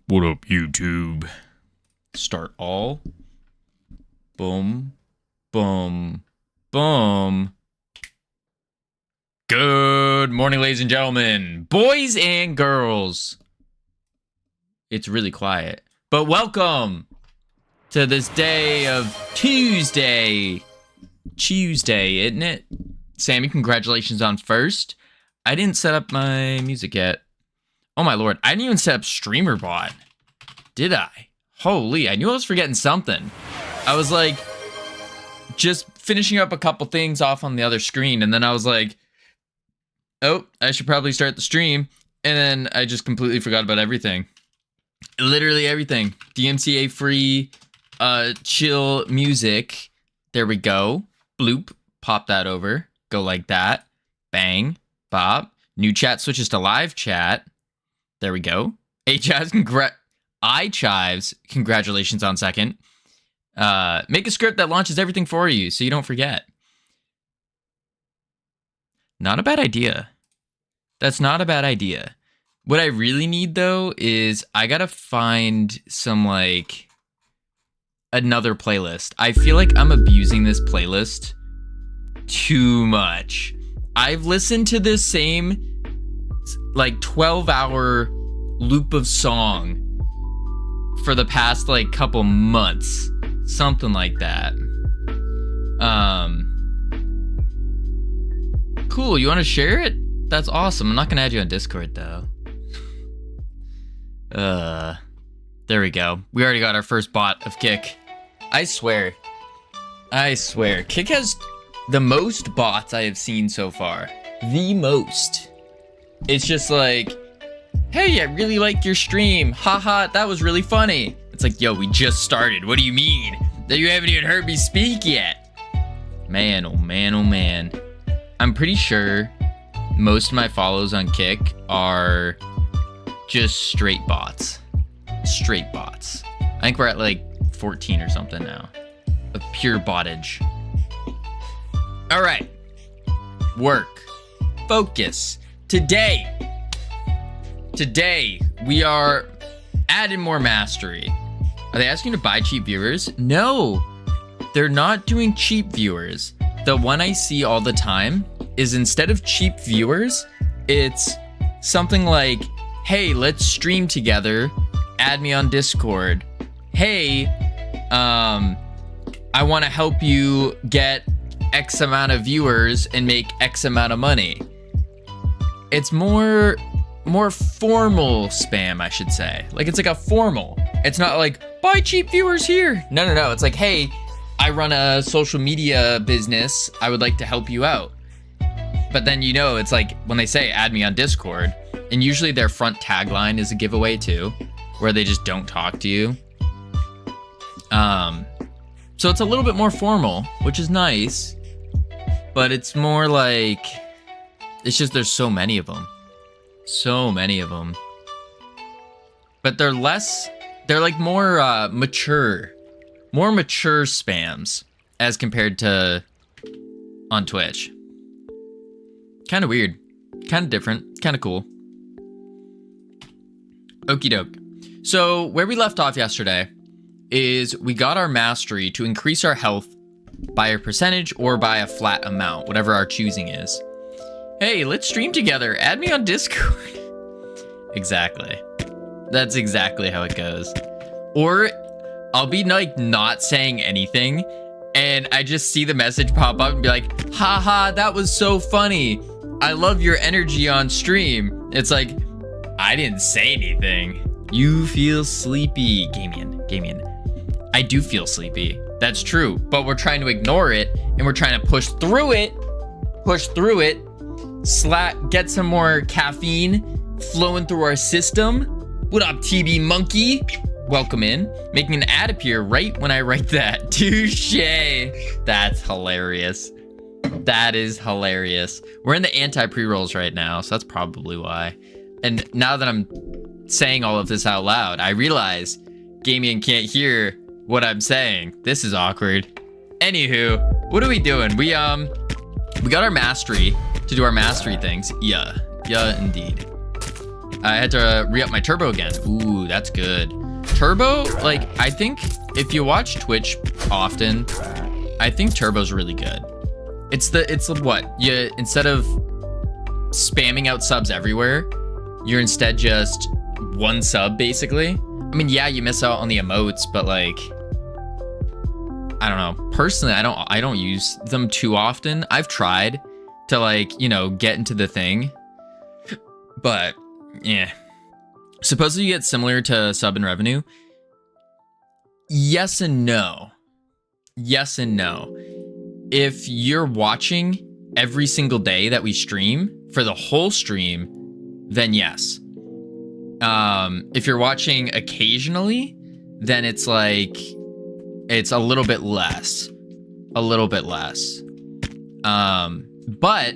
What up, YouTube? Start all. Boom. Boom. Boom. Good morning, ladies and gentlemen. Boys and girls. It's really quiet. But welcome to this day of Tuesday. Tuesday, isn't it? Sammy, congratulations on first. I didn't set up my music yet. Oh my lord, I didn't even set up streamer bot. Did I? Holy, I knew I was forgetting something. I was like, just finishing up a couple things off on the other screen, and then I was like, oh, I should probably start the stream. And then I just completely forgot about everything. Literally everything. DMCA free, chill music. There we go. Bloop. Pop that over. Go like that. Bang. Bop. New chat switches to live chat. There we go. iChives, congratulations on second. Make a script that launches everything for you so you don't forget. Not a bad idea. That's not a bad idea. What I really need, though, is I gotta find some, like, another playlist. I feel like I'm abusing this playlist too much. I've listened to this same, like, 12-hour loop of song for the past, like, couple months. Something like that. Cool, you want to share it? That's awesome. I'm not gonna add you on Discord, though. There we go. We already got our first bot of Kick. I swear. Kick has the most bots I have seen so far. The most. It's just like, hey, I really liked your stream. Haha, that was really funny. It's like, yo, we just started. What do you mean? That you haven't even heard me speak yet? Man, oh man, oh man. I'm pretty sure most of my follows on Kick are just straight bots. Straight bots. I think we're at like 14 or something now. Of pure bottage. All right. Work. Focus. Today, we are adding more mastery. Are they asking you to buy cheap viewers? No, they're not doing cheap viewers. The one I see all the time is instead of cheap viewers, it's something like, hey, let's stream together. Add me on Discord. Hey, I want to help you get X amount of viewers and make X amount of money. It's more formal spam, I should say. Like, it's like a formal. It's not like, buy cheap viewers here. No. It's like, hey, I run a social media business. I would like to help you out. But then, you know, it's like when they say add me on Discord, and usually their front tagline is a giveaway too, where they just don't talk to you. So it's a little bit more formal, which is nice, but it's more like, it's just there's so many of them. So many of them. But they're like more mature spams as compared to on Twitch. Kind of weird. Kind of different. Kind of cool. Okie doke. So where we left off yesterday is we got our mastery to increase our health by a percentage or by a flat amount, whatever our choosing is. Hey, let's stream together. Add me on Discord. Exactly. That's exactly how it goes. Or I'll be like not saying anything and I just see the message pop up and be like, haha, that was so funny. I love your energy on stream. It's like, I didn't say anything. You feel sleepy. Gamian. I do feel sleepy. That's true. But we're trying to ignore it and we're trying to push through it. Get some more caffeine flowing through our system. What up, TB Monkey? Welcome in. Making an ad appear right when I write that. Touche. That's hilarious. That is hilarious. We're in the anti-pre-rolls right now, so that's probably why. And now that I'm saying all of this out loud, I realize Gamian can't hear what I'm saying. This is awkward. Anywho, what are we doing? We got our mastery to do our mastery things. Yeah, indeed. I had to re-up my turbo again. Ooh, that's good. Turbo, like, I think if you watch Twitch often, I think turbo's really good. It's what? You, instead of spamming out subs everywhere, you're instead just one sub, basically. I mean, yeah, you miss out on the emotes, but like, I don't know. Personally, I don't use them too often. I've tried to, like, you know, get into the thing, but yeah. Supposedly you get similar to sub and revenue. Yes and no. Yes and no. If you're watching every single day that we stream for the whole stream, then yes. If you're watching occasionally, then it's like, it's a little bit less. A little bit less. But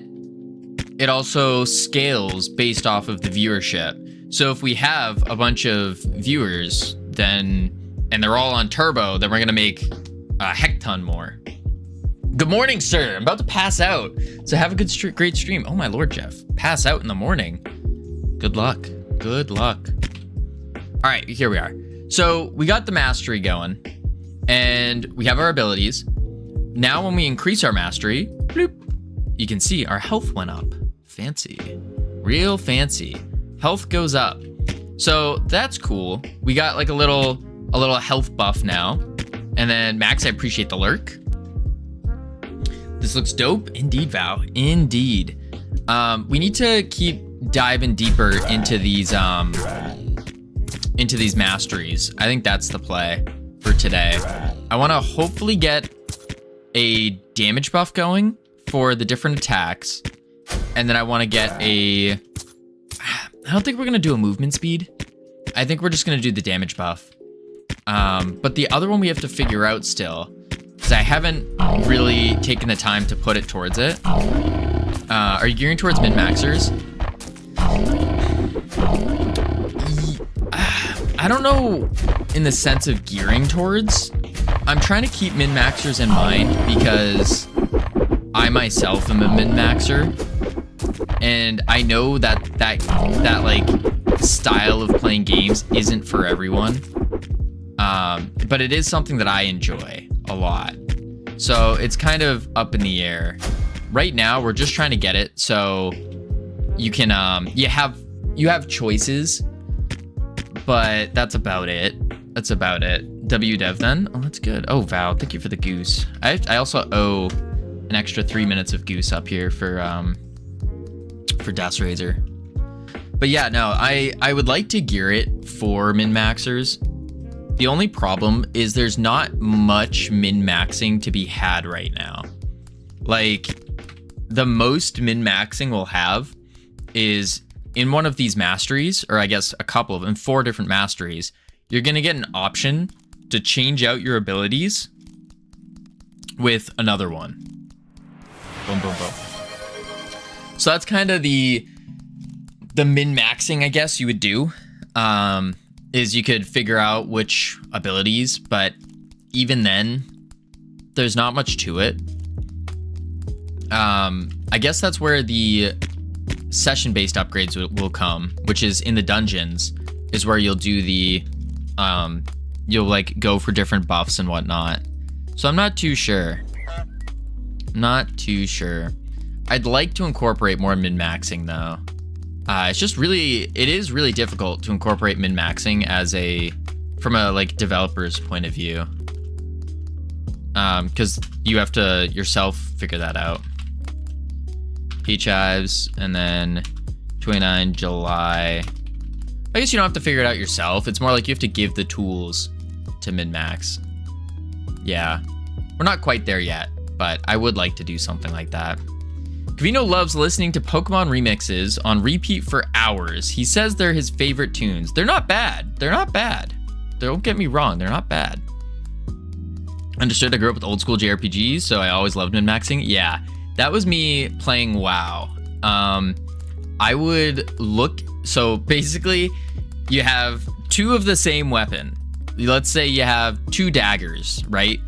it also scales based off of the viewership. So if we have a bunch of viewers, then, and they're all on turbo, then we're gonna make a heck ton more. Good morning, sir. I'm about to pass out. So have a good, great stream. Oh my Lord, Jeff. Pass out in the morning. Good luck. Good luck. All right, here we are. So we got the mastery going and we have our abilities. Now when we increase our mastery, bloop, you can see our health went up. Fancy. Real fancy. Health goes up. So that's cool. We got like a little health buff now. And then Max, I appreciate the lurk. This looks dope. Indeed, Val. Indeed. We need to keep diving deeper into these masteries. I think that's the play for today. I want to hopefully get a damage buff going for the different attacks. And then I want to get a... I don't think we're going to do a movement speed. I think we're just going to do the damage buff. But the other one we have to figure out still, because I haven't really taken the time to put it towards it. Are you gearing towards min-maxers? I don't know in the sense of gearing towards. I'm trying to keep min-maxers in mind because I myself am a min-maxer. And I know that like style of playing games isn't for everyone. But it is something that I enjoy a lot. So it's kind of up in the air. Right now, we're just trying to get it so you can you have choices, but that's about it. That's about it. WDev then. Oh, that's good. Oh, Val, thank you for the goose. I also owe an extra 3 minutes of goose up here for Das Razor. But yeah, no, I would like to gear it for min-maxers. The only problem is there's not much min-maxing to be had right now. Like, the most min-maxing we'll have is in one of these masteries, or I guess a couple of them, 4 different masteries, you're gonna get an option to change out your abilities with another one. Boom, boom, boom. So that's kind of the min-maxing, I guess you would do. Is you could figure out which abilities, but even then, there's not much to it. I guess that's where the session-based upgrades will come, which is in the dungeons, is where you'll do the, you'll like go for different buffs and whatnot. So I'm not too sure. Not too sure. I'd like to incorporate more min-maxing though. It's just really, it is really difficult to incorporate min-maxing as from a like developer's point of view. Because you have to yourself figure that out. Peach Hives, and then 29 July. I guess you don't have to figure it out yourself. It's more like you have to give the tools to min-max. Yeah, we're not quite there yet, but I would like to do something like that. Covino loves listening to Pokemon remixes on repeat for hours. He says they're his favorite tunes. They're not bad. They're not bad. Don't get me wrong. They're not bad. Understood. I grew up with old school JRPGs, so I always loved min-maxing. Yeah, that was me playing WoW. I would look... So basically, you have 2 of the same weapon. Let's say you have 2 daggers, right?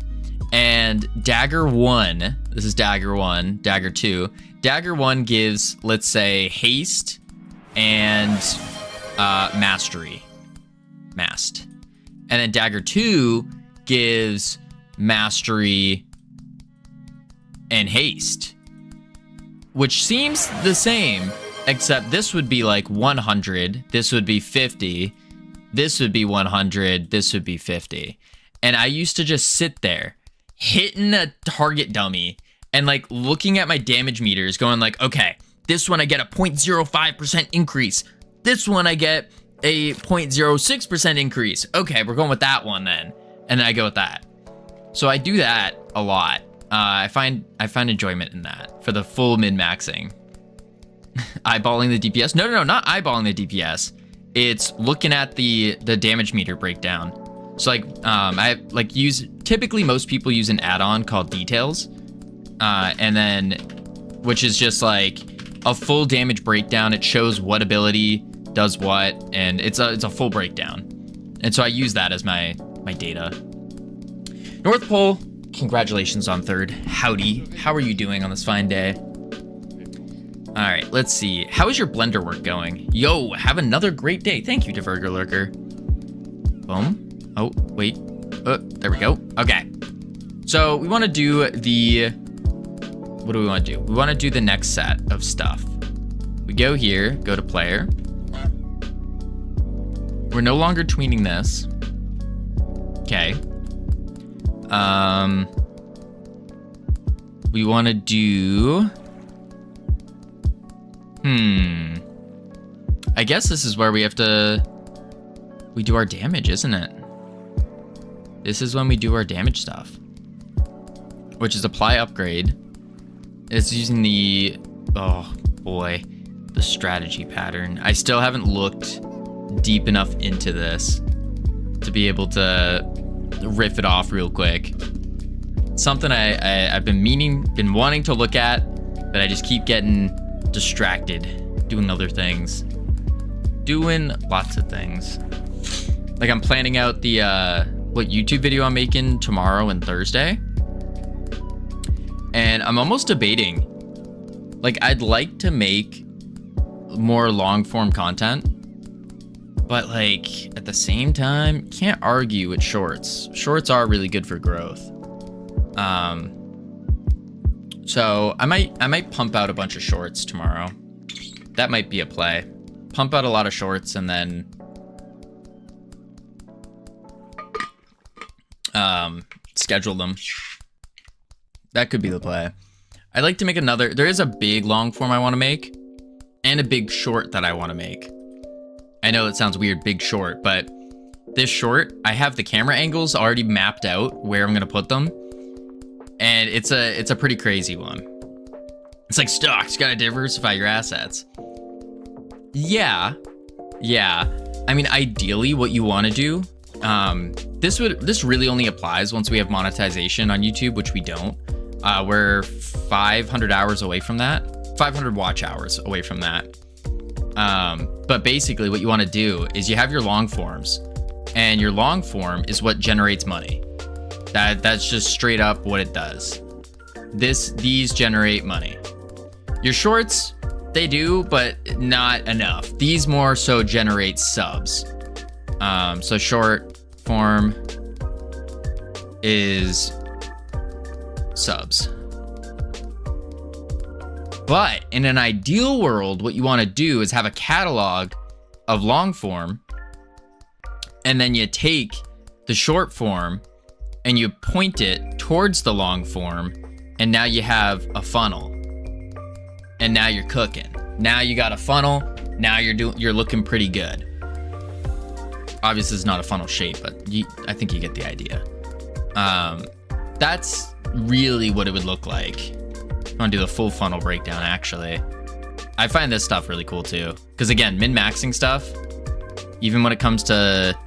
And dagger 1, this is dagger 1, dagger 2. Dagger 1 gives, let's say, haste and mastery. Mast. And then dagger 2 gives mastery and haste, which seems the same, except this would be like 100, this would be 50, this would be 100, this would be 50. And I used to just sit there hitting a target dummy and like looking at my damage meters going like, okay, this one I get a 0.05% increase, this one I get a 0.06% increase. Okay, we're going with that one then. And then I go with that. So I do that a lot. I find enjoyment in that for the full min-maxing. Eyeballing the DPS? No, not eyeballing the DPS. It's looking at the damage meter breakdown. So like, I like typically most people use an add-on called Details, and then, which is just like a full damage breakdown. It shows what ability does what, and it's a full breakdown. And so I use that as my data. North Pole, congratulations on 3rd. Howdy, how are you doing on this fine day? All right, let's see. How is your blender work going? Yo, have another great day. Thank you, Diverger Lurker. Boom. Oh, wait. There we go. Okay. So we want to do what do we want to do? We want to do the next set of stuff. We go here, go to player. We're no longer tweening this. Okay. We want to do... I guess this is where we do our damage, isn't it? This is when we do our damage stuff. Which is apply upgrade. It's using the... Oh, boy. The strategy pattern. I still haven't looked deep enough into this to be able to riff it off real quick. Something I've been wanting to look at, but I just keep getting distracted doing other things. Doing lots of things. Like I'm planning out the what YouTube video I'm making tomorrow and Thursday. And I'm almost debating, like I'd like to make more long form content, but like at the same time, can't argue with shorts. Shorts are really good for growth. So I might pump out a bunch of shorts tomorrow. That might be a play. Pump out a lot of shorts and then schedule them. That could be the play. I'd like to make another. There is a big long form I want to make and a big short that I want to make. I know it sounds weird, big short, but this short, I have the camera angles already mapped out where I'm going to put them. And it's a pretty crazy one. It's like stocks, got to diversify your assets. Yeah. I mean, ideally what you want to do, this really only applies once we have monetization on YouTube, which we don't. We're 500 hours away from that, 500 watch hours away from that. But basically what you want to do is you have your long forms, and your long form is what generates money. That's just straight up what it does. These generate money. Your shorts, they do, but not enough. These more so generate subs. So short form is subs. But in an ideal world, what you want to do is have a catalog of long form, and then you take the short form and you point it towards the long form, and now you have a funnel. And now you're cooking. Now you got a funnel. Now you're looking pretty good. Obviously, it's not a funnel shape, but I think you get the idea. That's really what it would look like. I want to do the full funnel breakdown, actually. I find this stuff really cool, too. Because, again, min-maxing stuff, even when it comes to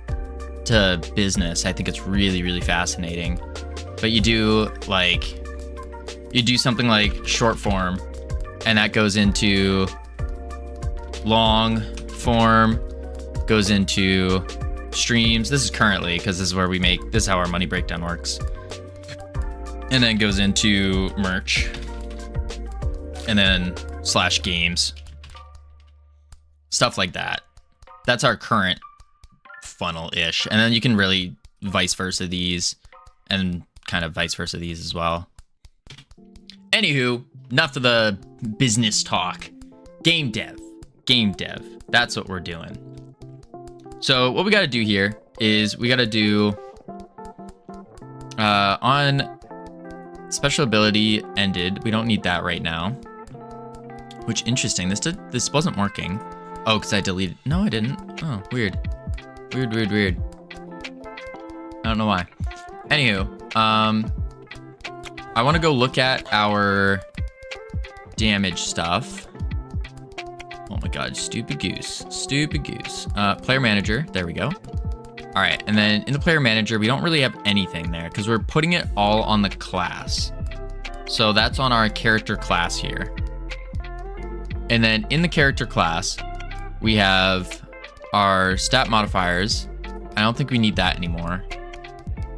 business, I think it's really, really fascinating. But you do something like short form, and that goes into long form, goes into streams. This is currently, because this is where this is how our money breakdown works. And then goes into merch, and then /games, stuff like that. that's our current funnel-ish. And then you can really vice versa these and kind of vice versa these as well. Anywho, enough of the business talk. Game dev. Game dev. That's what we're doing. So what we got to do here is we got to do on special ability ended. We don't need that right now. Which, interesting. This wasn't working. Oh, because I deleted. No, I didn't. Oh, weird. Weird. I don't know why. Anywho, I want to go look at our damage stuff. Oh my god, stupid goose. Player manager, there we go. All right, and then in the player manager, we don't really have anything there because we're putting it all on the class. So that's on our character class here. And then in the character class, we have our stat modifiers. I don't think we need that anymore.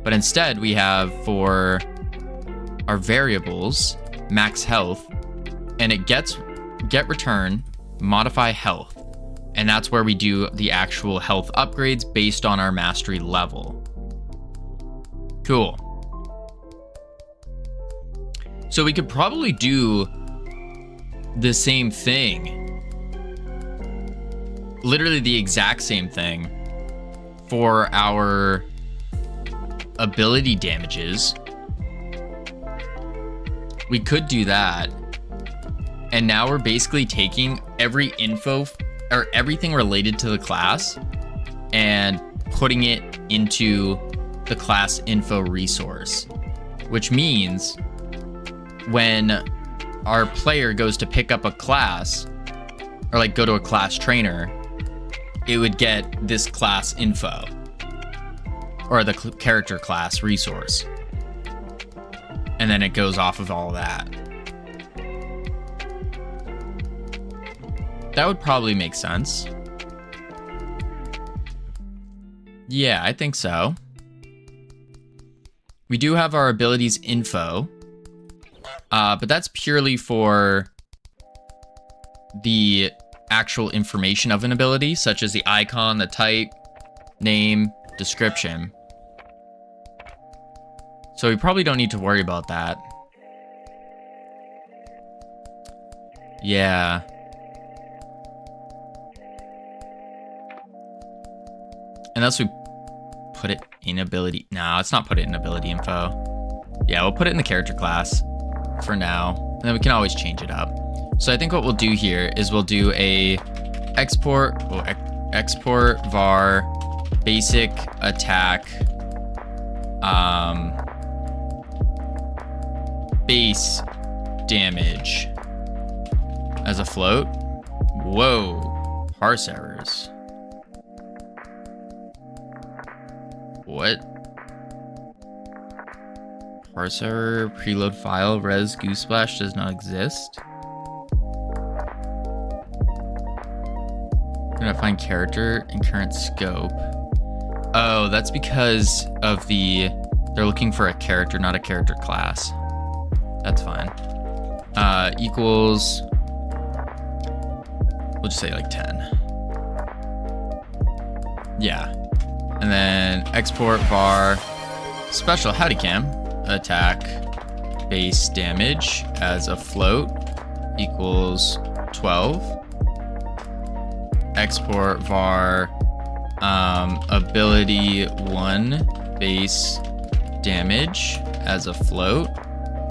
But instead we have for our variables, max health, and it gets get return, modify health. And that's where we do the actual health upgrades based on our mastery level. Cool. So we could probably do the same thing. Literally the exact same thing for our ability damages. We could do that. And now we're basically taking every info or everything related to the class and putting it into the class info resource, which means when our player goes to pick up a class or like go to a class trainer, it would get this class info or the character class resource. And then it goes off of all that. That would probably make sense. Yeah, I think so. We do have our abilities info, but that's purely for the actual information of an ability, such as the icon, the type, name, description. So we probably don't need to worry about that. Yeah. Unless we put it in ability. No, let's not put it in ability info. Yeah, we'll put it in the character class for now. And then we can always change it up. So I think what we'll do here is we'll do a export var basic attack base damage as a float. Whoa, parse errors. What? Parse error, preload file, res goose splash does not exist. I'm gonna find character and current scope. Oh, that's because of they're looking for a character, not a character class. That's fine. Equals, we'll just say like 10. Yeah. And then export var special howdy cam attack base damage as a float equals 12. Export var ability 1 base damage as a float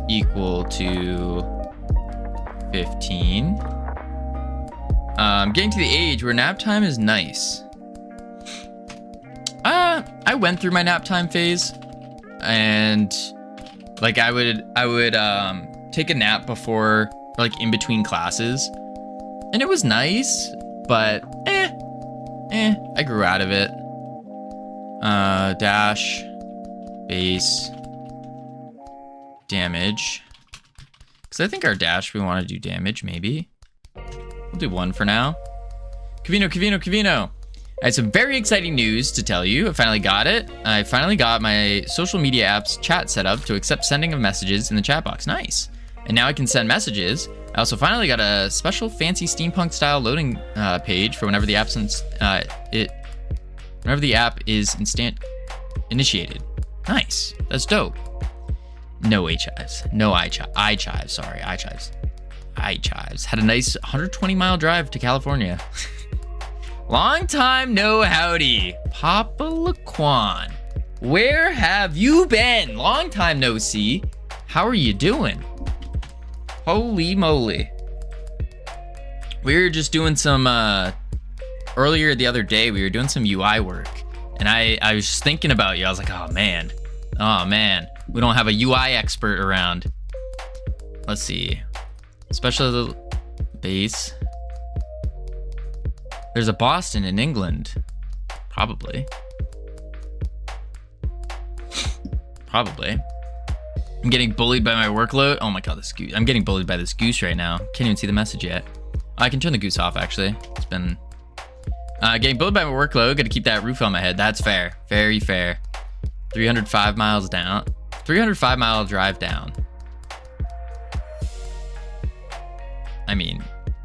equal to 15. Getting to the age where nap time is nice. I went through my nap time phase, and like I would take a nap before, or like in between classes, and it was nice, but I grew out of it. Dash base damage, because I think our dash we want to do damage. Maybe we'll do 1 for now. Covino. I had some very exciting news to tell you. I finally got it. I finally got my social media app's chat set up to accept sending of messages in the chat box. Nice. And now I can send messages I also finally got a special fancy steampunk style loading page for whenever the app is initiated. Nice. That's dope. No iChives. No iChives. Sorry, iChives. iChives. Had a nice 120-mile drive to California. Long time no howdy. Papa Laquan. Where have you been? Long time no see. How are you doing? Holy moly. We were just doing some, earlier the other day, we were doing some UI work. And I was just thinking about you. I was like, oh man. We don't have a UI expert around. Let's see. Special base. There's a Boston in England. Probably. I'm getting bullied by my workload. Oh my god, this goose. I'm getting bullied by this goose right now. Can't even see the message yet. I can turn the goose off, actually. It's been... getting bullied by my workload. Gotta keep that roof on my head. That's fair. Very fair. 305 miles down. 305-mile drive down. I mean,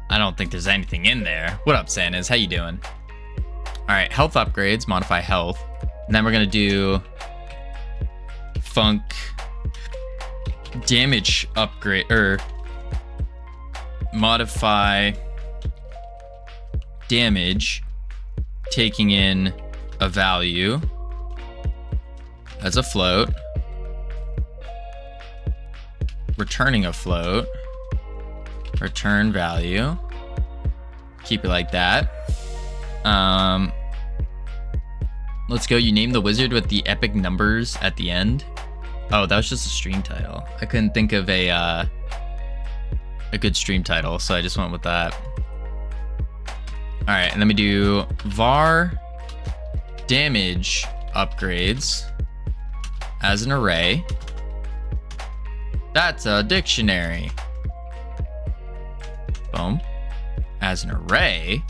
I don't think there's anything in there. What up, Santas? How you doing? Alright, health upgrades. Modify health. And then we're gonna do... Funk... damage upgrade, or modify damage, taking in a value as a float, returning a float, return value, keep it like that. Let's go. You name the wizard with the epic numbers at the end. Oh, that was just a stream title. I couldn't think of a good stream title, so I just went with that. All right, and then we do var damage upgrades as an array. That's a dictionary. Boom. As an array.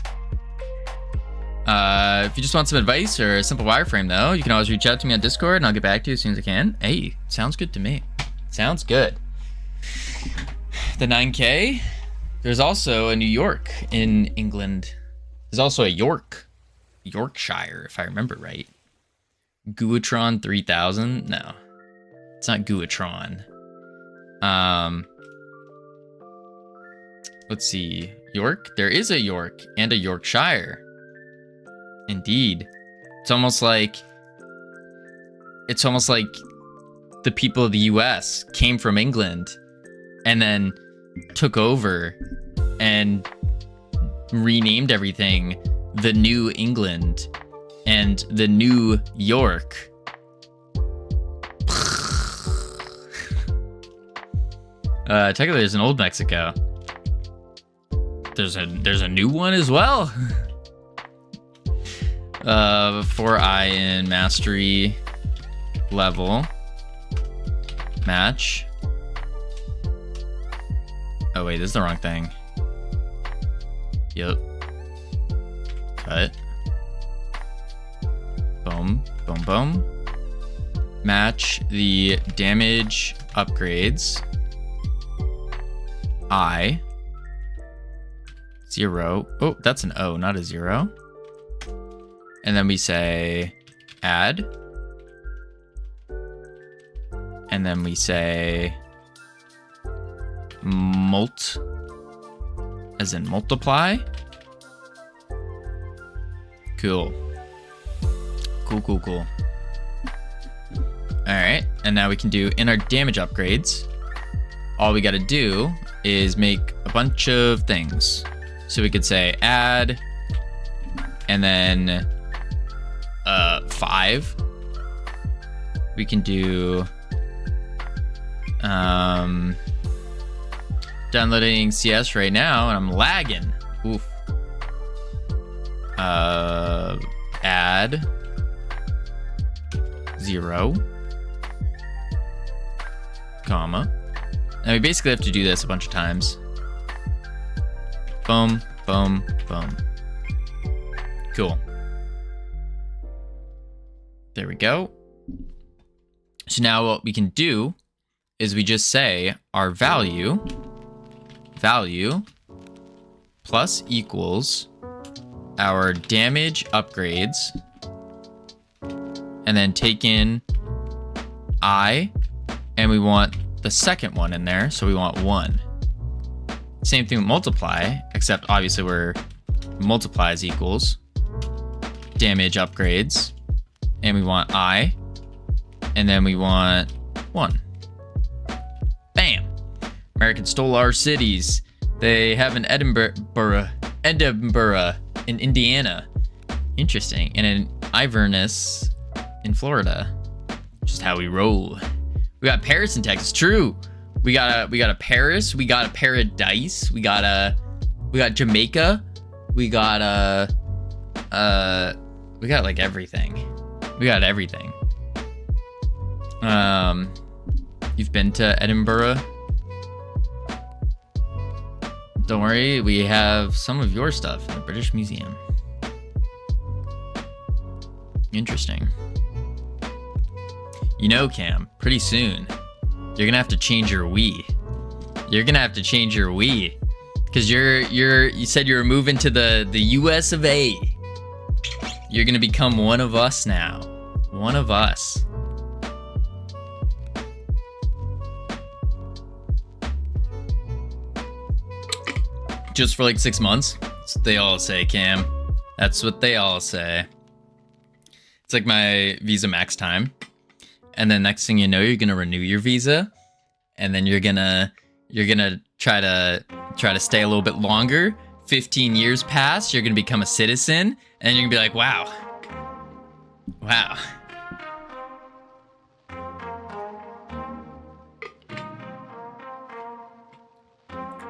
If you just want some advice or a simple wireframe, though, you can always reach out to me on Discord, and I'll get back to you as soon as I can. Hey, sounds good to me. Sounds good. The 9K. There's also a New York in England. There's also a Yorkshire, if I remember right. Guatron 3000? No, it's not Guatron. Let's see. York? There is a York and a Yorkshire. Indeed. It's almost like the people of the US came from England and then took over and renamed everything the New England and the New York. Technically there's an Old Mexico. There's a new one as well. Before I in mastery level match. Oh wait, this is the wrong thing. Yep. Cut. Boom, boom, boom. Match the damage upgrades. 0. Oh, that's an O, not a 0. And then we say add. And then we say mult, as in multiply. Cool. Cool. Alright, and now we can do in our damage upgrades. All we gotta do is make a bunch of things. So we could say add, and then 5. We can do downloading CS right now, and I'm lagging. Oof. Add 0, comma. And we basically have to do this a bunch of times. Boom, boom, boom. Cool. There we go. So now what we can do is we just say our value value plus equals our damage upgrades, and then take in I, and we want the second one in there, so we want 1. Same thing with multiply, except obviously we're multiplies equals damage upgrades, and we want I, and then we want 1. Bam! Americans stole our cities. They have an Edinburgh in Indiana. Interesting. And an Inverness in Florida. Just how we roll. We got Paris in Texas. True. We got a Paris. We got a Paradise. We got Jamaica. We got like everything. We got everything. You've been to Edinburgh? Don't worry, we have some of your stuff in the British Museum. Interesting. You know, Cam, pretty soon, you're gonna have to change your Wii. You're gonna have to change your Wii. Cause you said you were moving to the US of A. You're gonna become one of us now. One of us. Just for like 6 months. That's what they all say, Cam. That's what they all say. It's like my Visa max time. And then next thing you know, you're gonna renew your Visa. And then you're gonna try to stay a little bit longer. 15 years pass, you're gonna become a citizen, and you're gonna be like, wow. Wow.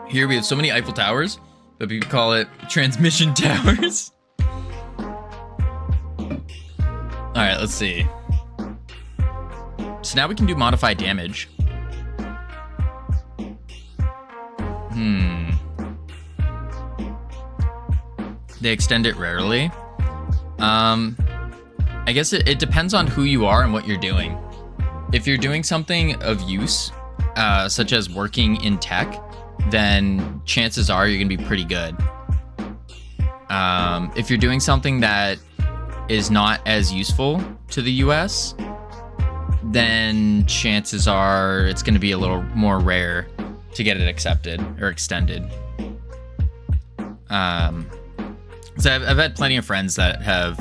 Here we have so many Eiffel Towers, but we call it transmission towers. Alright, let's see. So now we can do modified damage. They extend it rarely. I guess it depends on who you are and what you're doing. If you're doing something of use, such as working in tech, then chances are you're gonna be pretty good. If you're doing something that is not as useful to the US, then chances are it's gonna be a little more rare to get it accepted or extended. So I've had plenty of friends that have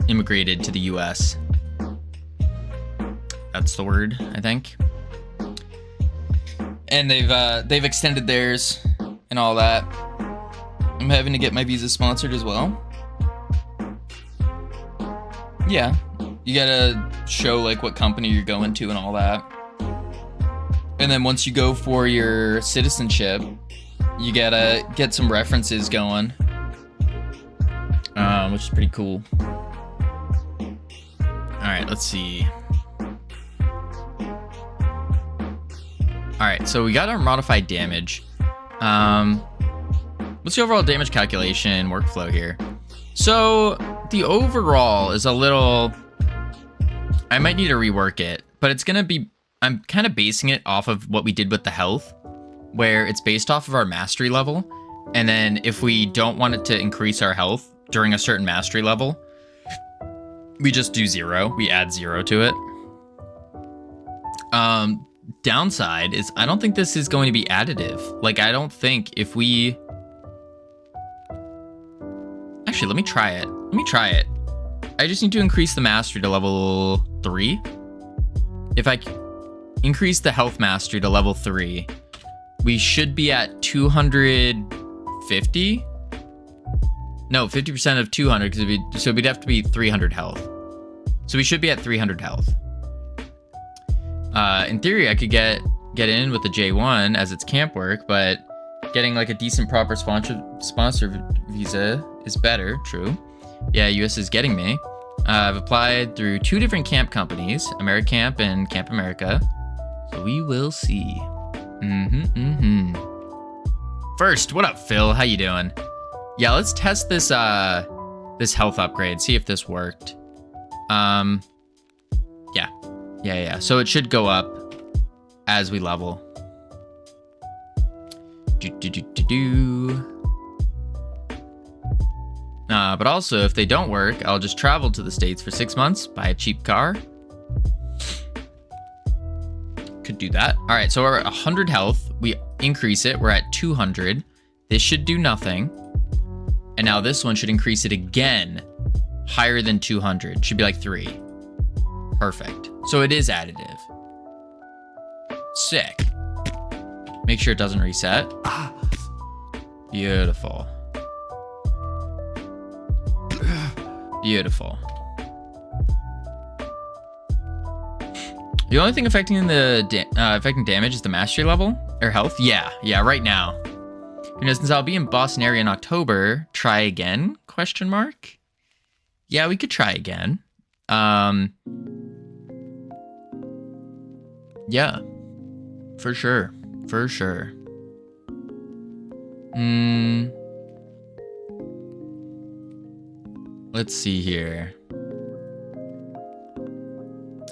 immigrated to the US. That's the word, I think. And they've extended theirs and all that. I'm having to get my visa sponsored as well. Yeah, you gotta show like what company you're going to and all that. And then once you go for your citizenship, you gotta get some references going, which is pretty cool. All right, let's see. All right, so we got our modified damage. What's the overall damage calculation workflow here? So the overall is a little, I might need to rework it, but it's gonna be, I'm kind of basing it off of what we did with the health, where it's based off of our mastery level. And then if we don't want it to increase our health during a certain mastery level, we just do 0. We add 0 to it. Downside is I don't think this is going to be additive. Like, I don't think if we... Actually, let me try it. I just need to increase the mastery to level 3. If I increase the health mastery to level 3, we should be at 250? No, 50% of 200, so we'd have to be 300 health. So we should be at 300 health. In theory, I could get in with the J1 as it's camp work, but getting like a decent proper sponsor visa is better. True. Yeah, US is getting me. I've applied through 2 different camp companies, AmeriCamp and Camp America. So we will see. First, what up, Phil? How you doing? Yeah, let's test this this health upgrade. See if this worked. Yeah. So it should go up as we level. But also, if they don't work, I'll just travel to the States for 6 months, buy a cheap car. Could do that. All right, so we're at 100 health. We increase it. We're at 200. This should do nothing. And now this one should increase it again. Higher than 200. Should be like 3. Perfect. So it is additive. Sick. Make sure it doesn't reset. Beautiful. Beautiful. The only thing affecting the affecting damage is the mastery level or health. Yeah, right now. You know, since I'll be in Boston area in October, try again? Question mark. Yeah, we could try again. Yeah, for sure, for sure. Let's see here.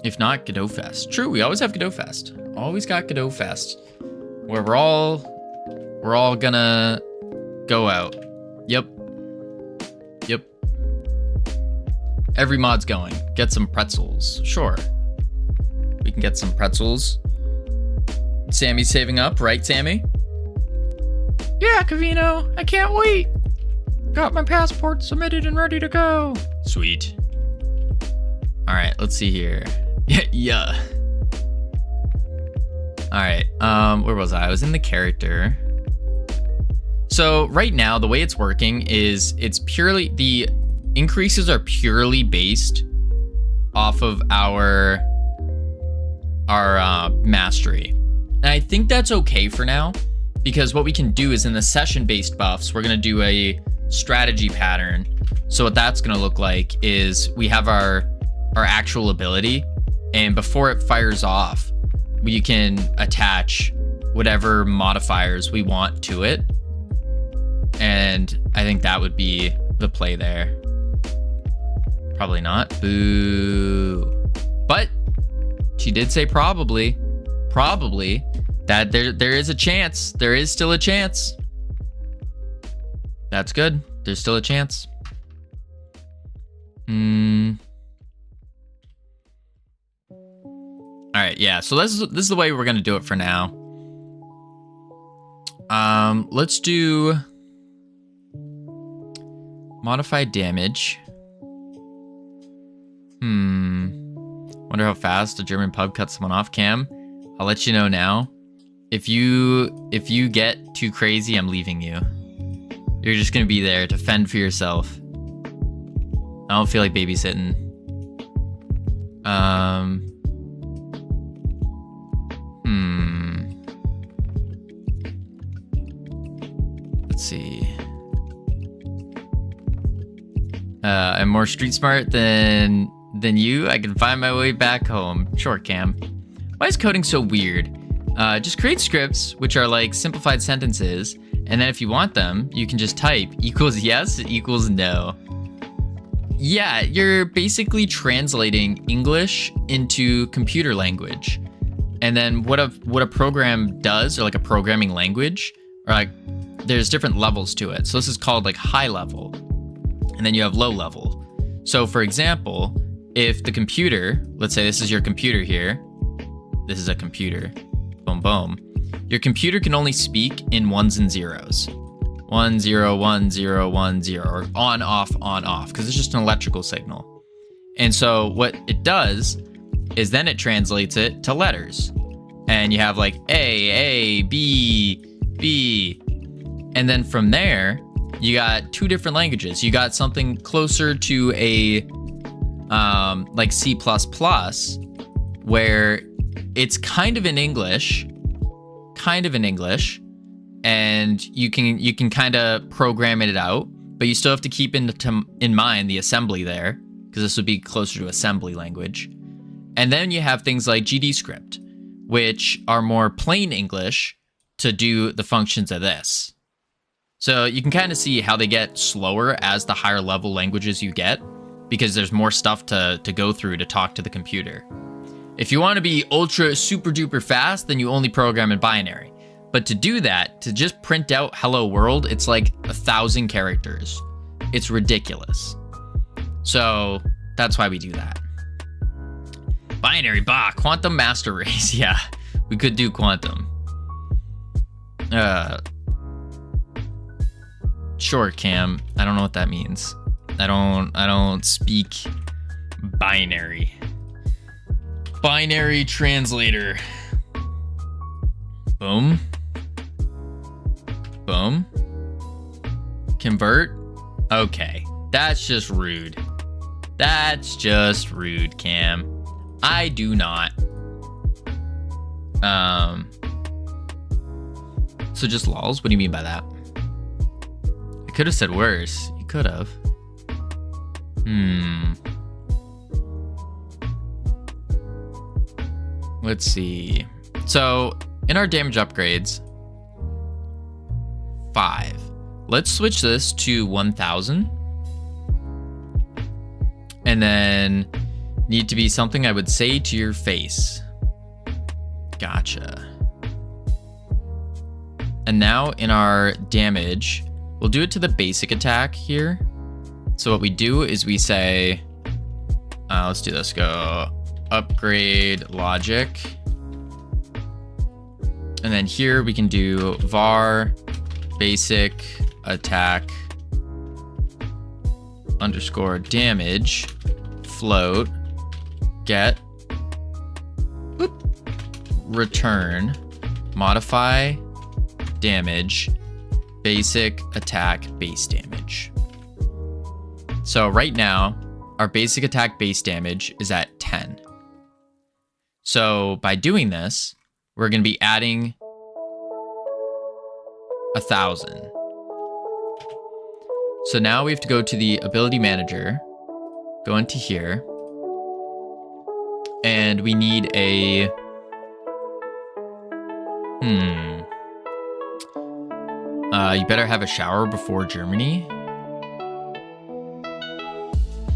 If not, Godot Fest. True, we always have Godot Fest. Always got Godot Fest, where we're all gonna go out. Yep. Every mod's going. Get some pretzels. Sure. We can get some pretzels. Sammy's saving up, right, Sammy? Yeah, Covino. I can't wait. Got my passport submitted and ready to go. Sweet. All right, let's see here. Yeah. All right, where was I? I was in the character. So right now, the way it's working is it's purely, the increases are purely based off of our mastery. And I think that's okay for now, because what we can do is in the session-based buffs, we're gonna do a strategy pattern. So what that's gonna look like is we have our actual ability, and before it fires off, we can attach whatever modifiers we want to it. And I think that would be the play there. Probably not. Boo. But she did say probably that there is a chance. There is still a chance. That's good. There's still a chance. All right, yeah. So this is the way we're gonna do it for now. Let's do modified damage. Wonder how fast a German pub cuts someone off cam. I'll let you know now. If you get too crazy, I'm leaving you. You're just gonna be there to fend for yourself. I don't feel like babysitting. Let's see. I'm more street smart than you. I can find my way back home. Sure, Cam. Why is coding so weird? Just create scripts, which are like simplified sentences, and then if you want them, you can just type equals yes, equals no. Yeah, you're basically translating English into computer language. And then what a program does, or like a programming language, or like there's different levels to it. So this is called like high level, and then you have low level. So for example, if the computer, let's say this is your computer here, this is a computer, boom, boom. Your computer can only speak in ones and zeros. 1 0 1 0 1 0, or on off, because it's just an electrical signal. And so what it does is then it translates it to letters, and you have like A, B, B, and then from there you got two different languages. You got something closer to a like C++, where it's kind of in English, and you can kind of program it out, but you still have to keep in mind the assembly there, because this would be closer to assembly language. And then you have things like GDScript, which are more plain English to do the functions of this. So you can kind of see how they get slower as the higher level languages you get, because there's more stuff to go through to talk to the computer. If you want to be ultra super duper fast, then you only program in binary. But to do that, to just print out hello world, it's like 1,000 characters. It's ridiculous. So that's why we do that. Binary, quantum master race. Yeah, we could do quantum. Sure, Cam. I don't know what that means. I don't speak binary. Binary translator. Boom. Boom. Convert. Okay. That's just rude. That's just rude, Cam. I do not. So just lols? What do you mean by that? I could have said worse. You could have. Let's see. So in our damage upgrades, 5. Let's switch this to 1,000. And then need to be something I would say to your face. Gotcha. And now in our damage, we'll do it to the basic attack here. So what we do is we say, let's do this, go upgrade logic. And then here we can do var basic attack underscore damage float get return modify damage basic attack base damage. So right now our basic attack base damage is at 10. So by doing this, we're going to be adding 1,000. So now we have to go to the ability manager, go into here, and we need a, you better have a shower before Germany.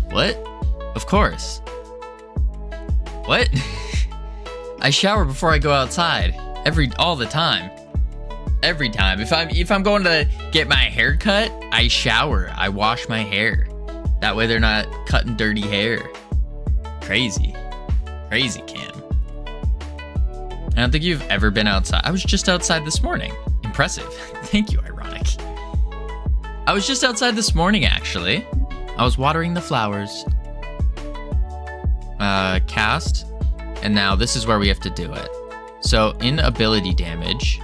What? Of course. What? I shower before I go outside all the time. Every time. If I'm going to get my hair cut, I shower. I wash my hair. That way they're not cutting dirty hair. Crazy. Crazy, Cam. I don't think you've ever been outside. I was just outside this morning. Impressive. Thank you, Ironic. I was just outside this morning, actually. I was watering the flowers. Cast. And now this is where we have to do it. So in ability damage,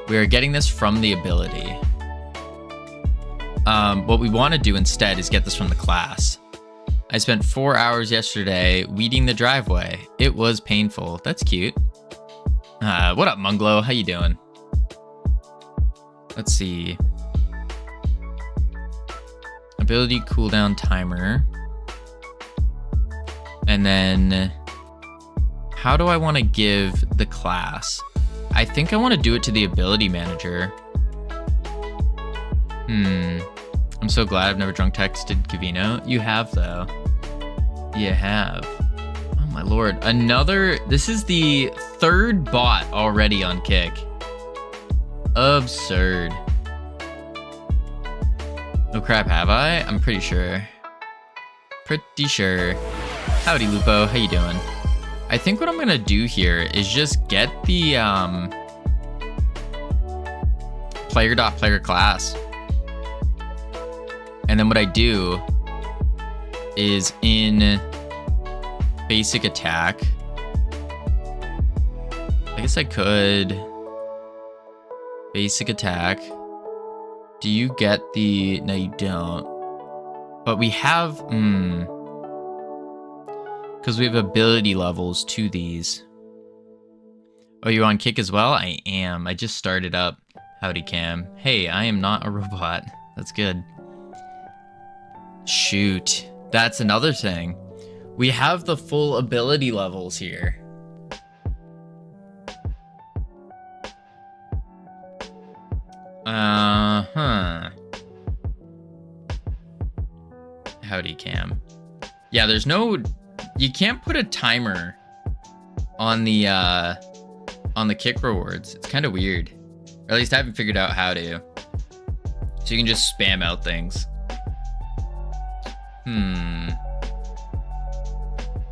we are getting this from the ability. What we want to do instead is get this from the class. I spent 4 hours yesterday weeding the driveway. It was painful. That's cute. What up, Munglo? How you doing? Let's see. Ability cooldown timer. And then how do I want to give the class? I think I want to do it to the ability manager. I'm so glad I've never drunk texted Covino. You have, though. You have. Oh my lord. This is the 3rd bot already on Kick. Absurd. Oh crap, have I? I'm pretty sure. Pretty sure. Howdy, Lupo. How you doing? I think what I'm gonna do here is just get the player.player class. And then what I do is in basic attack. I guess I could basic attack. Do you get the, no you don't. But we have, because we have ability levels to these. Oh, you're on Kick as well? I am. I just started up. Howdy, Cam. Hey, I am not a robot. That's good. Shoot. That's another thing. We have the full ability levels here. Howdy, Cam. Yeah, there's no... You can't put a timer on the Kick rewards. It's kind of weird. Or at least I haven't figured out how to. So you can just spam out things.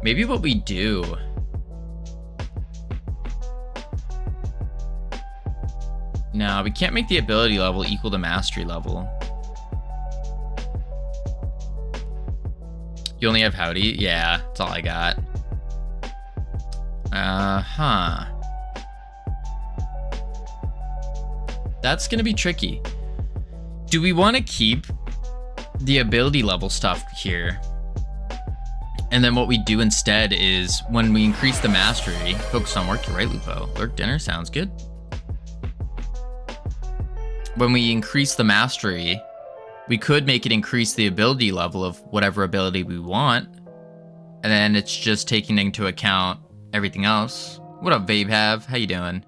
Maybe what we do... No, we can't make the ability level equal the mastery level. You only have Howdy? Yeah, that's all I got. That's gonna be tricky. Do we want to keep the ability level stuff here? And then what we do instead is when we increase the mastery, focus on work, you're right, Lupo. Lurk dinner sounds good. When we increase the mastery, we could make it increase the ability level of whatever ability we want. And then it's just taking into account everything else. What up, Babe Have? How you doing?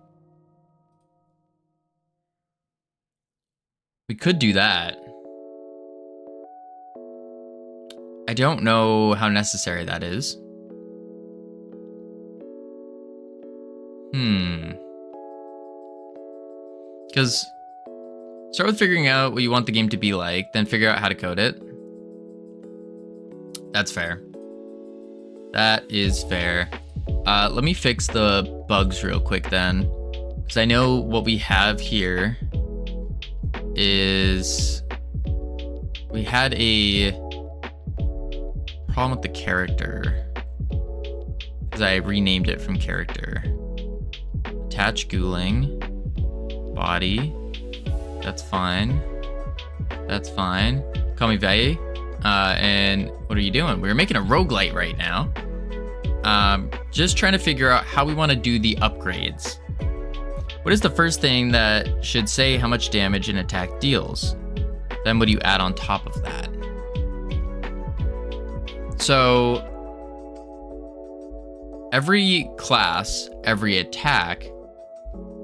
We could do that. I don't know how necessary that is. Because start with figuring out what you want the game to be like, then figure out how to code it. That's fair. That is fair. Let me fix the bugs real quick then. Because I know what we have here is... we had a problem with the character. Because I renamed it from character. Attach Ghouling. Body. That's fine. That's fine. Call me Vae. And what are you doing? We're making a roguelite right now. Just trying to figure out how we want to do the upgrades. What is the first thing that should say how much damage an attack deals? Then what do you add on top of that? So every class, every attack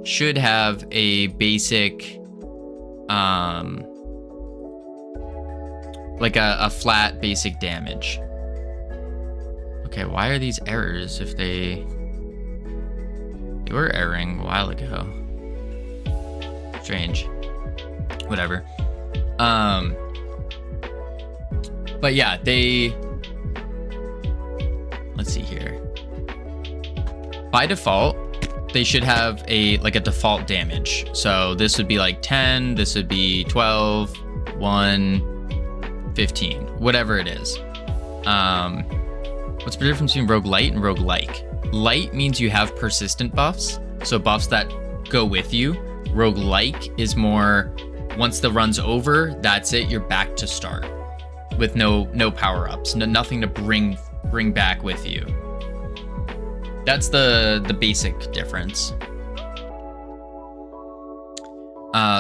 should have a basic, like a flat basic damage. Okay, why are these errors if they were erroring a while ago? Strange. Whatever. But yeah, let's see here. By default, they should have a default damage. So this would be like 10, this would be 12, 1, 15, whatever it is. What's the difference between roguelite and roguelike? Light means you have persistent buffs, so buffs that go with you. Roguelike is more, once the run's over, that's it, you're back to start. With no power-ups, nothing to bring back with you. That's the basic difference.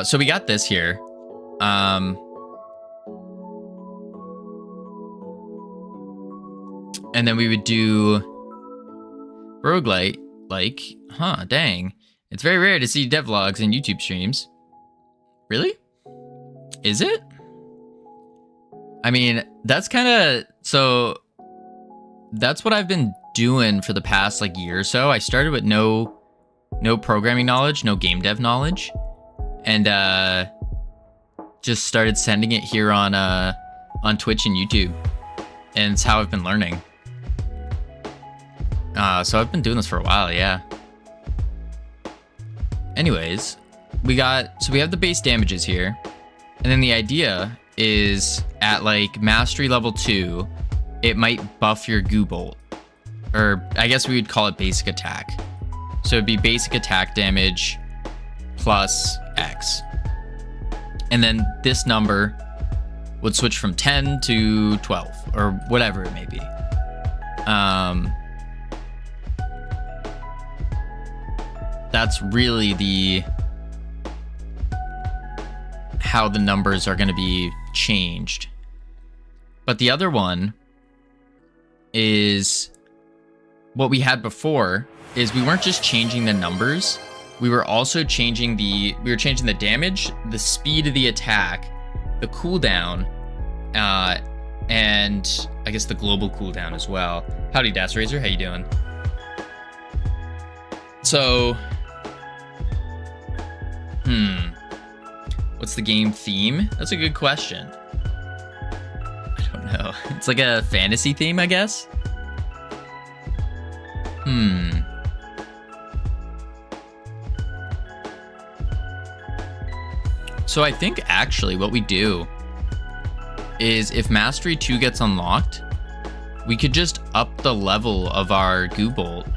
So we got this here. And then we would do roguelite, like, dang. It's very rare to see devlogs and YouTube streams. Really? Is it? I mean, that's kind of, so that's what I've been doing for the past year or so. I started with no programming knowledge, no game dev knowledge, and just started sending it here on Twitch and YouTube, and it's how I've been learning. So I've been doing this for a while, yeah. Anyways, we have the base damages here, and then the idea is at mastery level 2, it might buff your goo bolt, or I guess we would call it basic attack. So it'd be basic attack damage plus X, and then this number would switch from 10 to 12 or whatever it may be. That's really how the numbers are going to be changed. But the other one is what we had before is we weren't just changing the numbers. We were also changing the damage, the speed of the attack, the cooldown, and I guess the global cooldown as well. Howdy, Das Razor, how you doing? What's the game theme? That's a good question. I don't know. It's like a fantasy theme, I guess. So I think actually what we do is if Mastery 2 gets unlocked, we could just up the level of our goo bolt.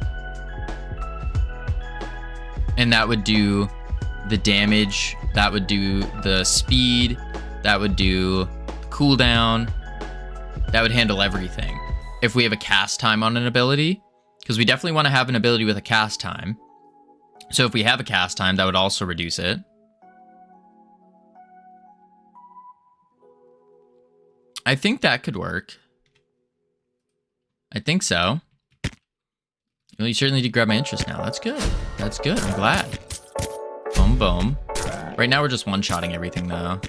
And that would do the damage, that would do the speed, that would do cooldown, that would handle everything. If we have a cast time on an ability, because we definitely want to have an ability with a cast time. So if we have a cast time, that would also reduce it. I think that could work. I think so. Well, you certainly did grab my interest now. That's good. That's good. I'm glad. Boom, boom. Right now we're just one-shotting everything, though.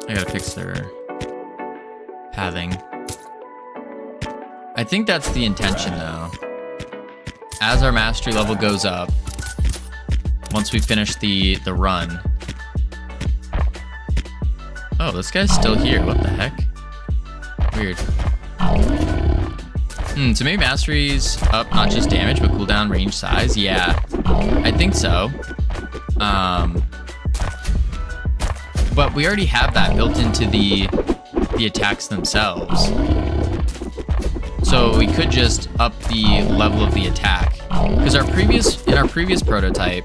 I gotta fix their pathing. I think that's the intention, though. As our mastery level goes up, once we finish the run. Oh, this guy's still here. What the heck? Weird. So maybe mastery's up not just damage, but cooldown, range, size. Yeah, I think so. But we already have that built into the attacks themselves. So we could just up the level of the attack. Because in our previous prototype,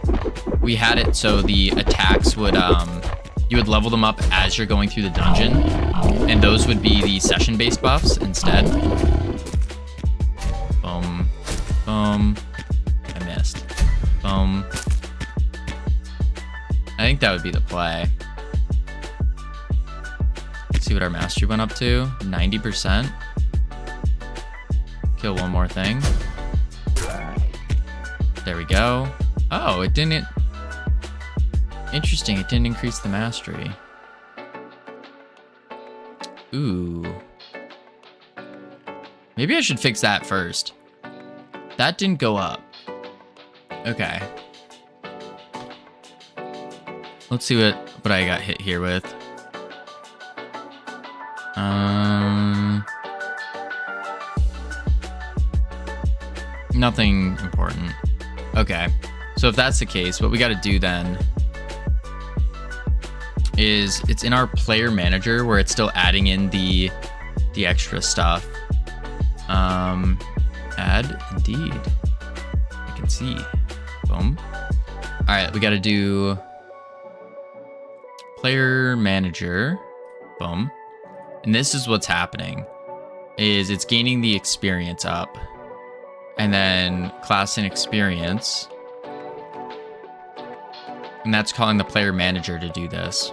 we had it so the attacks would you would level them up as you're going through the dungeon, and those would be the session-based buffs instead. Boom, boom. I missed. Boom. I think that would be the play. Let's see what our mastery went up to. 90%. Kill one more thing. There we go. Oh, it didn't. Interesting, it didn't increase the mastery. Ooh. Maybe I should fix that first. That didn't go up. Okay. Let's see what I got hit here with. Nothing important. Okay. So if that's the case, what we got to do then is it's in our player manager where it's still adding in the extra stuff. Add indeed. I can see. Boom. All right, we got to do player manager. Boom. And this is what's happening is it's gaining the experience up, and then class and experience. And that's calling the player manager to do this.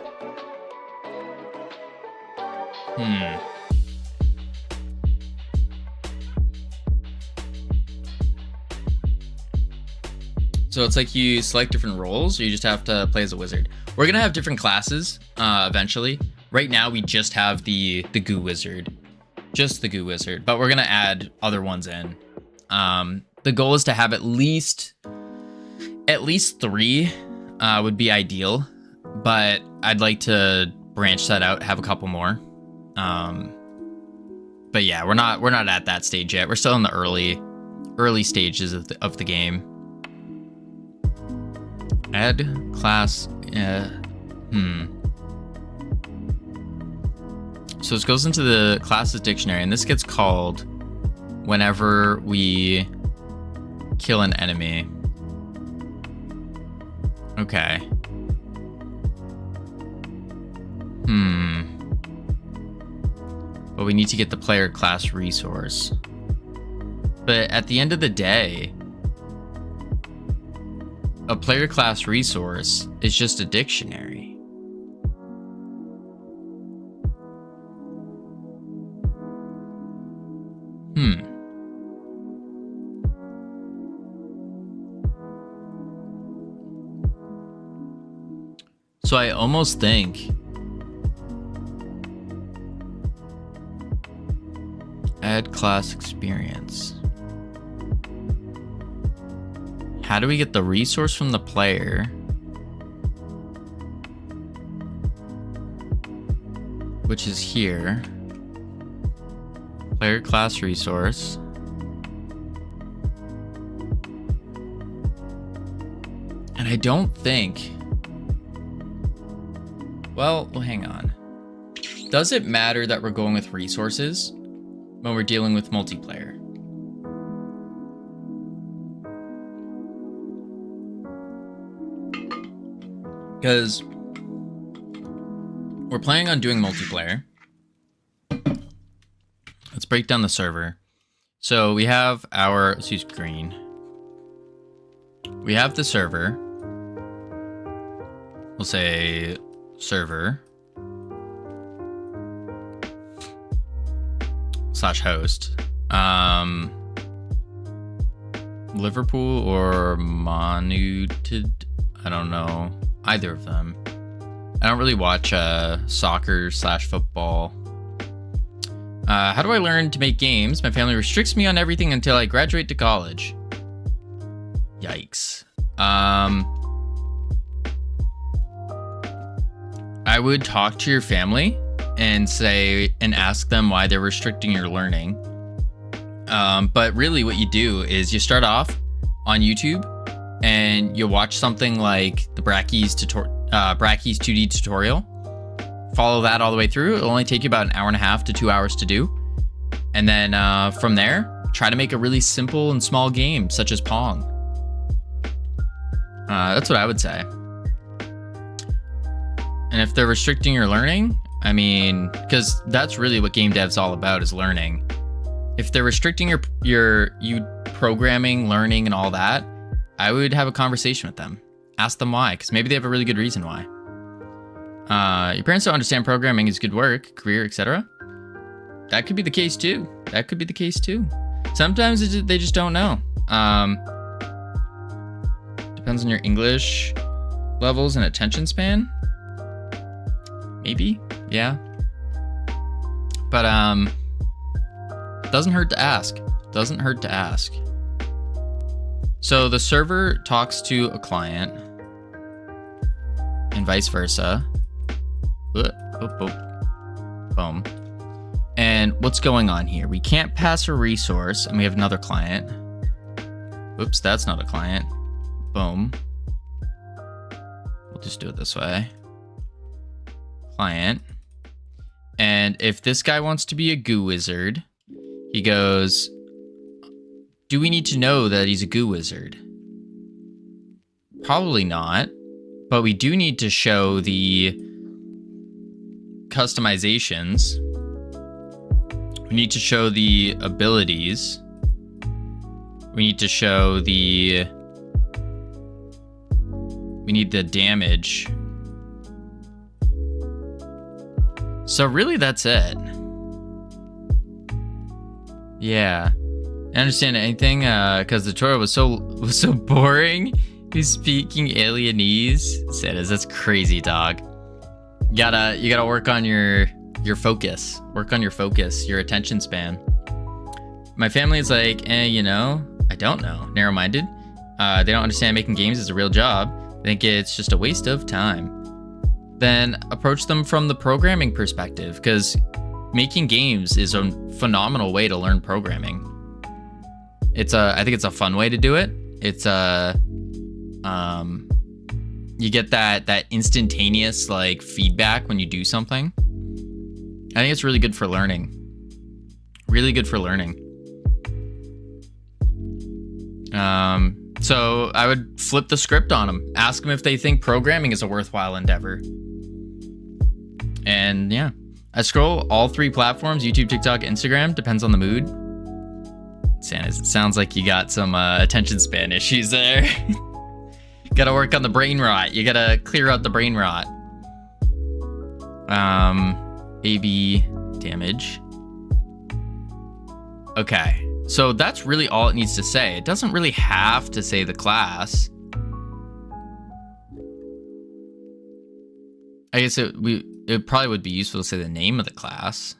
So it's like you select different roles, or you just have to play as a wizard. We're gonna have different classes eventually. Right now we just have the goo wizard. Just the goo wizard, but we're gonna add other ones in. The goal is to have at least 3 would be ideal, but I'd like to branch that out, have a couple more. But yeah, we're not at that stage yet. We're still in the early stages of the game. Add class. So this goes into the classes dictionary, and this gets called whenever we kill an enemy. Okay. But we need to get the player class resource. But at the end of the day, a player class resource is just a dictionary. So I almost think add class experience. how do we get the resource from the player? Which is here. Player class resource. And I don't think... Well, hang on. Does it matter that we're going with resources when we're dealing with multiplayer? Because we're planning on doing multiplayer. Let's break down the server. So we have our, let's use green. We have the server. We'll say server /host. Liverpool or Monuted? I don't know. Either of them. I don't really watch soccer / football. How do I learn to make games? My family restricts me on everything until I graduate to college. Yikes. I would talk to your family and ask them why they're restricting your learning. But really what you do is you start off on YouTube and you watch something like the Brackeys 2D tutorial. Follow that all the way through. It'll only take you about 1.5 hours to 2 hours to do. And then from there, try to make a really simple and small game, such as Pong. That's what I would say. And if they're restricting your learning, I mean, because that's really what game dev's all about, is learning. If they're restricting you programming, learning, and all that, I would have a conversation with them. Ask them why, because maybe they have a really good reason why. Your parents don't understand programming is good work, career, etc. That could be the case too. That could be the case too. Sometimes they just don't know. Depends on your English levels and attention span. Maybe, yeah. But doesn't hurt to ask. Doesn't hurt to ask. So the server talks to a client and vice versa. Boom. And what's going on here? We can't pass a resource and we have another client. Oops, that's not a client. Boom. We'll just do it this way. Client. And if this guy wants to be a goo wizard, he goes, do we need to know that he's a goo wizard? Probably not, but we do need to show the customizations. We need to show the abilities. We need to show we need the damage. So really that's it. Yeah. I understand anything because the tutorial was so boring. He's speaking alienese. Says that's crazy, dog. You gotta work on your focus. Work on your focus, your attention span. My family is like, I don't know. Narrow-minded. They don't understand making games is a real job. They think it's just a waste of time. Then approach them from the programming perspective, because making games is a phenomenal way to learn programming. I think it's a fun way to do it. It's you get that instantaneous like feedback when you do something. I think it's really good for learning. Really good for learning. So I would flip the script on them. Ask them if they think programming is a worthwhile endeavor. And yeah, I scroll all 3 platforms, YouTube, TikTok, Instagram, depends on the mood. Santas, it sounds like you got some attention span issues there. Gotta work on the brain rot. You gotta clear out the brain rot. AB damage. Okay, so that's really all it needs to say. It doesn't really have to say the class. I guess it probably would be useful to say the name of the class.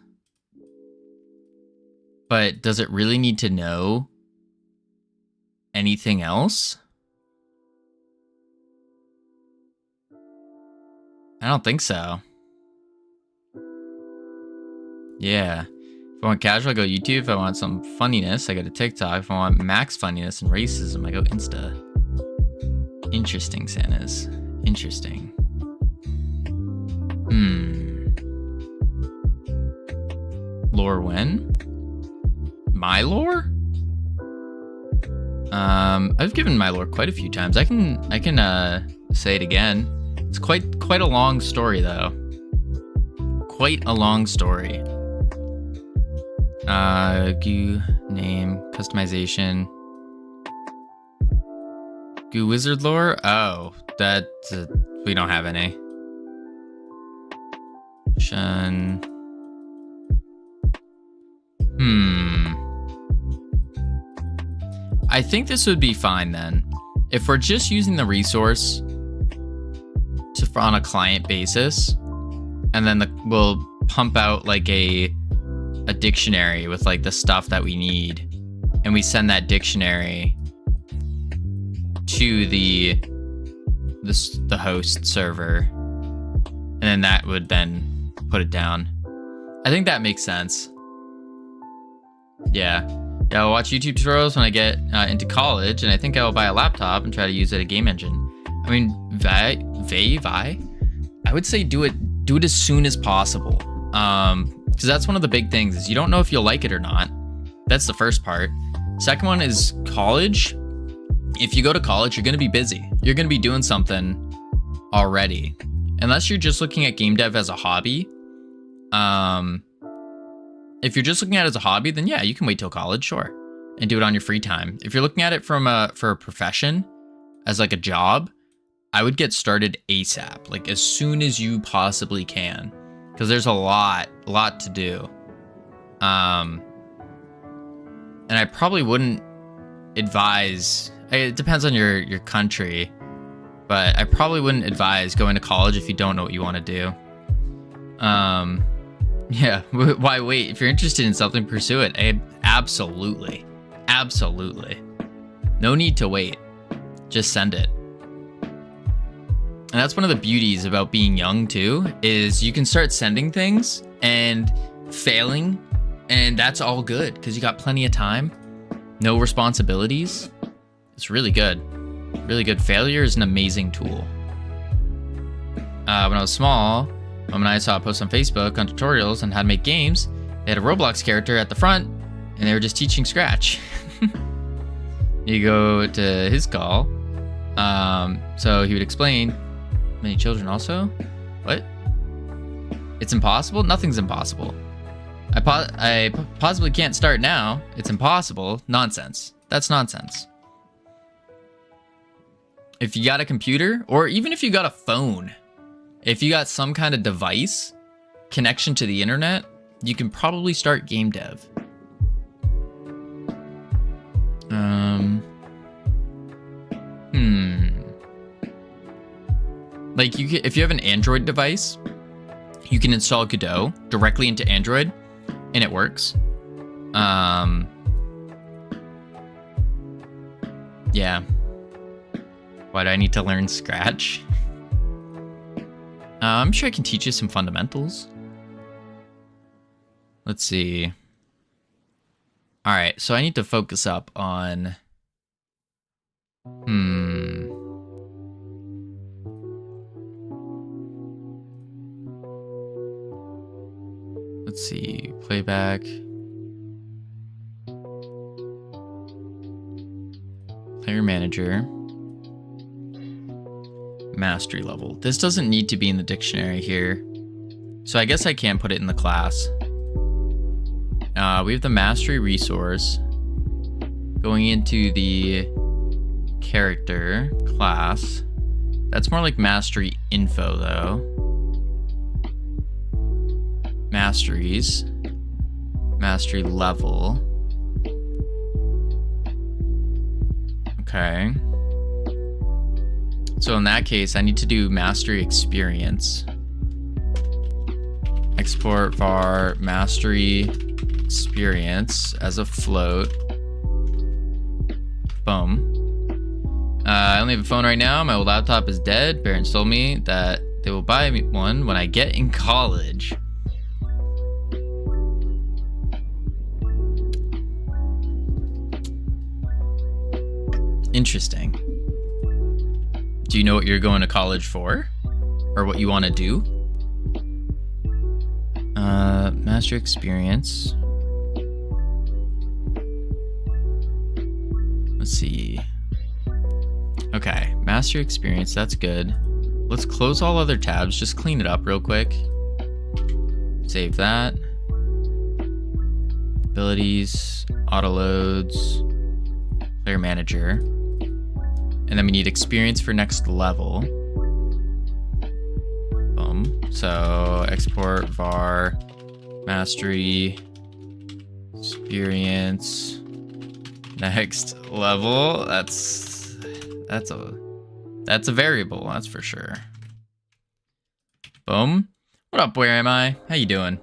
But does it really need to know anything else? I don't think so. Yeah. If I want casual, I go YouTube. If I want some funniness, I go to TikTok. If I want max funniness and racism, I go Insta. Interesting, Santas. Interesting. Lore when? My lore? I've given my lore quite a few times. I can say it again. It's quite a long story though. Quite a long story. Goo name customization. Goo wizard lore? Oh, that we don't have any. Shun. I think this would be fine then. If we're just using the resource on a client basis, and then we'll pump out like a dictionary with like the stuff that we need, and we send that dictionary to the host server, and then that would then put it down. I think that makes sense. Yeah, I'll watch YouTube tutorials when I get into college, and I think I will buy a laptop and try to use it as a game engine. I mean, I would say do it as soon as possible, because that's one of the big things is you don't know if you'll like it or not. That's the first part. Second one is college. If you go to college, you're going to be busy. You're going to be doing something already, unless you're just looking at game dev as a hobby. If you're just looking at it as a hobby, then yeah, you can wait till college, sure, and do it on your free time. If you're looking at it for a profession, as like a job, I would get started ASAP, like as soon as you possibly can, because there's a lot to do. And I probably wouldn't advise. It depends on your country, but I probably wouldn't advise going to college if you don't know what you want to do. Yeah, why wait? If you're interested in something, pursue it. Absolutely. No need to wait. Just send it. And that's one of the beauties about being young too, is you can start sending things and failing, and that's all good because you got plenty of time, no responsibilities. It's really good. Really good. Failure is an amazing tool. When I was small, Mom and I saw a post on Facebook on tutorials on how to make games. They had a Roblox character at the front, and they were just teaching Scratch. You go to his call. So he would explain, many children also? What? It's impossible? Nothing's impossible. I possibly can't start now. It's impossible. Nonsense. That's nonsense. If you got a computer, or even if you got a phone, if you got some kind of device, connection to the internet, you can probably start game dev. Like if you have an Android device, you can install Godot directly into Android, and it works. Yeah. Why do I need to learn Scratch? I'm sure I can teach you some fundamentals. Let's see. All right, so I need to focus up on... Let's see, playback. Player manager. Mastery level. This doesn't need to be in the dictionary here, so I guess I can put it in the class. We have the mastery resource going into the character class. That's more like mastery info though. Masteries, mastery level. Okay. So in that case, I need to do mastery experience. Export var mastery experience as a float. Boom. I only have a phone right now. My old laptop is dead. Parents told me that They will buy me one when I get in college. Interesting. Do you know what you're going to college for? Or what you want to do? Master experience. Let's see. Okay, master experience, that's good. Let's close all other tabs, just clean it up real quick. Save that. Abilities, auto loads, player manager. And then we need experience for next level. Boom. So export var mastery experience next level. That's a variable, that's for sure. Boom. What up, where am I? How you doing?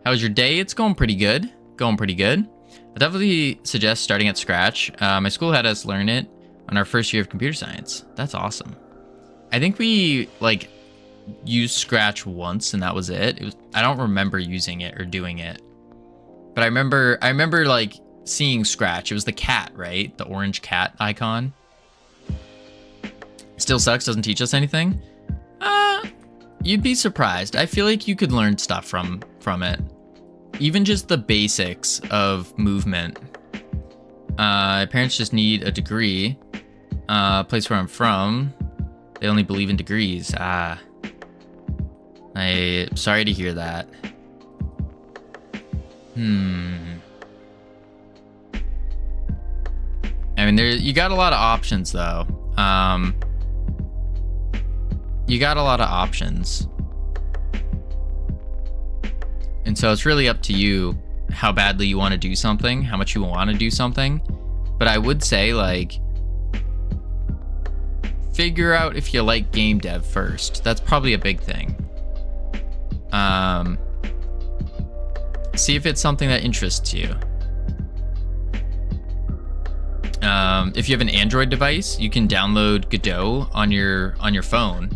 How's your day? It's going pretty good. Going pretty good. I definitely suggest starting at scratch. My school had us learn it on our first year of computer science. That's awesome. I think we like used Scratch once and that was it. I don't remember using it or doing it. But I remember like seeing Scratch. It was the cat, right? The orange cat icon. Still sucks, doesn't teach us anything. You'd be surprised. I feel like you could learn stuff from it. Even just the basics of movement. Parents just need a degree. Place where I'm from, they only believe in degrees. I'm sorry to hear that. I mean, you got a lot of options though. You got a lot of options. And so it's really up to you how badly you want to do something, how much you want to do something. But I would say, like, figure out if you like game dev first. That's probably a big thing. See if it's something that interests you. If you have an Android device, you can download Godot on your phone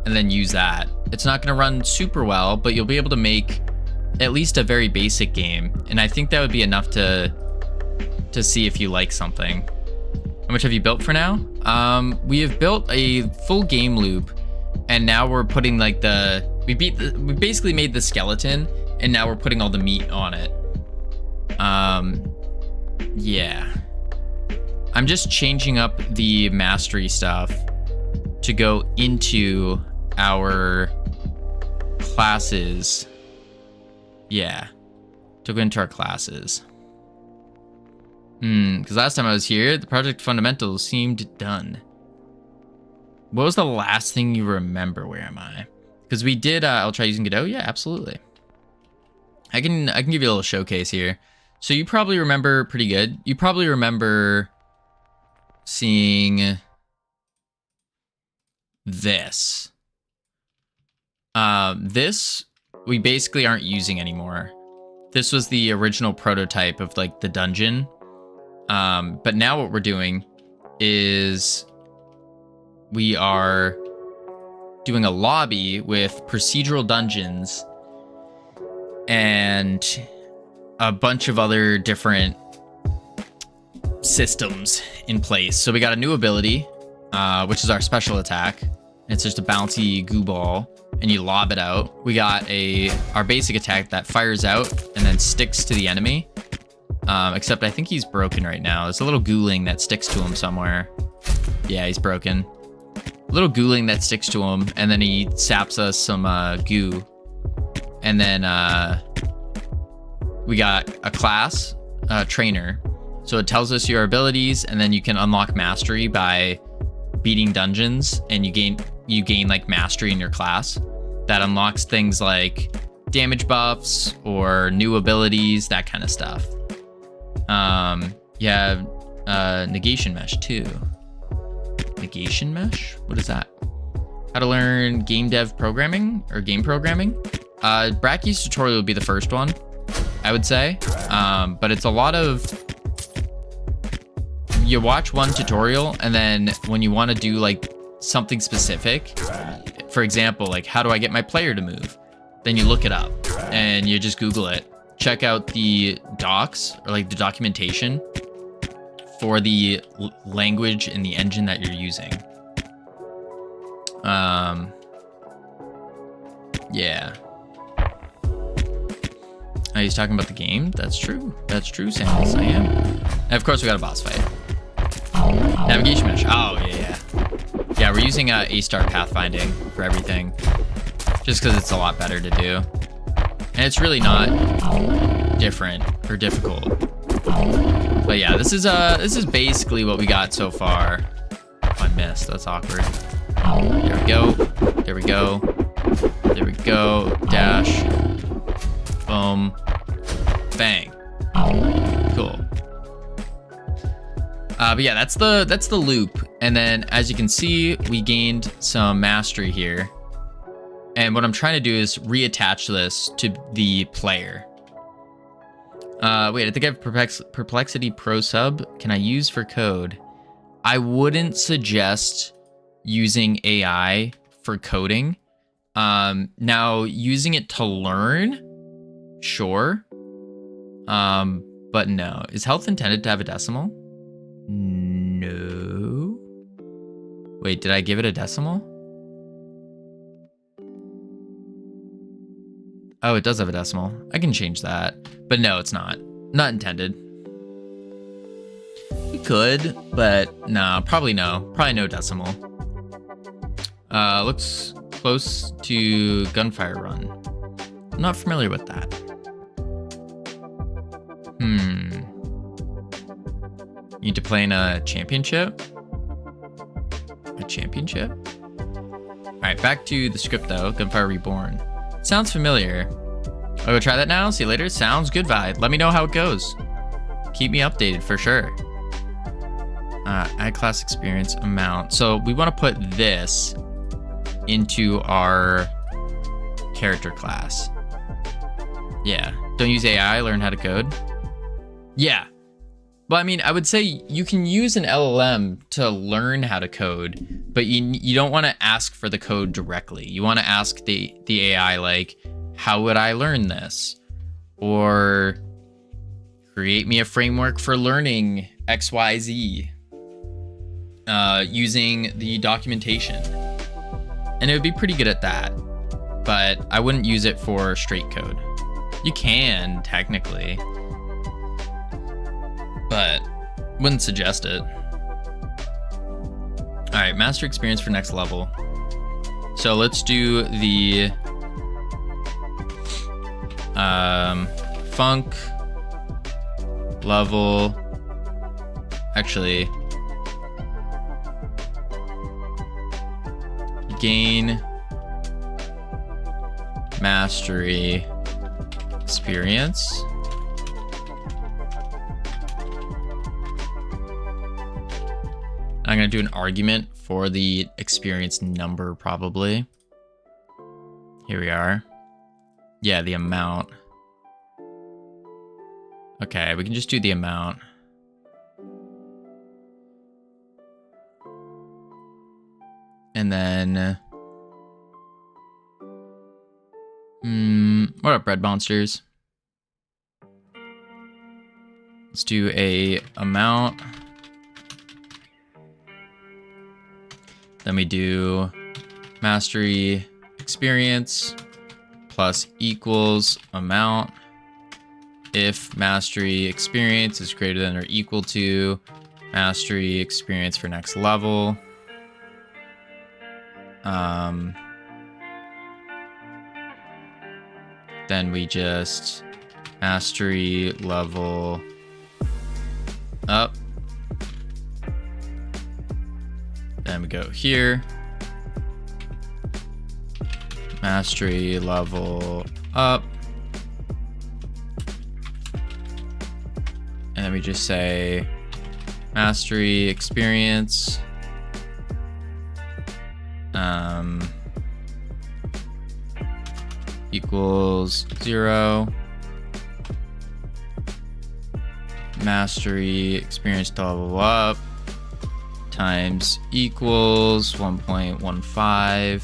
and then use that. It's not going to run super well, but you'll be able to make at least a very basic game. And I think that would be enough to see if you like something. How much have you built for now? We have built a full game loop, and now we're putting like we basically made the skeleton, and now we're putting all the meat on it. Yeah. I'm just changing up the mastery stuff to go into our classes. Yeah, to go into our classes. Because last time I was here, the project fundamentals seemed done. What was the last thing you remember? Where am I? Because we did, I'll try using Godot. Yeah, absolutely. I can give you a little showcase here. So you probably remember pretty good. You probably remember seeing this. This we basically aren't using anymore. This was the original prototype of like the dungeon. But now what we're doing is we are doing a lobby with procedural dungeons and a bunch of other different systems in place. So we got a new ability, which is our special attack. It's just a bouncy goo ball, and you lob it out. We got our basic attack that fires out and then sticks to the enemy. Except I think he's broken right now. There's a little ghouling that sticks to him somewhere. Yeah, he's broken. A little ghouling that sticks to him, and then he saps us some goo. And then we got a class, trainer. So it tells us your abilities, and then you can unlock mastery by beating dungeons, and you gain like mastery in your class. That unlocks things like damage buffs or new abilities, that kind of stuff. You have negation mesh too. Negation mesh? What is that? How to learn game dev programming or game programming? Bracky's tutorial would be the first one, I would say. But it's a lot of, you watch one tutorial, and then when you want to do like something specific, for example, like how do I get my player to move? Then you look it up and you just Google it. Check out the docs or like the documentation for the language and the engine that you're using. Yeah. Oh, he's talking about the game? That's true. That's true, Samus. I am. And of course, we got a boss fight. Navigation mesh. Oh, yeah. Yeah, we're using A-star pathfinding for everything. Just because it's a lot better to do. And it's really not different or difficult. But yeah, this is basically what we got so far. Oh, I missed. That's awkward. There we go. There we go. There we go. Dash. Boom. Bang. Cool. But yeah, that's the loop. And then as you can see, we gained some mastery here. And what I'm trying to do is reattach this to the player. Wait, I think I have Perplexity Pro Sub. Can I use for code? I wouldn't suggest using AI for coding. Now, using it to learn, sure. But no. Is health intended to have a decimal? No. Wait, did I give it a decimal? Oh, it does have a decimal. I can change that. But no, it's not. Not intended. We could, but no, probably no. Probably no decimal. Looks close to Gunfire Run. I'm not familiar with that. You need to play in a championship? A championship? Alright, back to the script though. Gunfire Reborn. Sounds familiar. I'll go try that now. See you later. Sounds good vibe. Let me know how it goes. Keep me updated for sure. Add class experience amount. So we want to put this into our character class. Yeah. Don't use AI. Learn how to code. Yeah. Well, I mean, I would say you can use an LLM to learn how to code, but you don't want to ask for the code directly. You want to ask the AI, like, how would I learn this? Or create me a framework for learning XYZ using the documentation. And it would be pretty good at that, but I wouldn't use it for straight code. You can, technically, but wouldn't suggest it. All right, master experience for next level. So let's do the funk level. Actually, gain mastery experience. I'm going to do an argument for the experience number, probably. Here we are. Yeah, the amount. Okay, we can just do the amount. And then... what up, bread monsters? Let's do a amount. Then we do mastery experience plus equals amount if mastery experience is greater than or equal to mastery experience for next level. Then we just mastery level up. Then we go here. Mastery level up. And then we just say mastery experience. Equals 0. Mastery experience to level up times equals 1.15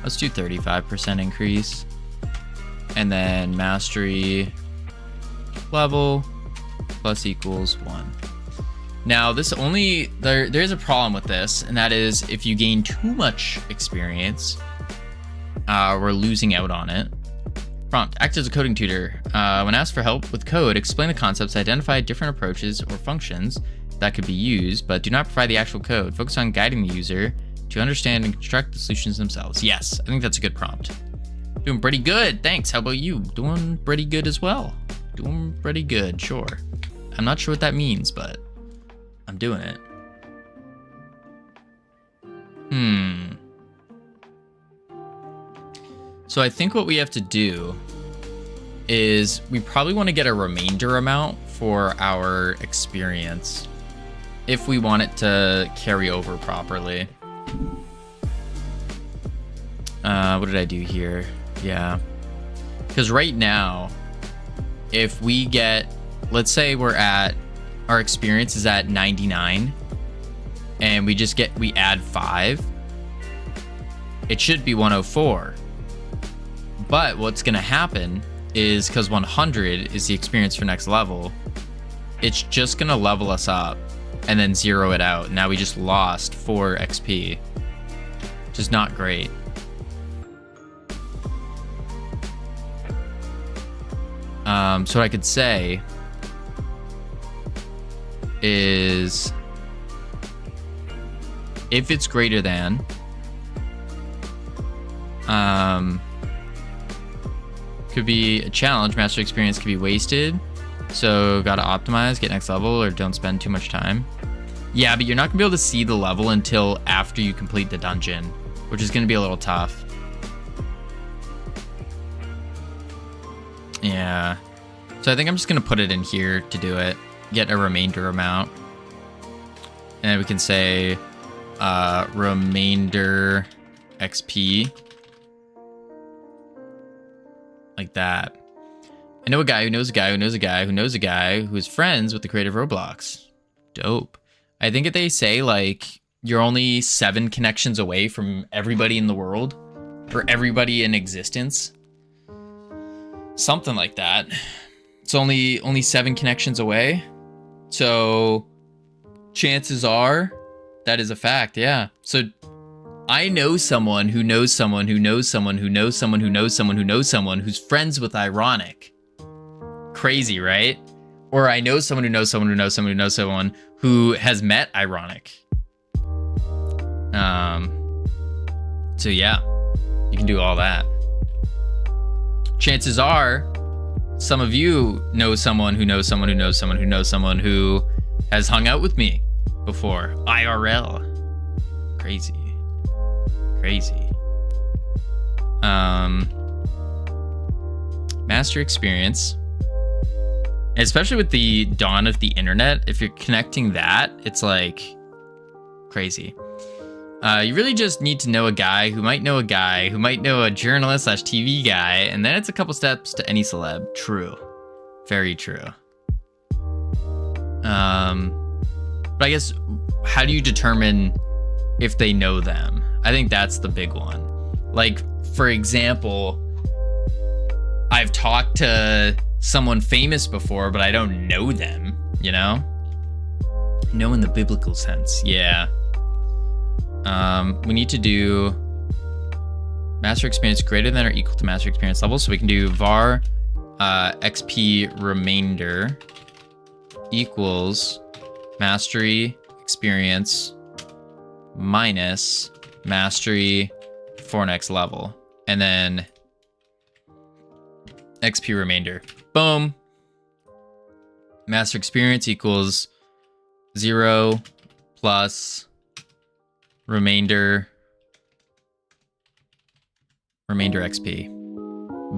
Let's do 35% increase. And then mastery level plus equals 1. Now this only, there's a problem with this, and that is if you gain too much experience, we're losing out on it. Prompt, act as a coding tutor. When asked for help with code, explain the concepts, identify different approaches or functions that could be used, but do not provide the actual code. Focus on guiding the user to understand and construct the solutions themselves. Yes, I think that's a good prompt. Doing pretty good, thanks. How about you? Doing pretty good as well. Doing pretty good, sure. I'm not sure what that means, but I'm doing it. So I think what we have to do is we probably want to get a remainder amount for our experience if we want it to carry over properly. What did I do here? Yeah. Because right now, if we get, let's say our experience is at 99 and we add 5, it should be 104. But what's going to happen is, because 100 is the experience for next level, it's just going to level us up and then zero it out. Now we just lost 4 XP, which is not great. So what I could say is, if it's greater than, could be a challenge. Master experience could be wasted. So gotta optimize, get next level, or don't spend too much time. Yeah, but you're not gonna be able to see the level until after you complete the dungeon, which is gonna be a little tough. Yeah. So I think I'm just gonna put it in here to do it. Get a remainder amount. And then we can say remainder XP. Like that. I know a guy who knows a guy who knows a guy who knows a guy who is friends with the creator of Roblox. Dope. I think if they say, like, you're only 7 connections away from everybody in the world, or everybody in existence, something like that. It's only 7 connections away. So chances are that is a fact, yeah. So I know someone who knows someone who knows someone who knows someone who knows someone who knows someone who's friends with Ironic. Crazy, right? Or I know someone who knows someone who knows someone who knows someone who has met Ironic. So yeah, you can do all that. Chances are some of you know someone who knows someone who knows someone who knows someone who has hung out with me before. IRL. Crazy. Master experience, especially with the dawn of the internet, if you're connecting that, it's like crazy. You really just need to know a guy who might know a guy who might know a journalist / TV guy, and then it's a couple steps to any celeb. True. Very true. But I guess, how do you determine if they know them? I think that's the big one. Like, for example, I've talked to someone famous before, but I don't know them, you know? Know in the biblical sense, yeah. We need to do master experience greater than or equal to master experience level. So we can do var XP remainder equals mastery experience minus mastery for next level. And then XP remainder. Boom. Master experience equals 0 plus remainder XP.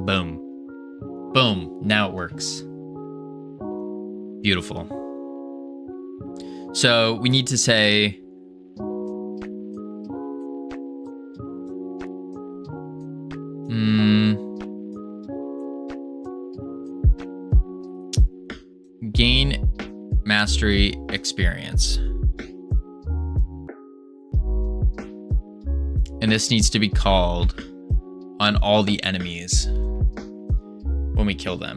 Boom. Boom. Now it works. Beautiful. So we need to say gain mastery experience. And this needs to be called on all the enemies when we kill them.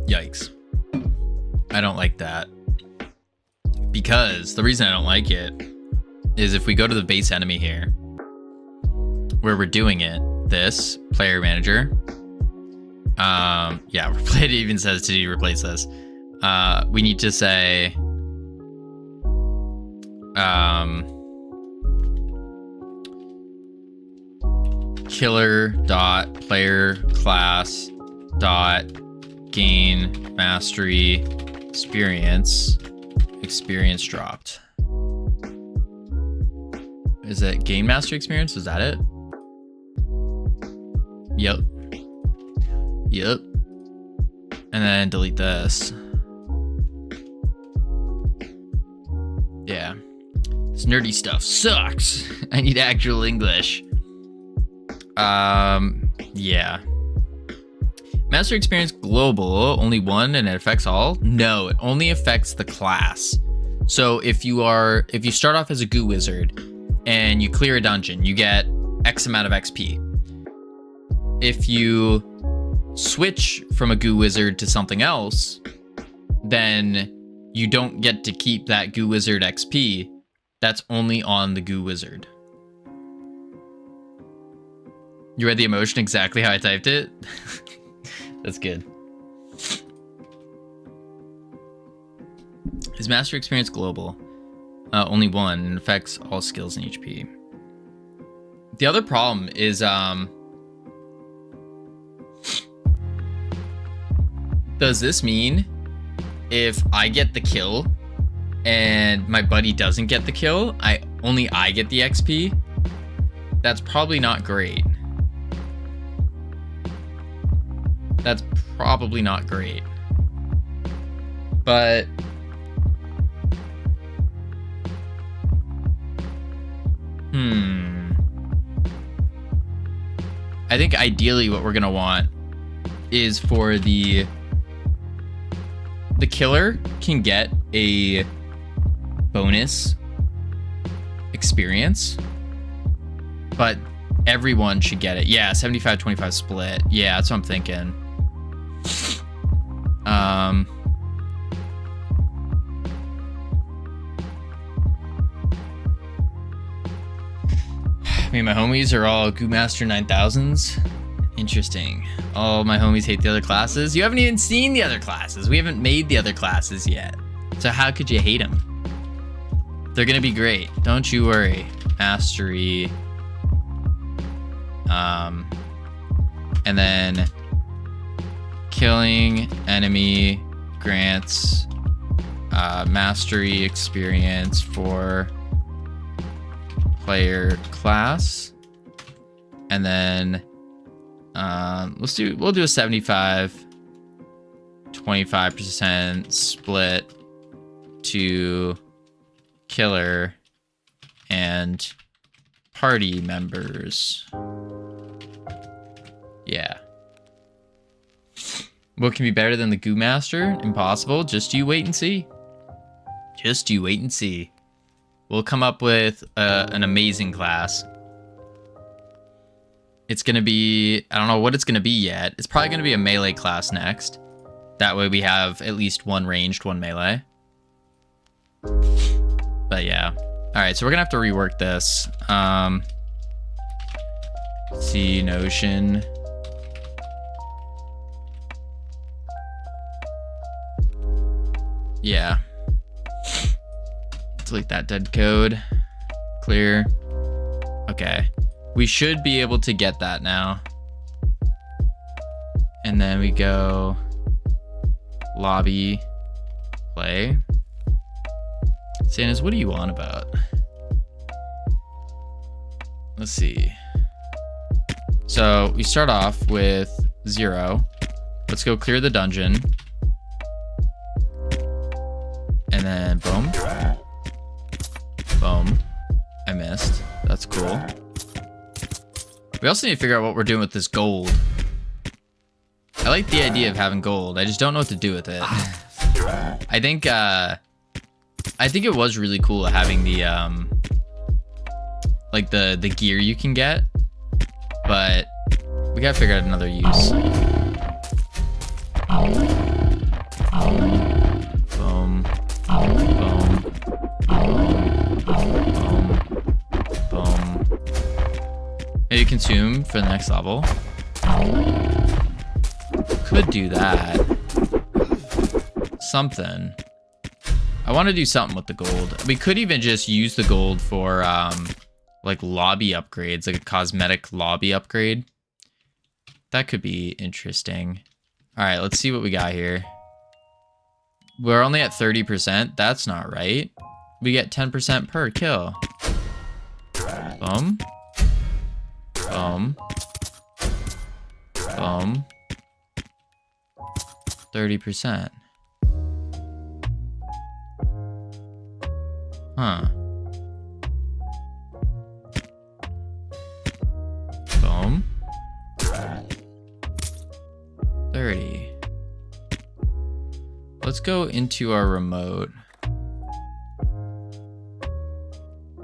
Yikes. I don't like that. Because the reason I don't like it is if we go to the base enemy here, where we're doing it, this player manager, yeah, it even says to replace this. We need to say, killer dot player class dot gain mastery experience dropped. Is it gain mastery experience? Is that it? Yep. And then delete this. Yeah. This nerdy stuff sucks. I need actual English. Yeah. Master experience global, only one and it affects all? No, it only affects the class. So if you start off as a goo wizard and you clear a dungeon, you get X amount of XP. If you switch from a goo wizard to something else, then you don't get to keep that goo wizard XP. That's only on the goo wizard. You read the emotion exactly how I typed it? That's good. Is master experience global? Only one, and affects all skills and HP. The other problem is, does this mean if I get the kill and my buddy doesn't get the kill, only I get the XP? That's probably not great. That's probably not great. But I think ideally what we're gonna want is for the killer can get a bonus experience, but everyone should get it. Yeah, 75-25 split. Yeah, that's what I'm thinking. Me and my homies are all Goo Master 9000s. Interesting. All my homies hate the other classes. You haven't even seen the other classes. We haven't made the other classes yet. So how could you hate them? They're gonna be great. Don't you worry. Mastery. And then killing enemy grants mastery experience for player class. And then we'll do a 25% split to killer and party members. Yeah. What can be better than the Goo Master? Impossible. Just you wait and see. Just you wait and see. We'll come up with an amazing class. It's gonna be, I don't know what it's gonna be yet. It's probably gonna be a melee class next. That way we have at least one ranged, one melee. But yeah. Alright, so we're gonna have to rework this. See Notion. Yeah. Delete that dead code. Clear. Okay. We should be able to get that now. And then we go lobby, play. Santas, what do you want about? Let's see. So we start off with 0. Let's go clear the dungeon. And then boom. Boom. I missed. That's cool. We also need to figure out what we're doing with this gold. like the idea of having gold. I just don't know what to do with it. I think it was really cool having the like the gear you can get, but we gotta figure out another use. Boom. Boom. Boom. Boom. Maybe consume for the next level. Could do that. Something. I want to do something with the gold. We could even just use the gold for like lobby upgrades, like a cosmetic lobby upgrade. That could be interesting. All right, let's see what we got here. We're only at 30%. That's not right. We get 10% per kill. Boom. Boom. Boom. 30%. Huh. Boom. 30. Let's go into our remote.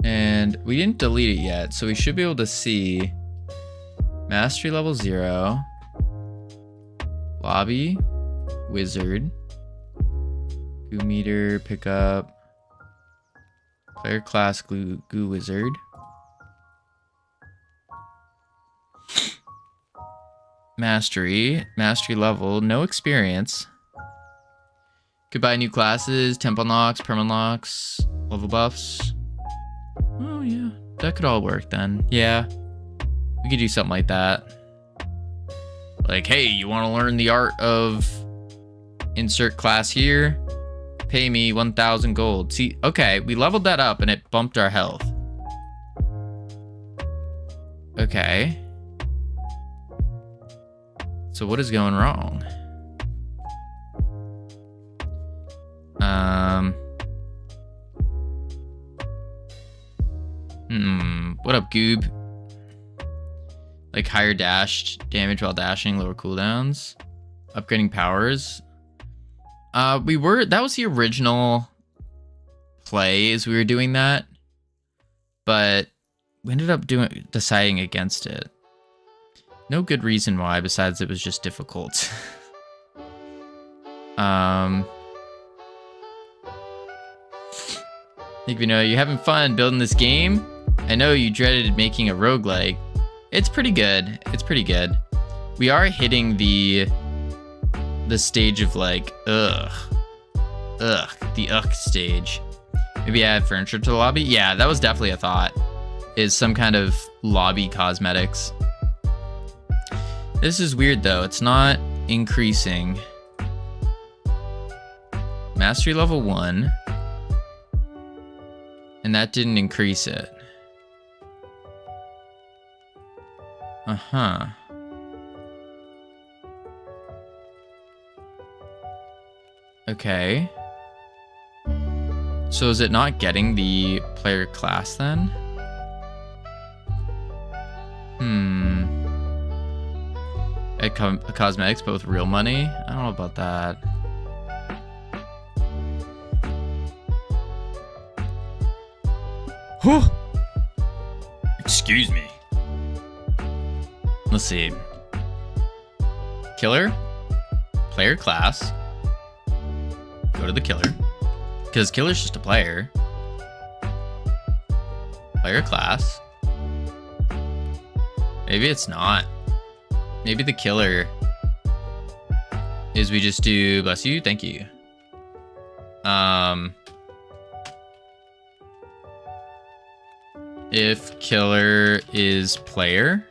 And we didn't delete it yet, so we should be able to see mastery level 0, lobby, wizard, goo meter, pickup, player class, goo wizard, mastery level, no experience. Could buy new classes, temp unlocks, perm unlocks, level buffs. Oh yeah, that could all work then. Yeah, we could do something like that. Like, hey, you want to learn the art of insert class here? Pay me 1,000 gold. See, okay, we leveled that up and it bumped our health. Okay. So what is going wrong? What up, Goob? Like higher dash damage while dashing, lower cooldowns, upgrading powers. That was the original play as we were doing that, but we ended up deciding against it. No good reason why, besides it was just difficult. Covino, you having fun building this game? I know you dreaded making a roguelike. It's pretty good. It's pretty good. We are hitting the stage of like, the stage. Maybe add furniture to the lobby? Yeah, that was definitely a thought. Is some kind of lobby cosmetics. This is weird though. It's not increasing. Mastery level 1. And that didn't increase it. Uh-huh. Okay. So is it not getting the player class then? Cosmetics, but with real money? I don't know about that. Whew. Excuse me. Let's see. Killer. Player class. Go to the killer. Because killer's just a player. Player class. Maybe it's not. Maybe the killer is we just do bless you, thank you. If killer is player,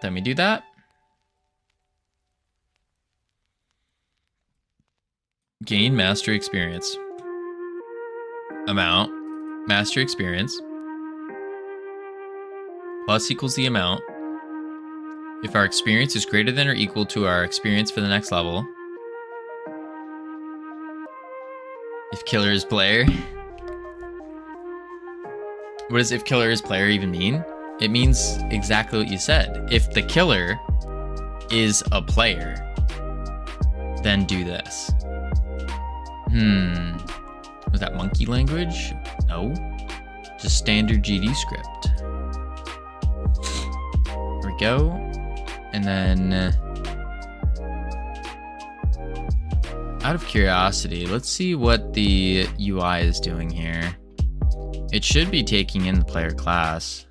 then we do that. Gain mastery experience. Amount. Mastery experience. Plus equals the amount. If our experience is greater than or equal to our experience for the next level. If killer is player. What does if killer is player even mean? It means exactly what you said. If the killer is a player, then do this. Was that monkey language? No. Just standard GD script. There we go. And then, out of curiosity, let's see what the UI is doing here. It should be taking in the player class.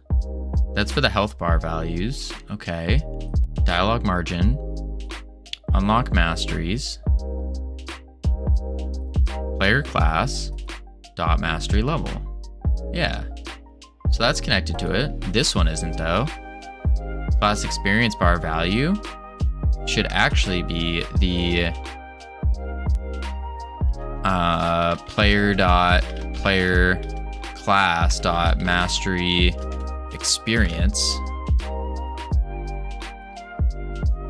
That's for the health bar values. Okay. Dialogue margin. Unlock masteries. Player class. Dot mastery level. Yeah. So that's connected to it. This one isn't though. Class experience bar value should actually be the player class dot mastery experience,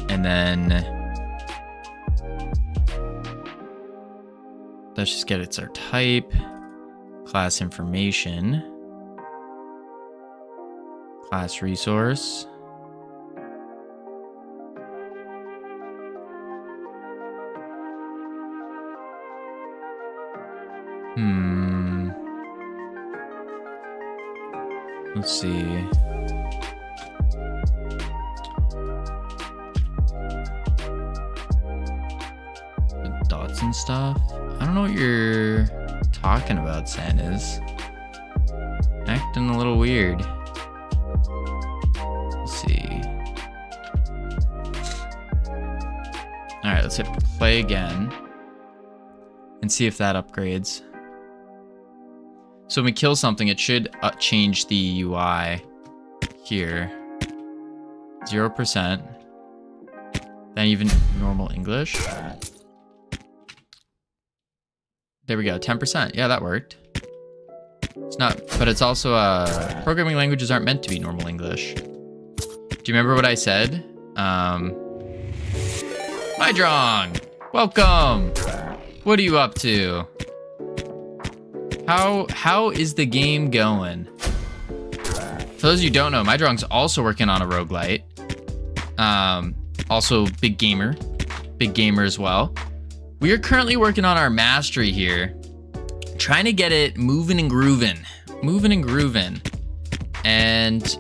and then let's just get it's our type, class information, class resource. Let's see. The dots and stuff. I don't know what you're talking about, Santa's. Acting a little weird. Let's see. Alright, let's hit play again. And see if that upgrades. So when we kill something, it should change the UI here. 0%. Then even normal English. There we go, 10%. Yeah, that worked. It's not, but it's also, programming languages aren't meant to be normal English. Do you remember what I said? Mahjong! Welcome! What are you up to? How is the game going? For those of you who don't know, Mahjong's also working on a roguelite. Also big gamer as well. We are currently working on our mastery here, trying to get it moving and grooving. And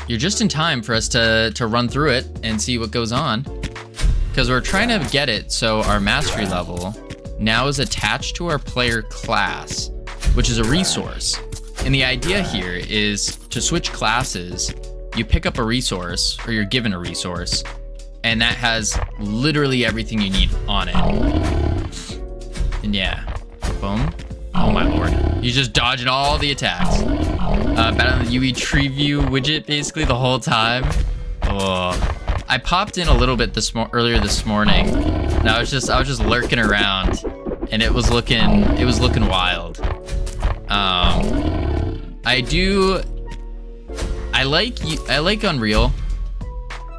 you're just in time for us to run through it and see what goes on, because we're trying to get it so our mastery level now is attached to our player class, which is a resource. And the idea here is to switch classes, you pick up a resource, or you're given a resource, and that has literally everything you need on it. And yeah, boom. Oh my lord. He's just dodging all the attacks. Battle on the UE tree view widget basically the whole time. Oh. I popped in a little bit earlier this morning. And I was just lurking around, and it was looking wild. I like Unreal,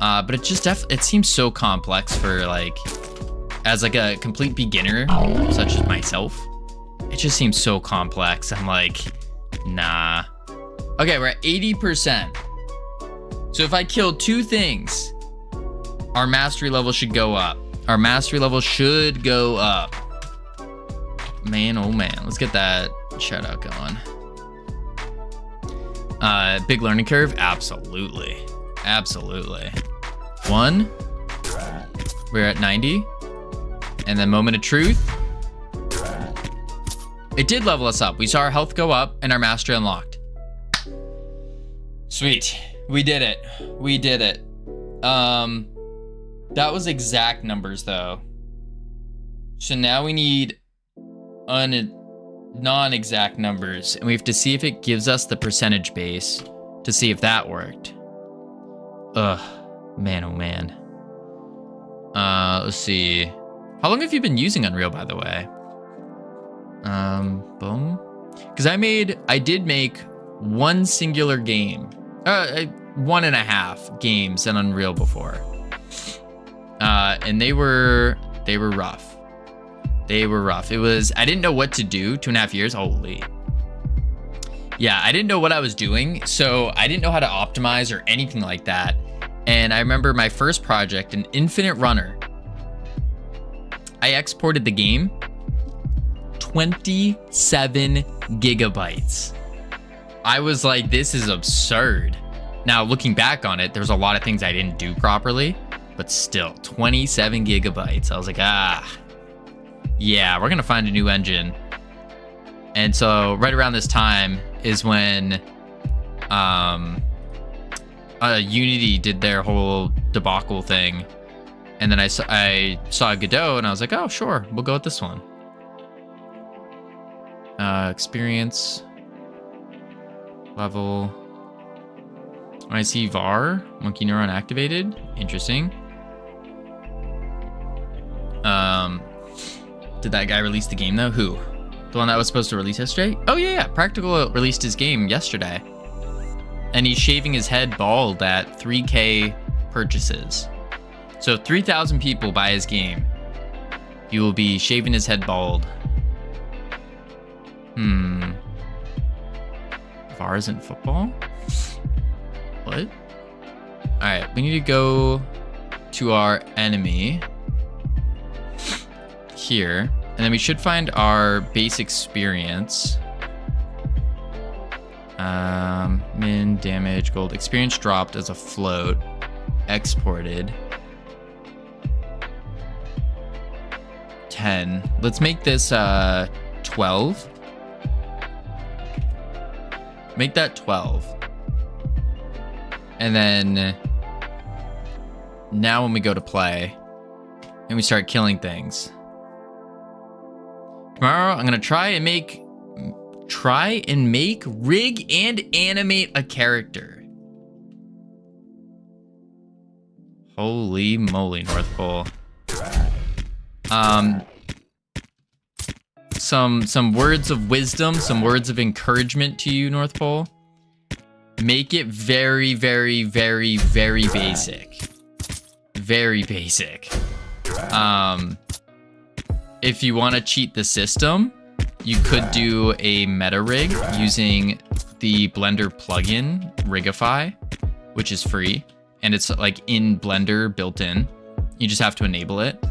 but it seems so complex for as a complete beginner such as myself. It just seems so complex. I'm like, nah. Okay, we're at 80%. So if I kill 2 things, our mastery level should go up. Man, oh man. Let's get that shout out going. Big learning curve? Absolutely. 1. We're at 90. And then moment of truth. It did level us up. We saw our health go up and our mastery unlocked. Sweet. We did it. That was exact numbers though. So now we need non-exact numbers, and we have to see if it gives us the percentage base to see if that worked. Ugh, man, oh man. Let's see. How long have you been using Unreal, by the way? Boom. Because I did make one singular game, 1.5 games in Unreal before, and they were rough. It was, I didn't know what to do. 2.5 years, holy. Yeah, I didn't know what I was doing, so I didn't know how to optimize or anything like that. And I remember my first project, an Infinite Runner. I exported the game 27 gigabytes. I was like, this is absurd. Now, looking back on it, there's a lot of things I didn't do properly, but still, 27 gigabytes. I was like, yeah, we're gonna find a new engine. And so right around this time is when Unity did their whole debacle thing. And then I saw Godot and I was like, oh, sure, we'll go with this one. Experience level. I see VAR, monkey neuron activated. Interesting. Did that guy release the game though? Who? The one that was supposed to release yesterday? Oh yeah, Practical released his game yesterday. And he's shaving his head bald at 3K purchases. So 3,000 people buy his game. He will be shaving his head bald. VAR isn't football? What? Alright, we need to go to our enemy. Here. And then we should find our base experience. Min, damage, gold. Experience dropped as a float. Exported. 10. Let's make this 12. Make that 12. And then now when we go to play and we start killing things. Tomorrow I'm gonna try and make, rig, and animate a character. Holy moly, North Pole. Some words of wisdom, some words of encouragement to you, North Pole. Make it very, very, very, very basic. Very basic. If you want to cheat the system, you could do a meta rig using the Blender plugin Rigify, which is free, and it's like in Blender built in. You just have to enable it.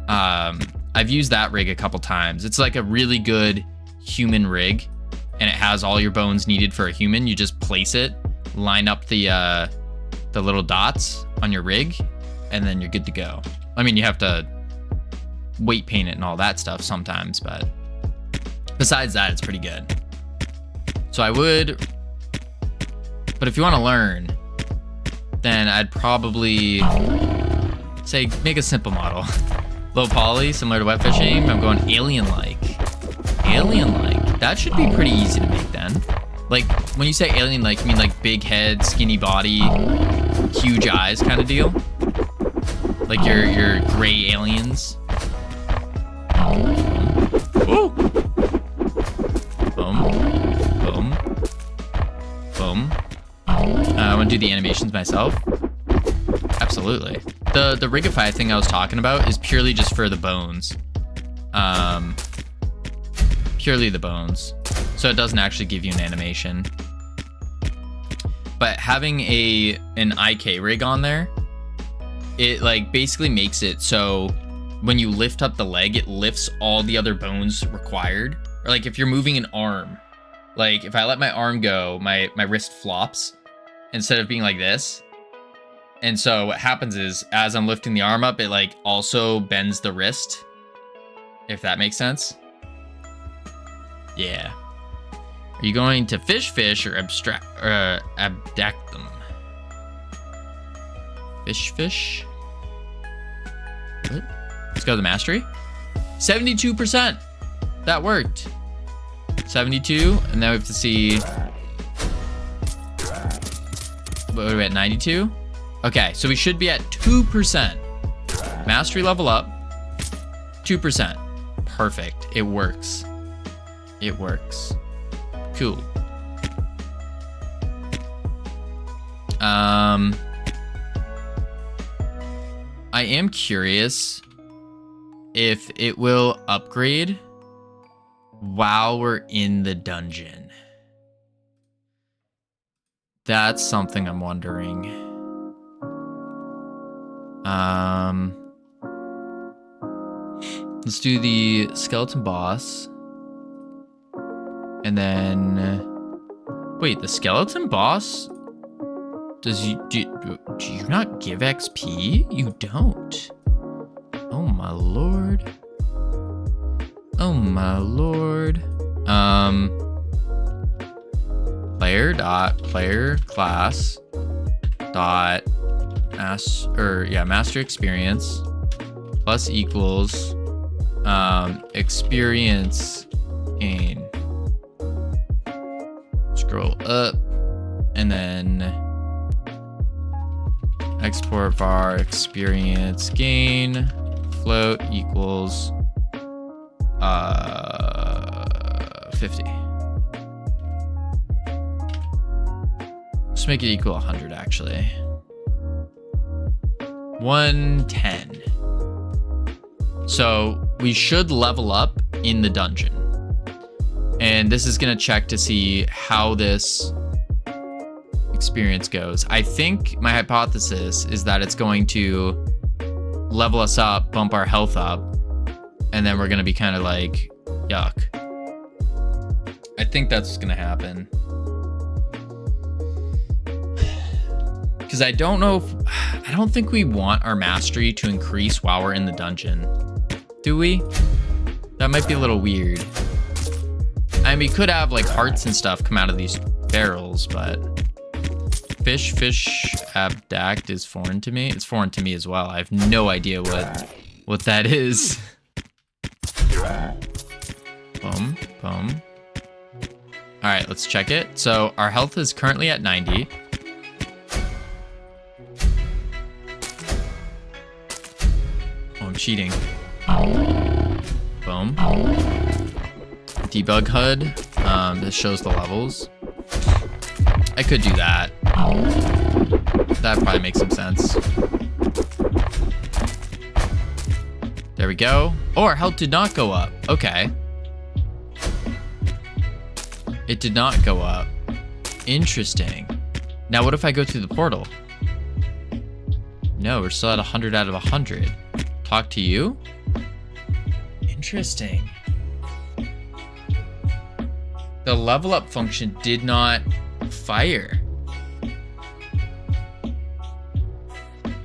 I've used that rig a couple times. It's like a really good human rig, and it has all your bones needed for a human. You just place it, line up the little dots on your rig, and then you're good to go. I mean, you have to weight paint it and all that stuff sometimes, but besides that, it's pretty good. So I would, but if you want to learn, then I'd probably say make a simple model. Low poly, similar to wet fishing. I'm going alien-like. Alien-like. That should be pretty easy to make then. Like, when you say alien-like, you mean like big head, skinny body, huge eyes kind of deal? Like your gray aliens? Ooh! Boom. Boom. Boom. I want to do the animations myself. Absolutely. The Rigify thing I was talking about is purely just for the bones. Purely the bones. So it doesn't actually give you an animation. But having an IK rig on there, it like basically makes it so when you lift up the leg, it lifts all the other bones required. Or like if you're moving an arm, like if I let my arm go, my wrist flops instead of being like this. And so what happens is as I'm lifting the arm up, it like also bends the wrist. If that makes sense. Yeah. Are you going to fish or abdact them? Fish? What? Let's go to the mastery. 72%. That worked. 72, and now we have to see. What are we at? 92. Okay, so we should be at 2%. Mastery level up. 2%. Perfect. It works. It works. Cool. I am curious if it will upgrade while we're in the dungeon. That's something I'm wondering. Let's do the skeleton boss. And then... Wait, the skeleton boss? Do you not give XP? You don't. Oh my lord. Oh my lord. Player class dot master experience plus equals experience gain. Scroll up and then export var experience gain float equals 50. Let's make it equal 100 actually. 110. So we should level up in the dungeon. And this is gonna check to see how this experience goes. I think my hypothesis is that it's going to level us up, bump our health up, and then we're gonna be kind of like, yuck. I think that's what's gonna happen. Because I don't think we want our mastery to increase while we're in the dungeon. Do we? That might be a little weird. I mean, we could have like hearts and stuff come out of these barrels, but fish abdact is foreign to me. It's foreign to me as well. I have no idea what that is. Boom, boom. All right, let's check it. So our health is currently at 90. Oh, I'm cheating. Boom. Debug HUD. This shows the levels. I could do that. That probably makes some sense. There we go. Oh, our health did not go up. Okay. It did not go up. Interesting. Now, what if I go through the portal? No, we're still at 100 out of 100. Talk to you? Interesting. The level up function did not fire.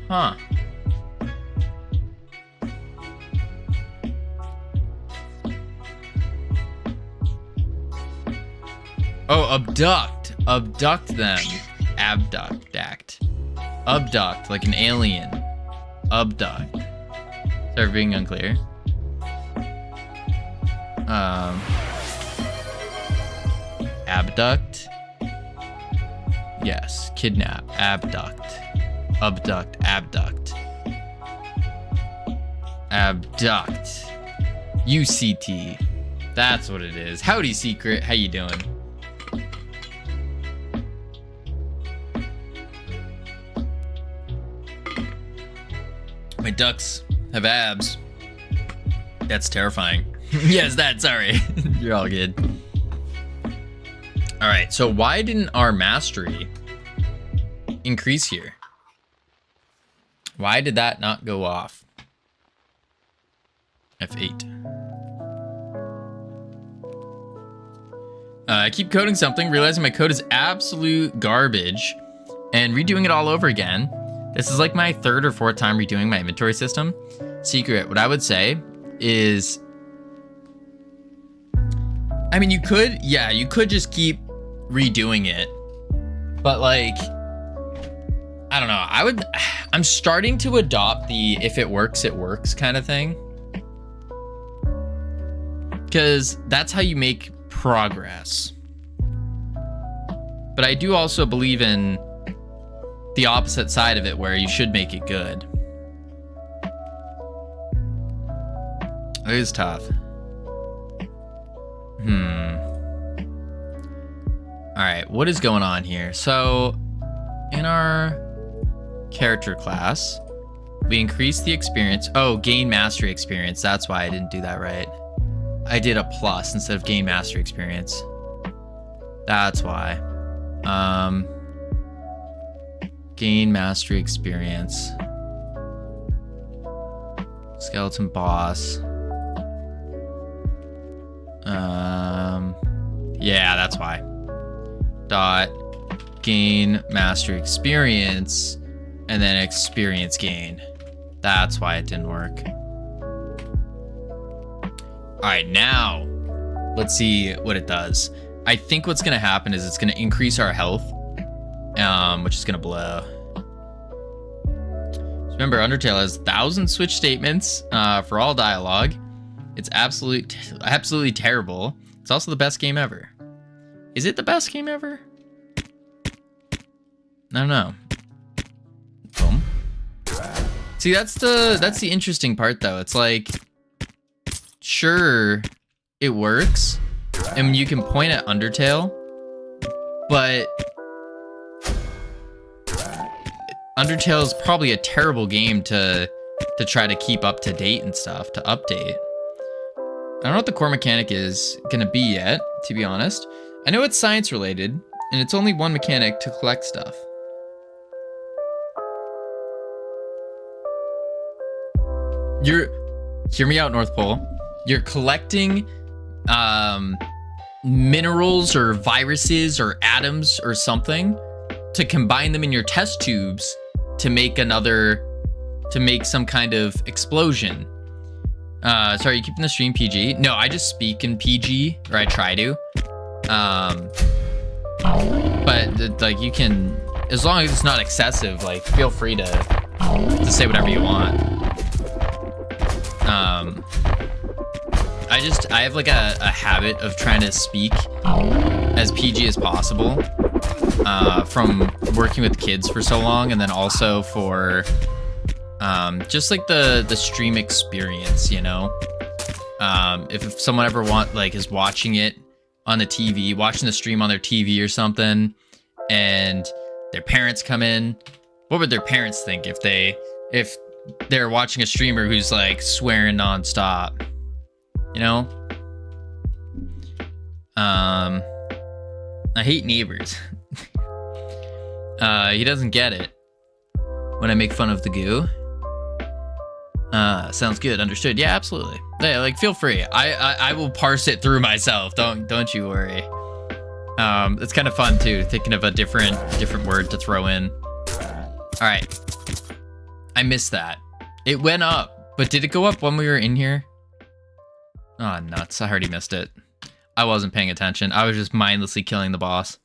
Huh. Oh, abduct. Abduct them. Abduct. Abduct, like an alien. Abduct. Sorry for being unclear. Abduct. Yes, kidnap. Abduct. Abduct. Abduct. Abduct. UCT. That's what it is. Howdy, Secret. How you doing? My ducks have abs. That's terrifying. Yes, sorry. You're all good. All right, so why didn't our mastery increase here? Why did that not go off? F8. I keep coding something, realizing my code is absolute garbage, and redoing it all over again. This is like my third or fourth time redoing my inventory system. Secret, what I would say is, I mean, you could just keep redoing it, but like, I don't know. I'm starting to adopt the if it works, it works kind of thing. Because that's how you make progress. But I do also believe in the opposite side of it where you should make it good. It is tough. All right, what is going on here? So in our character class, we increase the experience. Oh, gain mastery experience. That's why I didn't do that right. I did a plus instead of gain mastery experience. That's why. Gain mastery experience. Skeleton boss. Yeah, that's why. Dot gain mastery experience and then experience gain. That's why it didn't work. All right, now let's see what it does. I think what's gonna happen is it's gonna increase our health, which is gonna blow. Remember, Undertale has 1,000 switch statements for all dialogue. It's absolutely terrible. It's also the best game ever. Is it the best game ever? I don't know. Boom. See, that's the interesting part, though. It's like, sure, it works, and you can point at Undertale, but Undertale is probably a terrible game to try to keep up to date and stuff, to update. I don't know what the core mechanic is gonna be yet, to be honest. I know it's science related, and it's only one mechanic to collect stuff. Hear me out, North Pole. You're collecting minerals or viruses or atoms or something to combine them in your test tubes to make some kind of explosion. Sorry, you keeping the stream PG? No, I just speak in PG, or I try to. But like, you can, as long as it's not excessive, like, feel free to say whatever you want. I have like a habit of trying to speak as PG as possible, from working with kids for so long, and then also for just like the stream experience, you know. If someone ever is watching it on the TV, watching the stream on their TV or something, and their parents come in, what would their parents think if they're watching a streamer who's like swearing nonstop, you know? I hate neighbors. He doesn't get it when I make fun of the goo. Sounds good. Understood. Yeah, absolutely. Yeah, like, feel free. I will parse it through myself. Don't you worry. It's kind of fun too, thinking of a different word to throw in. All right. I missed that. It went up, but did it go up when we were in here? Oh, nuts. I already missed it. I wasn't paying attention. I was just mindlessly killing the boss.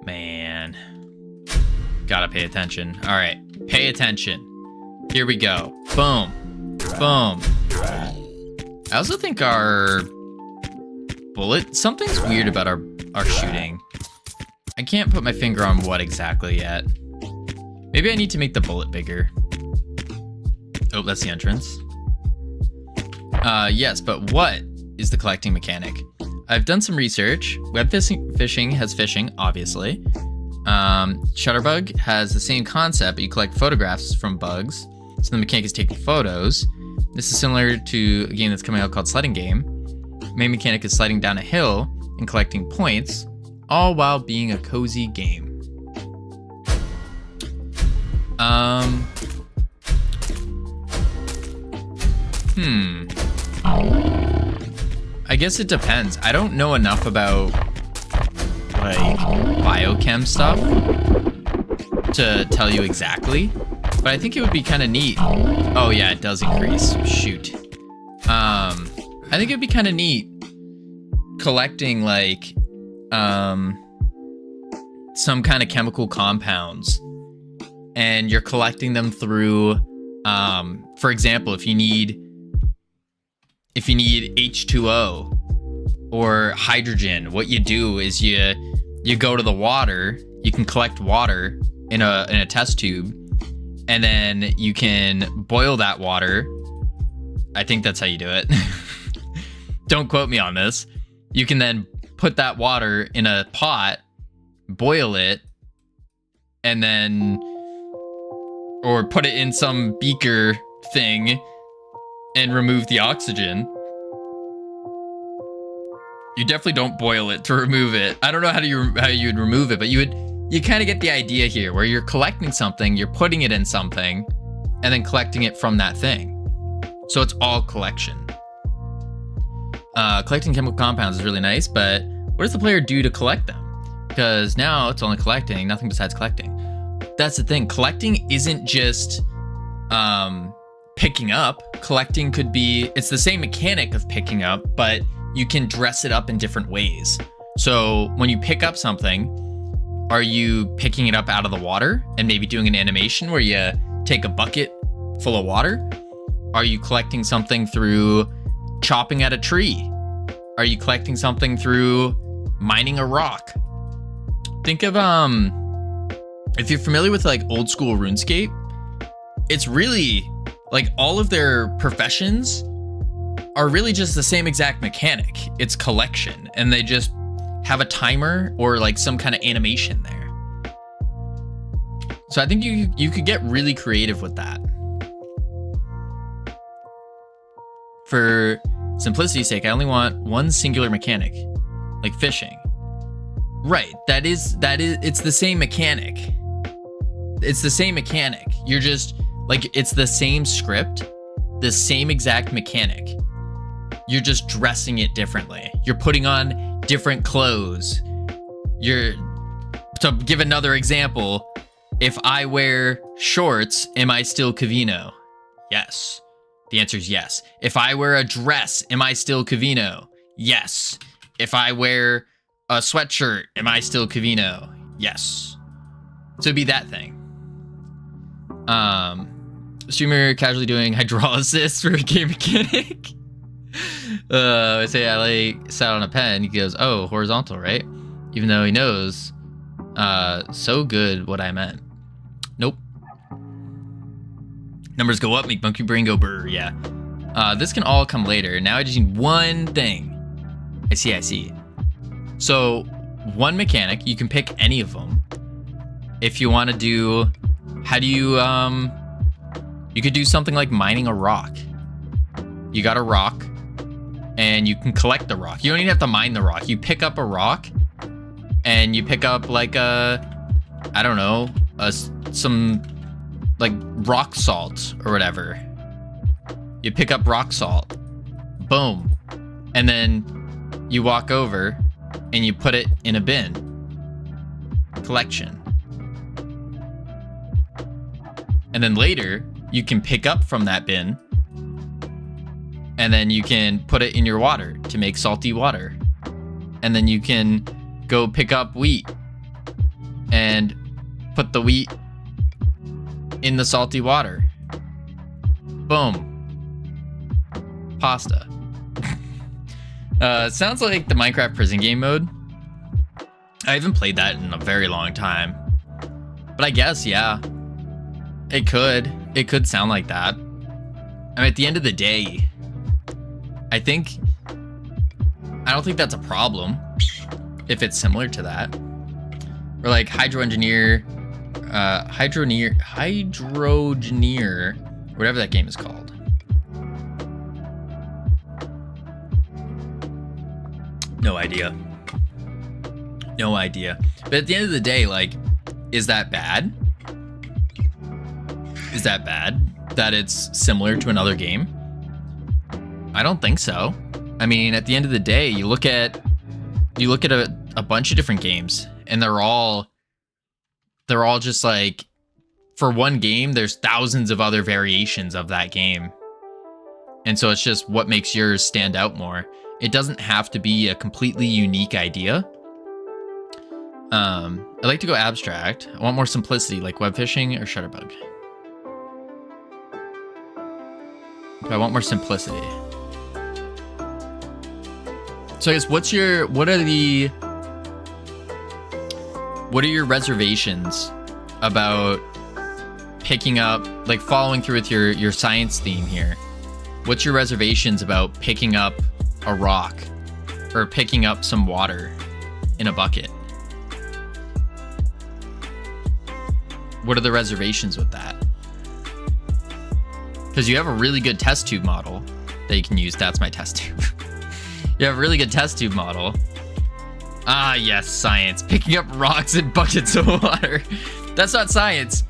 Man. Gotta pay attention. All right. Pay attention. Here we go. Boom. Boom. I also think our bullet, something's weird about our shooting. I can't put my finger on what exactly yet. Maybe I need to make the bullet bigger. Oh, that's the entrance. Yes, but what is the collecting mechanic? I've done some research. Web fishing has fishing, obviously. Shutterbug has the same concept, but you collect photographs from bugs. So the mechanic is taking photos. This is similar to a game that's coming out called Sledding Game. Main mechanic is sliding down a hill and collecting points, all while being a cozy game. I guess it depends. I don't know enough about like biochem stuff to tell you exactly, but I think it would be kind of neat. Oh yeah, it does increase. Shoot. I think it'd be kind of neat collecting like some kind of chemical compounds, and you're collecting them through for example, if you need H2O or hydrogen, what you do is you go to the water. You can collect water in a test tube, and then you can boil that water. I think that's how you do it. Don't quote me on this. You can then put that water in a pot, boil it, and then, or put it in some beaker thing and remove the oxygen. You definitely don't boil it to remove it. I don't know how you would remove it, but you kind of get the idea here, where you're collecting something, you're putting it in something, and then collecting it from that thing. So it's all collection. Collecting chemical compounds is really nice, but what does the player do to collect them? Because now it's only collecting, nothing besides collecting. That's the thing. Collecting isn't just picking up. Collecting could be, it's the same mechanic of picking up, but you can dress it up in different ways. So when you pick up something, are you picking it up out of the water and maybe doing an animation where you take a bucket full of water? Are you collecting something through chopping at a tree? Are you collecting something through mining a rock? Think of, if you're familiar with like old school RuneScape, it's really like all of their professions are really just the same exact mechanic. It's collection, and they just have a timer or like some kind of animation there. So I think you could get really creative with that. For simplicity's sake, I only want one singular mechanic, like fishing. Right, it's the same mechanic. It's the same mechanic. You're just like, it's the same script, the same exact mechanic. You're just dressing it differently. You're putting on different clothes. To give another example, if I wear shorts, am I still Covino? Yes. The answer is yes. If I wear a dress, am I still Covino? Yes. If I wear a sweatshirt, am I still Covino? Yes. So it'd be that thing. Streamer casually doing hydrolysis for a game mechanic. I say I like sat on a pen. He goes, oh, horizontal, right? Even though he knows so good what I meant. Nope. Numbers go up, make monkey brain go brr. Yeah. This can all come later. Now I just need one thing. I see. So one mechanic, you can pick any of them. If you want to do, how do you, you could do something like mining a rock. You got a rock and you can collect the rock. You don't even have to mine the rock. You pick up a rock and you pick up like I don't know, some like rock salt or whatever. You pick up rock salt, boom. And then you walk over and you put it in a bin. Collection. And then later you can pick up from that bin and then you can put it in your water to make salty water. And then you can go pick up wheat and put the wheat in the salty water. Boom. Pasta. Sounds like the Minecraft prison game mode. I haven't played that in a very long time. But I guess, yeah. It could sound like that. I mean, at the end of the day, I don't think that's a problem if it's similar to that. Or like Hydroengineer, whatever that game is called. No idea. But at the end of the day, like, is that bad? Is that bad that it's similar to another game? I don't think so. I mean, at the end of the day, you look at a bunch of different games and they're all just like, for one game, there's thousands of other variations of that game. And so it's just what makes yours stand out more. It doesn't have to be a completely unique idea. I like to go abstract. I want more simplicity, like web fishing or Shutterbug. But I want more simplicity. So I guess what are your reservations about picking up, like following through with your science theme here? What's your reservations about picking up a rock or picking up some water in a bucket? What are the reservations with that? Because you have a really good test tube model that you can use. That's my test tube. You have a really good test tube model. Ah, yes, science. Picking up rocks in buckets of water. That's not science.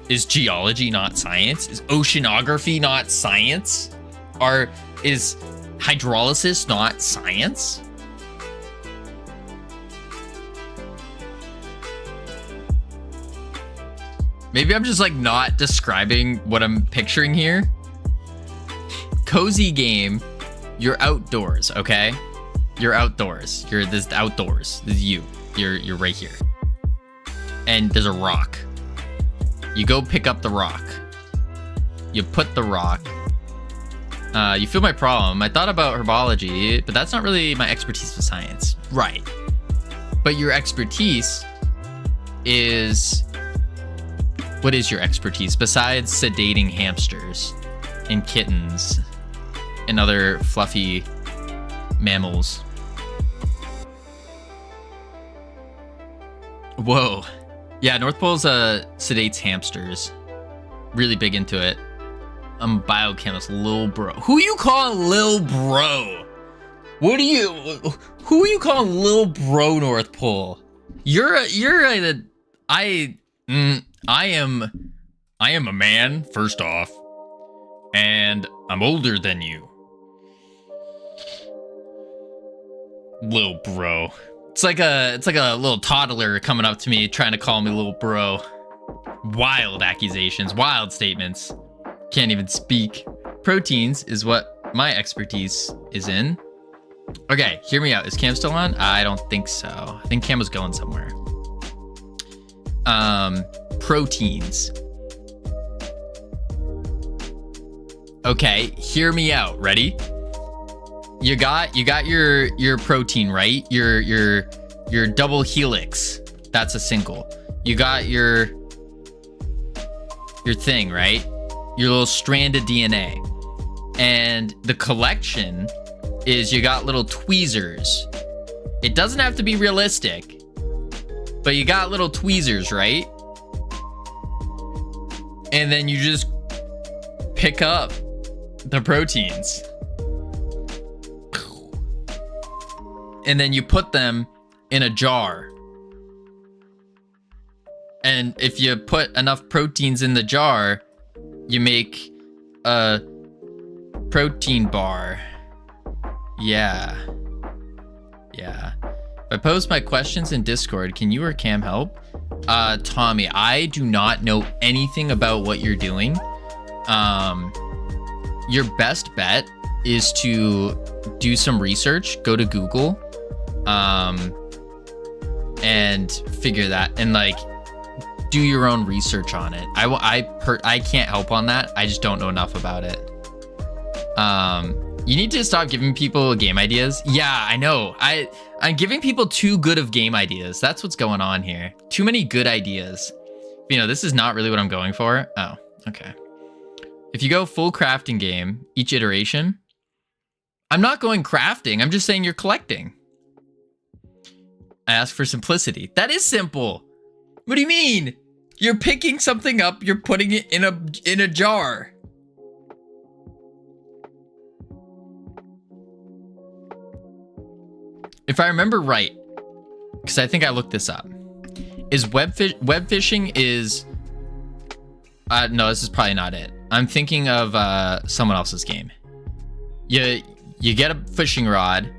Is geology not science? Is oceanography not science? Is hydrolysis not science? Maybe I'm just like not describing what I'm picturing here. Cozy game. You're outdoors, okay? You're outdoors. You're this outdoors. This is you. You're right here. And there's a rock. You go pick up the rock. You put the rock. You feel my problem. I thought about herbology, but that's not really my expertise with science. Right. But your expertise is... What is your expertise besides sedating hamsters and kittens and other fluffy mammals? Whoa. Yeah, North Pole's sedates hamsters. Really big into it. I'm a biochemist, lil bro. Who you calling lil bro? Who are you calling lil bro, North Pole? I am a man, first off, and I'm older than you. Lil bro. It's like a little toddler coming up to me trying to call me little bro. Wild accusations, wild statements. Can't even speak. Proteins is what my expertise is in. Okay, hear me out. Is Cam still on? I don't think so. I think Cam was going somewhere. Proteins. Okay, hear me out. Ready? You got your protein, right? Your double helix. That's a single. You got your thing, right? Your little strand of DNA. And the collection is you got little tweezers. It doesn't have to be realistic, but you got little tweezers, right? And then you just pick up the proteins. And then you put them in a jar. And if you put enough proteins in the jar, you make a protein bar. Yeah. Yeah. If I post my questions in Discord, can you or Cam help? Tommy, I do not know anything about what you're doing. Your best bet is to do some research, go to Google, and figure that, and like do your own research on it. I can't help on that. I just don't know enough about it. You need to stop giving people game ideas. Yeah, I know. I'm giving people too good of game ideas. That's what's going on here. Too many good ideas. You know, this is not really what I'm going for. Oh, okay. If you go full crafting game, each iteration, I'm not going crafting. I'm just saying you're collecting. I ask for simplicity. That is simple. What do you mean? You're picking something up, you're putting it in a jar. If I remember right, because I think I looked this up, is web fishing is... no, this is probably not it. I'm thinking of someone else's game. You get a fishing rod,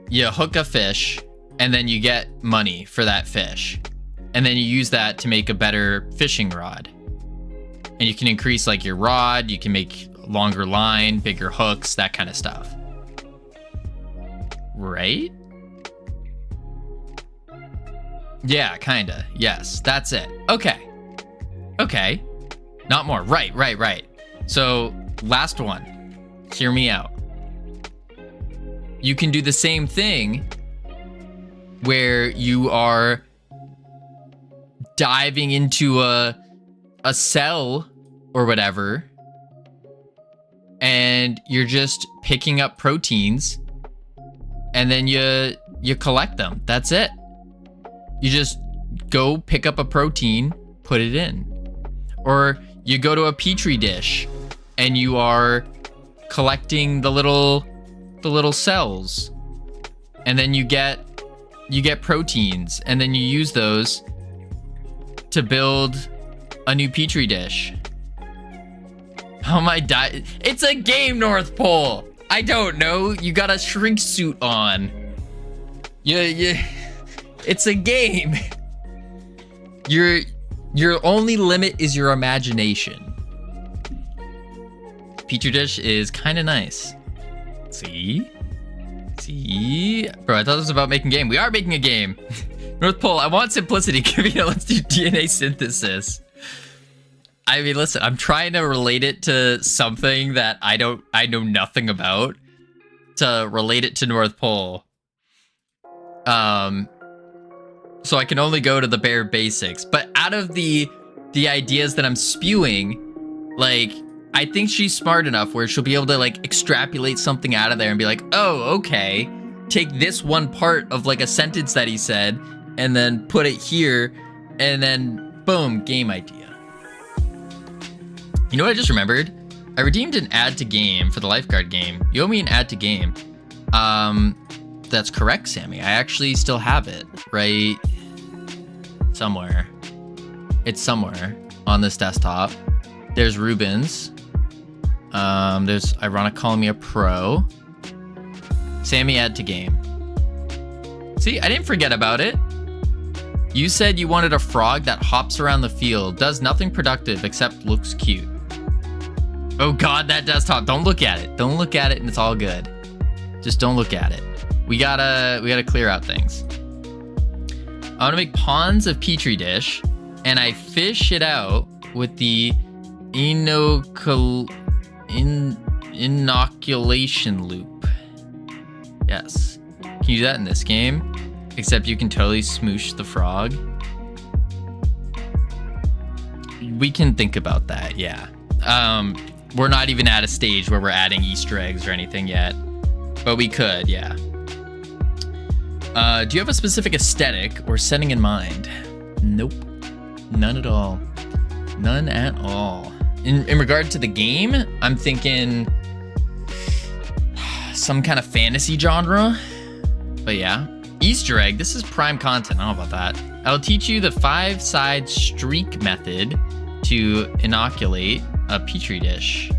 you hook a fish, and then you get money for that fish. And then you use that to make a better fishing rod. And you can increase like your rod, you can make longer line, bigger hooks, that kind of stuff. Right? Yeah, kinda. Yes, that's it. Okay. Okay. Not more. Right. So, last one. Hear me out. You can do the same thing where you are diving into a cell or whatever, and you're just picking up proteins, and then you collect them. That's it. You just go pick up a protein, put it in. Or you go to a petri dish and you are collecting the little cells, and then you get proteins, and then you use those to build a new petri dish. How am I dying? It's a game, North Pole. I don't know. You got a shrink suit on. Yeah. It's a game. Your only limit is your imagination. Petri dish is kind of nice. See? Bro, I thought this was about making a game. We are making a game. North Pole, I want simplicity. Covino, let's do DNA synthesis. I mean, listen, I'm trying to relate it to something that I know nothing about, to relate it to North Pole. So I can only go to the bare basics. But out of the ideas that I'm spewing, like, I think she's smart enough where she'll be able to, like, extrapolate something out of there and be like, oh, okay, take this one part of, like, a sentence that he said and then put it here, and then boom, game idea. You know what I just remembered? I redeemed an add to game for the lifeguard game. You owe me an add to game. That's correct, Sammy. I actually still have it right somewhere. It's somewhere on this desktop. There's Ruben's. There's Ironic calling me a pro. Sammy, add to game. See, I didn't forget about it. You said you wanted a frog that hops around the field, does nothing productive except looks cute. Oh God, that desktop. Don't look at it. Don't look at it and it's all good. Just don't look at it. We gotta clear out things. I want to make ponds of petri dish, and I fish it out with the inoculation loop. Yes. Can you do that in this game? Except you can totally smoosh the frog. We can think about that, yeah. We're not even at a stage where we're adding Easter eggs or anything yet. But we could, yeah. Do you have a specific aesthetic or setting in mind? Nope. None at all. None at all. In regard to the game, I'm thinking some kind of fantasy genre. But yeah. Easter egg, this is prime content. I don't know about that. I'll teach you the 5-side streak method to inoculate a petri dish.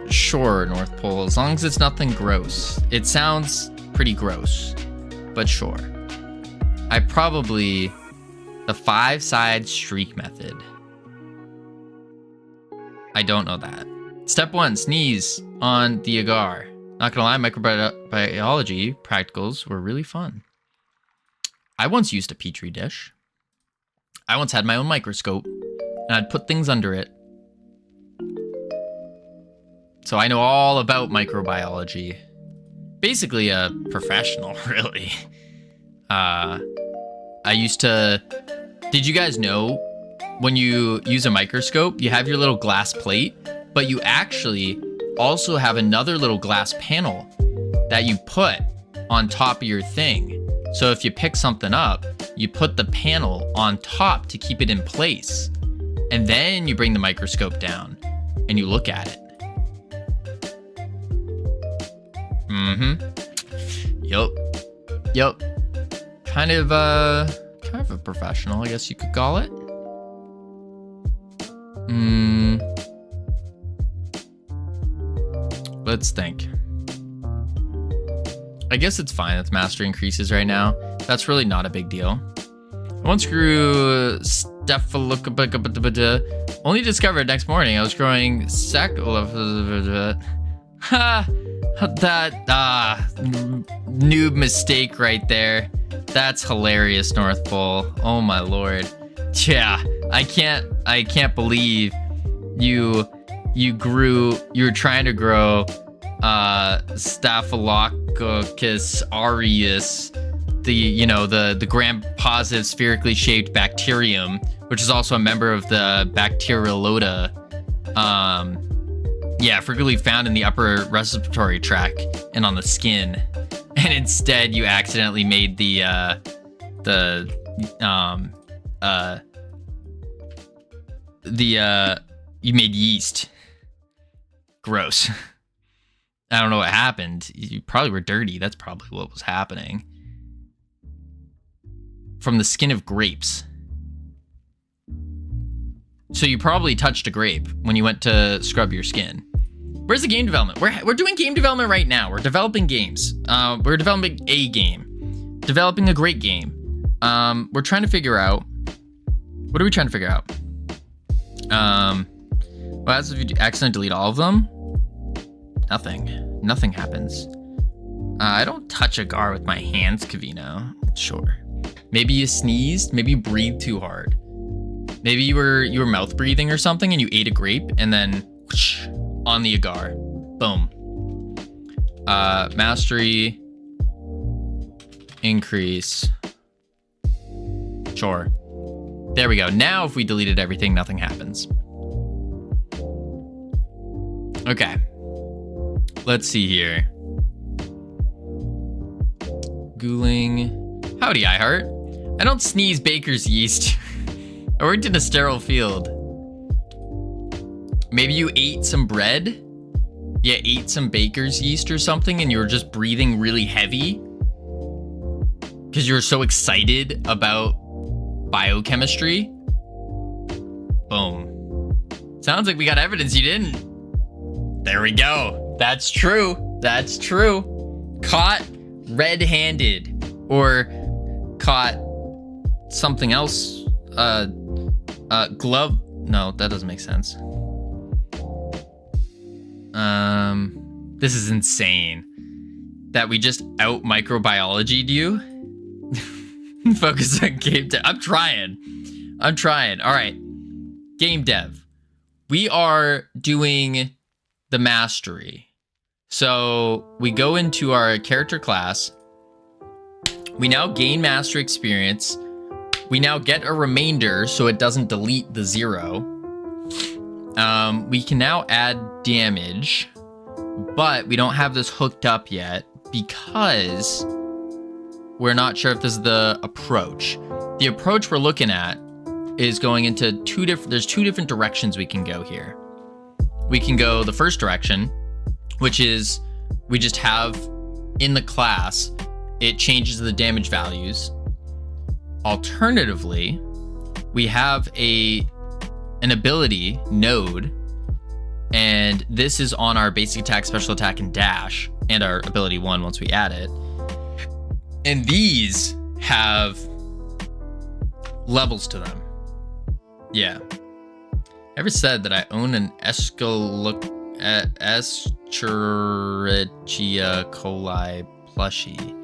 Sure, North Pole, as long as it's nothing gross. It sounds pretty gross, but sure. The 5-side streak method. I don't know that. Step 1, sneeze on the agar. Not gonna lie, microbiology practicals were really fun. I once used a petri dish. I once had my own microscope, and I'd put things under it. So I know all about microbiology. Basically a professional, really. Did you guys know when you use a microscope, you have your little glass plate, but you actually also have another little glass panel that you put on top of your thing. So if you pick something up, you put the panel on top to keep it in place. And then you bring the microscope down and you look at it. Yep. Kind of a professional, I guess you could call it. Let's think. I guess it's fine that the mastery increases right now. That's really not a big deal. I once grew only discovered next morning I was growing noob mistake right there. That's hilarious, North Pole. Oh my lord. Yeah, I can't believe you were trying to grow Staphylococcus aureus, the gram-positive spherically shaped bacterium, which is also a member of the Bacteriolota. Frequently found in the upper respiratory tract and on the skin. And instead, you accidentally made you made yeast. Gross. I don't know what happened. You probably were dirty. That's probably what was happening. From the skin of grapes. So you probably touched a grape when you went to scrub your skin. Where's the game development? We're doing game development right now. We're developing games. We're developing a game. Developing a great game. We're trying to figure out... What are we trying to figure out? Well, as if you accidentally delete all of them, nothing happens. I don't touch a gar with my hands, Covino. Sure. Maybe you sneezed. Maybe you breathed too hard. Maybe you were mouth breathing or something, and you ate a grape, and then whoosh, on the agar, boom. Mastery increase. Sure. There we go. Now, if we deleted everything, nothing happens. Okay. Let's see here. Ghouling. Howdy, iHeart. I don't sneeze baker's yeast. I worked in a sterile field. Maybe you ate some bread? Yeah, ate some baker's yeast or something, and you were just breathing really heavy? Because you were so excited about biochemistry? Boom. Sounds like we got evidence you didn't. There we go. That's true. That's true. Caught red-handed. Or caught something else. Glove. No, that doesn't make sense. This is insane. That we just out microbiology'd you. Focus on game dev. I'm trying. All right. Game dev. We are doing the mastery. So we go into our character class. We now gain mastery experience. We now get a remainder so it doesn't delete the 0. We can now add damage, but we don't have this hooked up yet because we're not sure if this is the approach. The approach we're looking at is going into there's two different directions we can go here. We can go the first direction, which is we just have in the class, it changes the damage values. Alternatively, we have an ability node, and this is on our basic attack, special attack, and dash, and our ability 1 once we add it. And these have levels to them. Yeah. Ever said that I own an Escherichia coli plushie?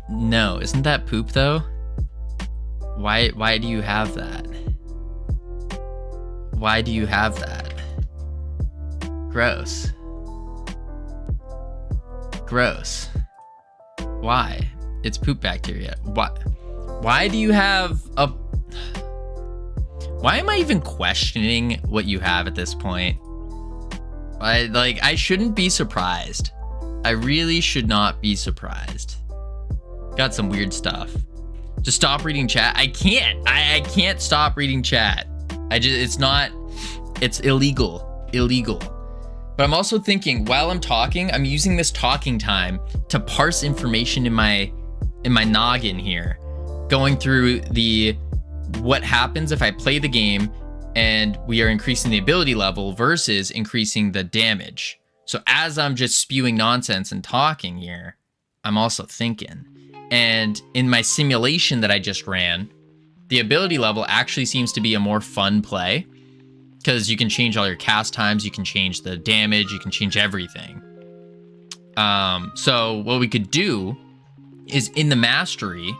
No, isn't that poop though? Why do you have that? Why do you have that? Gross. Gross. Why? It's poop bacteria. Why do you have a... Why am I even questioning what you have at this point? I shouldn't be surprised. I really should not be surprised. Got some weird stuff. Just stop reading chat. I can't. I can't stop reading chat. It's illegal. Illegal. But I'm also thinking while I'm talking, I'm using this talking time to parse information in my noggin here, going through what happens if I play the game and we are increasing the ability level versus increasing the damage. So as I'm just spewing nonsense and talking here, I'm also thinking. And in my simulation that I just ran, the ability level actually seems to be a more fun play because you can change all your cast times, you can change the damage, you can change everything. So what we could do is in the mastery,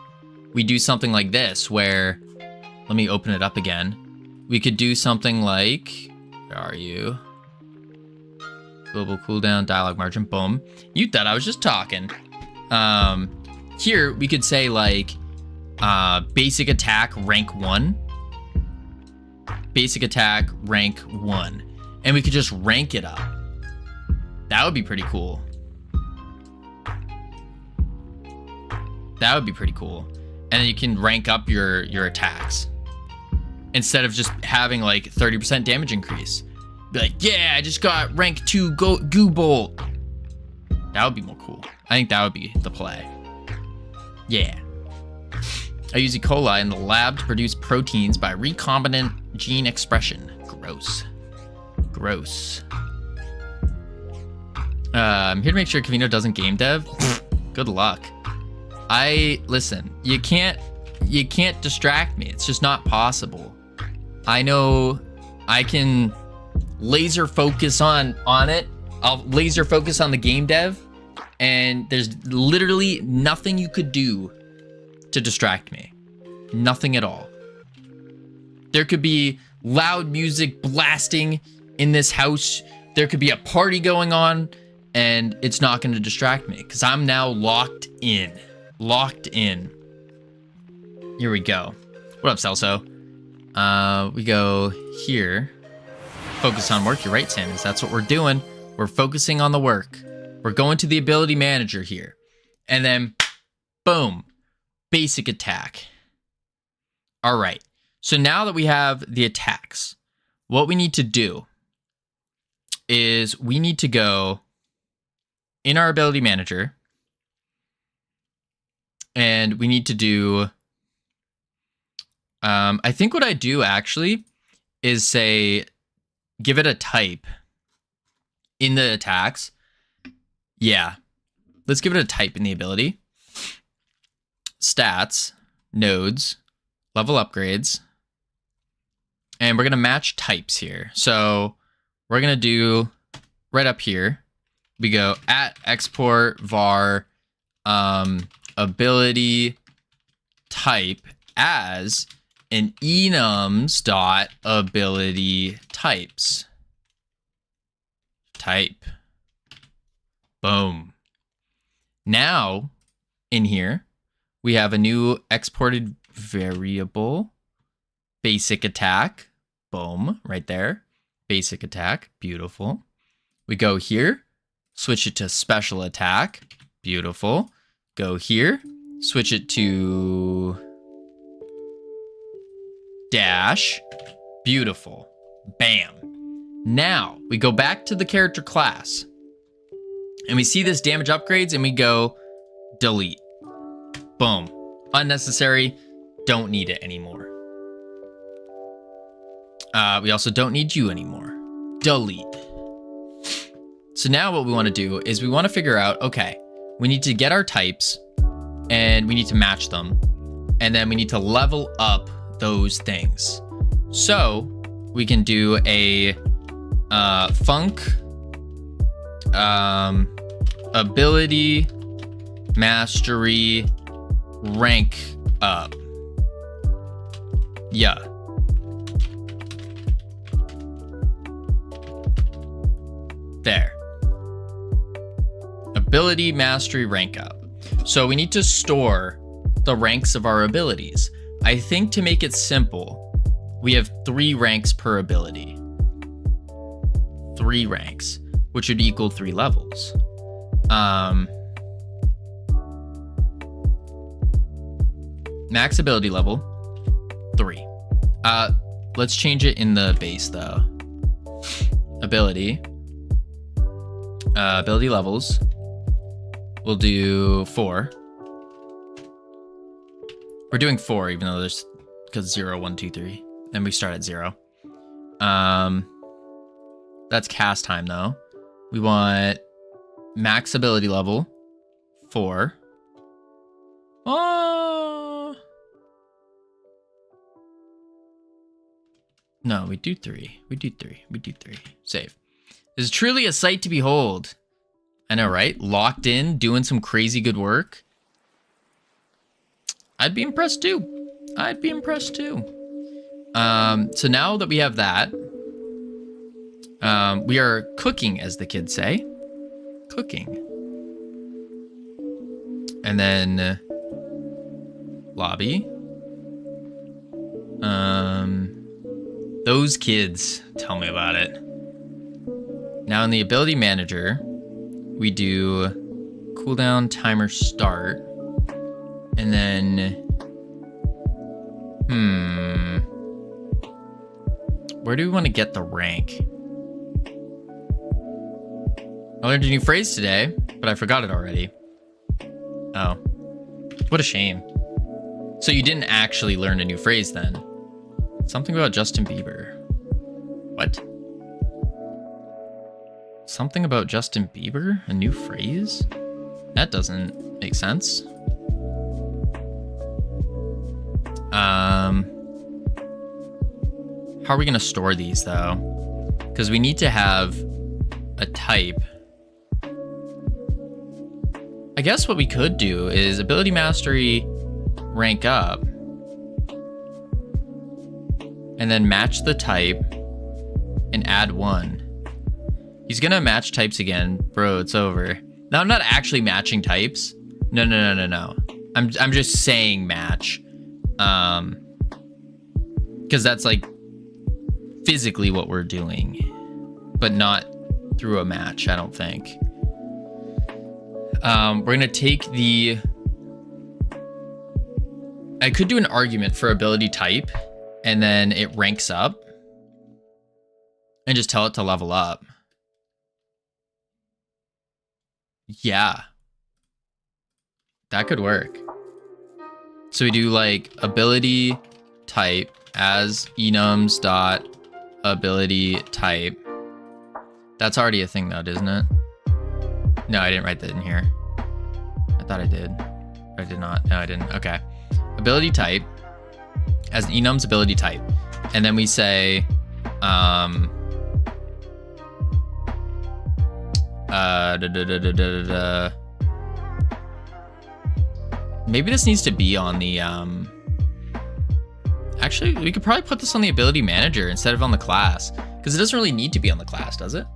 we do something like this where, let me open it up again. We could do something like, where are you? Global cooldown, dialogue margin, boom. You thought I was just talking. Here, we could say like, basic attack rank 1. Basic attack rank 1. And we could just rank it up. That would be pretty cool. That would be pretty cool. and then you can rank up your attacks instead of just having like 30% damage increase. Be like, yeah, I just got rank 2 goo bolt. That would be more cool. I think that would be the play. Yeah. I use E. coli in the lab to produce proteins by recombinant gene expression. Gross. Gross. I'm here to make sure Covino doesn't game dev. Good luck. Listen, you can't distract me. It's just not possible. I know I can laser focus on it. I'll laser focus on the game dev, and there's literally nothing you could do to distract me. Nothing at all. There could be loud music blasting in this house. There could be a party going on, and it's not going to distract me because I'm now locked in. Locked in. Here we go. What up, Celso? We go here. Focus on work. You're right, Samus. That's what we're doing. We're focusing on the work. We're going to the ability manager here. And then, boom. Basic attack. All right. So now that we have the attacks, what we need to do is we need to go in our ability manager, and we need to do, I think what I do actually is say, give it a type in the attacks. Yeah. Let's give it a type in the ability. Stats, nodes, level upgrades, and we're going to match types here. So we're going to do right up here. We go at export var ability type as an enums dot ability types. Type. Boom. Now in here we have a new exported variable, basic attack. Boom, right there. Basic attack, beautiful. We go here, switch it to special attack, beautiful. Go here, switch it to dash, beautiful. Bam. Now we go back to the character class and we see this damage upgrades and we go delete. Boom. Unnecessary. Don't need it anymore. We also don't need you anymore. Delete. So now what we want to do is we want to figure out, okay, we need to get our types and we need to match them. And then we need to level up those things. So we can do a func ability mastery rank up. Yeah. There. Ability mastery rank up. So we need to store the ranks of our abilities. I think to make it simple, we have 3 ranks per ability. 3 ranks, which would equal 3 levels. Max ability level, 3. Let's change it in the base though. Ability levels. We'll do 4. We're doing 4, even though there's, because 0, 1, 2, 3. And we start at 0. That's cast time though. We want max ability level 4. Oh. No, we do 3. We do 3. We do 3. Save. This is truly a sight to behold. I know, right? Locked in, doing some crazy good work. I'd be impressed too. I'd be impressed too. So now that we have that, we are cooking, as the kids say. Cooking. And then lobby. Those kids, tell me about it. Now in the ability manager, we do cooldown timer start, and then Where do we want to get the rank? I learned a new phrase today, but I forgot it already. Oh. What a shame. So you didn't actually learn a new phrase then? Something about Justin Bieber. What? Something about Justin Bieber? A new phrase? That doesn't make sense. How are we going to store these, though? Because we need to have a type. I guess what we could do is ability mastery rank up. And then match the type and add 1. He's going to match types again. Bro, it's over. No, I'm not actually matching types. No. I'm just saying match. Because that's like physically what we're doing, but not through a match, I don't think. We're gonna take the... I could do an argument for ability type, and then it ranks up, and just tell it to level up. Yeah. That could work. So we do like ability type as enums dot ability type. That's already a thing though, isn't it? No, I didn't write that in here. I thought I did. I did not. No, I didn't. Okay. Ability type as enums ability type. And then we say maybe this needs to be on the actually, we could probably put this on the ability manager instead of on the class, because it doesn't really need to be on the class, does it?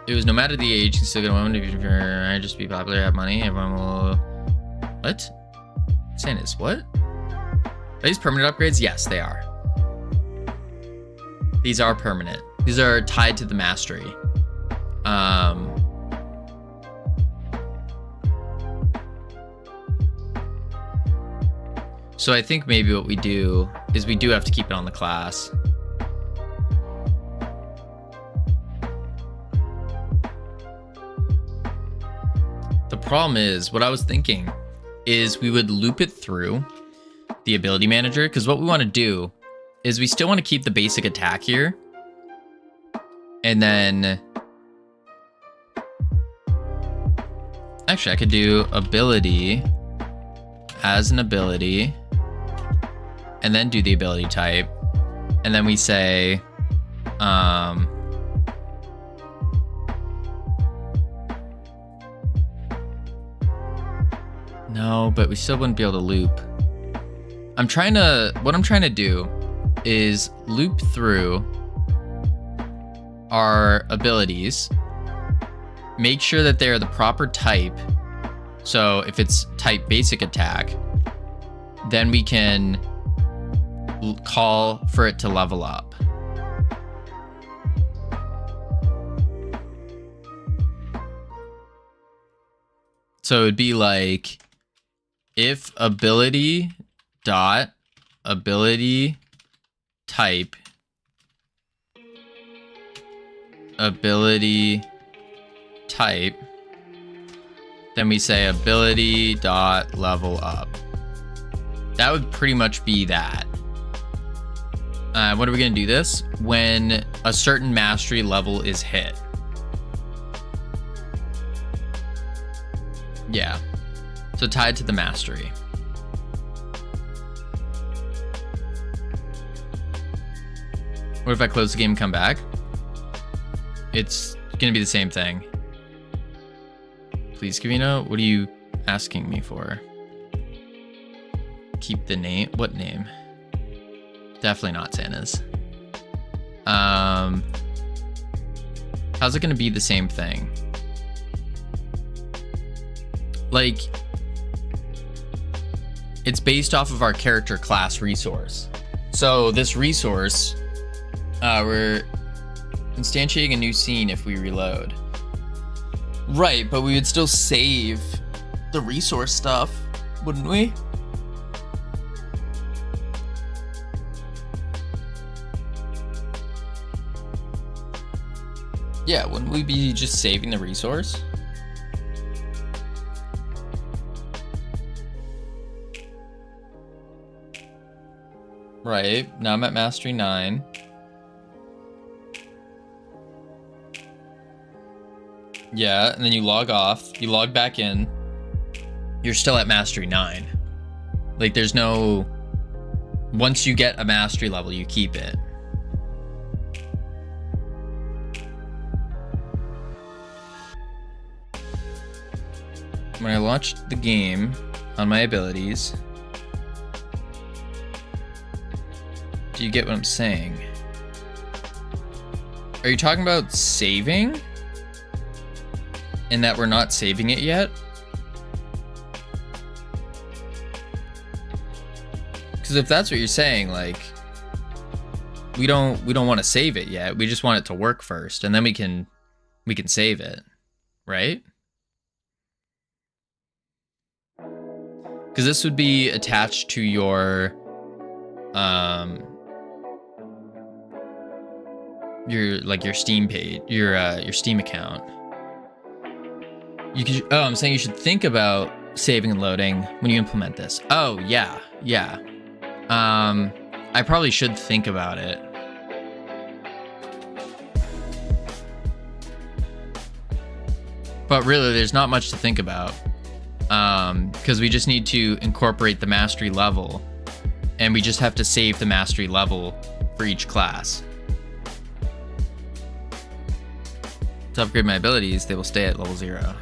It was no matter the age, you can still get a woman if you're just be popular, have money, everyone will... What? Saying is what? Are these permanent upgrades? Yes, they are. These are permanent. These are tied to the mastery. So I think maybe what we do is we do have to keep it on the class. The problem is, what I was thinking is we would loop it through the ability manager, because what we want to do is we still want to keep the basic attack here. And then... Actually, I could do ability as an ability, and then do the ability type, and then we say no, but we still wouldn't be able to loop. What I'm trying to do is loop through our abilities, make sure that they're the proper type. So if it's type basic attack, then we can call for it to level up. So it'd be like if ability dot ability type ability type, then we say ability dot level up. That would pretty much be that. What are we gonna do this? When a certain mastery level is hit. Yeah. So tied to the mastery. What if I close the game and come back? It's gonna be the same thing. Please, Covino, what are you asking me for? Keep the name? What name? Definitely not Santa's. How's it gonna be the same thing? Like, it's based off of our character class resource. So this resource, we're instantiating a new scene if we reload. Right, but we would still save the resource stuff wouldn't we? Yeah, wouldn't we be just saving the resource? Right, now I'm at Mastery 9. Yeah, and then you log off, you log back in. You're still at Mastery 9. Like, there's no... Once you get a Mastery level, you keep it. When I launched the game on my abilities... Do you get what I'm saying? Are you talking about saving? And that we're not saving it yet? Because if that's what you're saying, like, we don't want to save it yet. We just want it to work first, and then we can save it, right? Because this would be attached to your Steam page, your Steam account. You could. Oh, I'm saying you should think about saving and loading when you implement this. Oh yeah. I probably should think about it. But really, there's not much to think about. Because we just need to incorporate the mastery level, and we just have to save the mastery level for each class. To upgrade my abilities, they will stay at level 0.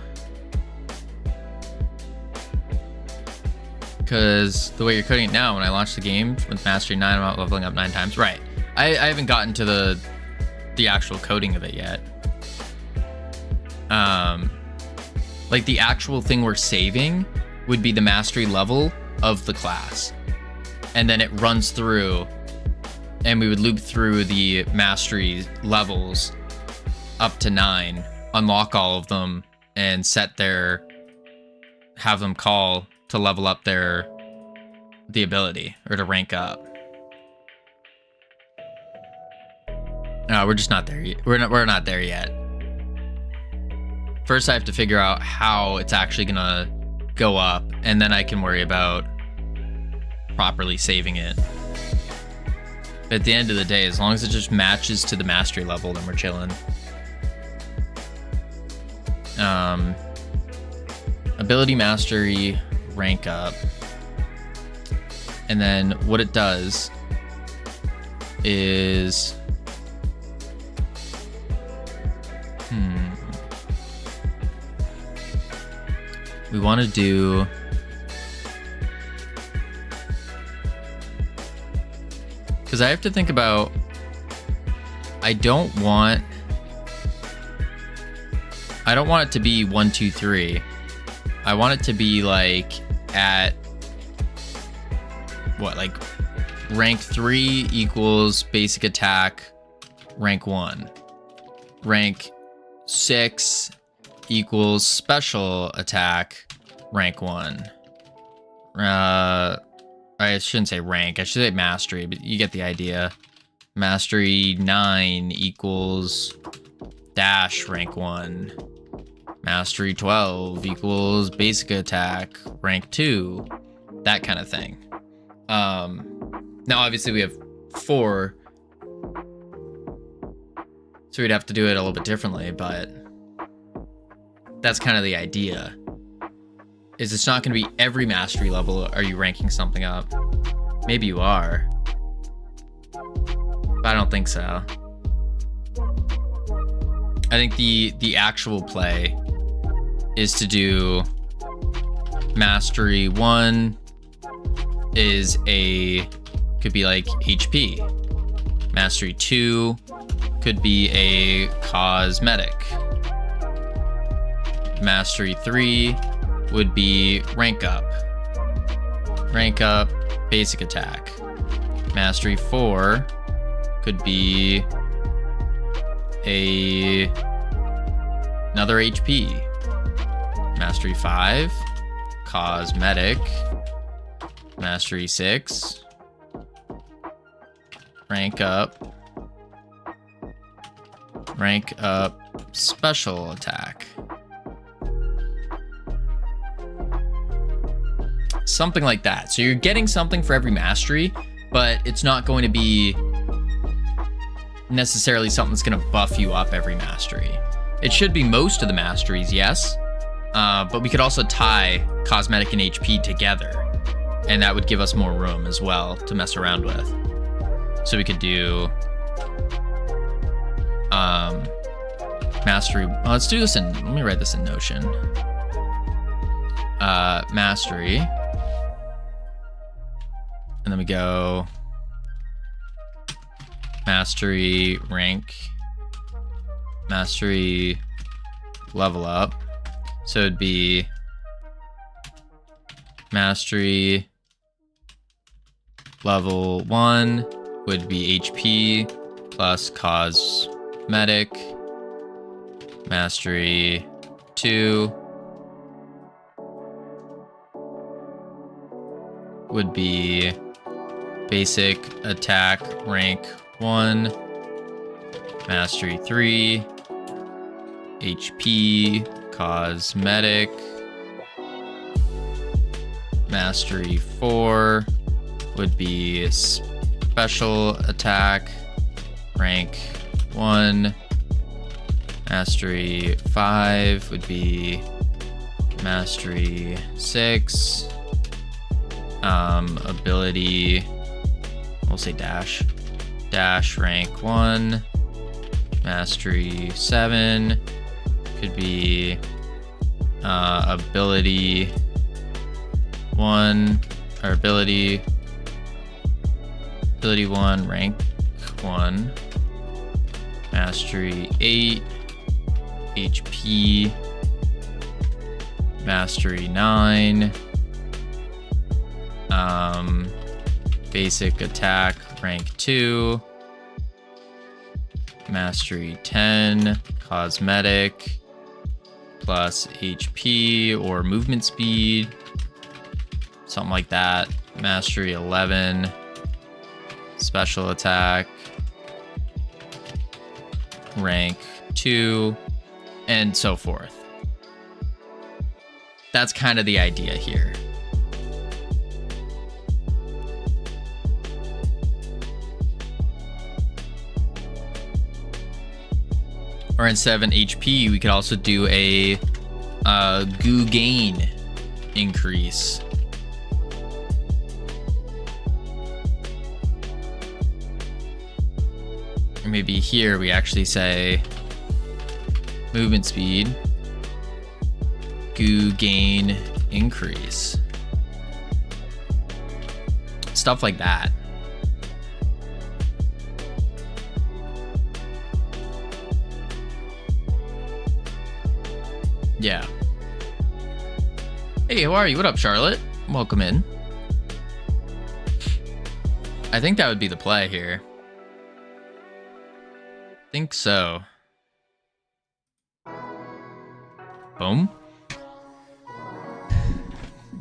Because the way you're coding it now, when I launch the game with Mastery 9, I'm not leveling up 9 times. Right. I haven't gotten to the actual coding of it yet. Like, the actual thing we're saving would be the mastery level of the class. And then it runs through, and we would loop through the mastery levels up to 9, unlock all of them, and have them call to level up the ability, or to rank up. No, we're just not there yet. We're not there yet. First, I have to figure out how it's actually gonna go up, and then I can worry about properly saving it. But at the end of the day, as long as it just matches to the mastery level, then we're chilling. Ability mastery, rank up. And then what it does is... We want to do... Because I have to think about... I don't want it to be 1, 2, 3. I want it to be like at what, like rank 3 equals basic attack, rank 1. Rank 6 equals special attack, rank 1. I shouldn't say rank, I should say mastery, but you get the idea. Mastery 9 equals dash, rank 1. Mastery 12 equals basic attack, rank 2. That kind of thing. Now obviously we have 4, so we'd have to do it a little bit differently, but that's kind of the idea. Is it's not going to be every mastery level are you ranking something up. Maybe you are, but I don't think so. I think the actual play is to do mastery 1 could be like HP. Mastery 2 could be a cosmetic. Mastery 3 would be rank up. Rank up, basic attack. Mastery 4 could be another HP. Mastery 5, cosmetic. Mastery 6. Rank up. Rank up special attack. Something like that. So you're getting something for every mastery, but it's not going to be necessarily something that's going to buff you up every mastery. It should be most of the masteries, yes. But we could also tie cosmetic and HP together, and that would give us more room as well to mess around with. So we could do mastery. Well, let's do this in, let me write this in Notion. Mastery. And then we go mastery rank, mastery level up. So it'd be mastery level 1 would be HP plus cosmetic. Mastery 2 would be basic attack rank 1. Mastery 3 HP cosmetic. Mastery 4 would be special attack rank 1. Mastery 5 would be mastery 6. Ability, we'll say dash rank 1. Mastery 7 could be ability 1, or ability 1 rank 1. Mastery 8 HP. Mastery 9 basic attack rank 2. Mastery 10 cosmetic plus HP or movement speed, something like that. Mastery 11 special attack rank 2, and so forth. That's kind of the idea here. Or instead of an HP, we could also do a goo gain increase. Or maybe here we actually say movement speed, goo gain increase. Stuff like that. Yeah. Hey, how are you? What up, Charlotte? Welcome in. I think that would be the play here. Think so. Boom.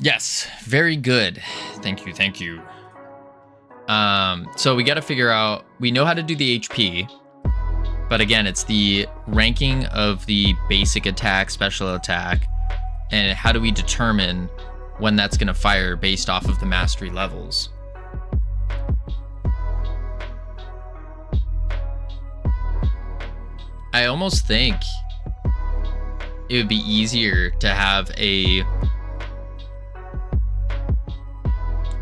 Yes, very good. Thank you, thank you. So we got to figure out, we know how to do the HP, but again, it's the ranking of the basic attack, special attack, and how do we determine when that's going to fire based off of the mastery levels. I almost think it would be easier to have an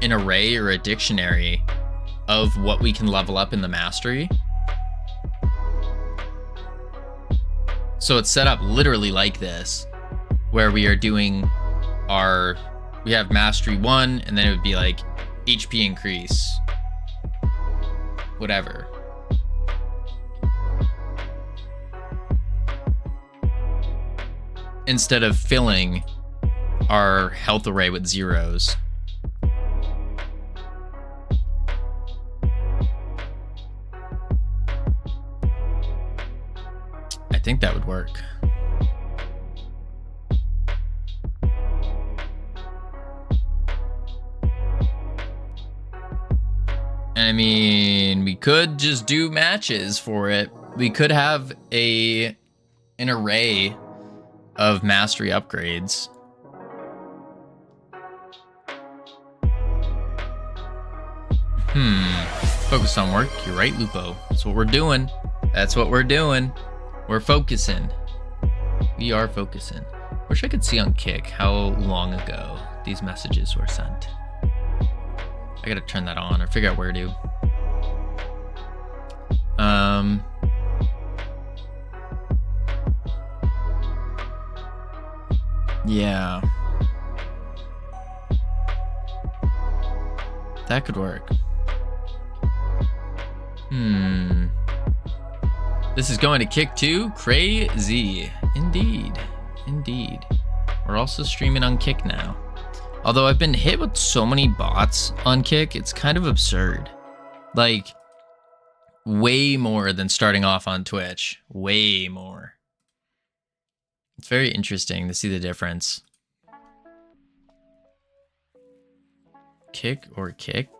array or a dictionary of what we can level up in the mastery. So it's set up literally like this, where we are doing we have mastery 1, and then it would be like HP increase, whatever. Instead of filling our health array with zeros. I think that would work. I mean, we could just do matches for it. We could have an array of mastery upgrades. Focus on work. You're right, Lupo. That's what we're doing. That's what we're doing. We're focusing. We are focusing. Wish I could see on Kick how long ago these messages were sent. I gotta turn that on or figure out where to. Yeah. That could work. This is going to Kick too? Crazy. Indeed. Indeed. We're also streaming on Kick now. Although I've been hit with so many bots on Kick, it's kind of absurd. Like, way more than starting off on Twitch. Way more. It's very interesting to see the difference. Kick or Kick?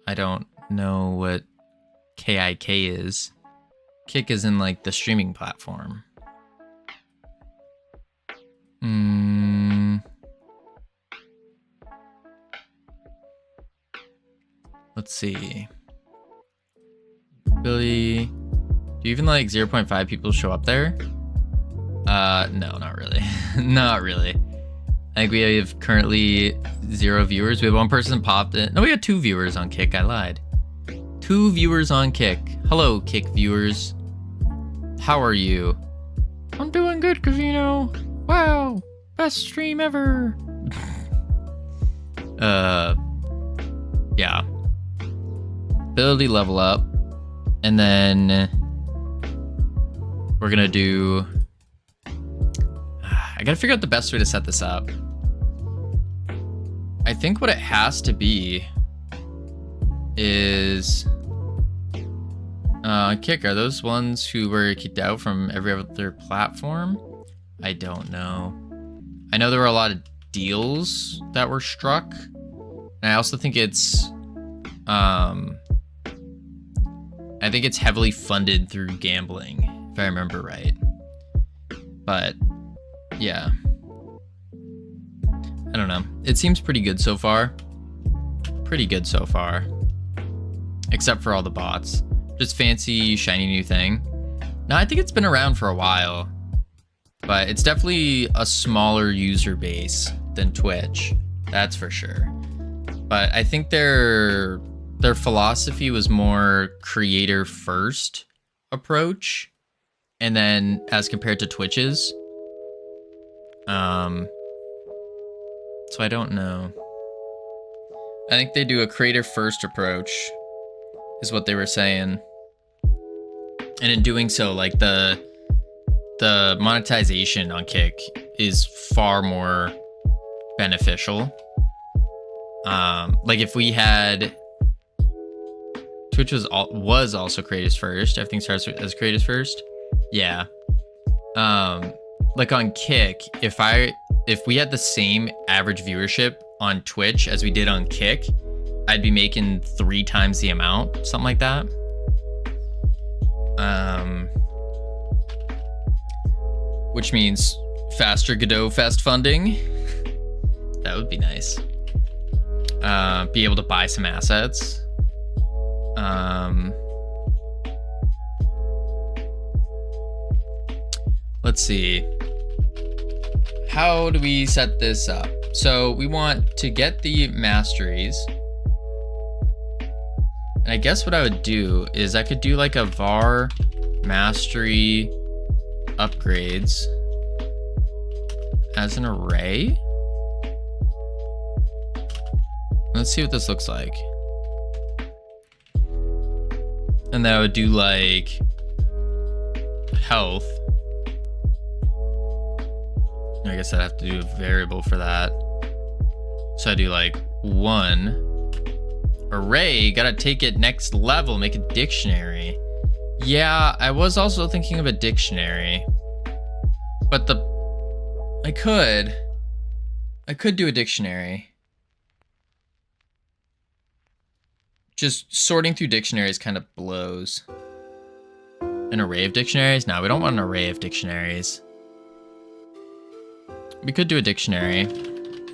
I don't know what KIK is. Kick is in like the streaming platform. Let's see. Billy, do you even like 0.5 people show up there? No, not really. Not really. I think we have currently 0 viewers. We have 1 person popped in. No, we got 2 viewers on Kick. I lied. 2 viewers on Kick. Hello, Kick viewers. How are you? I'm doing good, Covino. Wow, best stream ever. Yeah. Ability level up, and then we're gonna do. I gotta figure out the best way to set this up. I think what it has to be is Kick. Are those ones who were kicked out from every other platform? I don't know. I know there were a lot of deals that were struck. And I also think it's I think it's heavily funded through gambling, if I remember right. But yeah. I don't know. It seems pretty good so far. Pretty good so far. Except for all the bots. Just fancy, shiny new thing. No, I think it's been around for a while. But it's definitely a smaller user base than Twitch. That's for sure. But I think their philosophy was more creator first approach. And then as compared to Twitch's. So I don't know. I think they do a creator first approach is what they were saying. And in doing so, like the monetization on Kick is far more beneficial. Like if we had Twitch was also creators first. Everything starts as creators first. Yeah. Like on Kick, if we had the same average viewership on Twitch as we did on Kick, I'd be making 3 times the amount, something like that. Which means faster Godot fest funding. That would be nice. Be able to buy some assets. Let's see. How do we set this up? So we want to get the masteries. And I guess what I would do is I could do like a var mastery upgrades as an array. Let's see what this looks like. And then I would do like health. I guess I'd have to do a variable for that. So I do like 1 array, gotta take it next level, make a dictionary. Yeah, I was also thinking of a dictionary. But I could do a dictionary. just sorting through dictionaries kind of blows. An array of dictionaries? No, we don't want an array of dictionaries. We could do a dictionary.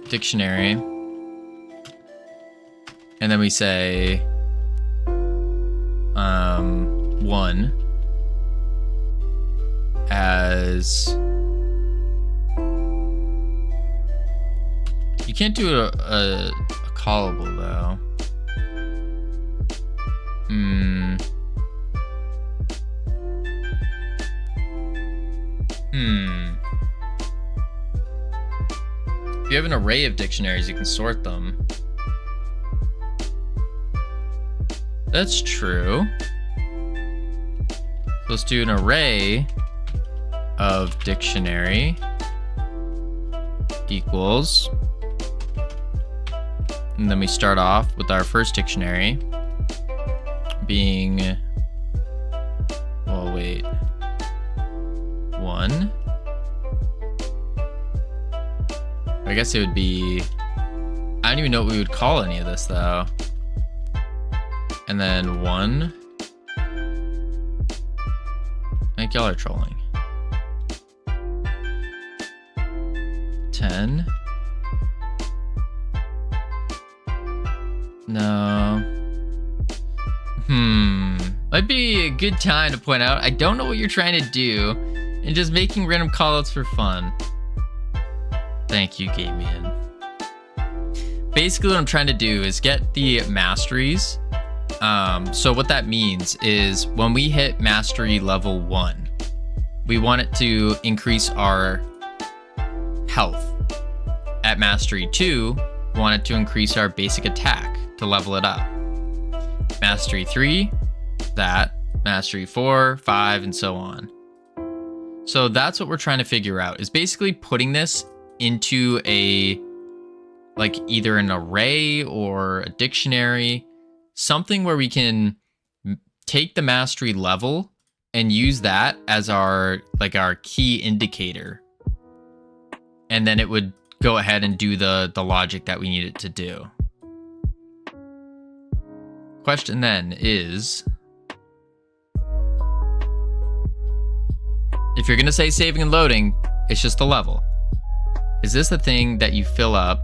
Dictionary. And then we say... 1 as... You can't do a callable, though. If you have an array of dictionaries, you can sort them. That's true. Let's do an array of dictionary equals, and then we start off with our first dictionary being, well, wait, 1. I guess it would be, I don't even know what we would call any of this though. And then 1. I think y'all are trolling. 10. No. Might be a good time to point out, I don't know what you're trying to do, and just making random callouts for fun. Thank you, Game Man. Basically, what I'm trying to do is get the masteries. So what that means is when we hit mastery level 1, we want it to increase our health. At mastery 2, we want it to increase our basic attack to level it up. Mastery 3, that. Mastery 4, 5, and so on. So that's what we're trying to figure out, is basically putting this into a, like, either an array or a dictionary, something where we can take the mastery level and use that as our, like, our key indicator. And then it would go ahead and do the logic that we need it to do. Question then is, if you're going to say saving and loading, it's just the level. Is this the thing that you fill up?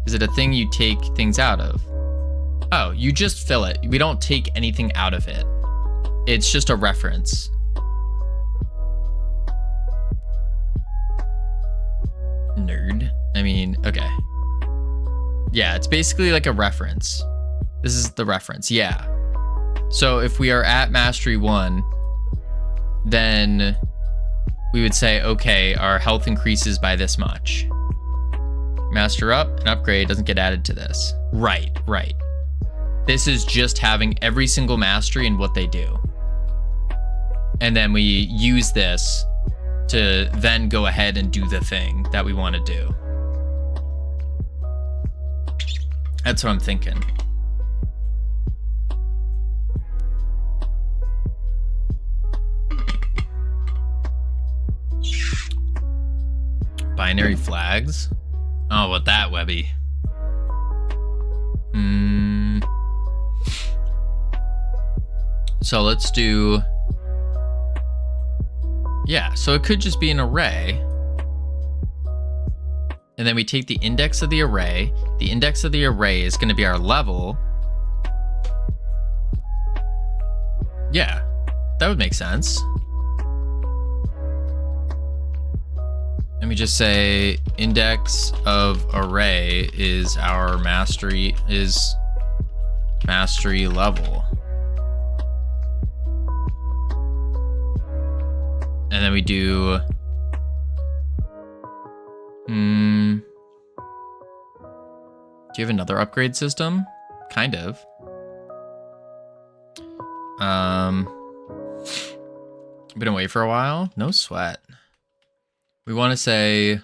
Is it a thing you take things out of? Oh, you just fill it. We don't take anything out of it. It's just a reference. Nerd. I mean, okay. Yeah, it's basically like a reference. This is the reference, yeah. So if we are at mastery 1, then we would say, okay, our health increases by this much. Master up and upgrade doesn't get added to this. Right. This is just having every single mastery and what they do. And then we use this to then go ahead and do the thing that we want to do. That's what I'm thinking. Binary flags? Oh, what that, Webby? So let's do... Yeah, so it could just be an array. And then we take the index of the array. The index of the array is going to be our level. Yeah, that would make sense. And we just say index of array is our mastery level. And then we do do you have another upgrade system? Kind of. Been away for a while? No sweat. We want to say,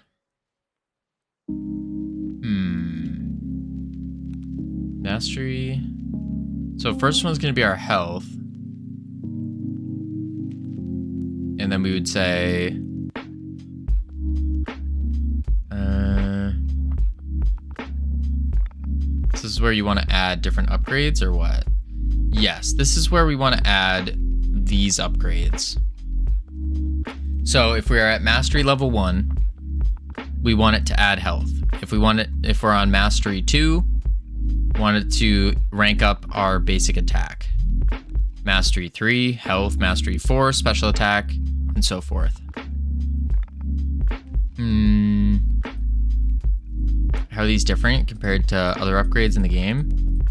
mastery. So first one's going to be our health. And then we would say, this is where you want to add different upgrades or what? yes, this is where we want to add these upgrades. So if we are at mastery level 1, we want it to add health. If we're on mastery 2, want it to rank up our basic attack. Mastery 3, health. Mastery 4, special attack, and so forth. How are these different compared to other upgrades in the game?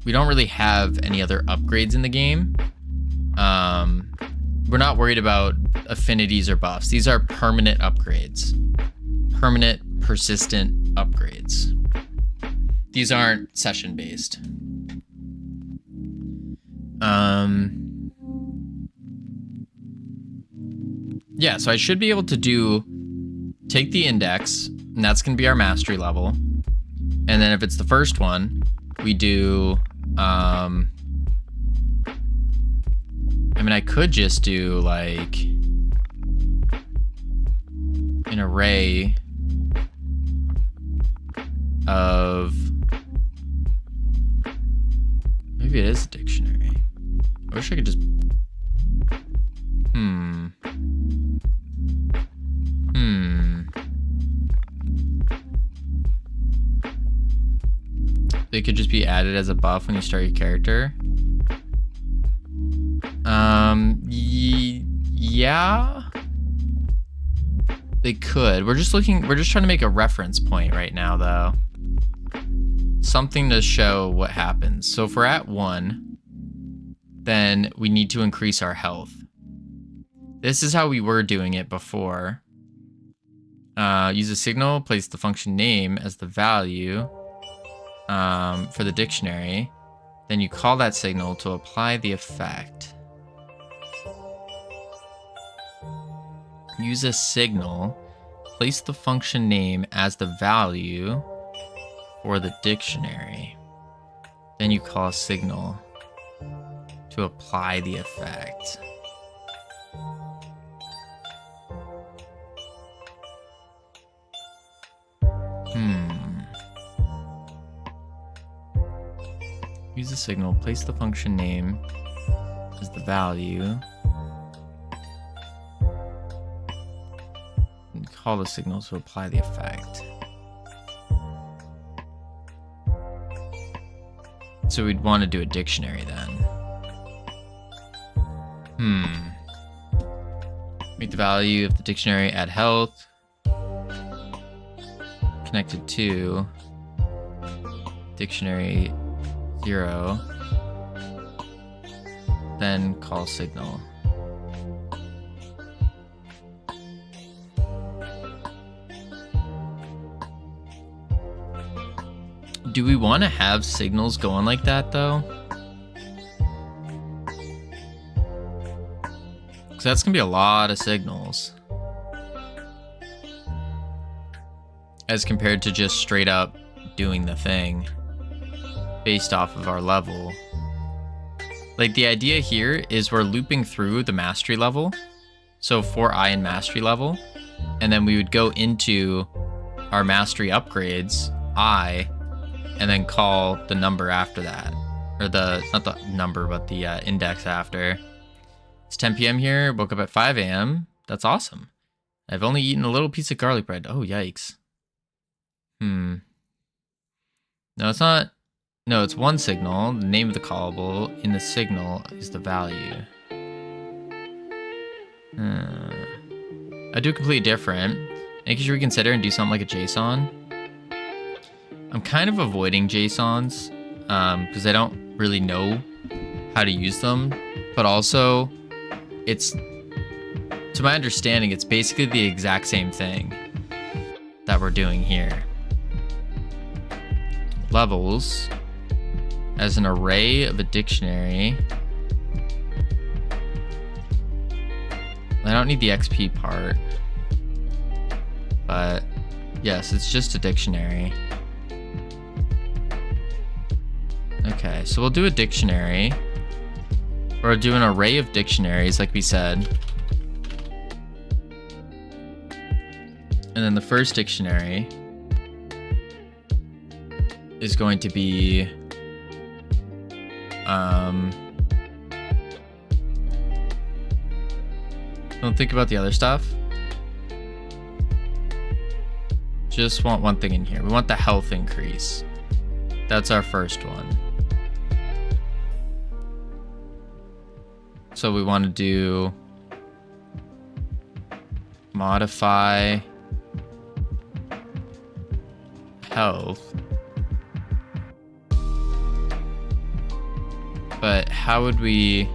We don't really have any other upgrades in the game. We're not worried about affinities or buffs. These are permanent upgrades. Permanent, persistent upgrades. These aren't session-based. Yeah, so I should be able to take the index, and that's going to be our mastery level. And then if it's the first one, we do, I mean, I could just do like an array of, maybe it is a dictionary. I wish I could just, They could just be added as a buff when you start your character. Yeah. They could. We're just trying to make a reference point right now, though. Something to show what happens. So if we're at 1, then we need to increase our health. This is how we were doing it before. Use a signal, place the function name as the value for the dictionary. Then you call that signal to apply the effect. Use a signal, place the function name as the value for the dictionary. Then you call a signal to apply the effect. Use a signal, place the function name as the value, and call the signal to apply the effect. So we'd want to do a dictionary then. Make the value of the dictionary, add health, connected to dictionary 0, then call signal. Do we want to have signals going like that, though? Because that's going to be a lot of signals. As compared to just straight up doing the thing based off of our level. Like, the idea here is we're looping through the mastery level. So for I in mastery level. And then we would go into our mastery upgrades, I, and then call the number after that. Or not the number, but the index after. It's 10 p.m. here, woke up at 5 a.m. That's awesome. I've only eaten a little piece of garlic bread. Oh, yikes. No, it's not. No, it's one signal. The name of the callable in the signal is the value. I do completely different. Make sure we consider and do something like a JSON. I'm kind of avoiding JSONs because I don't really know how to use them. But also, it's, to my understanding, it's basically the exact same thing that we're doing here. Levels as an array of a dictionary. I don't need the XP part, but yes, it's just a dictionary. Okay, so we'll do a dictionary, or do an array of dictionaries like we said. And then the first dictionary is going to be Don't think about the other stuff. Just want one thing in here. We want the health increase. That's our first one. So we want to do modify health. But how would we...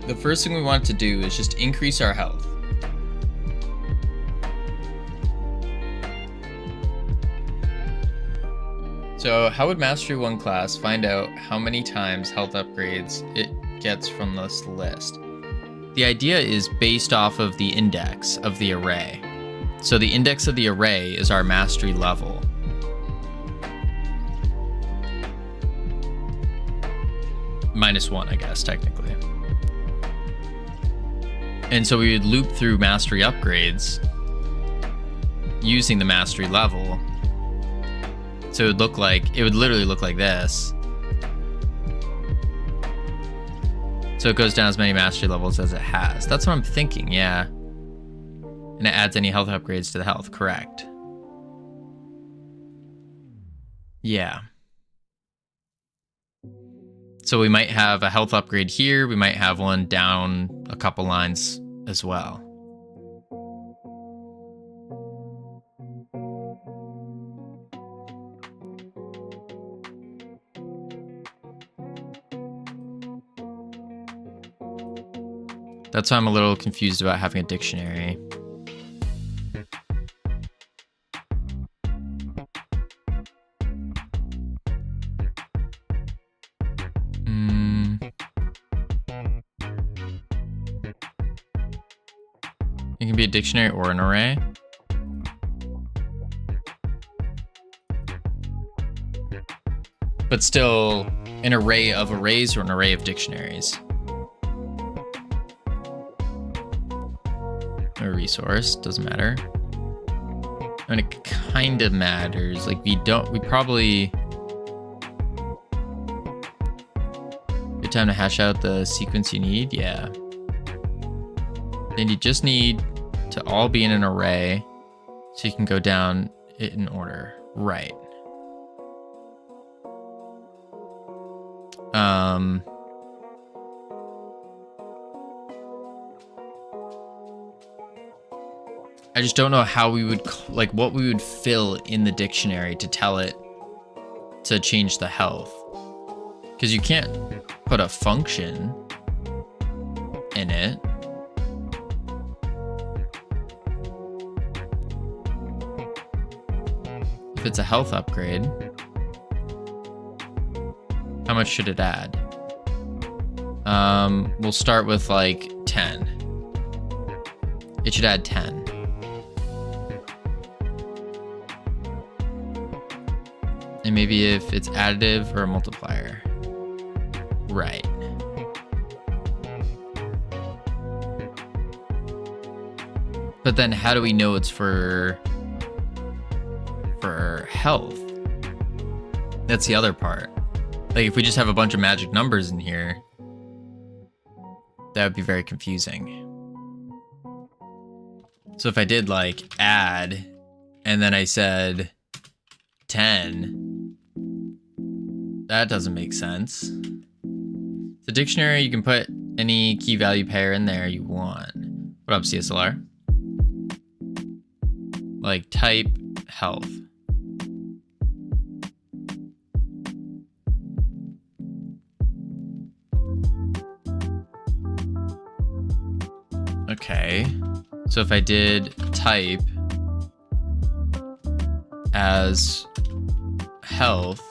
The first thing we want to do is just increase our health. So how would Mastery 1 class find out how many times health upgrades it gets from this list? The idea is based off of the index of the array. So the index of the array is our mastery level. -1, I guess, technically. And so we would loop through mastery upgrades using the mastery level. So it would literally look like this. So it goes down as many mastery levels as it has. That's what I'm thinking, yeah. And it adds any health upgrades to the health, correct. Yeah. So we might have a health upgrade here. We might have one down a couple lines as well. That's why I'm a little confused about having a dictionary. It can be a dictionary or an array. But still, an array of arrays or an array of dictionaries. A resource, doesn't matter. I mean, it kind of matters. Like, we probably... Good time to hash out the sequence you need, yeah. Then you just need to all be in an array so you can go down it in order. Right. I just don't know how we would, like, what we would fill in the dictionary to tell it to change the health. Because you can't put a function in it. If it's a health upgrade, how much should it add? We'll start with like 10. It should add 10. And maybe if it's additive or a multiplier. Right. But then how do we know it's for health? That's the other part. Like, if we just have a bunch of magic numbers in here, that would be very confusing. So if I did like add, and then I said 10, that doesn't make sense. The dictionary, you can put any key value pair in there you want. What up, CSLR? Like type health. Okay, so if I did type as health,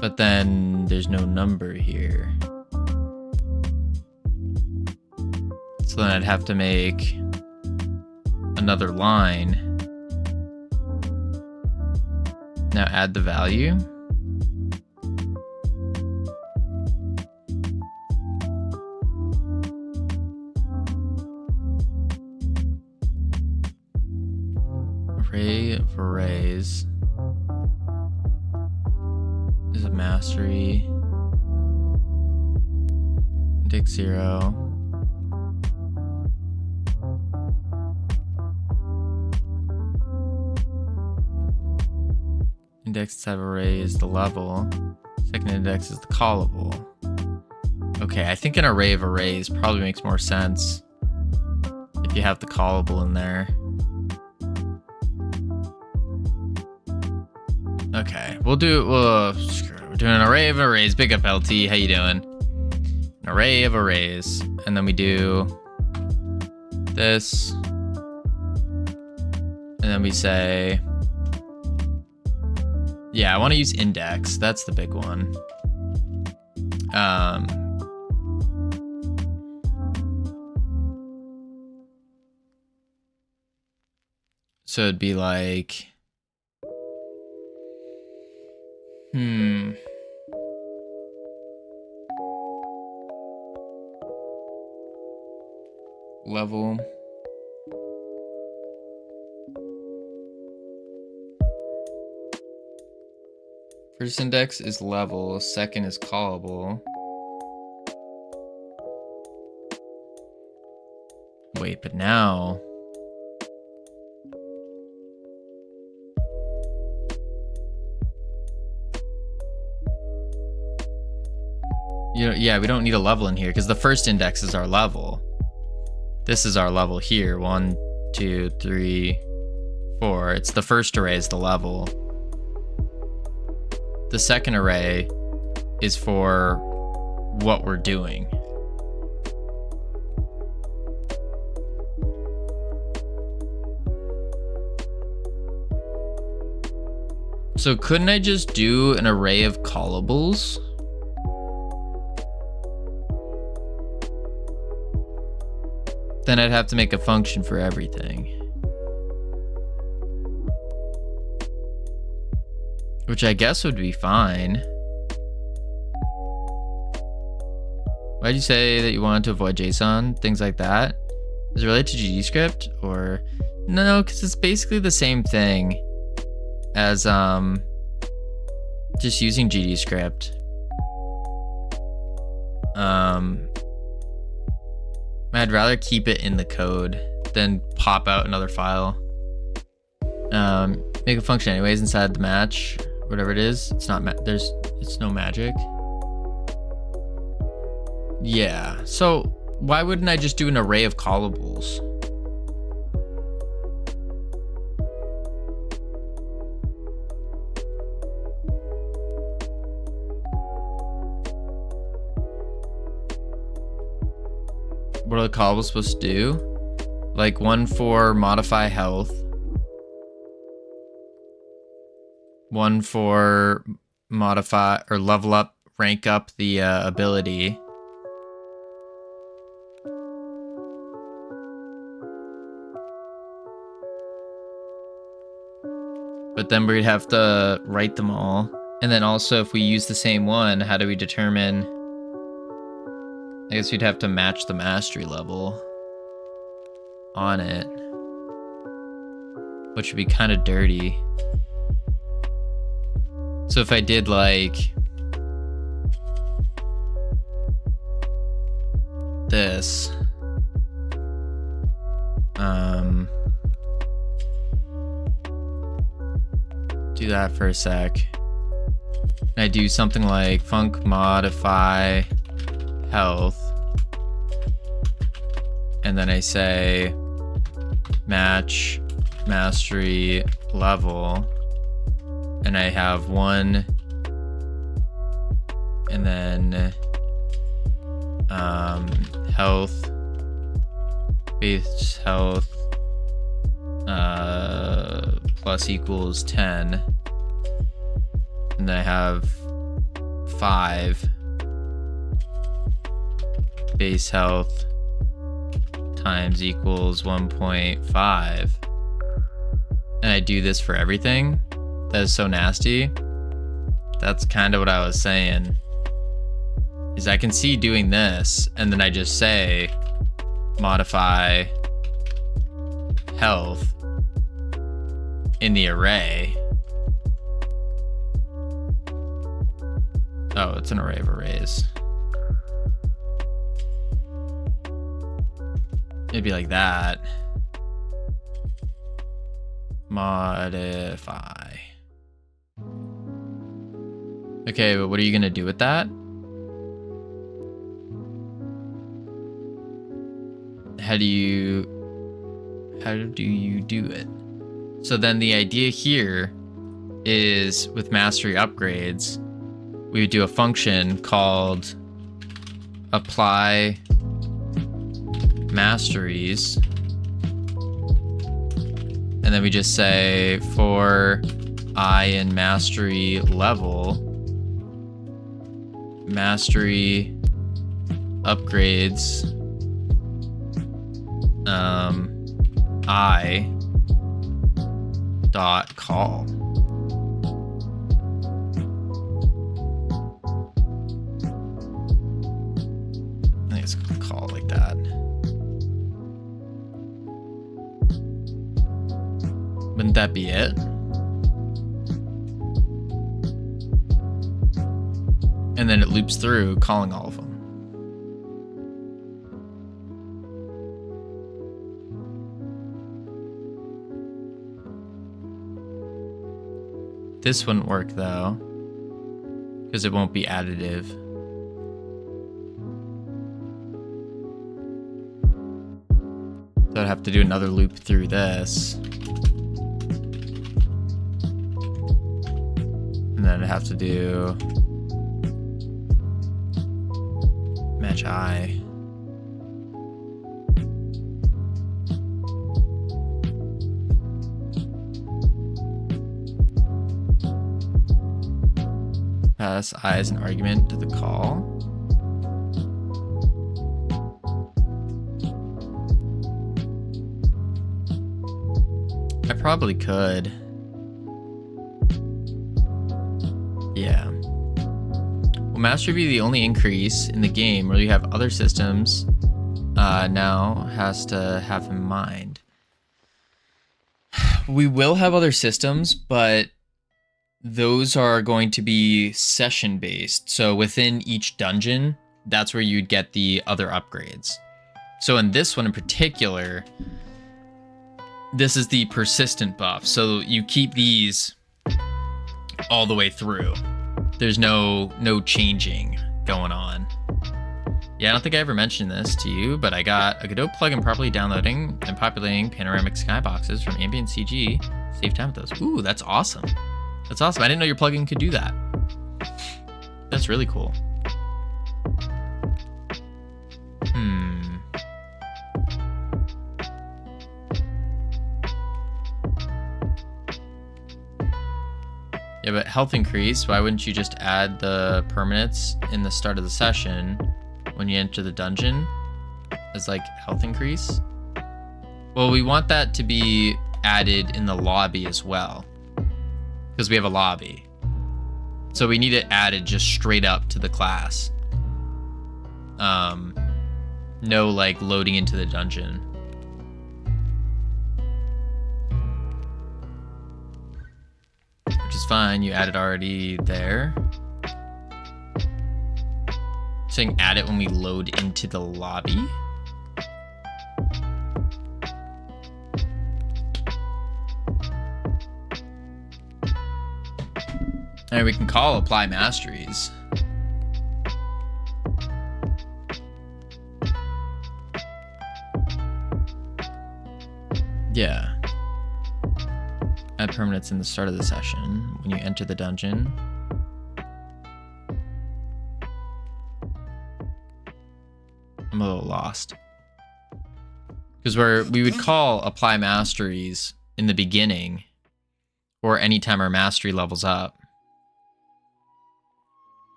but then there's no number here. So then I'd have to make another line. Now add the value. Array of arrays is a mastery. Index 0. Index type array is the level. Second index is the callable. Okay, I think an array of arrays probably makes more sense if you have the callable in there. Okay, we're doing an array of arrays. Big up LT, how you doing? An array of arrays. And then we do this. And then we say, yeah, I want to use index. That's the big one. So it'd be like, level. First index is level, second is callable. Wait, but now yeah, we don't need a level in here because the first index is our level. This is our level here. 1, 2, 3, 4. It's the first array is the level. The second array is for what we're doing. So couldn't I just do an array of callables? Then I'd have to make a function for everything. Which I guess would be fine. Why'd you say that you wanted to avoid JSON? Things like that? Is it related to GDScript? Or no, because it's basically the same thing as just using GDScript. I'd rather keep it in the code than pop out another file. Make a function anyways inside the match, whatever it is. It's not it's no magic. Yeah. So why wouldn't I just do an array of callables? What are the callables supposed to do? Like one for modify health. One for modify or level up, rank up the ability. But then we'd have to write them all. And then also if we use the same one, how do we determine? I guess we'd have to match the mastery level on it, which would be kind of dirty. So if I did like this, do that for a sec. And I do something like func modify health, and then I say match mastery level, and I have one, and then health, base health plus equals 10, and then I have 5 base health times equals 1.5, and I do this for everything. That is so nasty. That's kind of what I was saying, is I can see doing this and then I just say modify health, in the array. Oh, it's an array of arrays. It'd be like that. Modify. Okay, but what are you gonna do with that? How do you do it? So then the idea here is with mastery upgrades, we would do a function called apply masteries. And then we just say for I in mastery level, mastery upgrades, I dot call. I think it's gonna call like that. Wouldn't that be it? And then it loops through calling all of them. This wouldn't work though, because it won't be additive. So I'd have to do another loop through this. And then I'd have to do match I. Pass I as an argument to the call. I probably could. Yeah. Will mastery be the only increase in the game where you have other systems now has to have in mind? We will have other systems, but those are going to be session based. So within each dungeon, that's where you'd get the other upgrades. So in this one in particular, this is the persistent buff. So you keep these all the way through. There's no changing going on. Yeah, I don't think I ever mentioned this to you, but I got a Godot plugin properly downloading and populating panoramic skyboxes from ambient CG. Save time with those. Ooh, that's awesome. That's awesome. I didn't know your plugin could do that. That's really cool. Yeah, but health increase, why wouldn't you just add the permanents in the start of the session when you enter the dungeon as like health increase? Well, we want that to be added in the lobby as well, because we have a lobby. So we need it added just straight up to the class. No like loading into the dungeon. Which is fine, you add it already there. Saying add it when we load into the lobby. And we can call apply masteries. Yeah. Add permanents in the start of the session when you enter the dungeon. I'm a little lost. Because we would call apply masteries in the beginning or anytime our mastery levels up.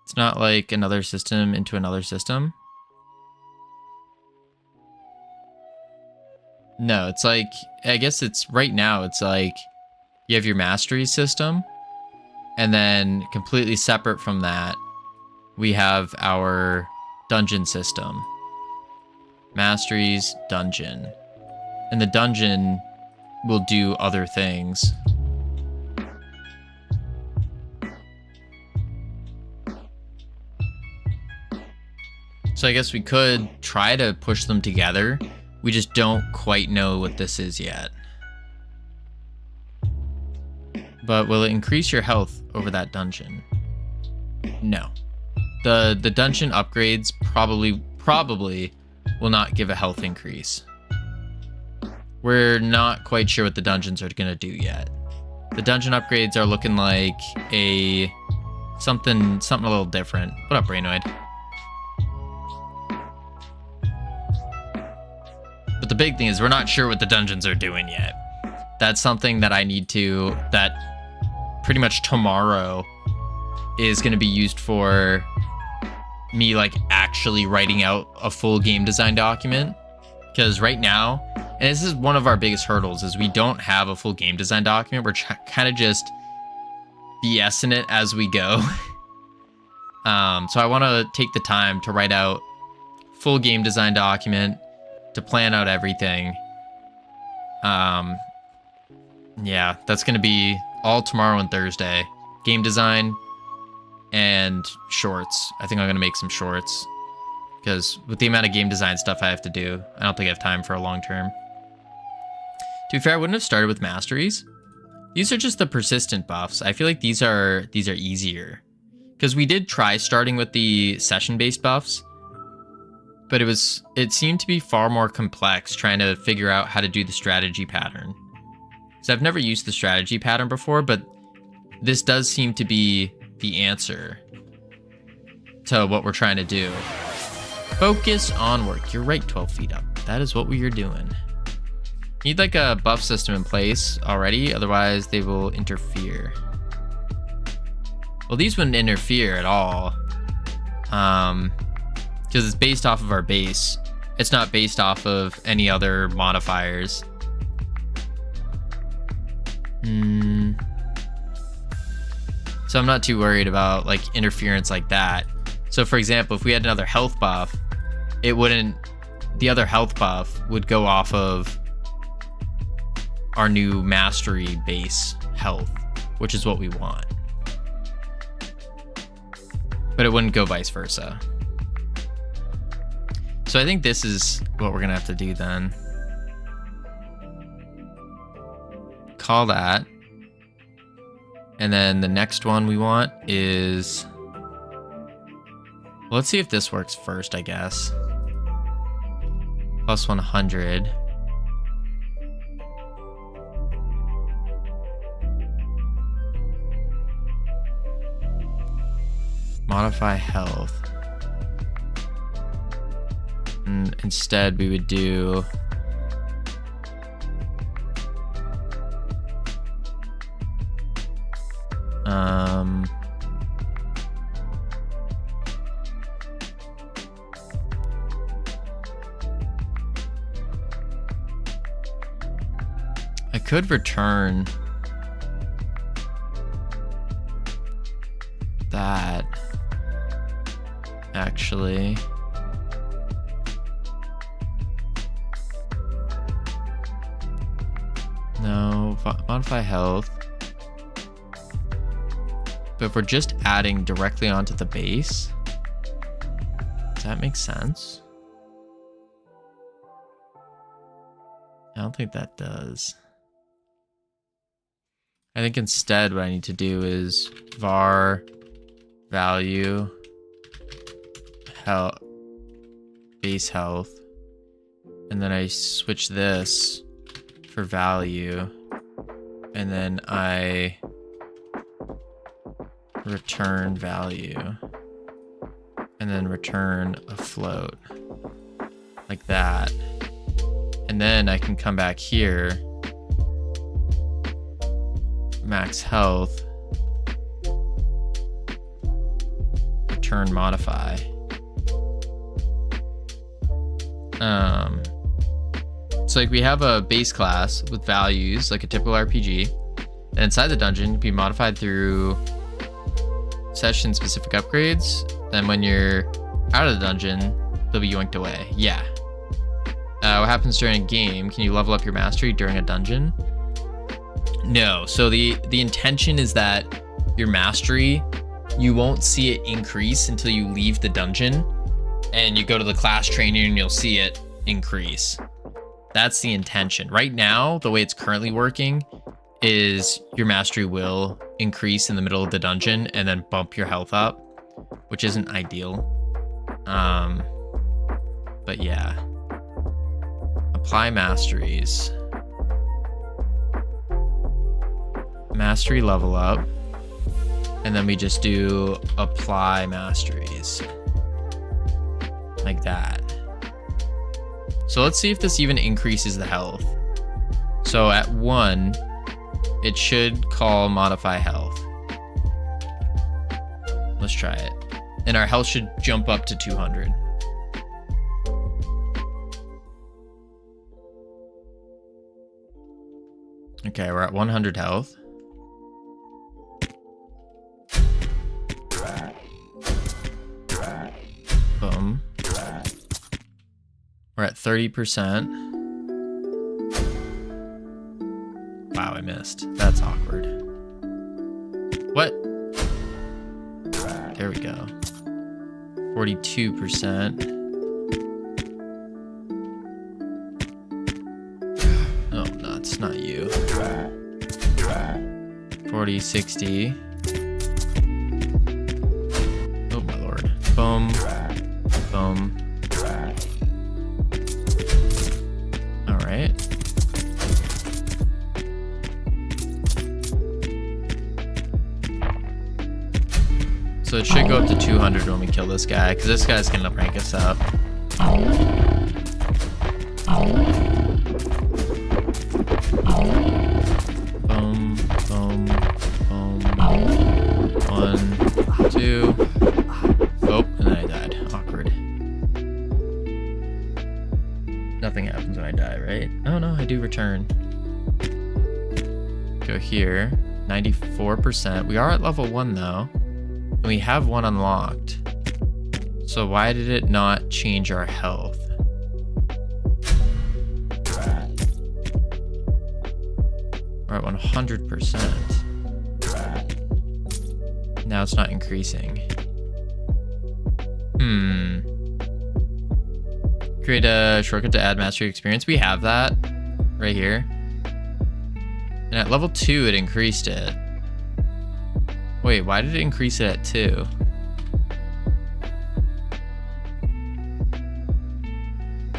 It's not like another system into another system. No, it's like, I guess it's right now, it's like you have your mastery system, and then completely separate from that, we have our dungeon system. Masteries, dungeon. And the dungeon we'll do other things. So I guess we could try to push them together. We just don't quite know what this is yet. But will it increase your health over that dungeon? No. The dungeon upgrades probably will not give a health increase. We're not quite sure what the dungeons are gonna do yet. The dungeon upgrades are looking like something a little different. What up, Brainoid? But the big thing is we're not sure what the dungeons are doing yet. That's something that that pretty much tomorrow is going to be used for me like actually writing out a full game design document. Because right now, and this is one of our biggest hurdles, is we don't have a full game design document. We're kind of just BSing it as we go. So I want to take the time to write out full game design document, to plan out everything. Yeah, that's going to be all tomorrow and Thursday. Game design and shorts. I think I'm going to make some shorts because with the amount of game design stuff I have to do, I don't think I have time for a long term. To be fair, I wouldn't have started with masteries. These are just the persistent buffs. I feel like these are easier because we did try starting with the session-based buffs, but it seemed to be far more complex trying to figure out how to do the strategy pattern. So I've never used the strategy pattern before, but this does seem to be the answer to what we're trying to do. Focus on work. You're right, 12 feet up. That is what we are doing. Need like a buff system in place already, otherwise they will interfere. Well, these wouldn't interfere at all. Because it's based off of our base. It's not based off of any other modifiers. So I'm not too worried about like interference like that. So for example, if we had another health buff, the other health buff would go off of our new mastery base health, which is what we want. But it wouldn't go vice versa. So I think this is what we're gonna have to do then. Call that. And then the next one we want is... Well, let's see if this works first, I guess. Plus 100. Modify health. And instead we would do... I could return that, actually. No, modify health. But if we're just adding directly onto the base, does that make sense? I don't think that does. I think instead what I need to do is var value health, base health, and then I switch this for value, and then I return value, and then return a float like that. And then I can come back here, max health, return modify. So like we have a base class with values like a typical RPG, and inside the dungeon can be modified through session specific upgrades. Then when you're out of the dungeon, they'll be yoinked away. Yeah. What happens during a game? Can you level up your mastery during a dungeon? No, so the intention is that your mastery, you won't see it increase until you leave the dungeon and you go to the class training and you'll see it increase. That's the intention. Right now, the way it's currently working is your mastery will increase in the middle of the dungeon and then bump your health up, which isn't ideal. But yeah. Apply masteries. Mastery level up. And then we just do apply masteries. Like that. So let's see if this even increases the health. So at 1, it should call modify health. Let's try it. And our health should jump up to 200. Okay, we're at 100 health. Boom. We're at 30%. Wow, I missed. That's awkward. What? There we go. 42%. Oh, nuts, not you. 40, 60. Oh, my lord. Boom. Boom. All right. So it should go up to 200 when we kill this guy, because this guy's gonna rank us up. Boom, boom, boom. 1, 2. Oh, and then I died. Awkward. Nothing happens when I die, right? Oh no, I do return. Go here. 94%. We are at level 1 though. And we have 1 unlocked. So why did it not change our health? We're at 100%. Now it's not increasing. Create a shortcut to add mastery experience. We have that right here. And at level 2, it increased it. Wait, why did it increase it at 2?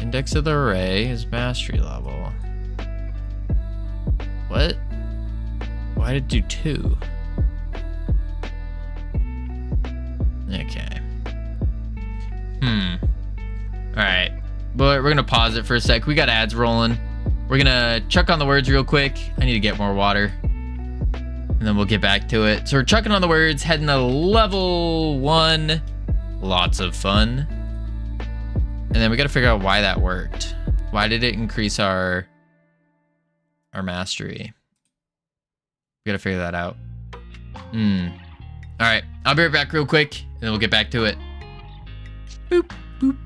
Index of the array is mastery level. What? Why did it do 2? Okay. Alright. But we're gonna pause it for a sec. We got ads rolling. We're gonna chuck on the words real quick. I need to get more water. And then we'll get back to it. So we're chucking on the words, heading to level 1. Lots of fun. And then we gotta figure out why that worked. Why did it increase our mastery? We gotta figure that out. Alright, I'll be right back real quick, and then we'll get back to it. Boop, boop.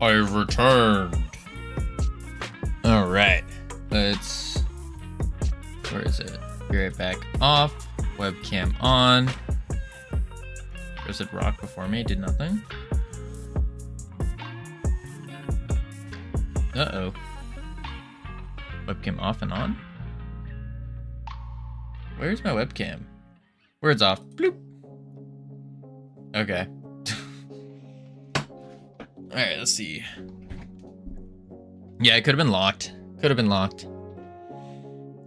I've returned. Alright. Let's... Where is it? Be right back. Off. Webcam on. Was it rock before me? Did nothing. Uh-oh. Webcam off and on? Where's my webcam? Words off. Bloop. Okay. Alright, let's see. Yeah, it could have been locked. Could have been locked.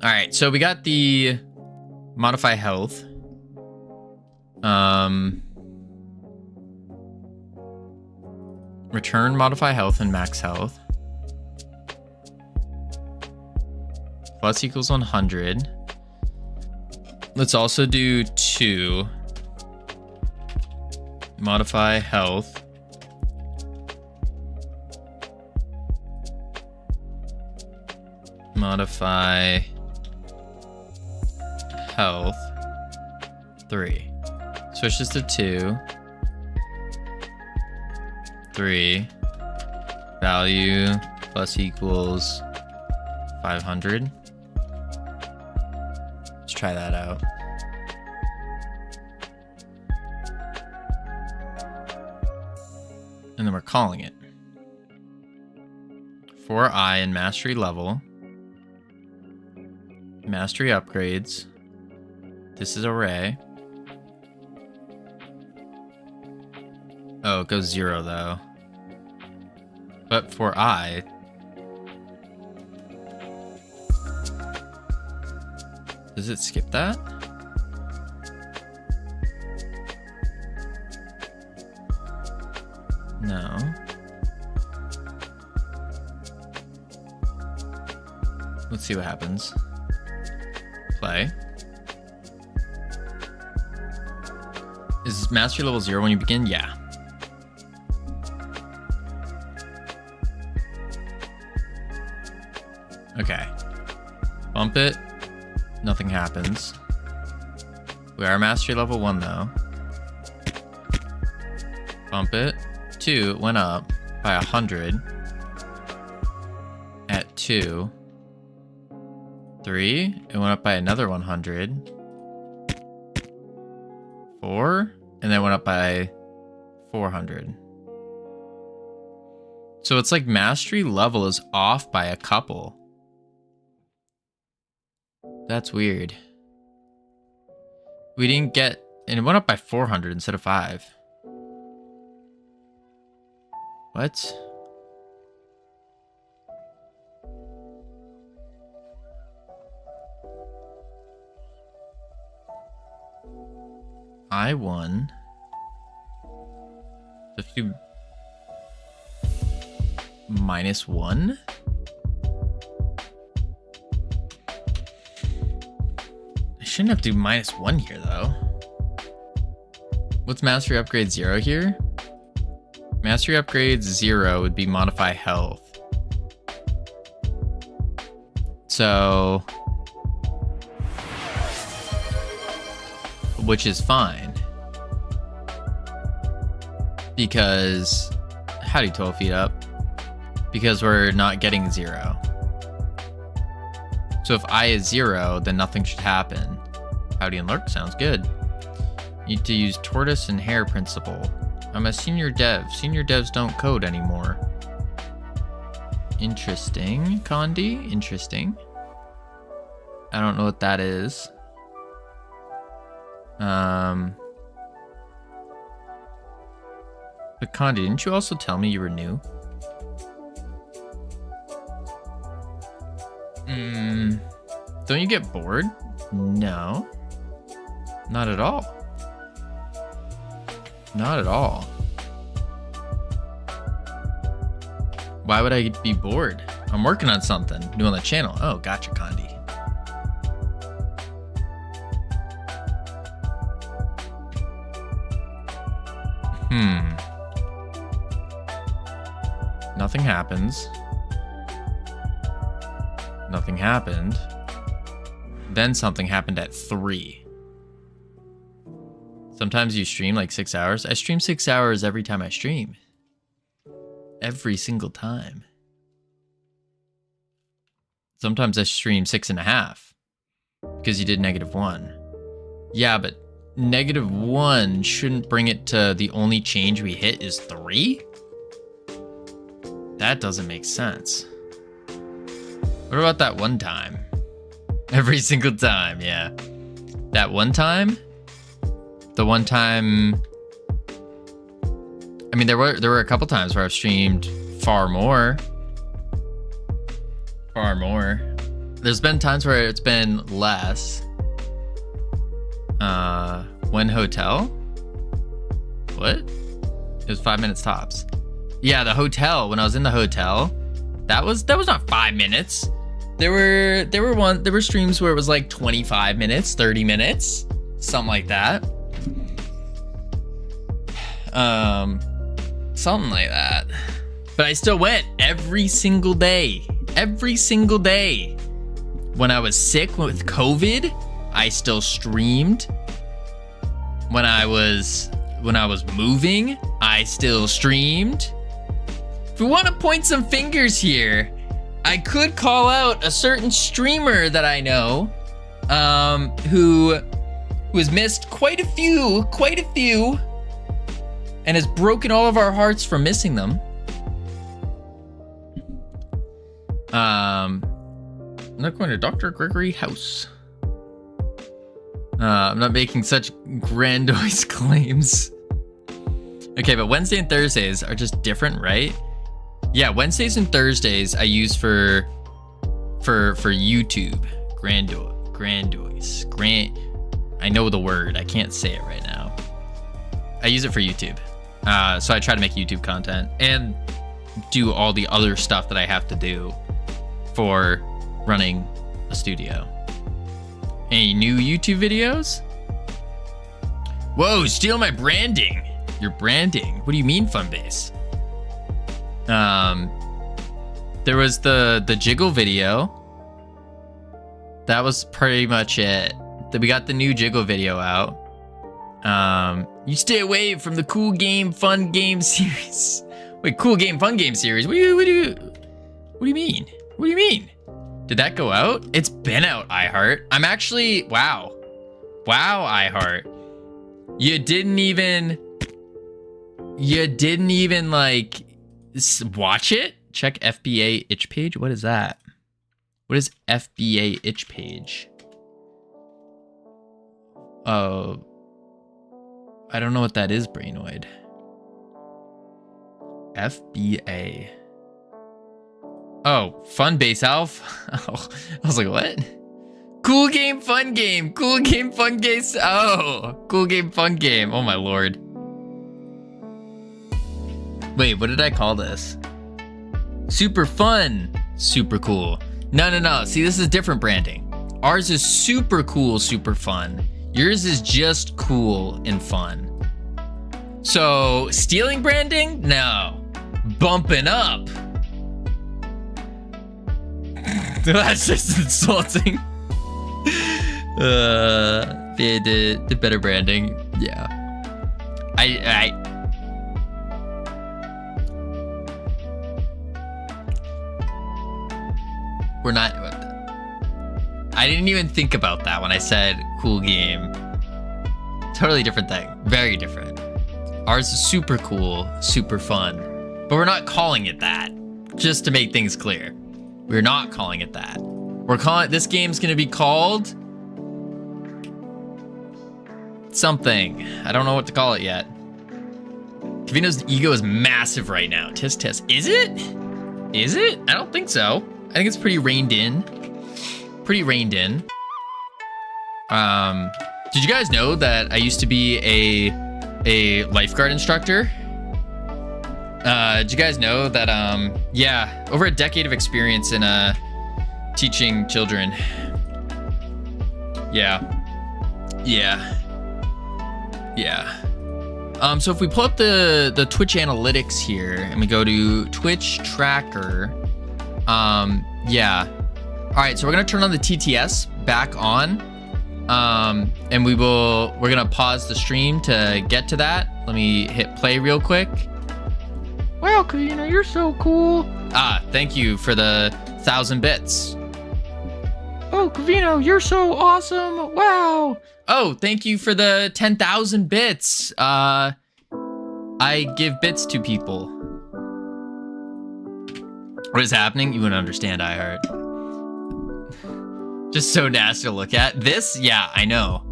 Alright, so we got the modify health. Return modify health and max health. Plus equals 100. Let's also do 2. Modify health. Modify health. 3. Switch this to 2. 3. Value plus equals 500. Let's try that out. And then we're calling it. For I in mastery level. Mastery upgrades. This is array. Oh, it goes 0 though. But for I. Does it skip that? No. Let's see what happens. Play. Is mastery level 0 when you begin? Yeah. Okay. Bump it. Nothing happens. We are mastery level 1 though. Bump it. 2, it went up by 100. At 2. 3, it went up by another 100. 4, and then went up by 400. So it's like mastery level is off by a couple. That's weird. We didn't get, and it went up by 400 instead of 5. What? I won. -1? I shouldn't have to do -1 here though. What's mastery upgrade 0 here? Mastery upgrades 0 would be modify health. So, which is fine. Because, howdy 12 feet up. Because we're not getting 0. So if I is 0, then nothing should happen. Howdy and lurk sounds good. Need to use tortoise and hare principle. I'm a senior dev. Senior devs don't code anymore. Interesting, Condi. Interesting. I don't know what that is. But Condi, didn't you also tell me you were new? Don't you get bored? No. Not at all. Not at all. Why would I be bored? I'm working on something. New on the channel. Oh, gotcha, Condi. Nothing happens. Nothing happened. Then something happened at 3. Sometimes you stream like 6 hours. I stream 6 hours every time I stream. every single time. Sometimes I stream 6.5 because you did -1. Yeah, but -1 shouldn't bring it to the only change we hit is 3? That doesn't make sense. What about that one time? Every single time, yeah. That one time? The one time... I mean, there were a couple times where I've streamed far more. Far more. There's been times where it's been less. When hotel? What? It was 5 minutes tops. Yeah, the hotel. When I was in the hotel, that was not 5 minutes. There were streams where it was like 25 minutes, 30 minutes, something like that. Something like that. But I still went every single day. Every single day. When I was sick with COVID, I still streamed. When I was moving, I still streamed. If we want to point some fingers here, I could call out a certain streamer that I know, who has missed quite a few, and has broken all of our hearts for missing them. I'm not going to Dr. Gregory House. I'm not making such grandiose claims. Okay, but Wednesday and Thursdays are just different, right? Yeah, Wednesdays and Thursdays I use for YouTube. Grandiose. I know the word. I can't say it right now. I use it for YouTube. So I try to make YouTube content and do all the other stuff that I have to do for running a studio. Any new YouTube videos? Whoa, steal my branding. Your branding. What do you mean, Funbase? There was the jiggle video. That was pretty much it. We got the new jiggle video out. You stay away from the cool game, fun game series. Wait, cool game, fun game series? What do you mean? What do you mean? Did that go out? It's been out, iHeart. I'm actually, wow, iHeart. You didn't even like watch it? Check FBA itch page. What is that? What is FBA itch page? Oh, I don't know what that is, Brainoid. FBA. Oh, Fun Base Alf. Oh, I was like, what? Cool game, fun game. Cool game, fun game. Oh, cool game, fun game. Oh my lord. Wait, what did I call this? Super fun, super cool. No. See, this is different branding. Ours is super cool, super fun. Yours is just cool and fun. So, stealing branding? No. Bumping up. That's just insulting. The better branding. Yeah. We're not. I didn't even think about that when I said cool game. Totally different thing. Very different. Ours is super cool, super fun. But we're not calling it that. Just to make things clear. We're not calling it that. We're calling this game's gonna be called something. I don't know what to call it yet. Covino's ego is massive right now. Tisk tisk. Is it? Is it? I don't think so. I think it's pretty reined in. Pretty reined in. Did you guys know that I used to be a lifeguard instructor? Did you guys know that, yeah, over a decade of experience in, teaching children. Yeah. So if we pull up the Twitch analytics here and we go to Twitch tracker, yeah. All right, so we're gonna turn on the TTS back on, and we're gonna pause the stream to get to that. Let me hit play real quick. Wow, Covino, you're so cool. Ah, thank you for the 1,000 bits. Oh, Covino, you're so awesome. Wow. Oh, thank you for the 10,000 bits. I give bits to people. What is happening? You wouldn't understand, iHeart. Just so nasty to look at. This? Yeah, I know.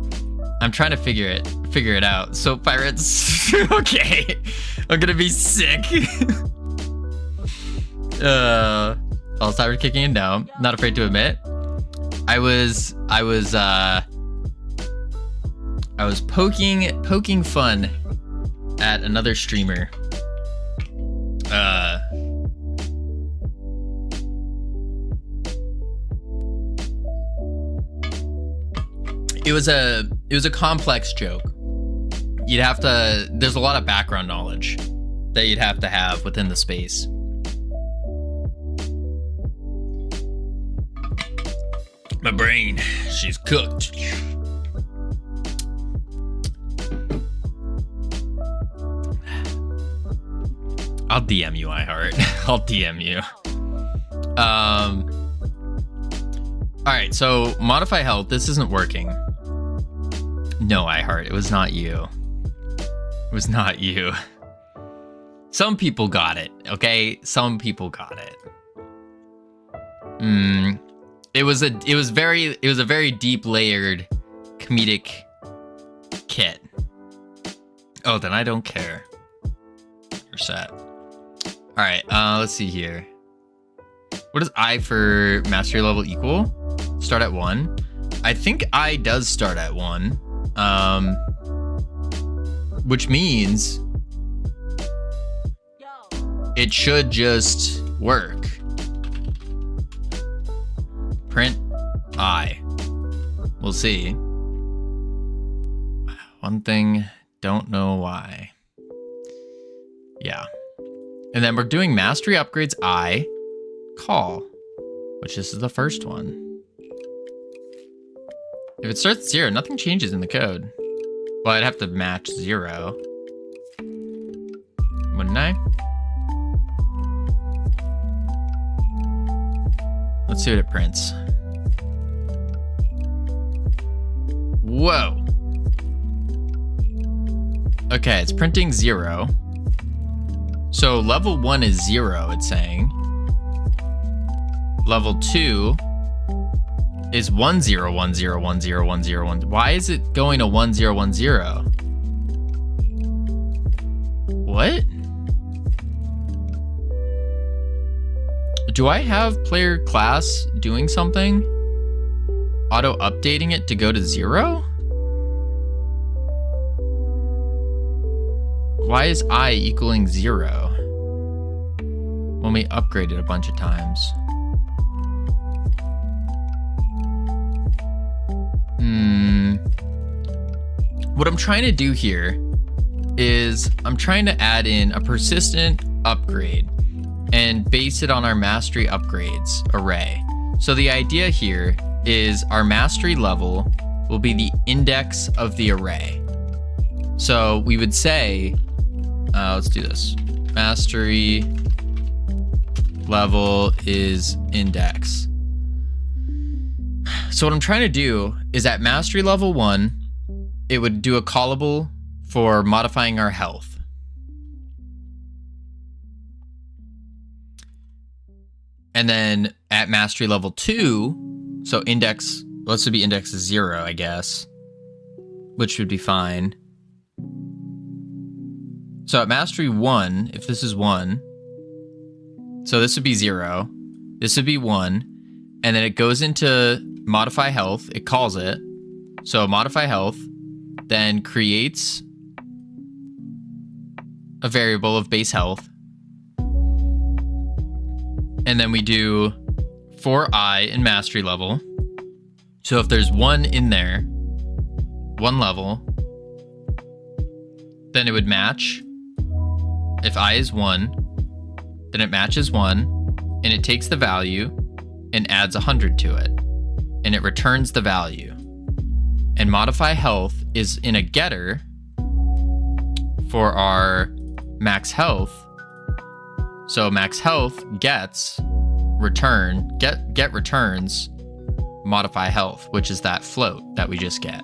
I'm trying to figure it out. So pirates, okay. I'm gonna be sick. I'll start kicking it down. Not afraid to admit. I was poking fun at another streamer. It was a complex joke. You'd have to, there's a lot of background knowledge that you'd have to have within the space. My brain, she's cooked. I'll DM you, iHeart. I'll DM you. All right, so modify health. This isn't working. No, iHeart, it was not you. It was not you. Some people got it, okay? Some people got it. It was a very deep layered comedic kit. Oh, then I don't care. You're set. All right, let's see here. What does I for mastery level equal? Start at 1. I think I does start at 1. Which means it should just work. Print I. We'll see. One thing, don't know why. Yeah. And then we're doing mastery upgrades I, call, which this is the first one. If it starts at 0, nothing changes in the code. Well, I'd have to match 0. Wouldn't I? Let's see what it prints. Whoa. Okay, it's printing 0. So level 1 is 0, it's saying. Level 2 is 1 0 1 0 1 0 1 0 1. Why is it going to 1 0 1 0? What? Do I have player class doing something? Auto updating it to go to 0? Why is I equaling 0 when we upgraded a bunch of times? What I'm trying to do here is I'm trying to add in a persistent upgrade and base it on our mastery upgrades array. So the idea here is our mastery level will be the index of the array. So we would say, let's do this. Mastery level is index. So what I'm trying to do is at mastery level 1, it would do a callable for modifying our health. And then at mastery level 2, so index, let's be index is 0, I guess, which would be fine. So at mastery 1, if this is 1, so this would be 0, this would be 1, and then it goes into modify health, it calls it. So modify health, then creates a variable of base health. And then we do for I in mastery level. So if there's 1 in there, 1 level, then it would match. If I is 1, then it matches 1, and it takes the value and adds 100 to it, and it returns the value. And modify health is in a getter for our max health, So max health gets get returns modify health, which is that float that we just get.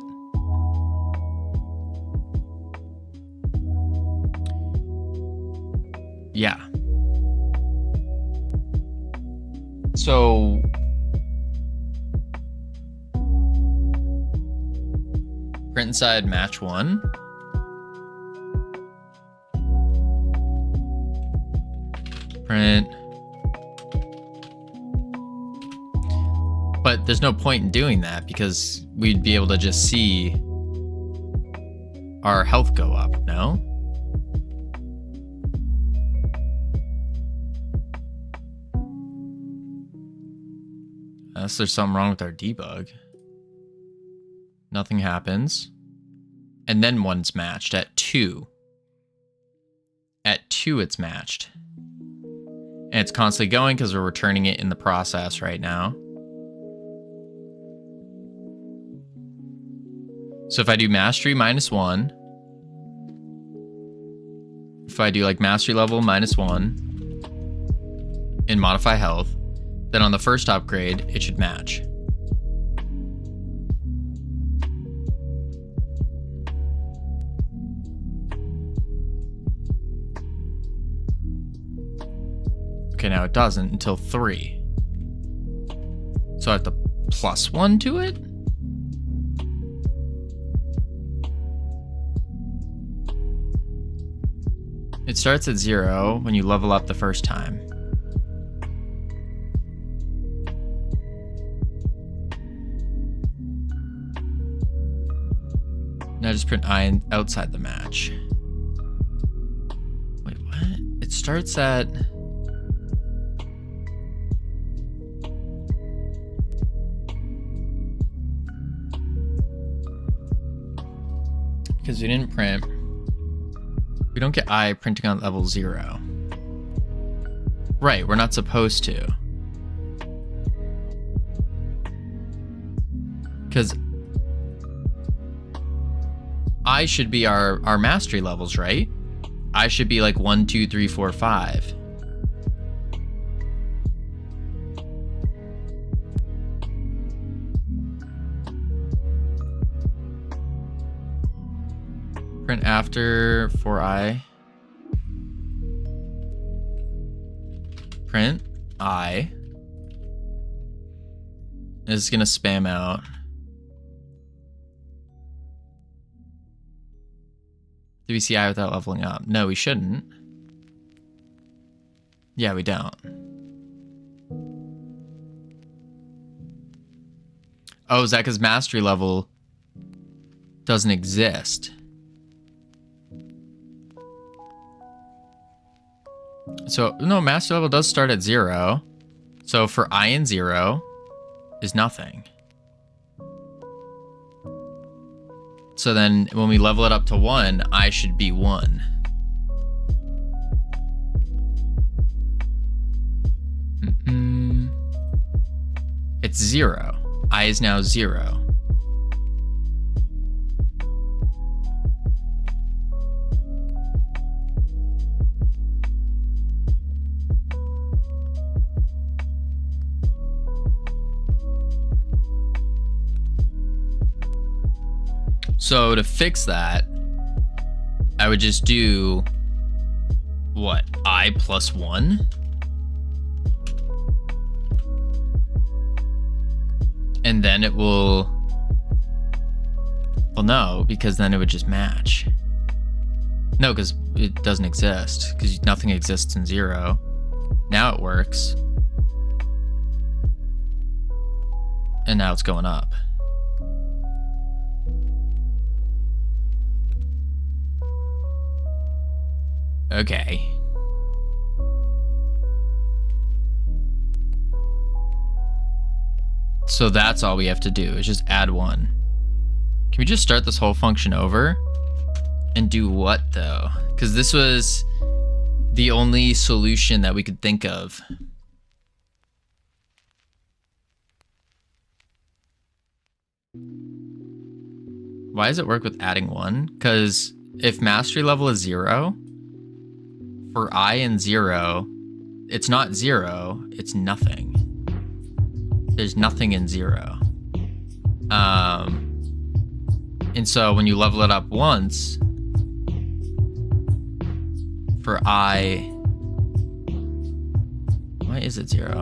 Yeah. So print inside match 1. Print. But there's no point in doing that because we'd be able to just see our health go up, no? Unless there's something wrong with our debug. Nothing happens. And then 1's matched at 2. At 2 it's matched. And it's constantly going because we're returning it in the process right now. So if I do mastery -1, if I do like mastery level -1 and modify health, then on the first upgrade, it should match. Okay, now it doesn't until 3. So I have to +1 to it? It starts at 0 when you level up the first time. Now just print I outside the match. Wait, what? It starts at... Because we didn't print. We don't get I printing on level 0. Right, we're not supposed to. Because I should be our mastery levels, right? I should be like 1, 2, 3, 4, 5. Print after for I. Print I. This is gonna spam out. Do we see I without leveling up? No, we shouldn't. Yeah, we don't. Oh, is that because mastery level doesn't exist? So, no, master level does start at 0. So for I and 0 is nothing. So then when we level it up to 1, I should be 1. It's 0. I is now 0. So to fix that, I would just do, what, I plus 1? And then it will, well, no, because then it would just match. No, because it doesn't exist, because nothing exists in 0. Now it works. And now it's going up. Okay. So that's all we have to do, is just add 1. Can we just start this whole function over? And do what, though? Because this was the only solution that we could think of. Why does it work with adding 1? Because if mastery level is 0, for I and 0, it's not 0, it's nothing. There's nothing in 0. And so when you level it up once, for I, why is it 0?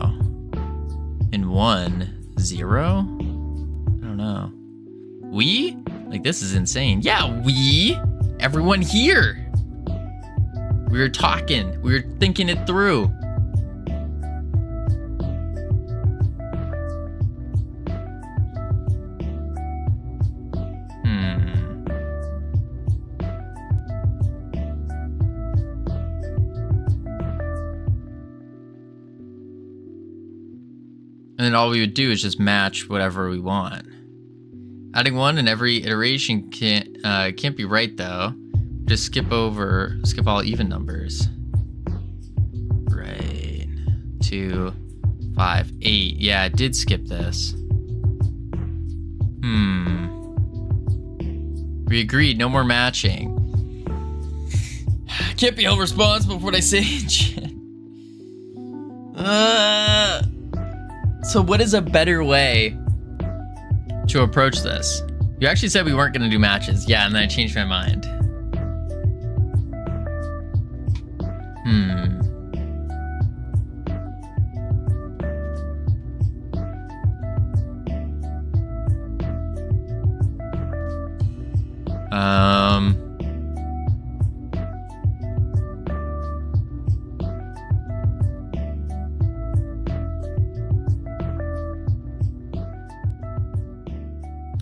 And 1, 0? I don't know. We? Like, this is insane. Yeah, we. Everyone here. We were talking. We were thinking it through. And then all we would do is just match whatever we want. Adding 1 in every iteration can't be right though. Just skip all even numbers. Right. 2, 5, 8. Yeah, I did skip this. We agreed, no more matching. Can't be held responsible for what I say in chat. So what is a better way to approach this? You actually said we weren't going to do matches. Yeah, and then I changed my mind.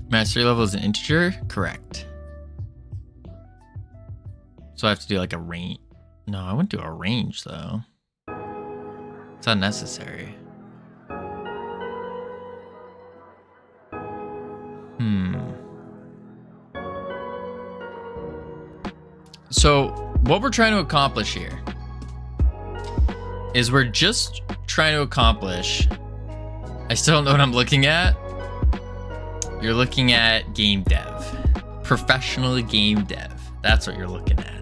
Mastery level is an integer? Correct. So I have to do like a range. No, I wouldn't do a range though. It's unnecessary. So what we're trying to accomplish here is we're just trying to accomplish, I still don't know what I'm looking at. You're looking at game dev, professional game dev. That's what you're looking at.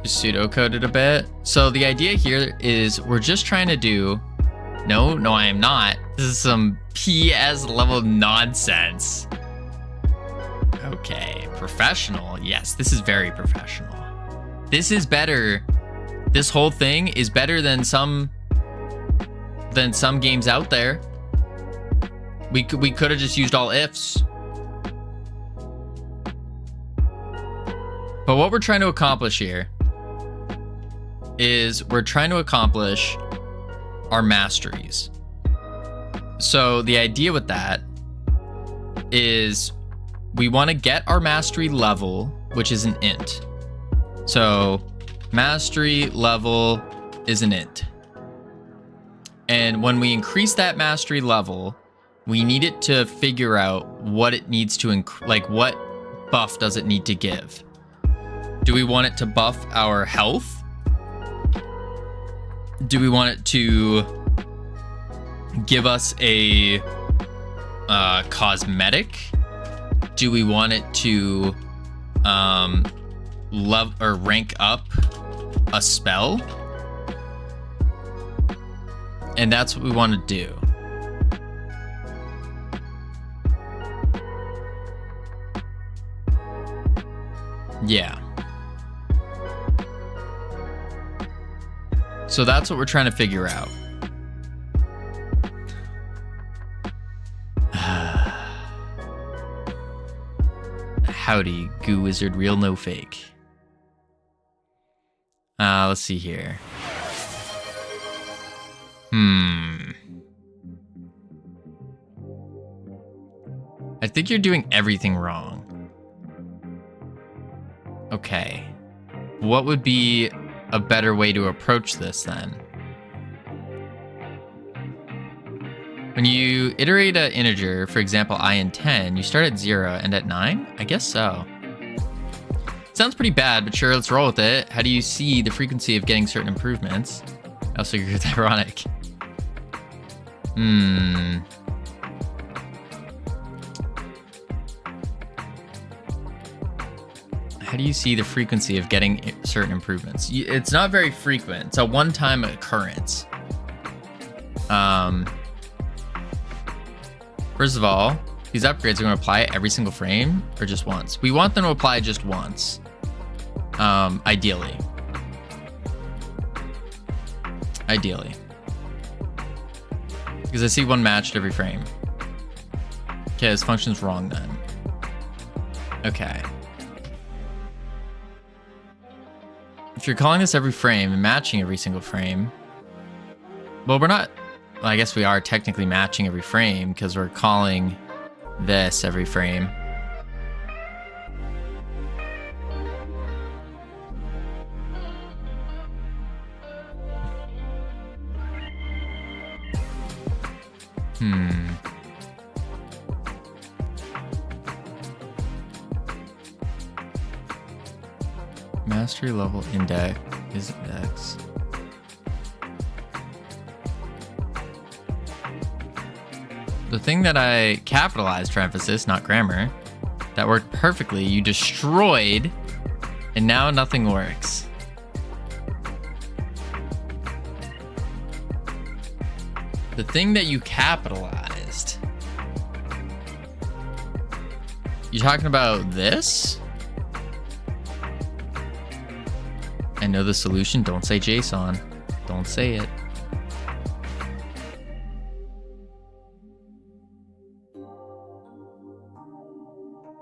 Pseudocoded a bit. So the idea here is we're just trying to do, no, I am not. This is some PS level nonsense. Okay, professional. Yes, this is very professional. This is better. This whole thing is better than some games out there. We could have just used all ifs. But what we're trying to accomplish here is we're trying to accomplish our masteries. So the idea with that is we want to get our mastery level, which is an int. So mastery level is an int. And when we increase that mastery level, we need it to figure out what it needs to, like what buff does it need to give? Do we want it to buff our health? Do we want it to give us a cosmetic? Do we want it to love or rank up a spell? And that's what we want to do. Yeah. So that's what we're trying to figure out. Howdy, goo wizard, real no fake. Let's see here. I think you're doing everything wrong. Okay. What would be a better way to approach this then? When you iterate an integer, for example, I in 10, you start at 0 and at 9? I guess so. Sounds pretty bad, but sure, let's roll with it. How do you see the frequency of getting certain improvements? I also agree with ironic. How do you see the frequency of getting certain improvements? It's not very frequent. It's a one-time occurrence. First of all, these upgrades are going to apply every single frame or just once. We want them to apply just once, ideally. Because I see one matched every frame. Okay, this function's wrong then. Okay. If you're calling this every frame and matching every single frame, well, we're not, well, I guess we are technically matching every frame because we're calling this every frame. Mastery level index is index. The thing that I capitalized for emphasis, not grammar, that worked perfectly, you destroyed, and now nothing works. The thing that you capitalized. You talking about this? I know the solution. Don't say JSON. Don't say it.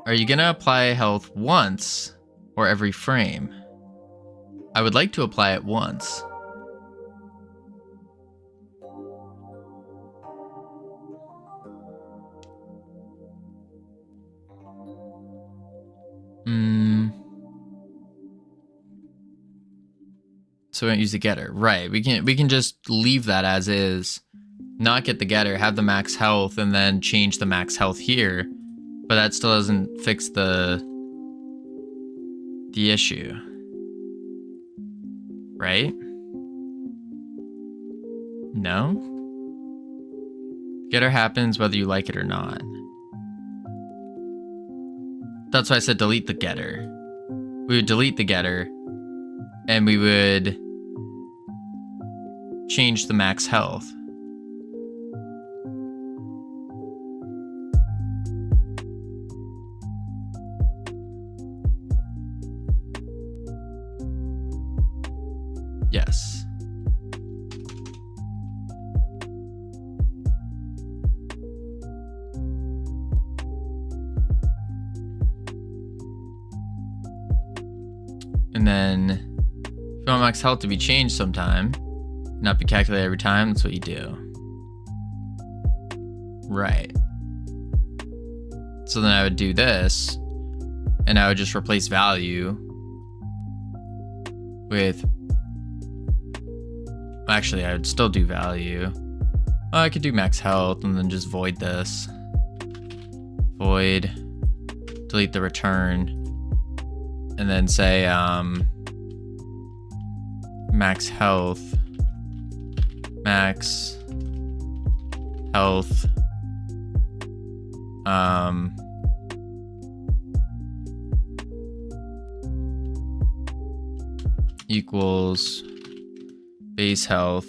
Are you gonna apply health once or every frame? I would like to apply it once. So we don't use the getter. Right. We can just leave that as is. Not get the getter, have the max health, and then change the max health here. But that still doesn't fix the issue. Right? No? Getter happens whether you like it or not. That's why I said delete the getter. We would delete the getter, and we would change the max health. Yes. And then if you want max health to be changed sometime, not be calculated every time, that's what you do. Right. So then I would do this, and I would just replace value with, actually I would still do value. I could do max health and then just void this. Void, delete the return, and then say max health, max health, equals base health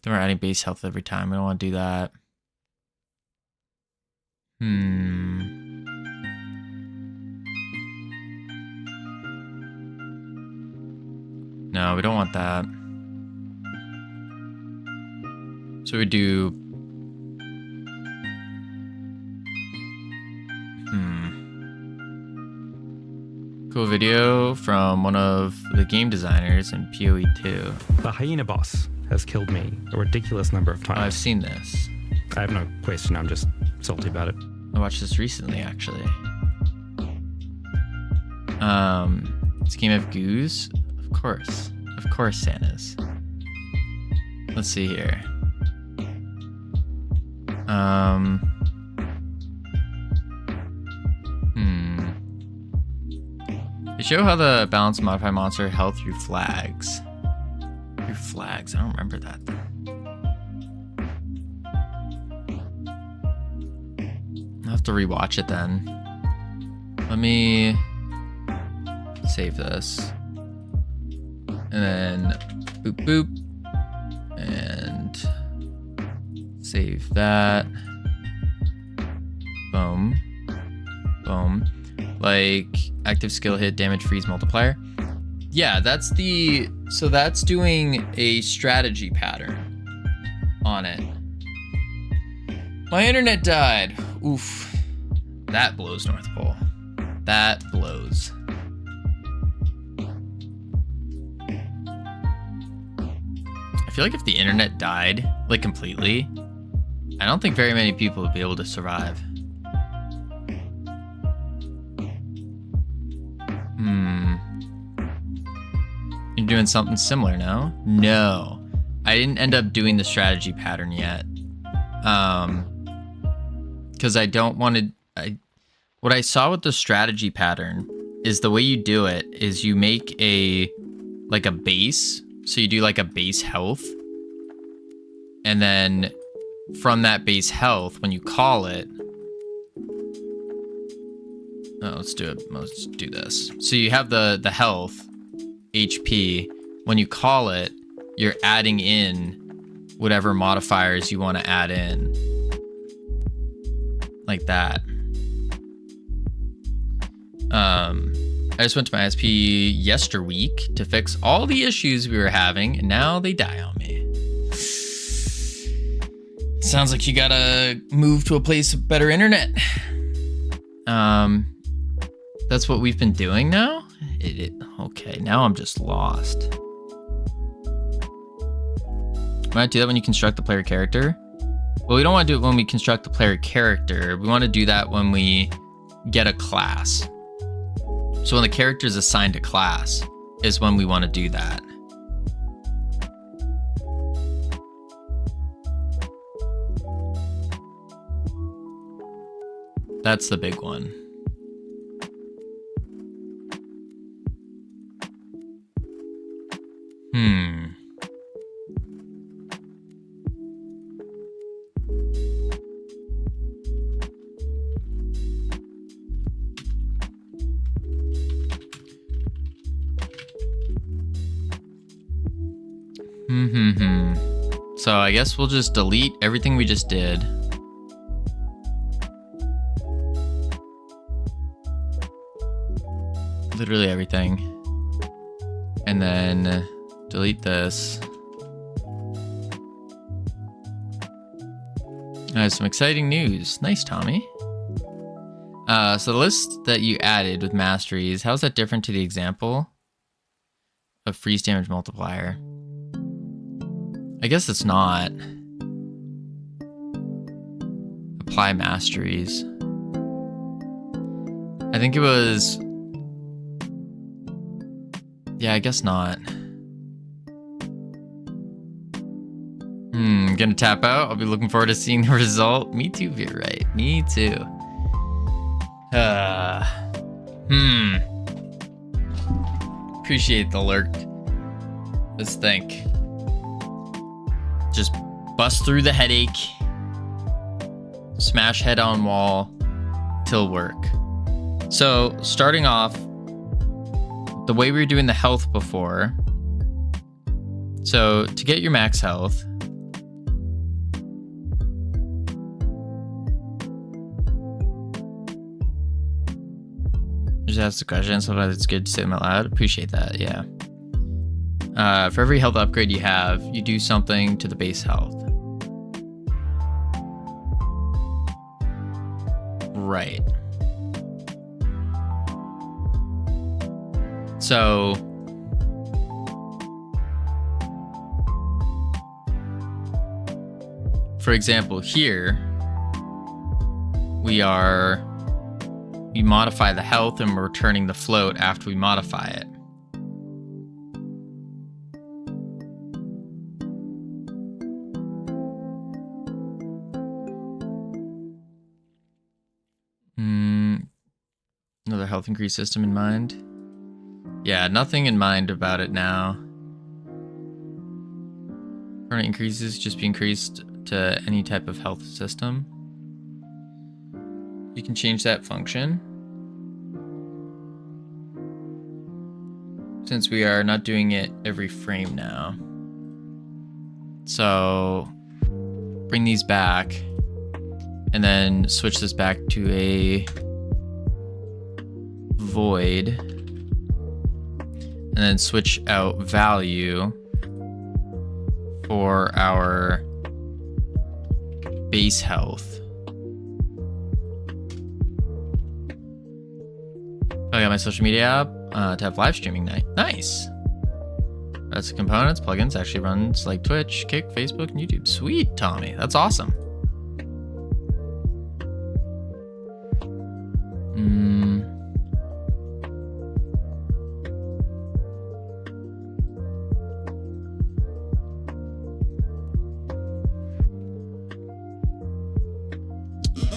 then we're adding base health every time. We don't want to do that. No, we don't want that. So we do cool video from one of the game designers in PoE2. The hyena boss has killed me a ridiculous number of times. I've seen this. I have no question, I'm just salty about it. I watched this recently, actually. This game of goose? Of course Santa's. Let's see here. They show how the balance modify monster health through flags. Through flags, I don't remember that. to rewatch it then. Let me save this. And then boop boop. And save that. Boom. Boom. Like active skill hit, damage freeze multiplier. Yeah, that's the, so that's doing a strategy pattern on it. My internet died. Oof. That blows, North Pole. That blows. I feel like if the internet died, like completely, I don't think very many people would be able to survive. You're doing something similar now? No. I didn't end up doing the strategy pattern yet. Because I don't want to... What I saw with the strategy pattern is the way you do it is you make a base. So you do like a base health. And then from that base health, when you call it... Oh, let's do it. Let's do this. So you have the health, HP. When you call it, you're adding in whatever modifiers you want to add in. Like that. I just went to my SP yesterweek to fix all the issues we were having, and now they die on me. Sounds like you gotta move to a place with better internet. That's what we've been doing now? Okay, now I'm just lost. Might do that when you construct the player character? Well, we don't want to do it when we construct the player character. We want to do that when we get a class. So when the character is assigned a class is when we want to do that. That's the big one. So I guess we'll just delete everything we just did. Literally everything. And then delete this. I have some exciting news. Nice, Tommy. So the list that you added with masteries, how's that different to the example of freeze damage multiplier? I guess it's not. Apply masteries. I think it was... Yeah, I guess not. Gonna tap out. I'll be looking forward to seeing the result. Me too, you're right. Me too. Appreciate the lurk. Let's think. Just bust through the headache. Smash head on wall. Till work. So, starting off, the way we were doing the health before. So, to get your max health, just ask the question. Sometimes it's good to say them out loud. Appreciate that, yeah. For every health upgrade you have, you do something to the base health. Right. So, for example, here, we modify the health and we're returning the float after we modify it. Another health increase system in mind. Yeah, nothing in mind about it now. Permanent increases just be increased to any type of health system. You can change that function. Since we are not doing it every frame now. So bring these back and then switch this back to a void and then switch out value for our base health. I got my social media app to have live streaming night. Nice. That's components, plugins, actually runs like Twitch, Kick, Facebook, and YouTube. Sweet, Tommy. That's awesome.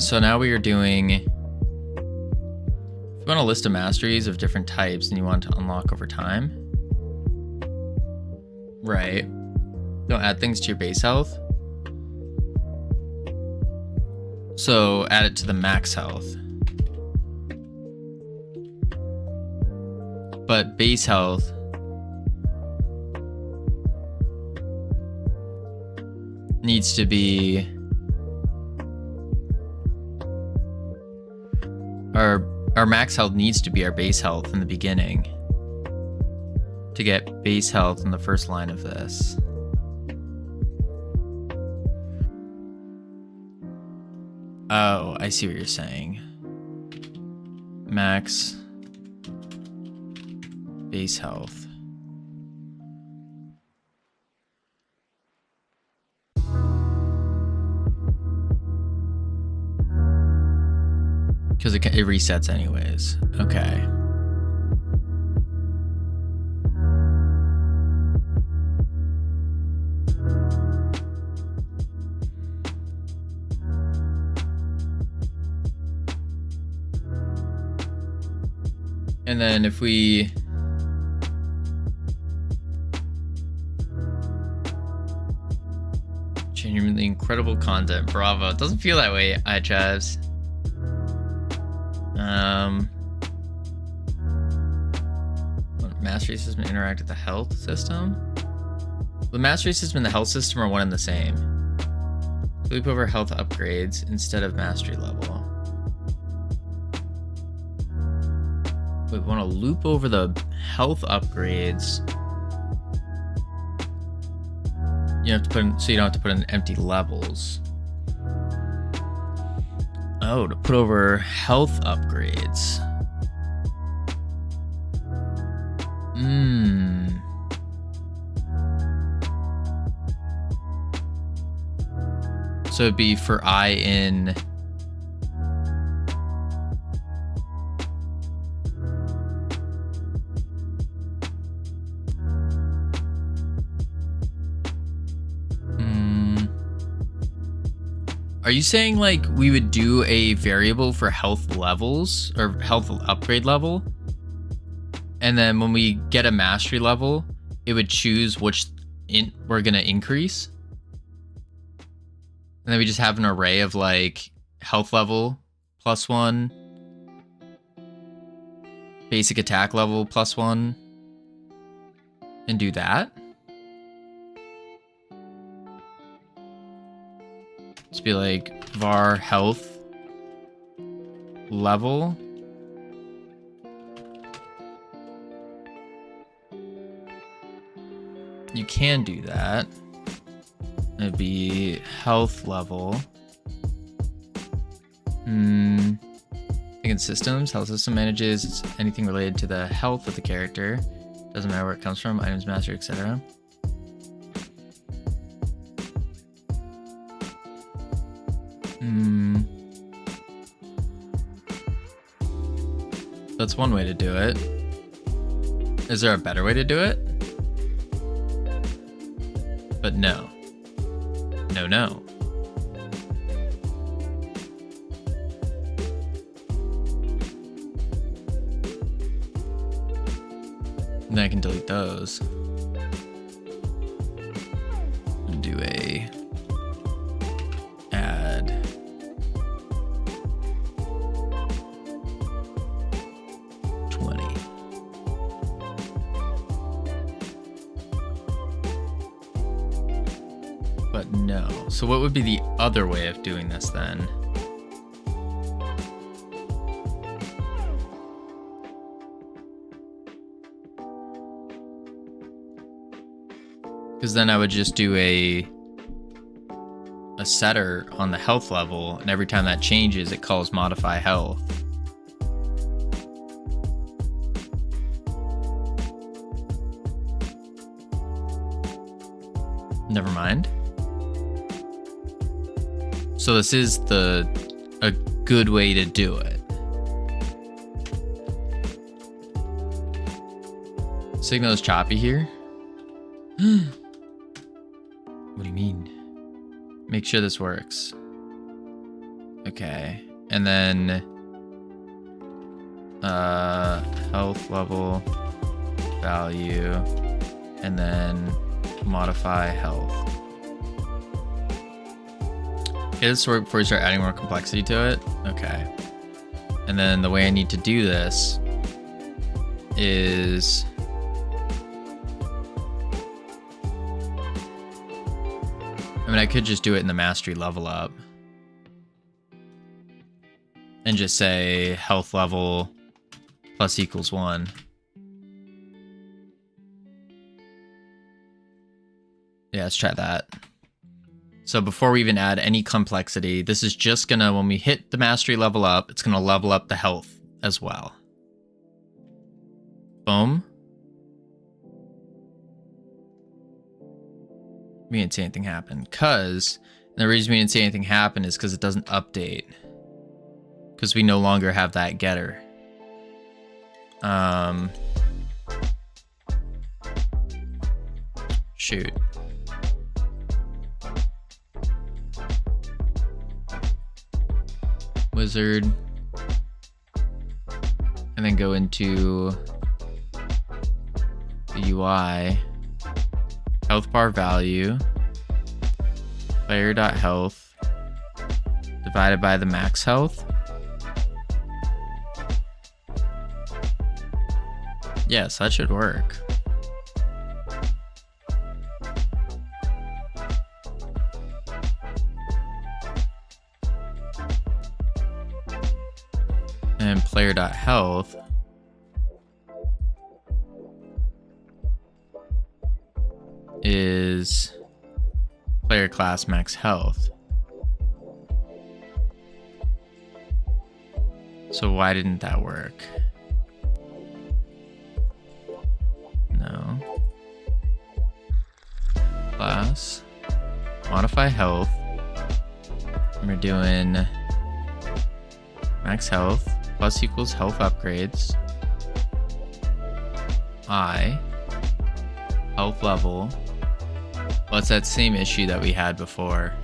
So now we are doing, if you want a list of masteries of different types and you want to unlock over time, right? Don't add things to your base health. So add it to the max health. But base health needs to be our max health needs to be our base health in the beginning to get base health in the first line of this. Oh, I see what you're saying. Max base health. Because it resets anyways. Okay. And then if we genuinely incredible content, bravo. It doesn't feel that way, iChavs. Mastery system interact with the health system. The mastery system and the health system are one and the same. Loop over health upgrades instead of mastery level. We want to loop over the health upgrades. You have to put in, so you don't have to put in empty levels. Oh, to put over health upgrades. So it'd be for I in Are you saying like we would do a variable for health levels or health upgrade level? And then when we get a mastery level, it would choose which we're going to increase? And then we just have an array of like health level +1, basic attack level +1, and do that? Just be like var health level. You can do that. It'd be health level. I think in systems, health system manages anything related to the health of the character. Doesn't matter where it comes from, items master, etc. That's one way to do it. Is there a better way to do it? But no. No. Then I can delete those. And do a add No. So what would be the other way of doing this then? Because then I would just do a setter on the health level, and every time that changes, it calls modify health. Never mind. So this is a good way to do it. Signal is choppy here. What do you mean? Make sure this works. Okay. And then health level value, and then modify health. Okay, this work before you start adding more complexity to it. Okay. And then the way I need to do this is I mean, I could just do it in the mastery level up and just say health level plus equals 1. Yeah, let's try that. So before we even add any complexity, this is just gonna, when we hit the mastery level up, it's gonna level up the health as well. Boom. We didn't see anything happen, because the reason we didn't see anything happen is because it doesn't update, because we no longer have that getter. Shoot. Wizard, and then go into the UI. Health bar value, player.health divided by the max health. Yes, that should work. And player.health is player class max health. So why didn't that work? No. Class modify health. And we're doing max health plus equals health upgrades. I health level. Well, it's that same issue that we had before.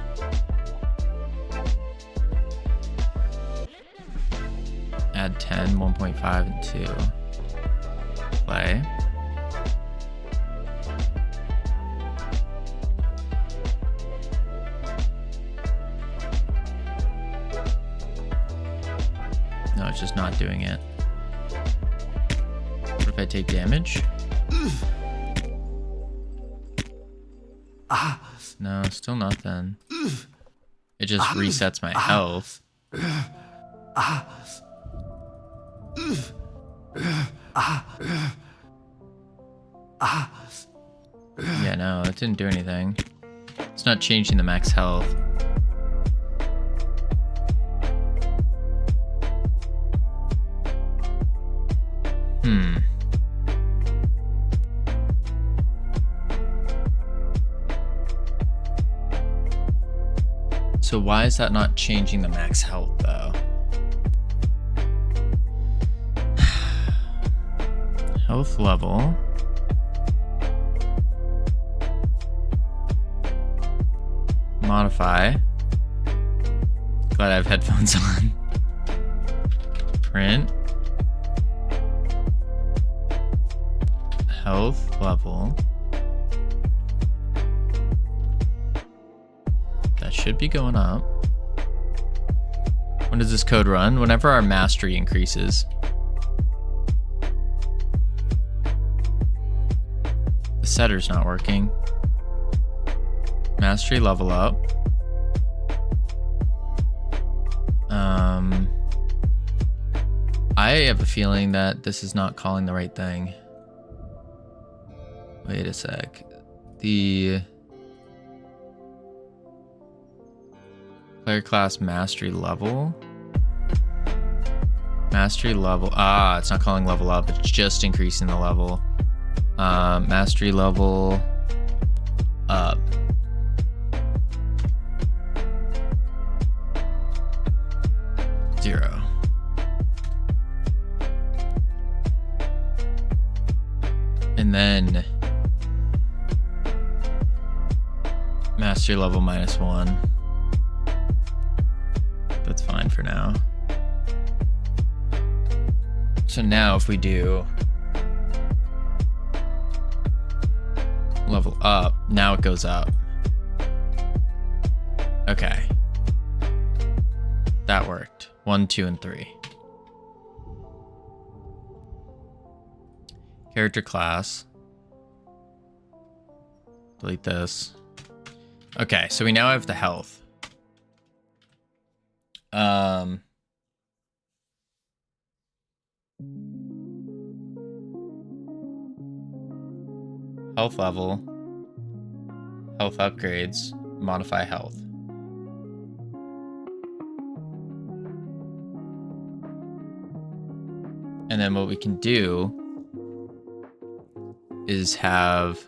Add 10, 1.5, and 2. Play. No, it's just not doing it. What if I take damage? No, still nothing. It just resets my health. Yeah, no, it didn't do anything. It's not changing the max health. So why is that not changing the max health though? Health level. Modify. Glad I have headphones on. Print. Health level. That should be going up. When does this code run? Whenever our mastery increases. The setter's not working. Mastery level up. I have a feeling that this is not calling the right thing. Wait a sec. The player class mastery level. Mastery level. Ah, it's not calling level up. It's just increasing the level. Mastery level up. Zero. And then mastery level -1. That's fine for now. So now if we do level up, now it goes up. Okay. That worked. 1, 2, and 3. Character class. Delete this. Okay, so we now have the health. Health level. Health upgrades. Modify health. And then what we can do is have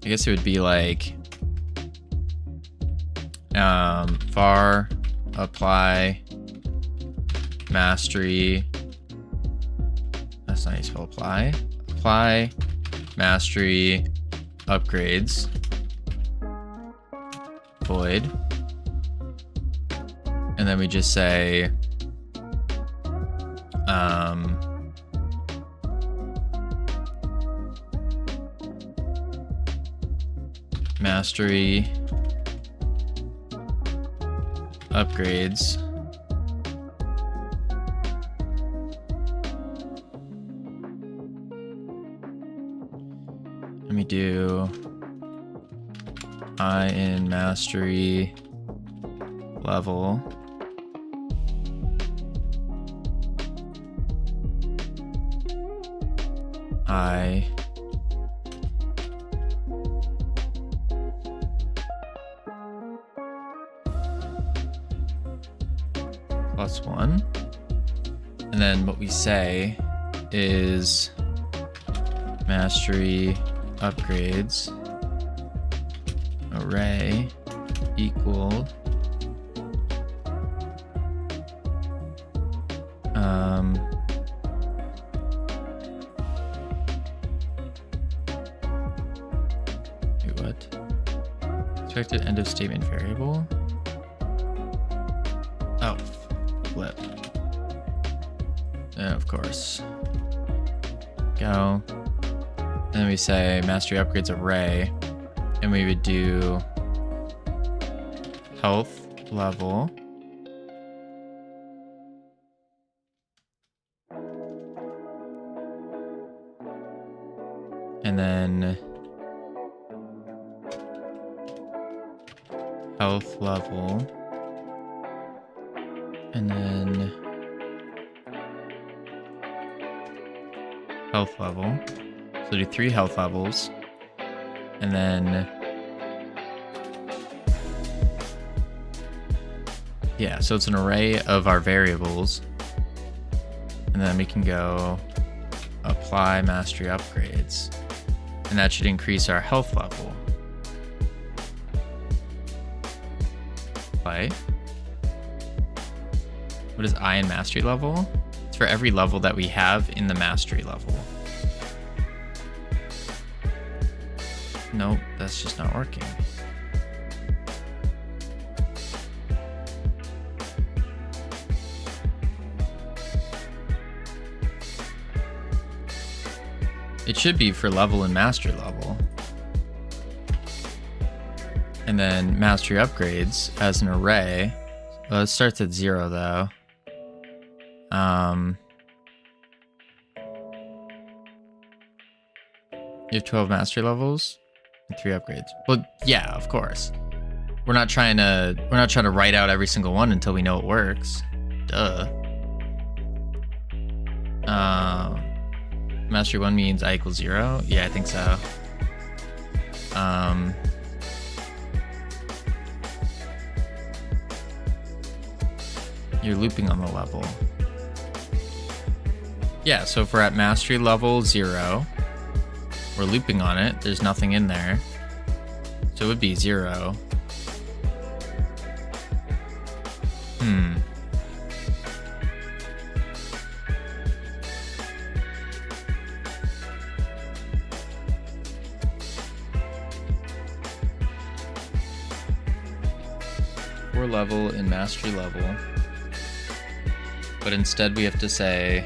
I guess it would be like var apply mastery. That's not how you spell apply. Apply mastery upgrades void. And then we just say mastery upgrades let me do I in mastery level I +1. And then what we say is mastery upgrades array equal wait, what? Expected end of statement variable. Oh, flip. Of course. Go. And then we say mastery upgrades array, and we would do health level. And then health level. And then health level. So do 3 health levels. And then yeah, so it's an array of our variables. And then we can go apply mastery upgrades. And that should increase our health level. Play. What is I in mastery level? It's for every level that we have in the mastery level. Nope, that's just not working. It should be for level and mastery level. And then mastery upgrades as an array. Well, it starts at 0 though. You have 12 mastery levels and 3 upgrades. Well, yeah, of course. We're not trying to write out every single one until we know it works. Duh. Mastery 1 means I equals 0? Yeah, I think so. You're looping on the level. Yeah, so if we're at mastery level 0, we're looping on it. There's nothing in there. So it would be 0. Core level and mastery level. But instead we have to say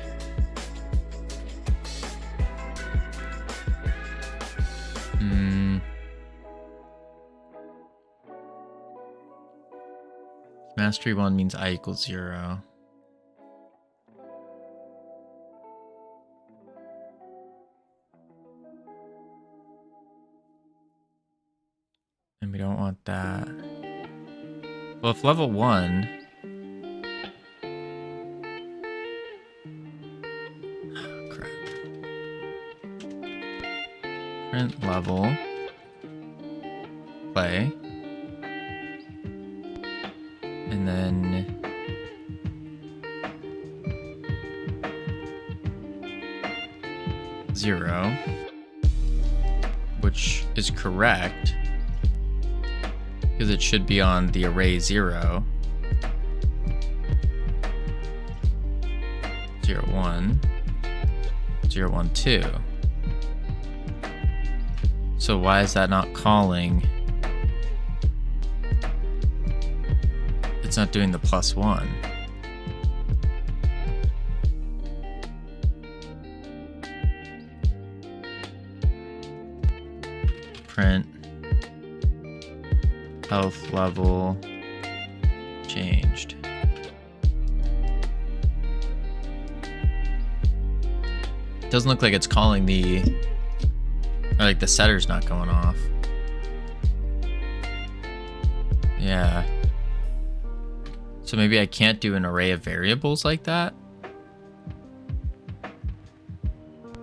mastery 1 means I equals 0. And we don't want that. Well, if level 1... Oh, crap. Print level. Play. And then... zero. Which is correct. Because it should be on the array 0. 0, 1. 0, 1, 2. So why is that not calling? It's not doing the +1. Print health level changed. Doesn't look like it's calling the, or like the setter's not going off. Yeah. So maybe I can't do an array of variables like that?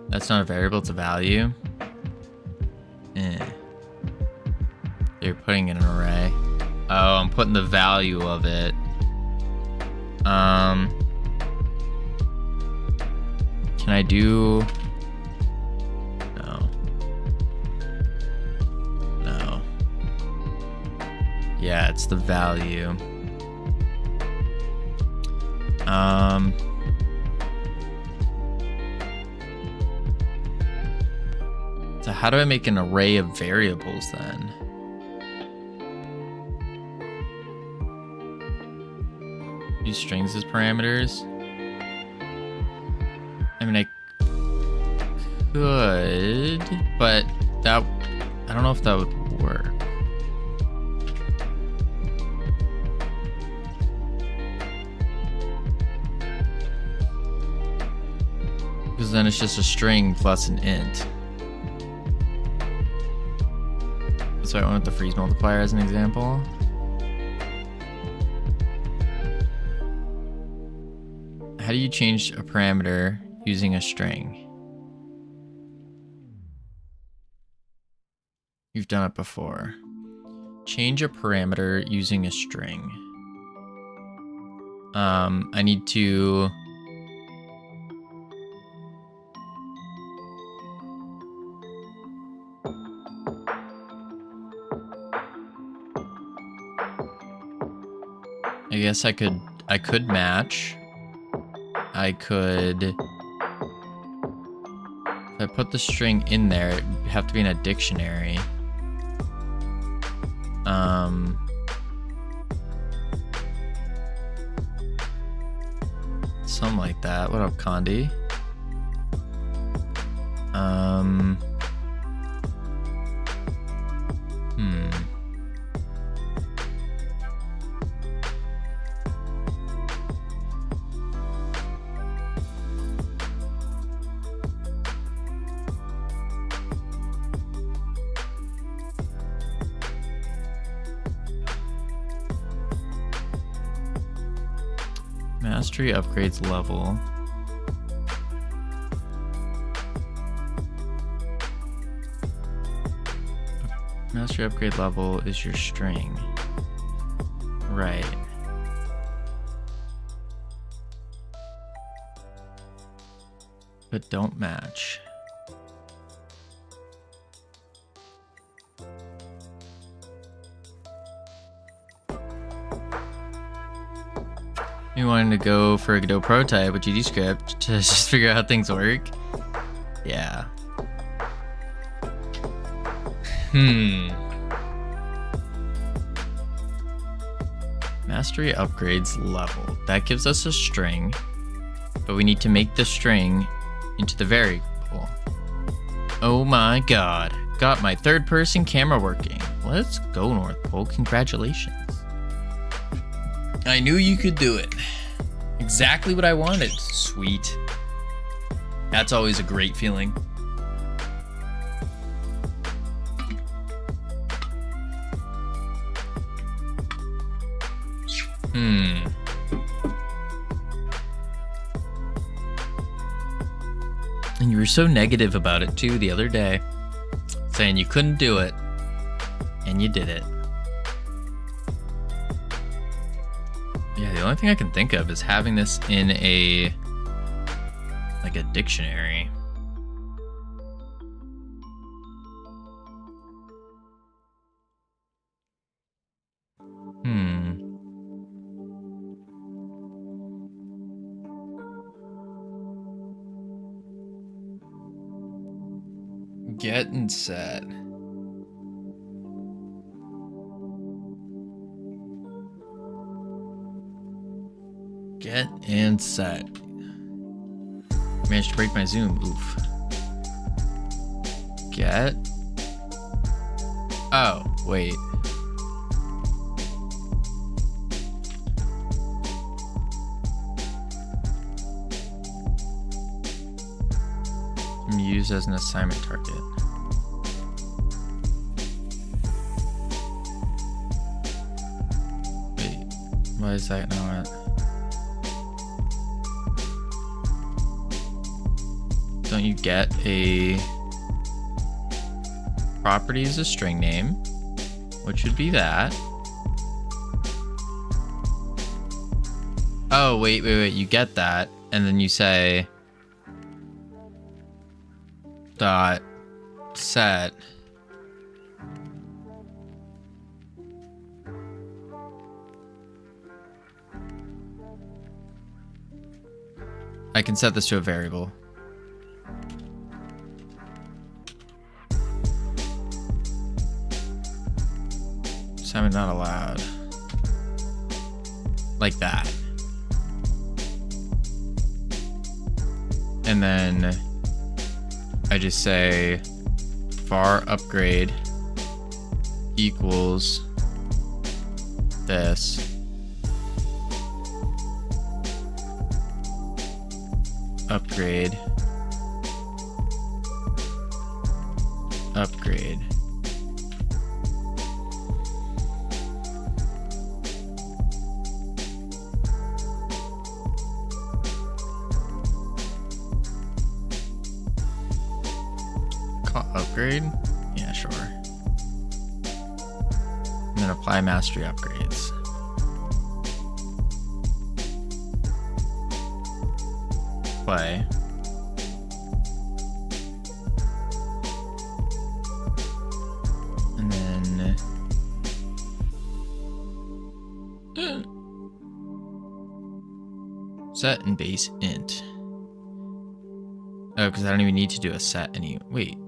That's not a variable, it's a value. You're putting in an array. Oh, I'm putting the value of it. Can I do... No. No. Yeah, it's the value. So how do I make an array of variables then? Use strings as parameters? I mean, I could, but that, I don't know if that would work. Because then it's just a string plus an int. So I went with the freeze multiplier as an example. How do you change a parameter using a string? You've done it before. Change a parameter using a string. I need to... I guess I could match. I could, if I put the string in there, it'd have to be in a dictionary. Something like that. What up, Condi? Mastery upgrades level. Mastery upgrade level is your string. Right. But don't match. You wanted to go for a Godot prototype with GD script to just figure out how things work? Yeah. Mastery upgrades level. That gives us a string, but we need to make the string into the variable. Oh my god. Got my third person camera working. Let's go, North Pole. Congratulations. I knew you could do it. Exactly what I wanted. Sweet. That's always a great feeling. And you were so negative about it too the other day, saying you couldn't do it, and you did it. Yeah, the only thing I can think of is having this in a dictionary. Get and set. Get and set. Managed to break my zoom. Oof. Get. Oh, wait. Used as an assignment target. Wait, why is that not? Don't you get a property as a string name, which would be that? Oh, wait, you get that, and then you say dot set I can set this to a variable. Assignment not allowed. Like that. And then I just say var upgrade equals this. Upgrade. Upgrade. Upgrade? Yeah, sure. And then apply mastery upgrades. Play. And then set and base int. Oh, because I don't even need to do a set any. Wait.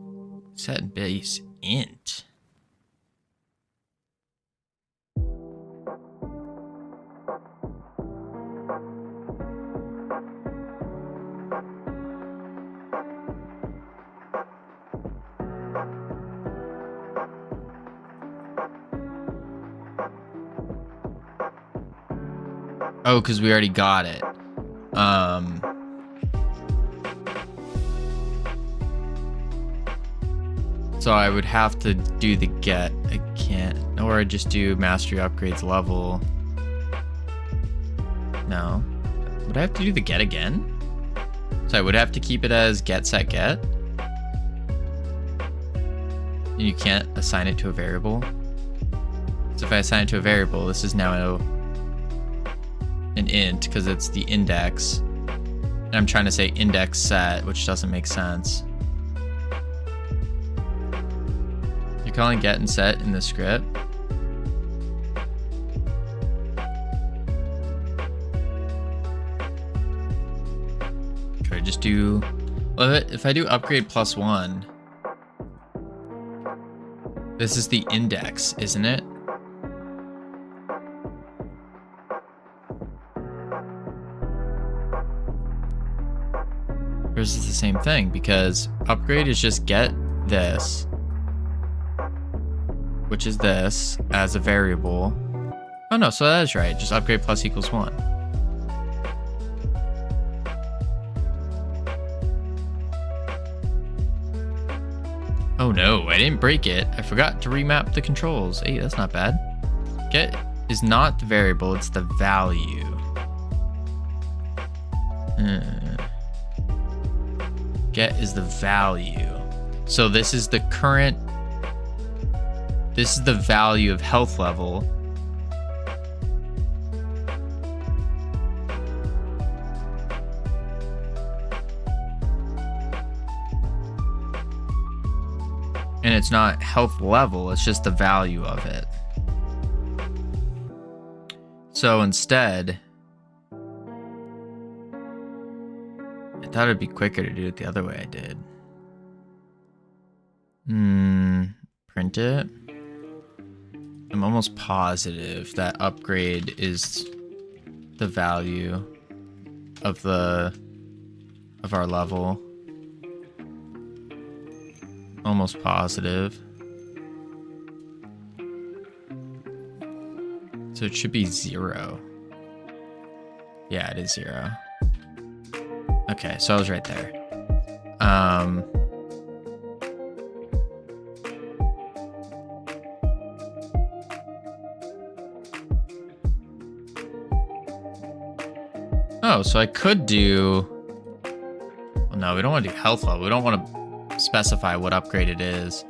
Set and base int. Oh, because we already got it. So I would have to do the get. I can't. Or I just do mastery upgrades level. No. Would I have to do the get again? So I would have to keep it as get set get. And you can't assign it to a variable. So if I assign it to a variable, this is now an int because it's the index. And I'm trying to say index set, which doesn't make sense. You're calling get and set in the script. Could I just do, well, if I do upgrade +1, this is the index, isn't it? Or is it the same thing? Because upgrade is just get this, which is this, as a variable. Oh no, so that is right. Just upgrade plus equals 1. Oh no, I didn't break it. I forgot to remap the controls. Hey, that's not bad. Get is not the variable, it's the value. Get is the value. So this is the current, this is the value of health level. And it's not health level, it's just the value of it. So instead, I thought it'd be quicker to do it the other way I did. Print it. I'm almost positive that upgrade is the value of our level. Almost positive. So it should be 0. Yeah, it is 0. Okay, so I was right there. Oh, so I could do, well, no, we don't want to do health level. We don't want to specify what upgrade it is.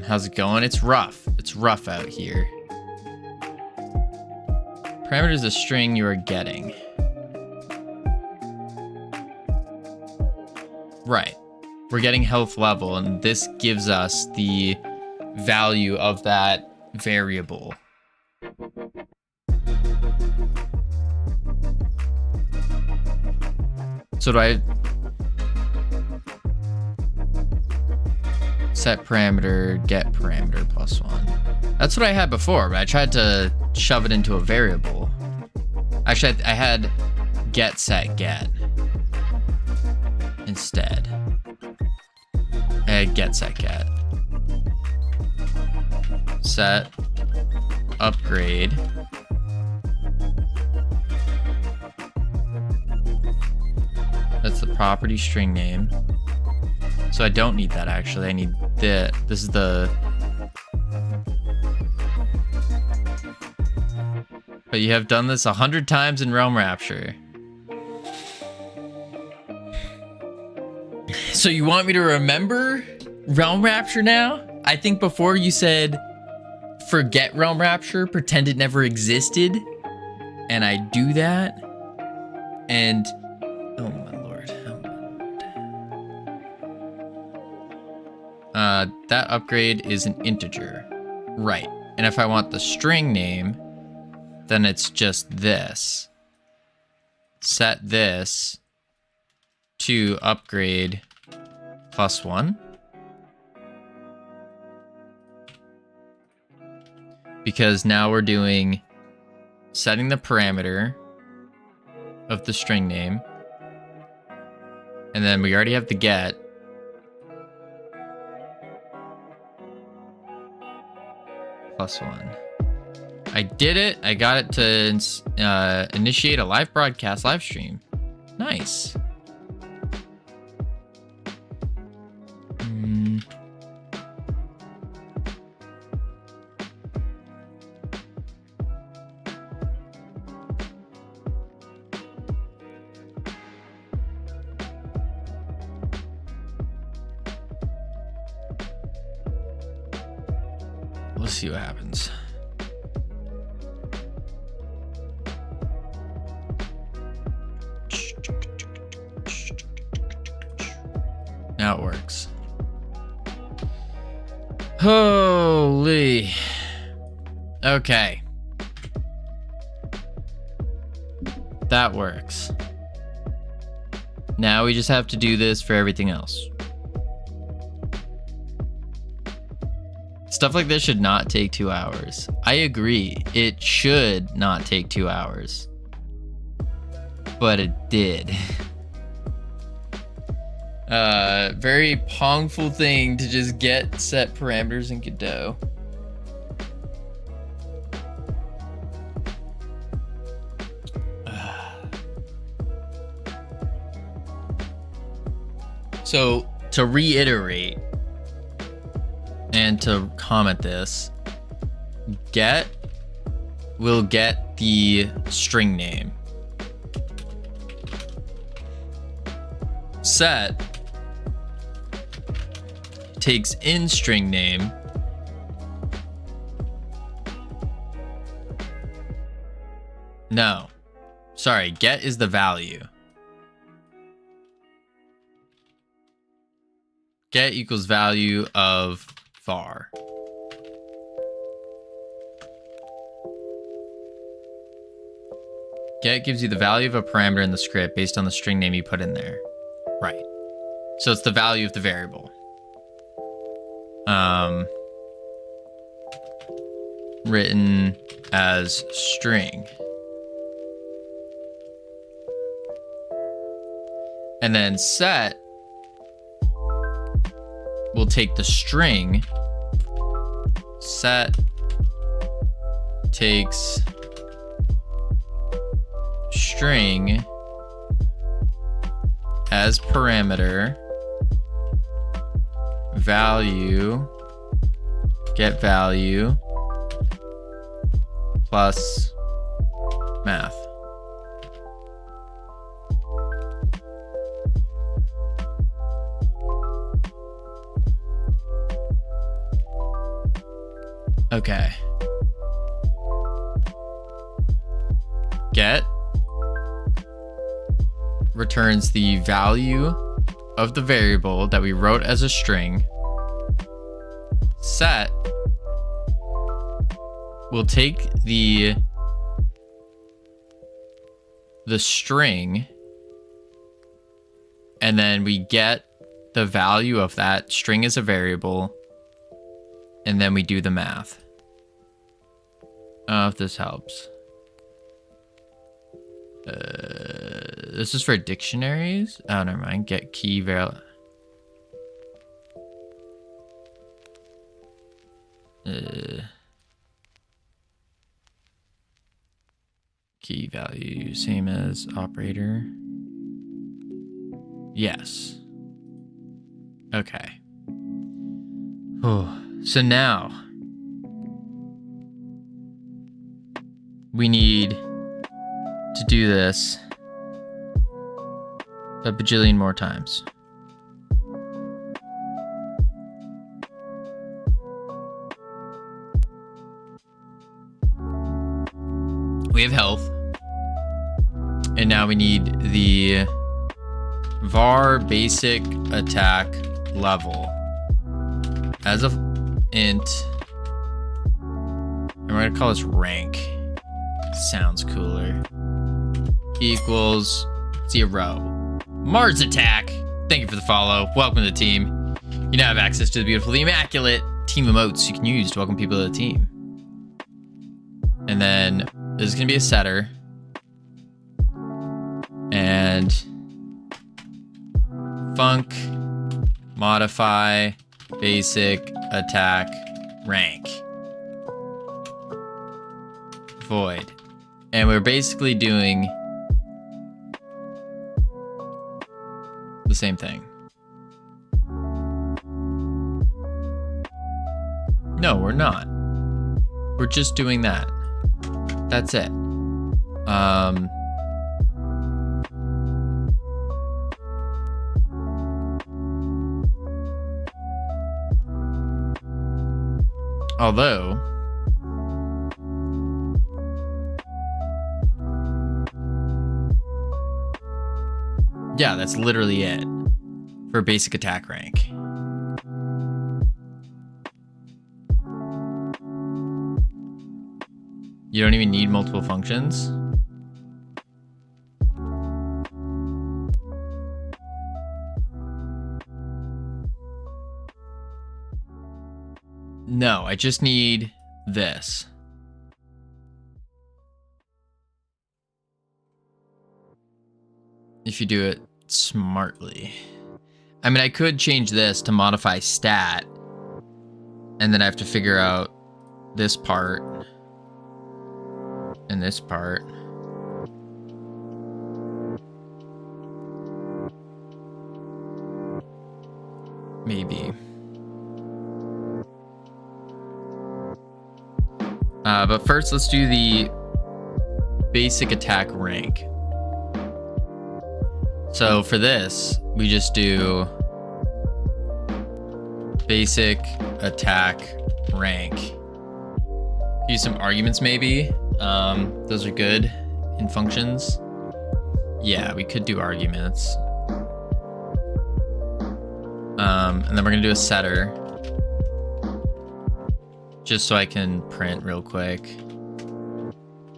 How's it going? It's rough. It's rough out here. Parameter is a string you are getting. Right. We're getting health level, and this gives us the value of that variable. So do I set parameter, get parameter +1? That's what I had before, but I tried to shove it into a variable. Actually, I had get set get instead. I had get set get. Set upgrade that's the property string name, so I don't need that. Actually, I need this is the, but you have done this 100 times in Realm Rapture, so you want me to remember Realm Rapture now? I think before you said forget Realm Rapture, pretend it never existed, and I do that, and oh my lord, that upgrade is an integer, right? And if I want the string name, then it's just this. Set this to upgrade +1. Because now we're doing setting the parameter of the string name, and then we already have the get. +1. I did it. I got it to initiate a live broadcast live stream. Nice. Let's see what happens. Now it works. Holy. Okay. That works. Now we just have to do this for everything else. Stuff like this should not take 2 hours. I agree. It should not take 2 hours. But it did. Very pongful thing to just get set parameters in Godot. So, to reiterate and to comment this, get will get the string name. Set takes in string name no, sorry, get is the value. Get equals value of var. Get gives you the value of a parameter in the script based on the string name you put in there. Right. So it's the value of the variable. Written as string. And then set will take the string. Set takes string as parameter, value, get value, plus math. Okay. Get returns the value of the variable that we wrote as a string. Set will take the string, and then we get the value of that string as a variable, and then we do the math. If this helps. This is for dictionaries. Oh, never mind. Get key value. Key value, same as operator. Yes. Okay. Oh, so now we need to do this a bajillion more times. We have health. And now we need the var basic attack level as a int. And we're gonna call this rank. Sounds cooler. Equals 0. Mars attack. Thank you for the follow. Welcome to the team. You now have access to the beautiful, the immaculate team emotes you can use to welcome people to the team. And then this is gonna be a setter. And func modify basic attack rank void. And we're basically doing the same thing. No, we're not. We're just doing that. That's it. Although, yeah, that's literally it for basic attack rank. You don't even need multiple functions. No, I just need this. If you do it smartly. I mean, I could change this to modify stat, and then I have to figure out this part and this part. Maybe. But first, let's do the basic attack rank. So for this, we just do basic attack rank. Use some arguments maybe. Those are good in functions. Yeah, we could do arguments. And then we're gonna do a setter. Just so I can print real quick.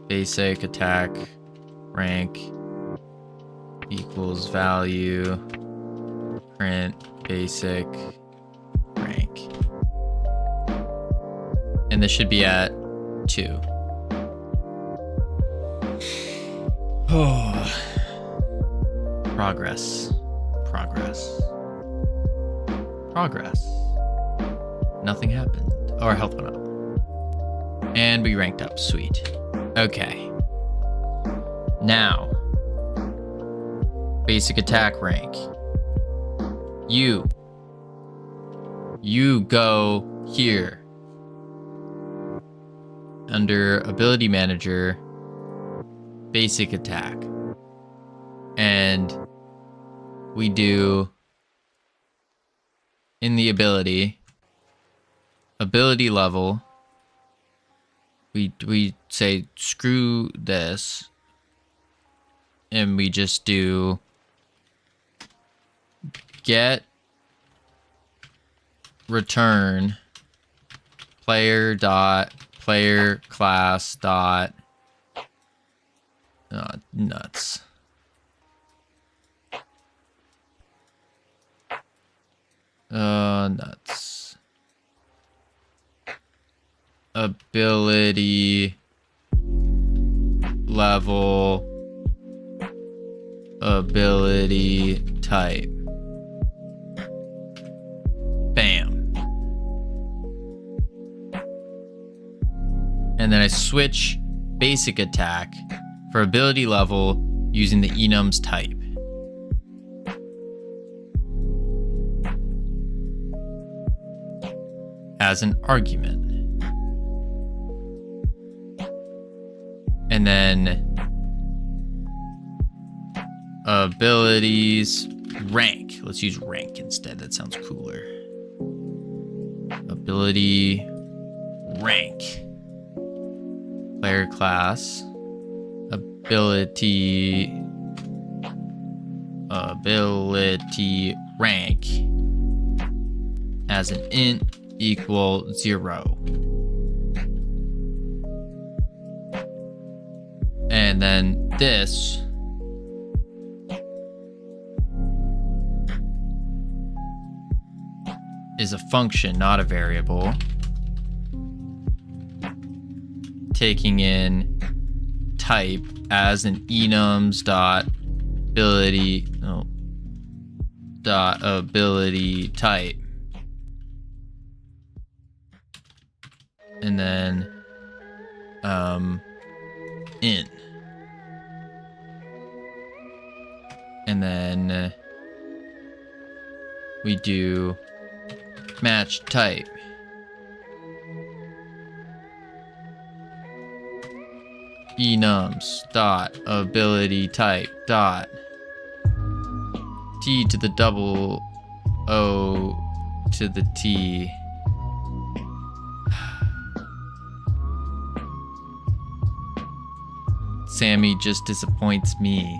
Basic attack rank equals value. Print basic rank. And this should be at 2. Oh. Progress. Nothing happened. Oh, our health went up. And we ranked up. Sweet. Okay. Now, basic attack rank. You go here. Under ability manager, basic attack. And we do in the ability level, we say screw this, and we just do get return player class dot nuts. Nuts. Ability level, ability type. Bam. And then I switch basic attack for ability level using the enums type. As an argument. And then abilities rank. Let's use rank instead. That sounds cooler. Ability rank. Player class. Ability rank as an int equal 0. And then this is a function, not a variable, taking in type as an enums dot ability type. And then in. And then we do match type. Enums dot ability type dot T to the double O to the T. Sammy just disappoints me.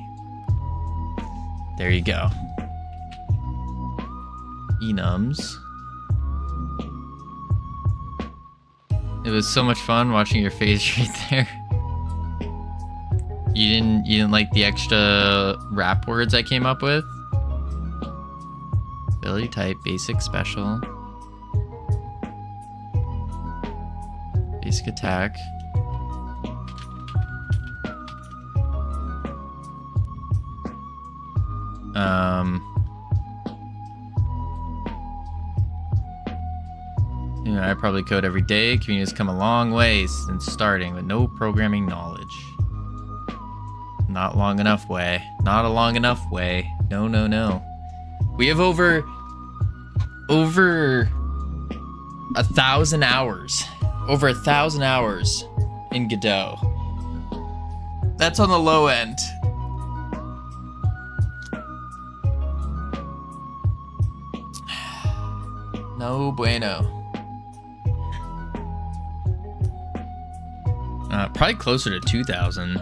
There you go. Enums. It was so much fun watching your face right there. You didn't like the extra rap words I came up with? Ability type, basic, special. Basic attack. You know, I probably code every day. Community's come a long way since starting with no programming knowledge. Not long enough way. Not a long enough way. No, no, no. We have over 1,000 hours. Over 1,000 hours in Godot. That's on the low end. No bueno. Probably closer to 2,000. I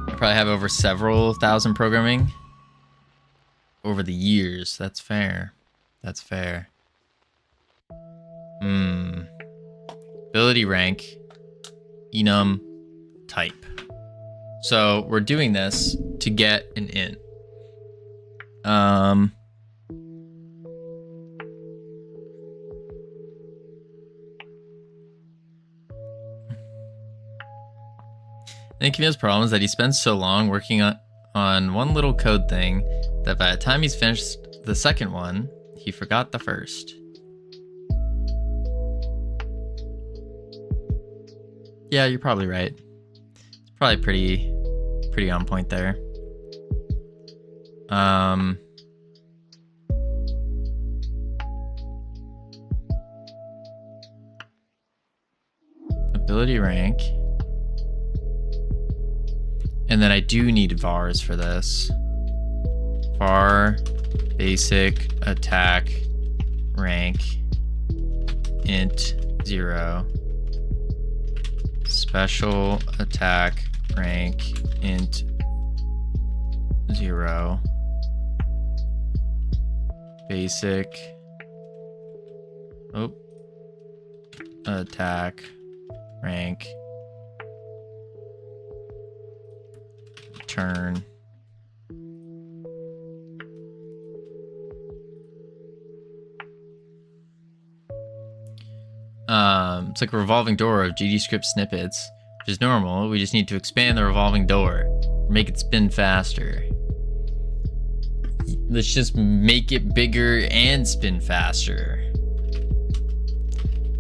probably have over several thousand programming over the years. That's fair. That's fair. Ability rank. Enum type. So we're doing this to get an int. I think Covino's problem is that he spends so long working on one little code thing that by the time he's finished the second one, he forgot the first. Yeah, you're probably right. It's probably pretty on point there. Ability rank. And then I do need vars for this. Var, basic, attack, rank, int 0. Special, attack, rank, int 0. Basic. Oh. Attack, rank. Turn. It's like a revolving door of GD script snippets, which is normal. We just need to expand the revolving door, make it spin faster. Let's just make it bigger and spin faster.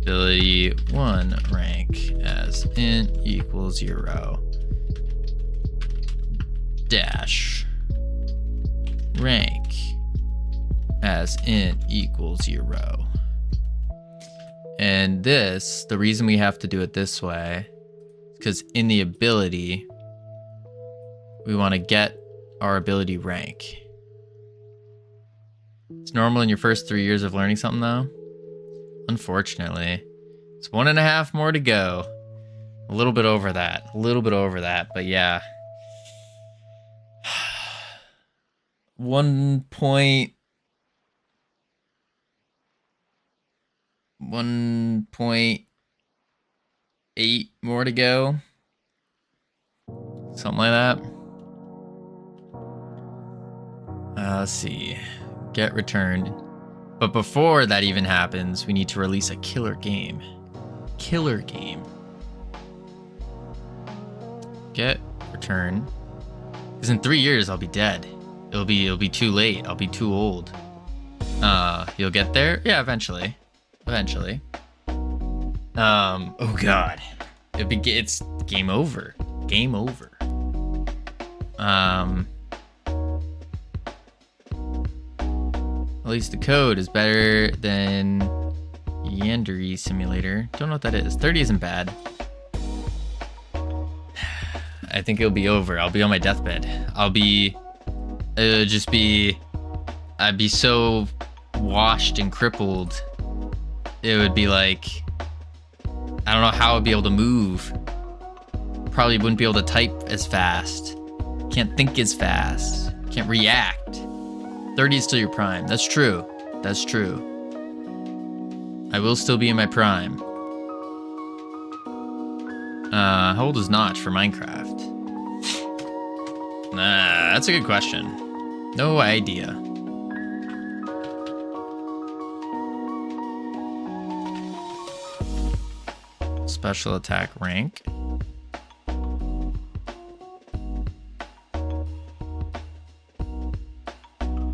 Ability 1 rank as int equals 0. Dash rank as int equals 0. And this, the reason we have to do it this way is because in the ability, we want to get our ability rank. It's normal in your first 3 years of learning something though. Unfortunately, it's 1.5 more to go. A little bit over that, but yeah. 1.8 more to go. Something like that. Let's see. Get returned. But before that even happens, we need to release a killer game. Killer game. Get return. Because in 3 years, I'll be dead. It'll be too late. I'll be too old. You'll get there? Yeah, eventually. Eventually. Oh god. It's game over. Game over. At least the code is better than Yandere Simulator. Don't know what that is. 30 isn't bad. I think it'll be over. I'll be on my deathbed. I'd be so washed and crippled. It would be like, I don't know how I'd be able to move probably wouldn't be able to type as fast. Can't think as fast. Can't react. 30 is still your prime. That's true. That's true. I will still be in my prime. How old is Notch for Minecraft? That's a good question. No idea. Special attack rank.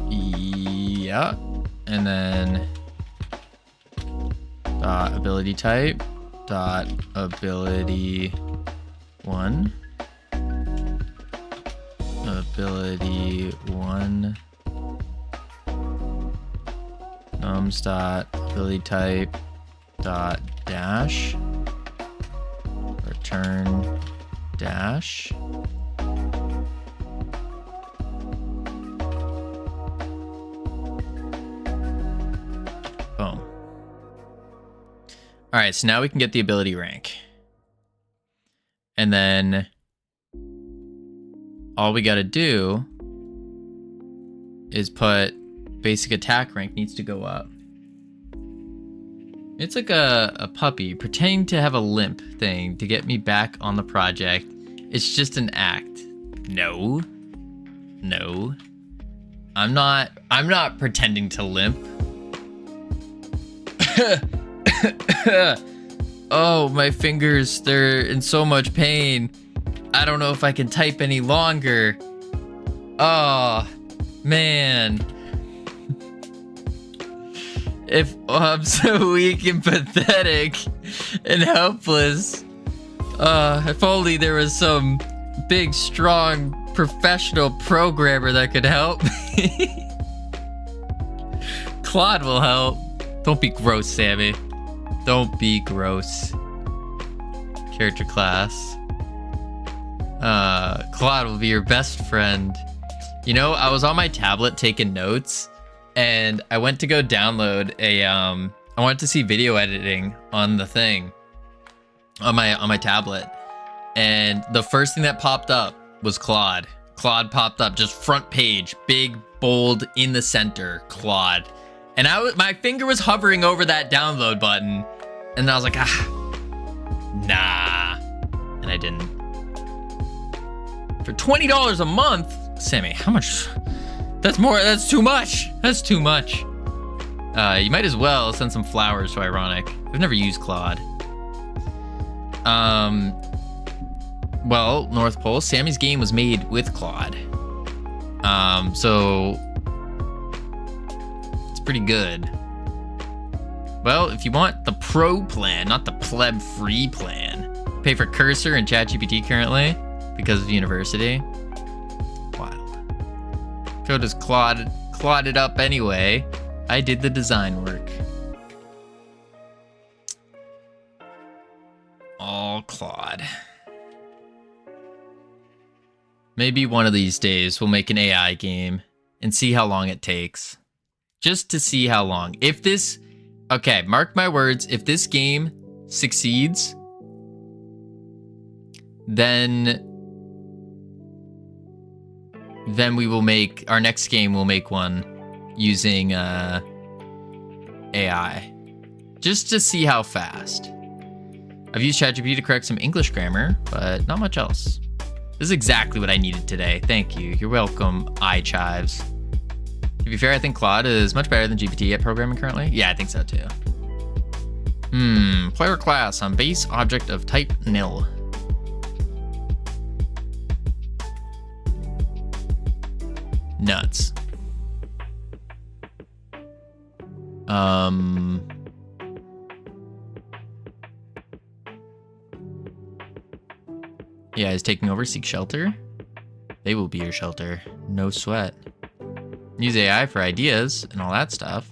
Yeah. And then dot ability type. Dot ability 1. Ability 1. Nums dot ability type dot dash. Return dash. Boom. All right, so now we can get the ability rank. And then all we got to do is put basic attack rank needs to go up. It's like a puppy pretending to have a limp thing to get me back on the project. It's just an act. No. No. I'm not pretending to limp. Oh, my fingers, they're in so much pain. I don't know if I can type any longer. Oh, man. If I'm so weak and pathetic and helpless. If only there was some big, strong, professional programmer that could help me. Claude will help. Don't be gross, Sammy. Don't be gross. Character class. Claude will be your best friend. You know, I was on my tablet taking notes, and I went to go download a I wanted to see video editing on the thing on my tablet, and the first thing that popped up was Claude. Claude popped up, just front page, big, bold, in the center, Claude. And my finger was hovering over that download button, and I was like, nah, and I didn't. For $20 a month, Sammy, how much? That's too much. That's too much. You might as well send some flowers to Ironic. I've never used Claude. Well, North Pole, Sammy's game was made with Claude. So it's pretty good. Well, if you want the pro plan, not the pleb free plan, pay for Cursor and ChatGPT currently because of university. Wild. Code is Clauded up anyway. I did the design work. All Claude. Maybe one of these days we'll make an AI game and see how long it takes. Just to see how long. If this... Okay, mark my words. If this game succeeds, then we will make... Our next game, we'll make one using AI. Just to see how fast. I've used ChatGPT to correct some English grammar, but not much else. This is exactly what I needed today. Thank you. You're welcome, iChives. To be fair, I think Claude is much better than GPT at programming currently. Yeah, I think so too. Player class on base object of type nil. Nuts. Yeah, is taking over Seek Shelter. They will be your shelter. No sweat. Use AI for ideas and all that stuff.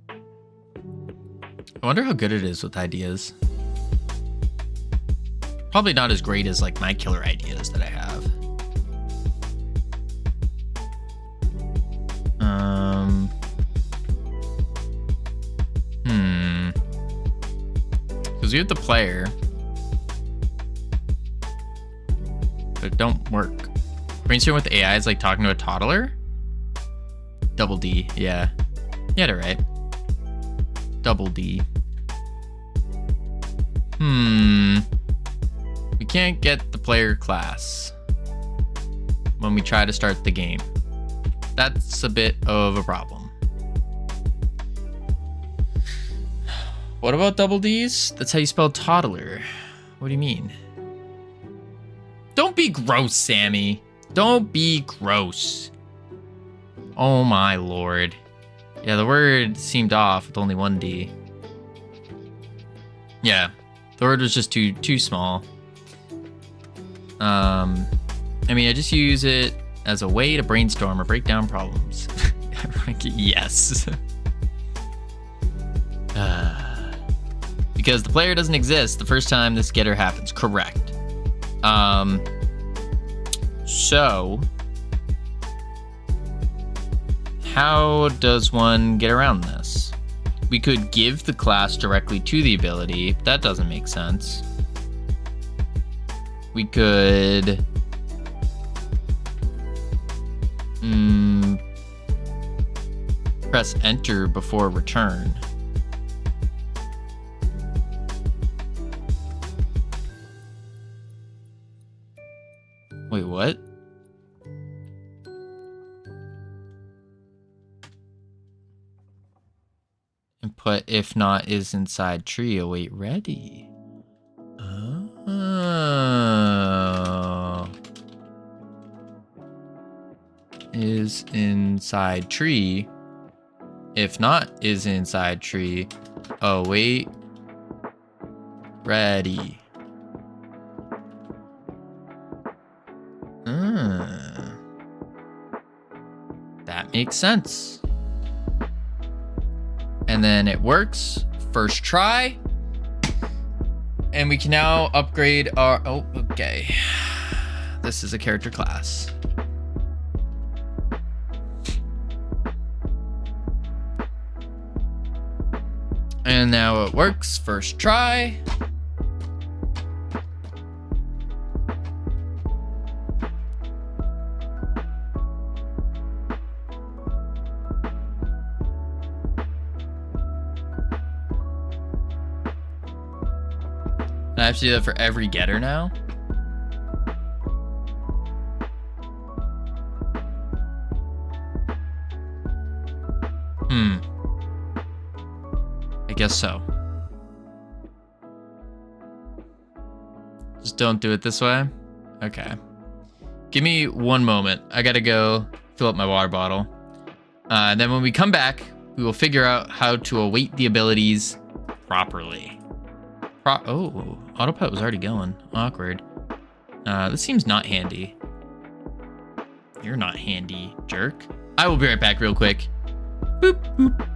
I wonder how good it is with ideas. Probably not as great as like my killer ideas that I have. Because we have the player. but it don't work. Brainstorm with AI is like talking to a toddler? Double D, yeah. You had it right. Double D. We can't get the player class when we try to start the game. That's a bit of a problem. What about double D's? That's how you spell toddler. What do you mean? Don't be gross, Sammy. Don't be gross. Oh my lord. Yeah, the word seemed off with only one D. Yeah, the word was just too small. I mean, I just use it as a way to brainstorm or break down problems. Yes. Because the player doesn't exist the first time this getter happens. Correct. So how does one get around this? We could give the class directly to the ability, but that doesn't make sense. We could press enter before return. Wait, what? Input if not is inside tree. Await ready. Oh. Is inside tree. If not is inside tree. Await ready. That makes sense. And then it works. First try. And we can now upgrade our... Oh, okay. This is a character class. And now it works. First try. I have to do that for every getter now? I guess so. Just don't do it this way? Okay. Give me one moment. I gotta go fill up my water bottle. And then when we come back, we will figure out how to await the abilities properly. Oh, autopilot was already going. Awkward. This seems not handy. You're not handy, jerk. I will be right back real quick. Boop, boop.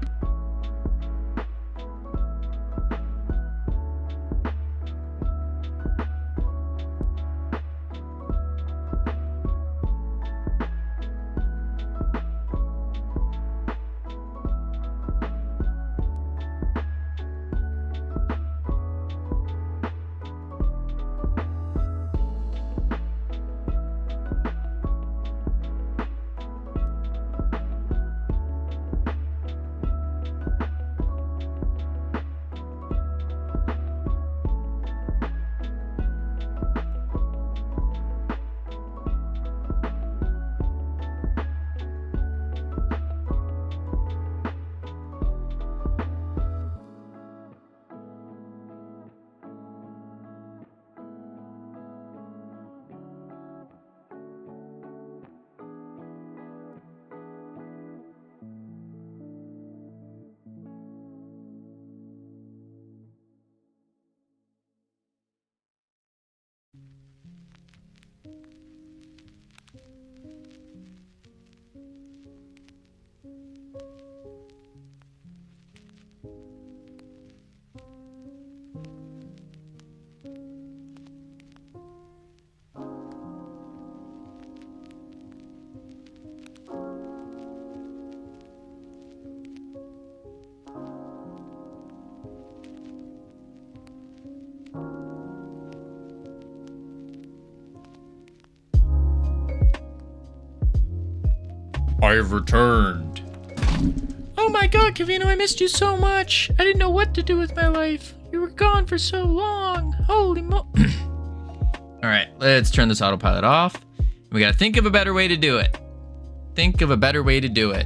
I have returned. Oh my god, Covino, I missed you so much. I didn't know what to do with my life. You were gone for so long. Holy mo... All right, let's turn this autopilot off. We gotta think of a better way to do it. Think of a better way to do it.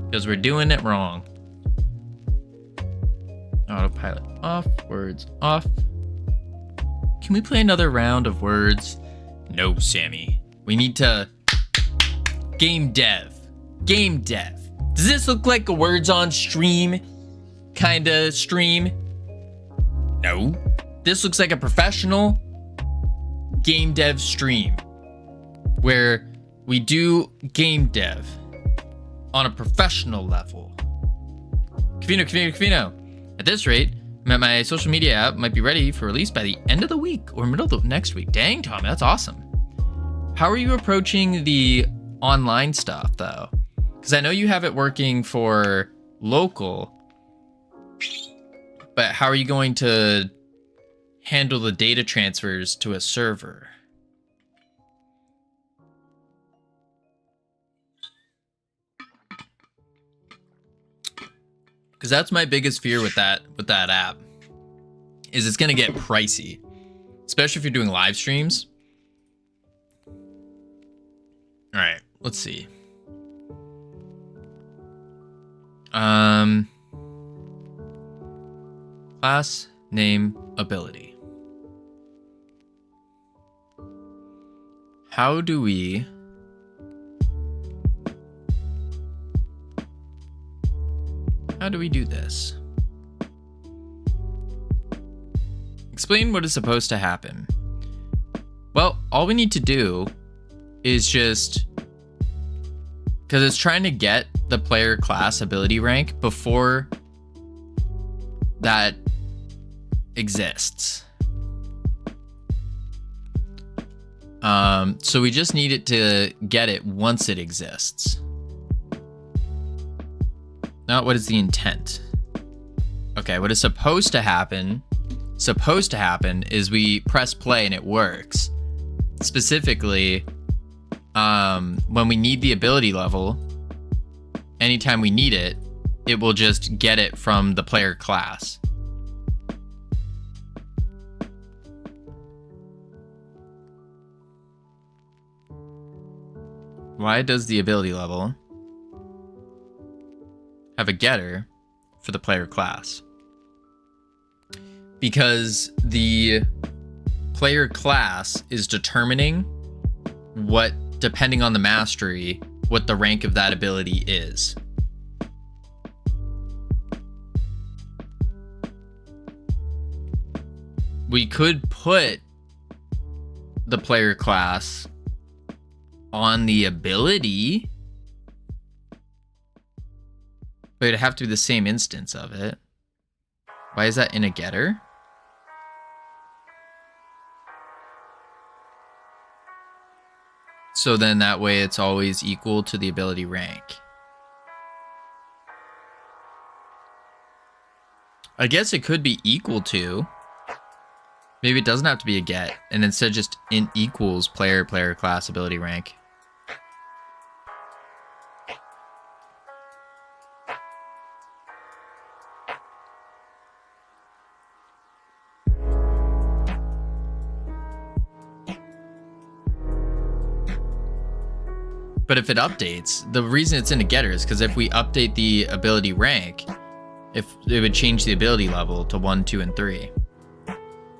Because we're doing it wrong. Autopilot off, words off. Can we play another round of words? No, Sammy. We need to... Game dev. Game dev. Does this look like a words on stream kind of stream? No. This looks like a professional game dev stream where we do game dev on a professional level. Covino. At this rate, my social media app might be ready for release by the end of the week or middle of the next week. Dang, Tommy, that's awesome. How are you approaching the online stuff, though? Because I know you have it working for local, but how are you going to handle the data transfers to a server? Because that's my biggest fear with that app, is it's gonna get pricey, especially if you're doing live streams. All right, let's see. Class name ability. How do we do this? Explain what is supposed to happen. Well, all we need to do is just, because it's trying to get the player class ability rank before that exists. So we just need it to get it once it exists. Not what is the intent. Okay, what is supposed to happen is we press play and it works. Specifically, when we need the ability level, anytime we need it, it will just get it from the player class. Why does the ability level have a getter for the player class? Because the player class is determining what, depending on the mastery, what the rank of that ability is. We could put the player class on the ability, but it'd have to be the same instance of it. Why is that in a getter? So then that way it's always equal to the ability rank. I guess it could be equal to. Maybe it doesn't have to be a get, and instead just int equals player class ability rank. But if it updates, the reason it's in a getter is because if we update the ability rank, if it would change the ability level to 1, 2, and 3.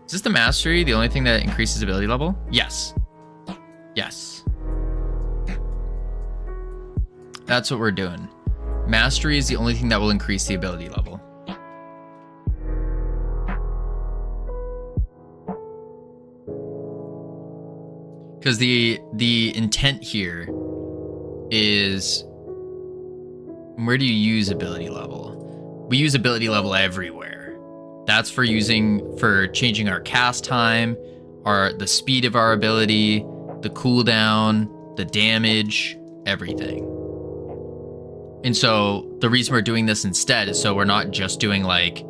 Is this the mastery the only thing that increases ability level? Yes. Yes. That's what we're doing. Mastery is the only thing that will increase the ability level. Because the intent here is, where do you use ability level? We use ability level everywhere. That's for changing our cast time, the speed of our ability, the cooldown, the damage, everything. And so the reason we're doing this instead is so we're not just doing like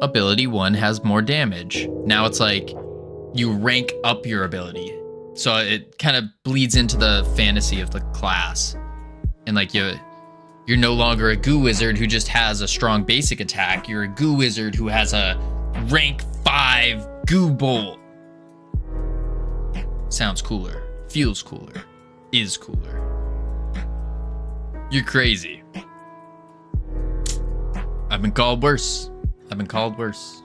ability 1 has more damage. Now it's like you rank up your ability. So it kind of bleeds into the fantasy of the class. And like you're no longer a goo wizard who just has a strong basic attack. You're a goo wizard who has a rank 5 goo bolt. Sounds cooler, feels cooler, is cooler. You're crazy. I've been called worse. I've been called worse.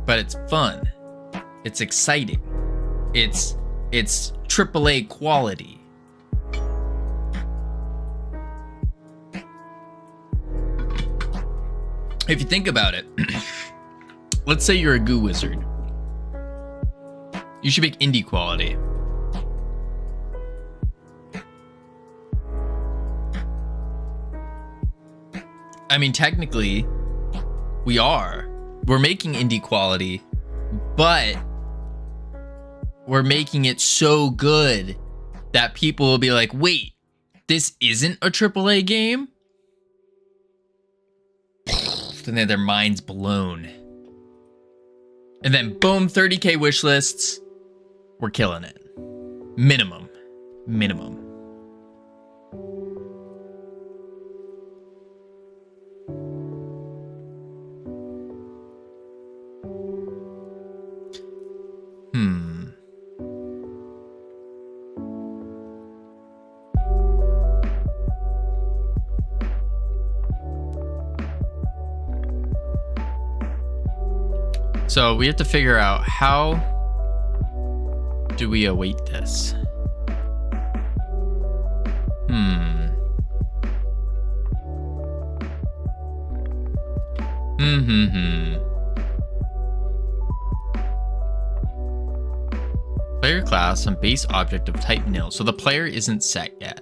But it's fun. It's exciting. It's AAA quality. If you think about it, let's say you're a goo wizard. You should make indie quality. I mean, technically, we are. We're making indie quality, but we're making it so good that people will be like, wait, this isn't a AAA game? Then they have their minds blown. And then boom, 30K wish lists. We're killing it. Minimum. So we have to figure out how do we await this? Player class and base object of type nil. So the player isn't set yet.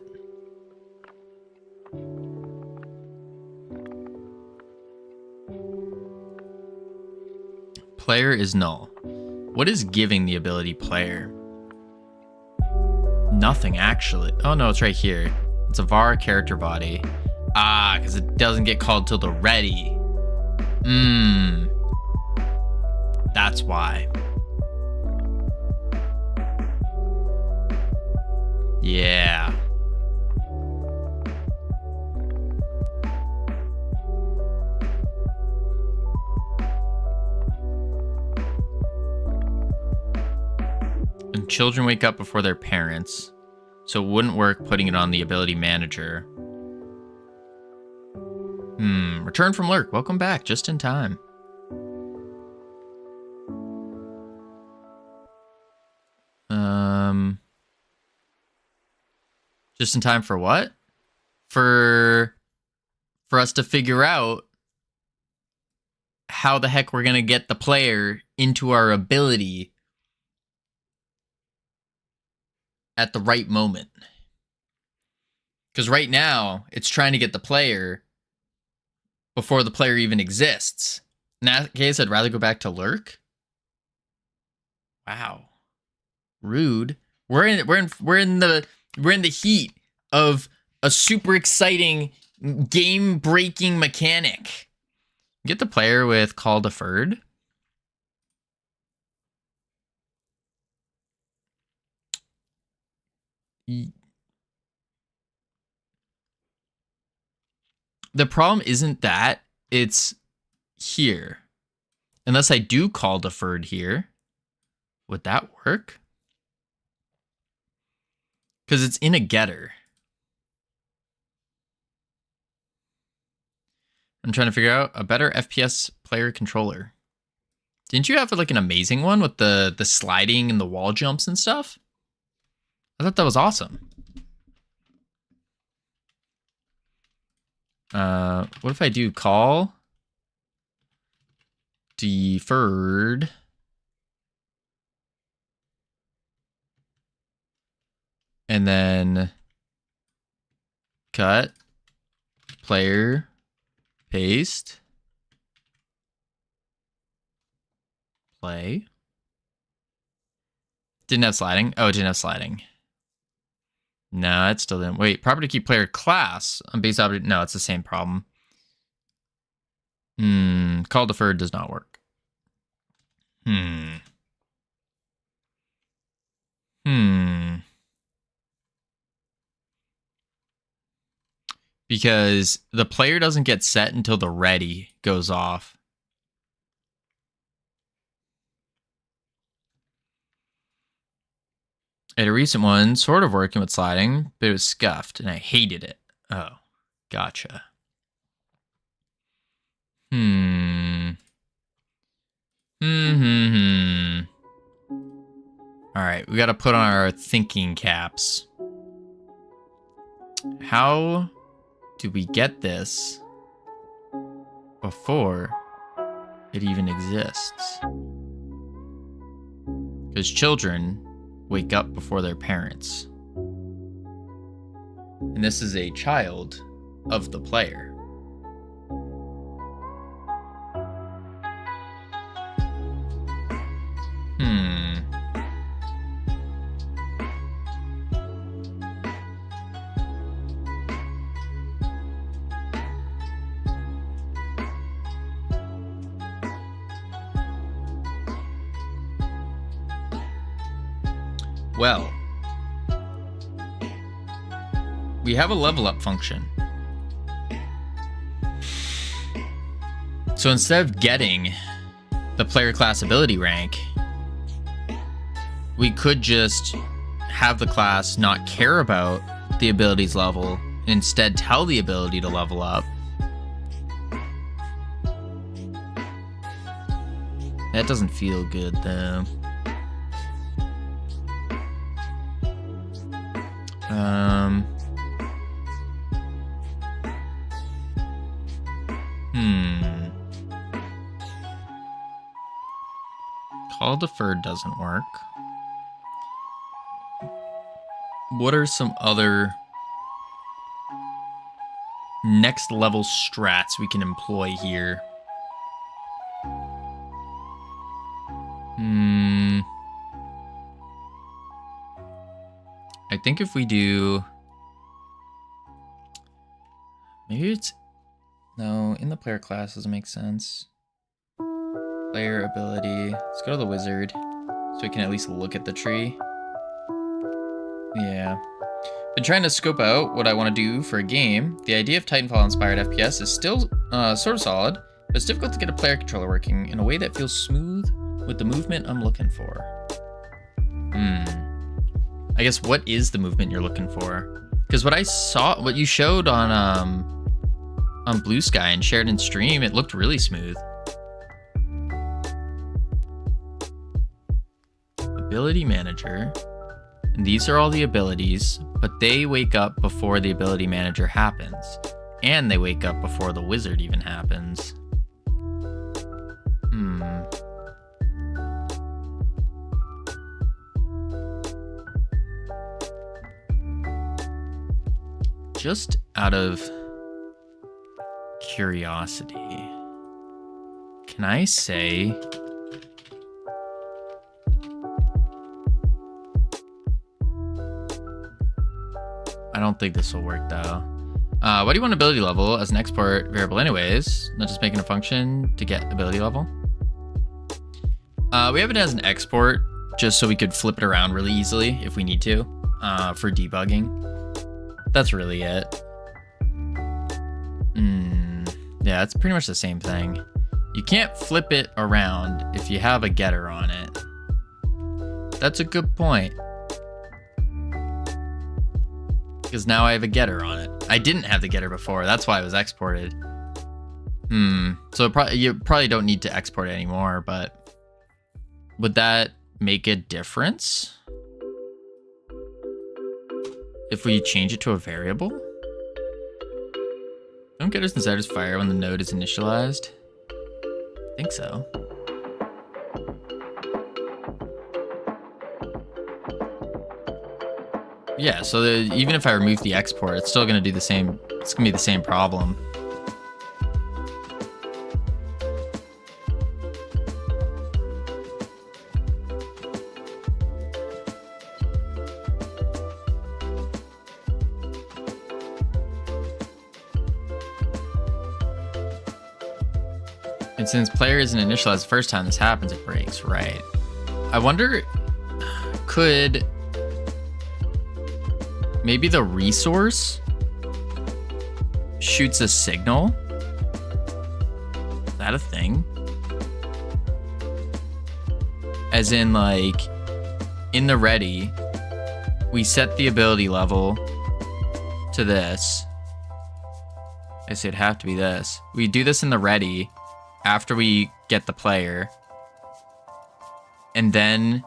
Player is null. What is giving the ability player? Nothing, actually. Oh no, it's right here. It's a var character body. Ah, because it doesn't get called till the ready. That's why. Yeah. And children wake up before their parents, so it wouldn't work putting it on the ability manager. Return from lurk. Welcome back, just in time. Just in time for what? For us to figure out how the heck we're gonna get the player into our ability at the right moment. Because right now, it's trying to get the player before the player even exists. In that case, I'd rather go back to lurk. Wow. Rude. We're in the heat of a super exciting game-breaking mechanic. Get the player with call deferred. The problem isn't that, it's here. Unless I do call deferred here. Would that work? Because it's in a getter. I'm trying to figure out a better FPS player controller. Didn't you have like an amazing one with the sliding and the wall jumps and stuff? I thought that was awesome. What if I do call deferred and then cut player paste play? Didn't have sliding. Oh, it didn't have sliding. No, it still didn't. Wait, property key player class on base object. No, it's the same problem. Call deferred does not work. because the player doesn't get set until the ready goes off. I had a recent one sort of working with sliding, but it was scuffed and I hated it. Oh, gotcha. All right, we got to put on our thinking caps. How do we get this before it even exists? Because children wake up before their parents. And this is a child of the player. Well, we have a level up function. So instead of getting the player class ability rank, we could just have the class not care about the abilities level and instead tell the ability to level up. That doesn't feel good though. Call deferred doesn't work. What are some other next level strats we can employ here? I think if we do... Maybe it's... No, in the player class doesn't make sense. Player ability. Let's go to the wizard so we can at least look at the tree. Yeah. Been trying to scope out what I want to do for a game. The idea of Titanfall-inspired FPS is still sort of solid, but it's difficult to get a player controller working in a way that feels smooth with the movement I'm looking for. I guess what is the movement you're looking for? Because what I saw, what you showed on Blue Sky and shared in stream, it looked really smooth. Ability manager. And these are all the abilities, but they wake up before the ability manager happens. And they wake up before the wizard even happens. Just out of curiosity, can I say... I don't think this will work though. Why do you want ability level as an export variable anyways? Not just making a function to get ability level? We have it as an export just so we could flip it around really easily if we need to for debugging. That's really it. Yeah, it's pretty much the same thing. You can't flip it around if you have a getter on it. That's a good point. Because now I have a getter on it. I didn't have the getter before. That's why it was exported. So you probably don't need to export it anymore, but would that make a difference if we change it to a variable? Don't getters and setters fire when the node is initialized? I think so. Yeah, so even if I remove the export, it's still going to do the same. It's going to be the same problem. And since player isn't initialized the first time this happens, it breaks, right? I wonder, could maybe the resource shoots a signal? Is that a thing? As in, like, in the ready, we set the ability level to this. I say it'd have to be this. We do this in the ready after we get the player. And then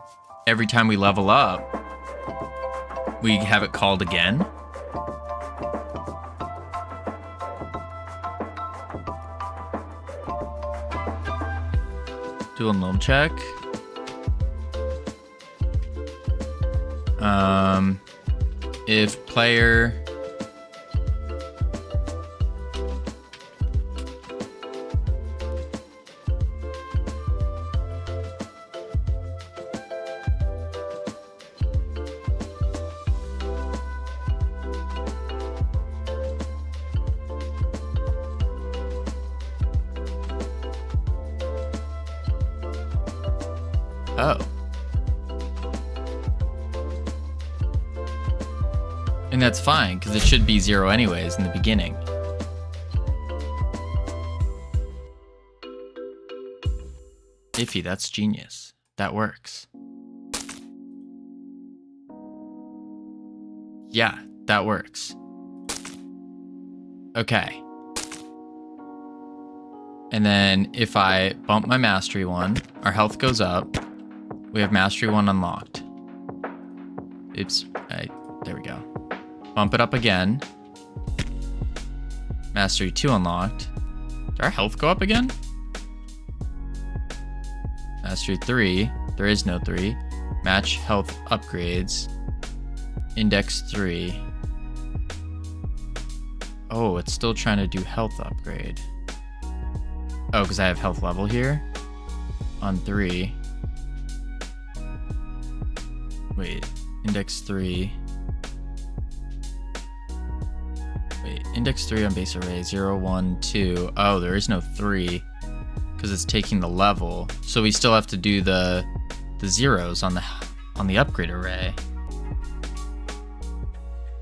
every time we level up, we have it called again. Do a null check. If player Oh. And that's fine, because it should be 0 anyways in the beginning. Iffy, that's genius. That works. Yeah, that works. Okay. And then if I bump my mastery 1, our health goes up. We have mastery 1 unlocked. Oops. There we go. Bump it up again. Mastery 2 unlocked. Did our health go up again? Mastery 3. There is no 3. Match health upgrades. Index 3. Oh, it's still trying to do health upgrade. Oh, because I have health level here. On 3. Wait, index 3. Wait, index 3 on base array, 0, 1, 2. Oh, there is no 3, because it's taking the level. So we still have to do the zeros on the upgrade array.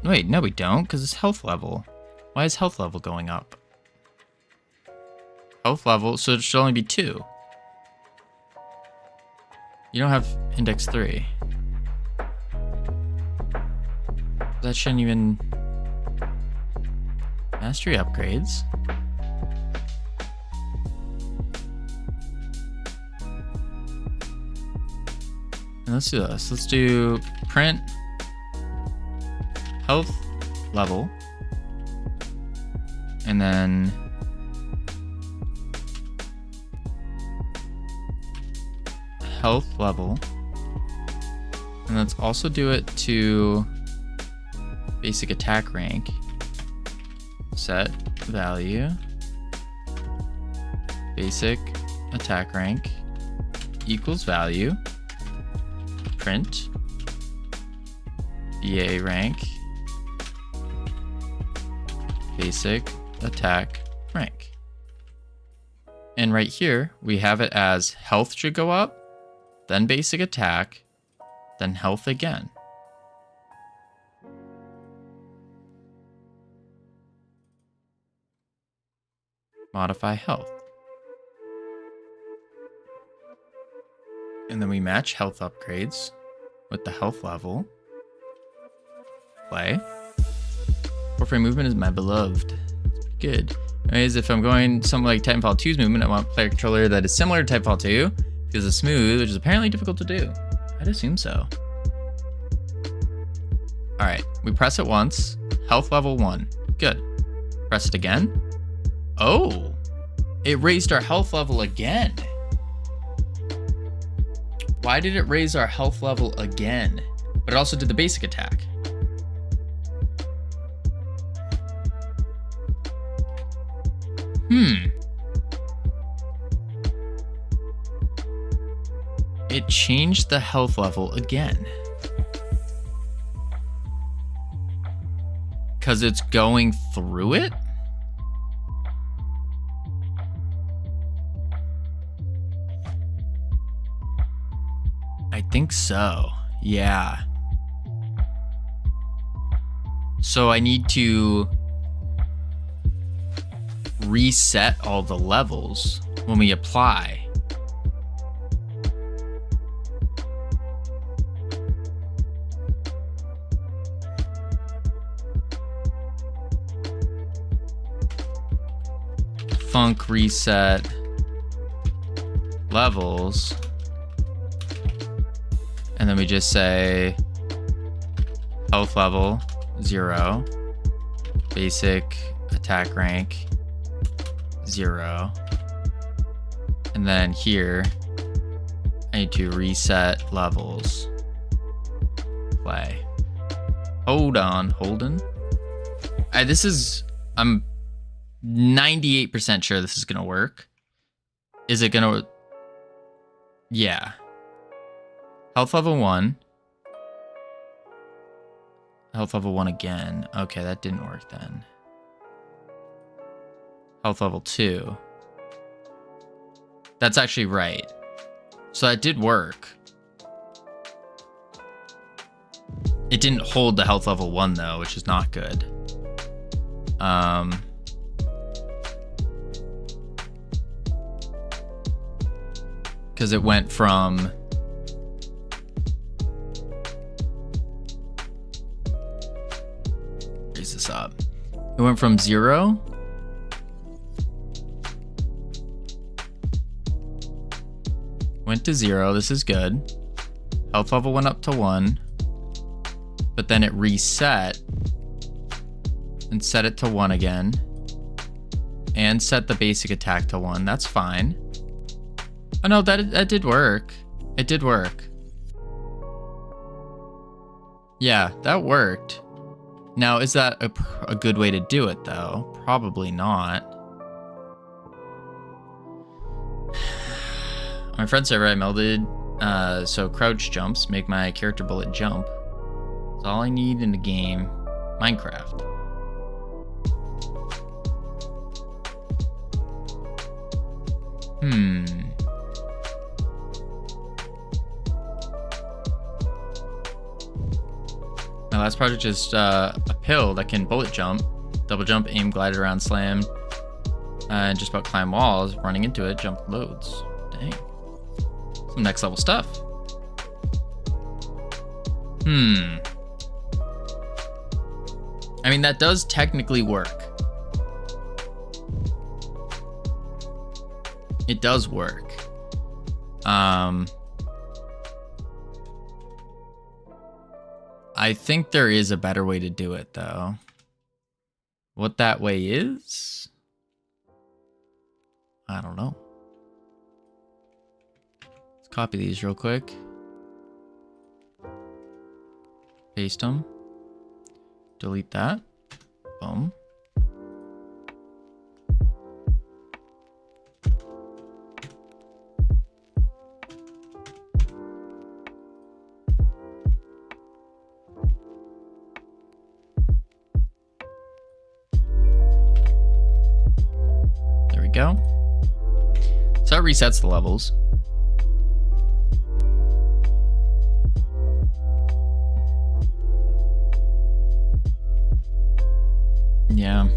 Wait, no we don't, because it's health level. Why is health level going up? Health level, so it should only be 2. You don't have index 3. That shouldn't even... Mastery upgrades. And let's do this. Let's do print health level. And then health level. And let's also do it to basic attack rank. Set value. Basic attack rank equals value. Print BA rank. Basic attack rank. And right here, we have it as health should go up, then basic attack, then health again. Modify health. And then we match health upgrades with the health level. Play. 4-frame movement is my beloved. It's good. Anyways, if I'm going something like Titanfall 2's movement, I want a player controller that is similar to Titanfall 2 because it's smooth, which is apparently difficult to do. I'd assume so. Alright, we press it once. Health level 1. Good. Press it again. Oh, it raised our health level again. Why did it raise our health level again? But it also did the basic attack. It changed the health level again. Because it's going through it? I think so. Yeah. So I need to reset all the levels when we apply. Func reset levels. And then we just say health level 0, basic attack rank 0. And then here, I need to reset levels. Play. Hold on, Holden. I'm 98% sure this is gonna work. Is it gonna? Yeah. Health level 1. Health level 1 again. Okay, that didn't work then. Health level 2. That's actually right. So that did work. It didn't hold the health level 1 though, which is not good. Because it went from raise this up. It went from 0 went to 0. This is good. Health level went up to 1, but then it reset and set it to 1 again, and set the basic attack to 1. That's fine. Oh no, that did work. It did work. Yeah, that worked. Now, is that a good way to do it though? Probably not. My friend server I melded, so crouch jumps make my character bullet jump. That's all I need in the game. Minecraft. My last project is a pill that can bullet jump, double jump, aim, glide around, slam, and just about climb walls. Running into it, jump loads. Dang. Some next level stuff. I mean, that does technically work. It does work. I think there is a better way to do it, though. What that way is? I don't know. Let's copy these real quick. Paste them. Delete that. Boom. There we go. So that resets the levels. Yeah.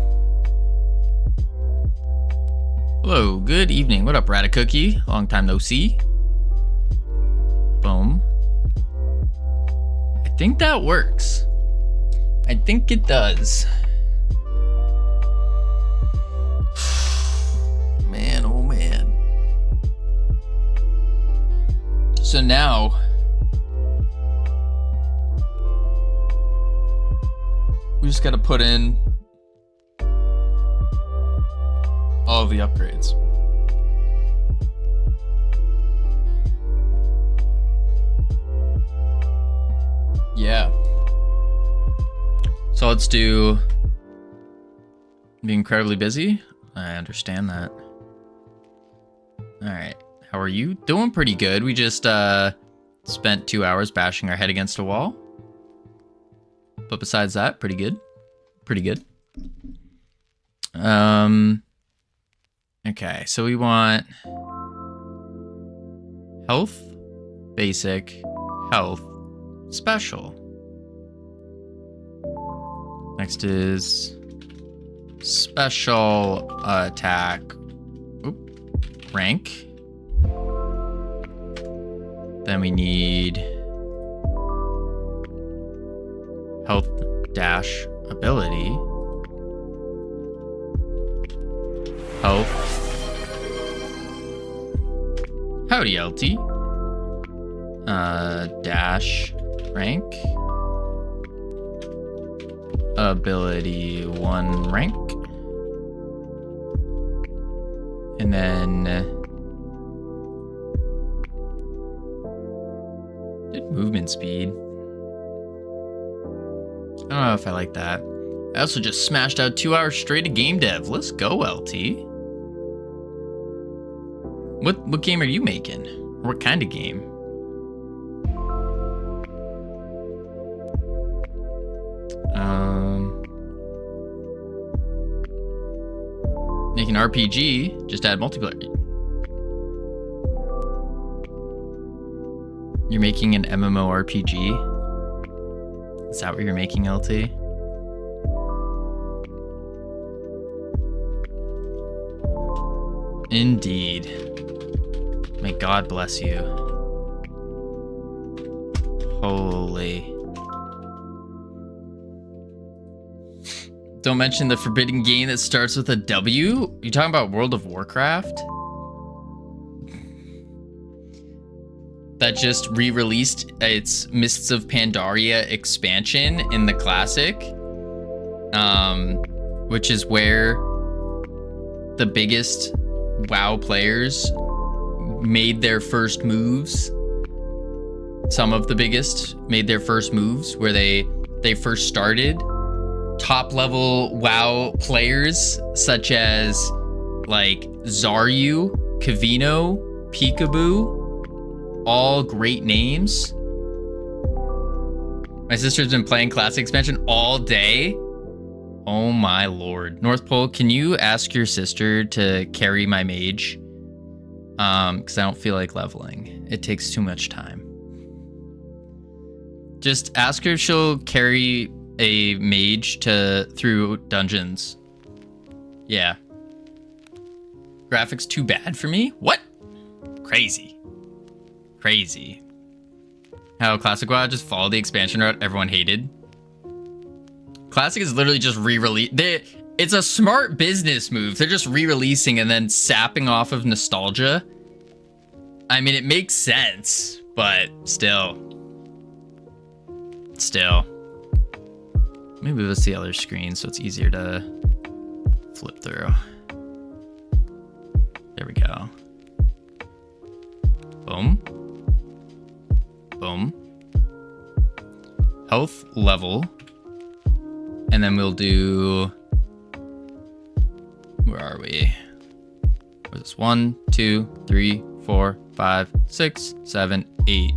Hello, good evening. What up, Ratatookie? Long time no see. Boom. I think that works. I think it does. Man, oh man. So now we just gotta put in all of the upgrades. Yeah. So let's do be incredibly busy. I understand that. All right. How are you? Doing pretty good. We just spent 2 hours bashing our head against a wall. But besides that, pretty good. Pretty good. Okay, so we want health, basic, health, special. Next is special attack. Oop. Rank. Then we need health dash ability. Health. Howdy, LT. Dash rank. Ability 1 rank. And then did movement speed. I don't know if I like that. I also just smashed out 2 hours straight of game dev. Let's go, LT. What game are you making? Or what kind of game? Making RPG, just add multiplayer. You're making an MMORPG? Is that what you're making, LT? Indeed. May God bless you. Holy. Don't mention the forbidden game that starts with a W? You talking about World of Warcraft? That just re-released its Mists of Pandaria expansion in the Classic. Which is where the biggest WoW players made their first moves. Some of the biggest made their first moves where they first started. Top level WoW players such as like Zaryu, Covino, Peekaboo, all great names. My sister's been playing Classic expansion all day. Oh my lord. North Pole, can you ask your sister to carry my mage? Because I don't feel like leveling. It takes too much time. Just ask her if she'll carry a mage through dungeons. Yeah. Graphics too bad for me? What? Crazy. Crazy. How Classic WoW just followed the expansion route everyone hated. Classic is literally just re-release. It's a smart business move. They're just re-releasing and then sapping off of nostalgia. I mean, it makes sense, but still. Maybe move us to the other screen so it's easier to flip through. There we go. Boom. Boom. Health level. And then we'll do... Where are we? Where's this? 1, 2, 3, 4, 5, 6, 7, 8.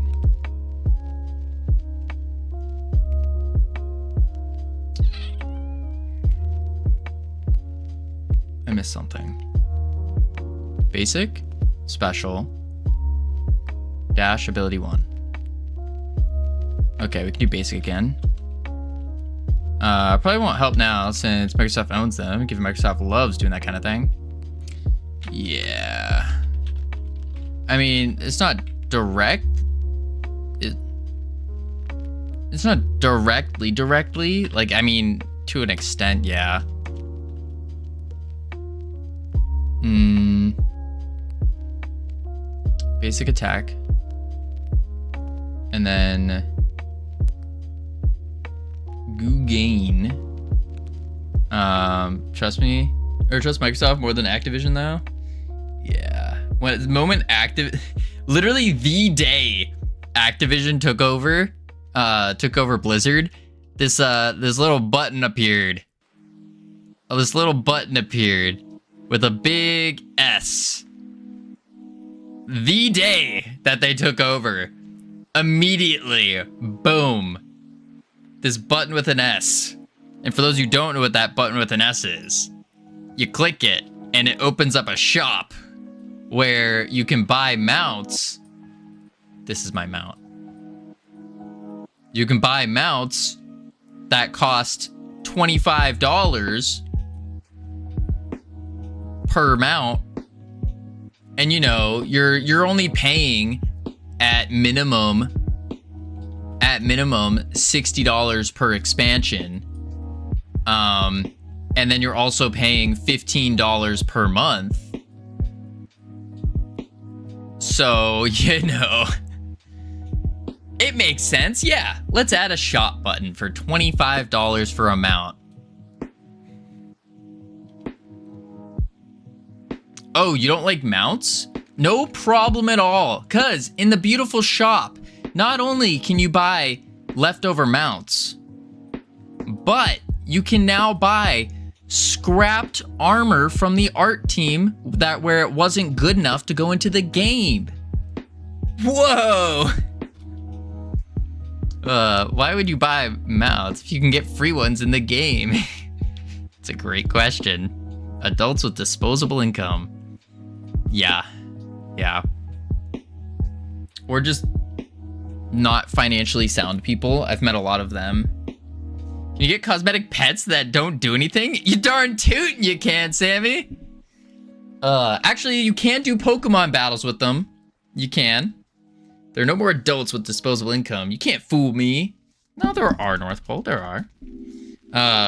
I missed something. Basic, special, dash, ability 1. Okay, we can do basic again. Probably won't help now since Microsoft owns them, given Microsoft loves doing that kind of thing. Yeah. I mean, it's not direct. It's not directly. Like, I mean, to an extent, yeah. Basic attack. And then gain. Trust me, or trust Microsoft more than Activision though. Yeah. When the moment literally the day Activision took over Blizzard, this little button appeared. This little button appeared with a big S. The day that they took over, immediately, boom, this button with an S. And for those who don't know what that button with an S is, you click it and it opens up a shop where you can buy mounts. This is my mount. You can buy mounts that cost $25 per mount. And you know, you're only paying at minimum $60 per expansion. And then you're also paying $15 per month. So, you know, it makes sense. Yeah, let's add a shop button for $25 for a mount. Oh, you don't like mounts? No problem at all, because in the beautiful shop, not only can you buy leftover mounts, but you can now buy scrapped armor from the art team where it wasn't good enough to go into the game. Whoa! Why would you buy mounts if you can get free ones in the game? It's a great question. Adults with disposable income. Yeah. Or just not financially sound people. I've met a lot of them. Can you get cosmetic pets that don't do anything? You darn tootin' you can, Sammy. Actually, you can do Pokemon battles with them. You can. There are no more adults with disposable income. You can't fool me. No, there are, North Pole. There are.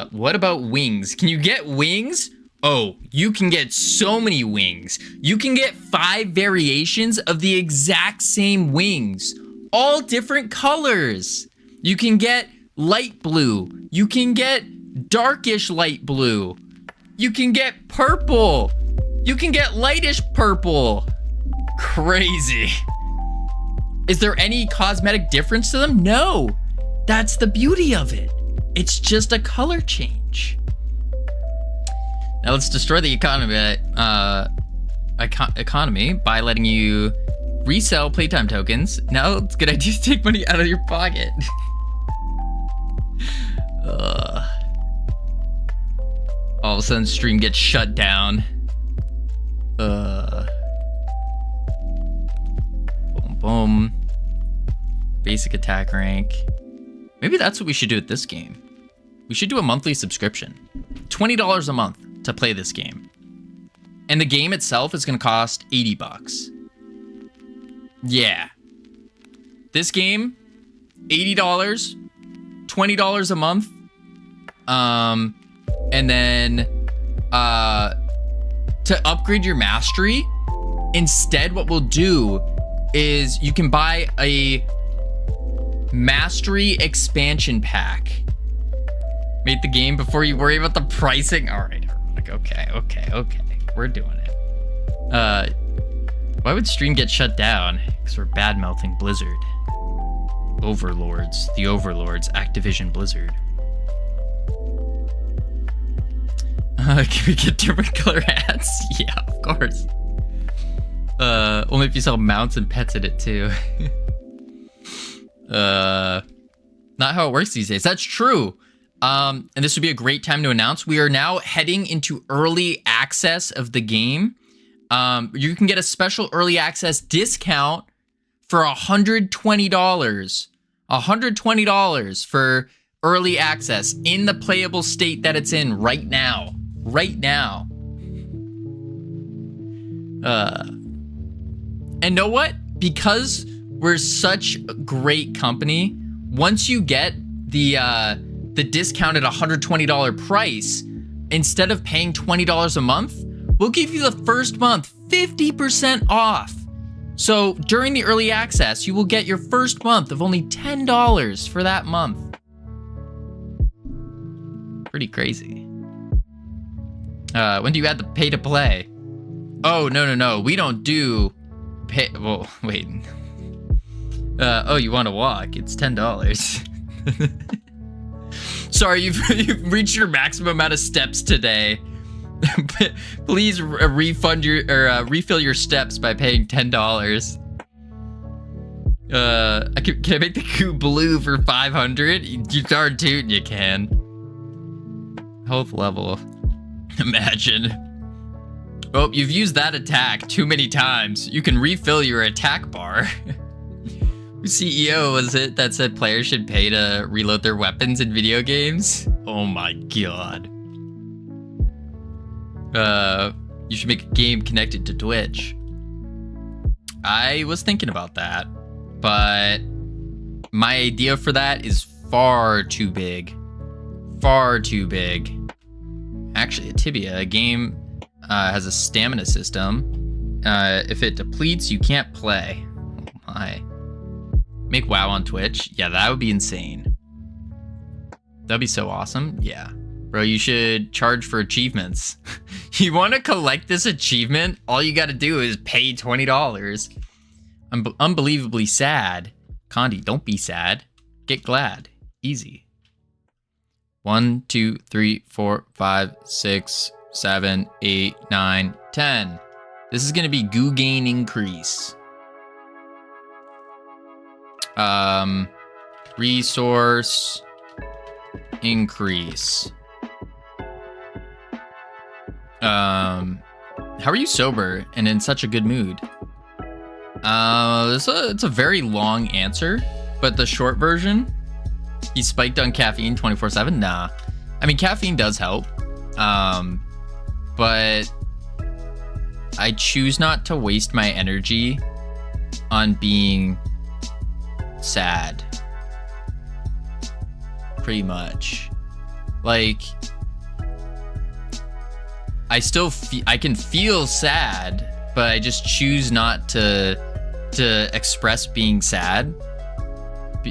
What about wings? Can you get wings? Oh, you can get so many wings. You can get 5 variations of the exact same wings. All different colors. You can get light blue. You can get darkish light blue. You can get purple. You can get lightish purple. Crazy. Is there any cosmetic difference to them? No. That's the beauty of it. It's just a color change. Now let's destroy the economy by letting you resell playtime tokens. Now it's a good idea to take money out of your pocket. All of a sudden stream gets shut down. Boom, boom. Basic attack rank. Maybe that's what we should do with this game. We should do a monthly subscription. $20 a month to play this game. And the game itself is gonna cost $80. Yeah. This game, $80, $20 a month. And then to upgrade your mastery, instead what we'll do is you can buy a mastery expansion pack. Made the game before you worry about the pricing. All right. Okay. We're doing it. Why would stream get shut down? Because we're bad mouthing Blizzard. Overlords. The Overlords. Activision Blizzard. Can we get different color hats? Yeah, of course. Only if you sell mounts and pets in it too. Not how it works these days. That's true. And this would be a great time to announce we are now heading into early access of the game. You can get a special early access discount for $120. $120 for early access in the playable state that it's in right now. And know what? Because we're such a great company, once you get the discounted $120 price, instead of paying $20 a month, we'll give you the first month 50% off. So during the early access, you will get your first month of only $10 for that month. Pretty crazy. When do you add the pay to play? Oh, no. We don't do pay. Well, wait. Oh, you want to walk? It's $10. Sorry, you've reached your maximum amount of steps today. Please refund refill your steps by paying $10. Can I make the goo blue for 500? You darn tootin' you can. Health level. Imagine. Oh, you've used that attack too many times. You can refill your attack bar. Whose CEO was it that said players should pay to reload their weapons in video games? Oh my god. You should make a game connected to Twitch. I was thinking about that, but my idea for that is far too big. Far too big. Actually, a Tibia, a game has a stamina system. If it depletes, you can't play. Oh my. Make WoW on Twitch? Yeah, that would be insane. That'd be so awesome. Yeah. Bro, you should charge for achievements. You want to collect this achievement? All you got to do is pay $20. Unbelievably sad. Condi, don't be sad. Get glad. Easy. 1, 2, 3, 4, 5, 6, 7, 8, 9, 10. This is going to be goo gain increase. Resource increase. How are you sober and in such a good mood? It's a very long answer, but the short version, he spiked on caffeine 24/7. Nah, I mean caffeine does help, but I choose not to waste my energy on being sad. Pretty much, like. I can feel sad, but I just choose not to express being sad.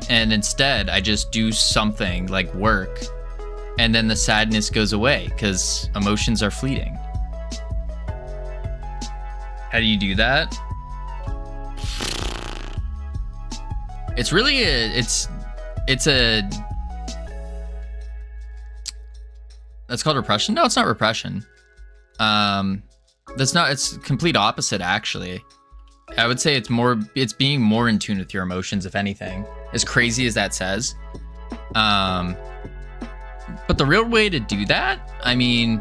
And instead, I just do something like work, and then the sadness goes away because emotions are fleeting. How do you do that? It's really that's called repression? No, it's not repression. It's complete opposite actually. I would say it's being more in tune with your emotions, if anything, as crazy as that says. But the real way to do that, I mean,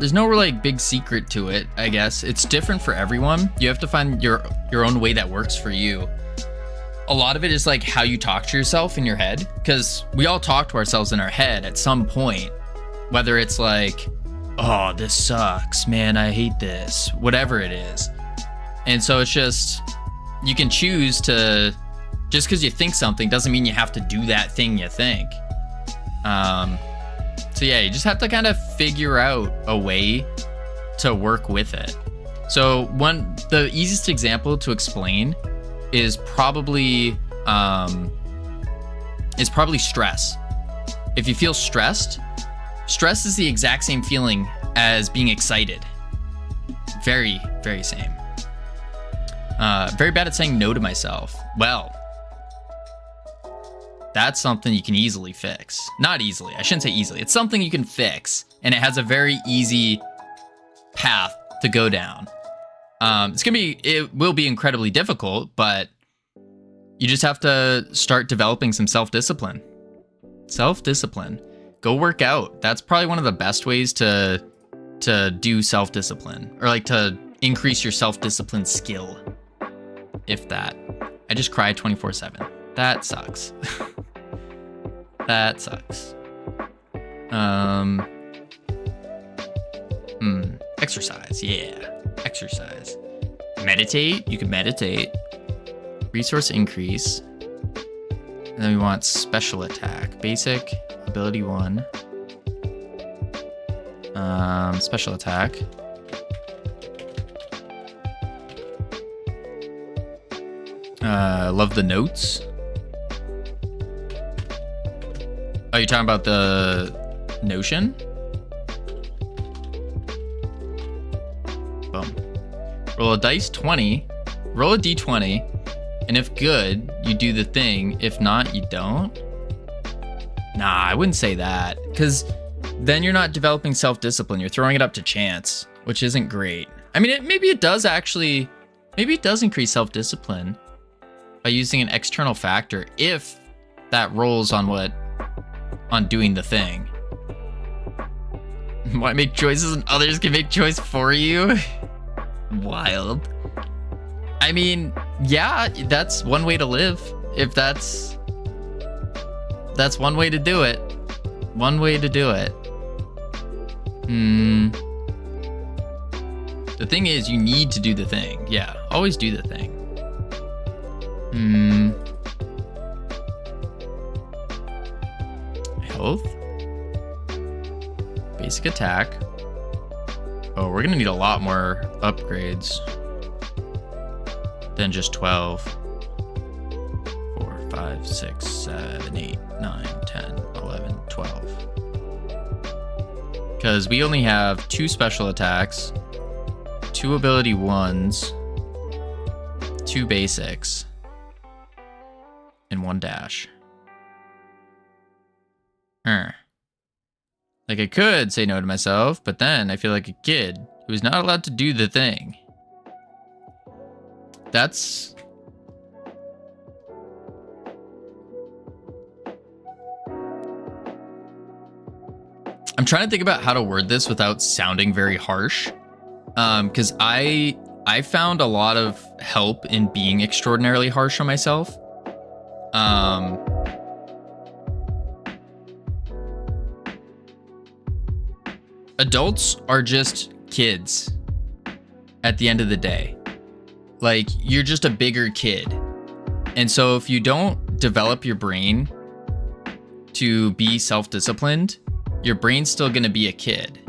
there's no like big secret to it, I guess. It's different for everyone. You have to find your own way that works for you. A lot of it is like how you talk to yourself in your head, because we all talk to ourselves in our head at some point. Whether it's like, oh, this sucks, man, I hate this, whatever it is. And so it's just, you can choose to, just because you think something doesn't mean you have to do that thing you think. So yeah, you just have to kind of figure out a way to work with it. So the easiest example to explain is probably stress. If you feel stressed, stress is the exact same feeling as being excited. Very, very same. Very bad at saying no to myself. Well, that's something you can easily fix. Not easily, I shouldn't say easily. It's something you can fix, and it has a very easy path to go down. It will be incredibly difficult, but you just have to start developing some self-discipline. Self-discipline. Go work out. That's probably one of the best ways to do self-discipline, or like to increase your self-discipline skill. If that. I just cry 24/7. That sucks. That sucks. Exercise. Yeah. Exercise. Meditate. You can meditate. Resource increase. And then we want special attack. Basic. Ability 1. Special attack. Love the notes. Oh, you're talking about the Notion? Boom. Roll a dice 20. Roll a d20. And if good, you do the thing. If not, you don't. Nah, I wouldn't say that, because then you're not developing self-discipline. You're throwing it up to chance, which isn't great. I mean, maybe it does increase self-discipline by using an external factor if that rolls on doing the thing. Why make choices and others can make choice for you? Wild. I mean, yeah, that's one way to live. If that's one way to do it. One way to do it. The thing is, you need to do the thing. Yeah, always do the thing. Health. Basic attack. Oh, we're gonna need a lot more upgrades than just 12. 4, 5, 6, 7, 8, 9, 10, 11, 12. Because we only have 2 special attacks, 2 ability 1s, 2 basics, and 1 dash. Like, I could say no to myself, but then I feel like a kid who's not allowed to do the thing. That's... I'm trying to think about how to word this without sounding very harsh. Because I found a lot of help in being extraordinarily harsh on myself. Adults are just kids at the end of the day. Like, you're just a bigger kid. And so if you don't develop your brain to be self-disciplined, your brain's still gonna be a kid.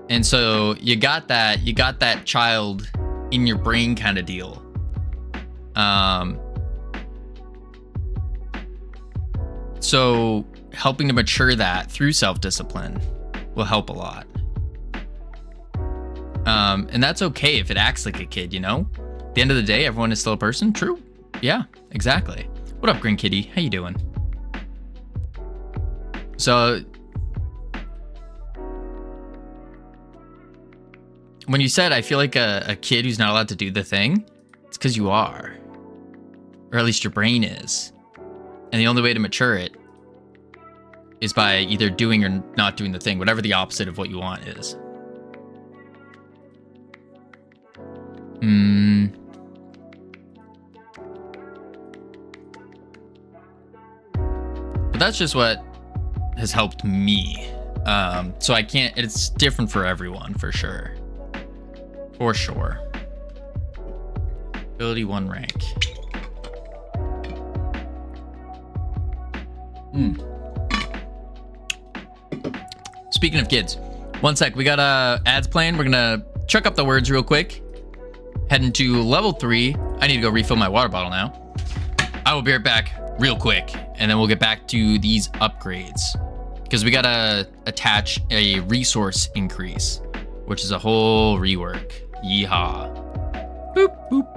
And so you got that child in your brain kind of deal. So helping to mature that through self-discipline will help a lot. And that's okay if it acts like a kid, you know? At the end of the day, everyone is still a person. True. Yeah, exactly. What up, Green Kitty? How you doing? So when you said, I feel like a kid who's not allowed to do the thing, it's because you are. Or at least your brain is. And the only way to mature it is by either doing or not doing the thing, whatever the opposite of what you want is. But that's just what has helped me. So I can't, it's different for everyone, for sure. For sure. Ability 1 rank. Speaking of kids, one sec, we got ads playing. We're gonna chuck up the words real quick. Heading to level 3. I need to go refill my water bottle now. I will be right back real quick, and then we'll get back to these upgrades. Because we gotta attach a resource increase, which is a whole rework. Yeehaw. Boop, boop.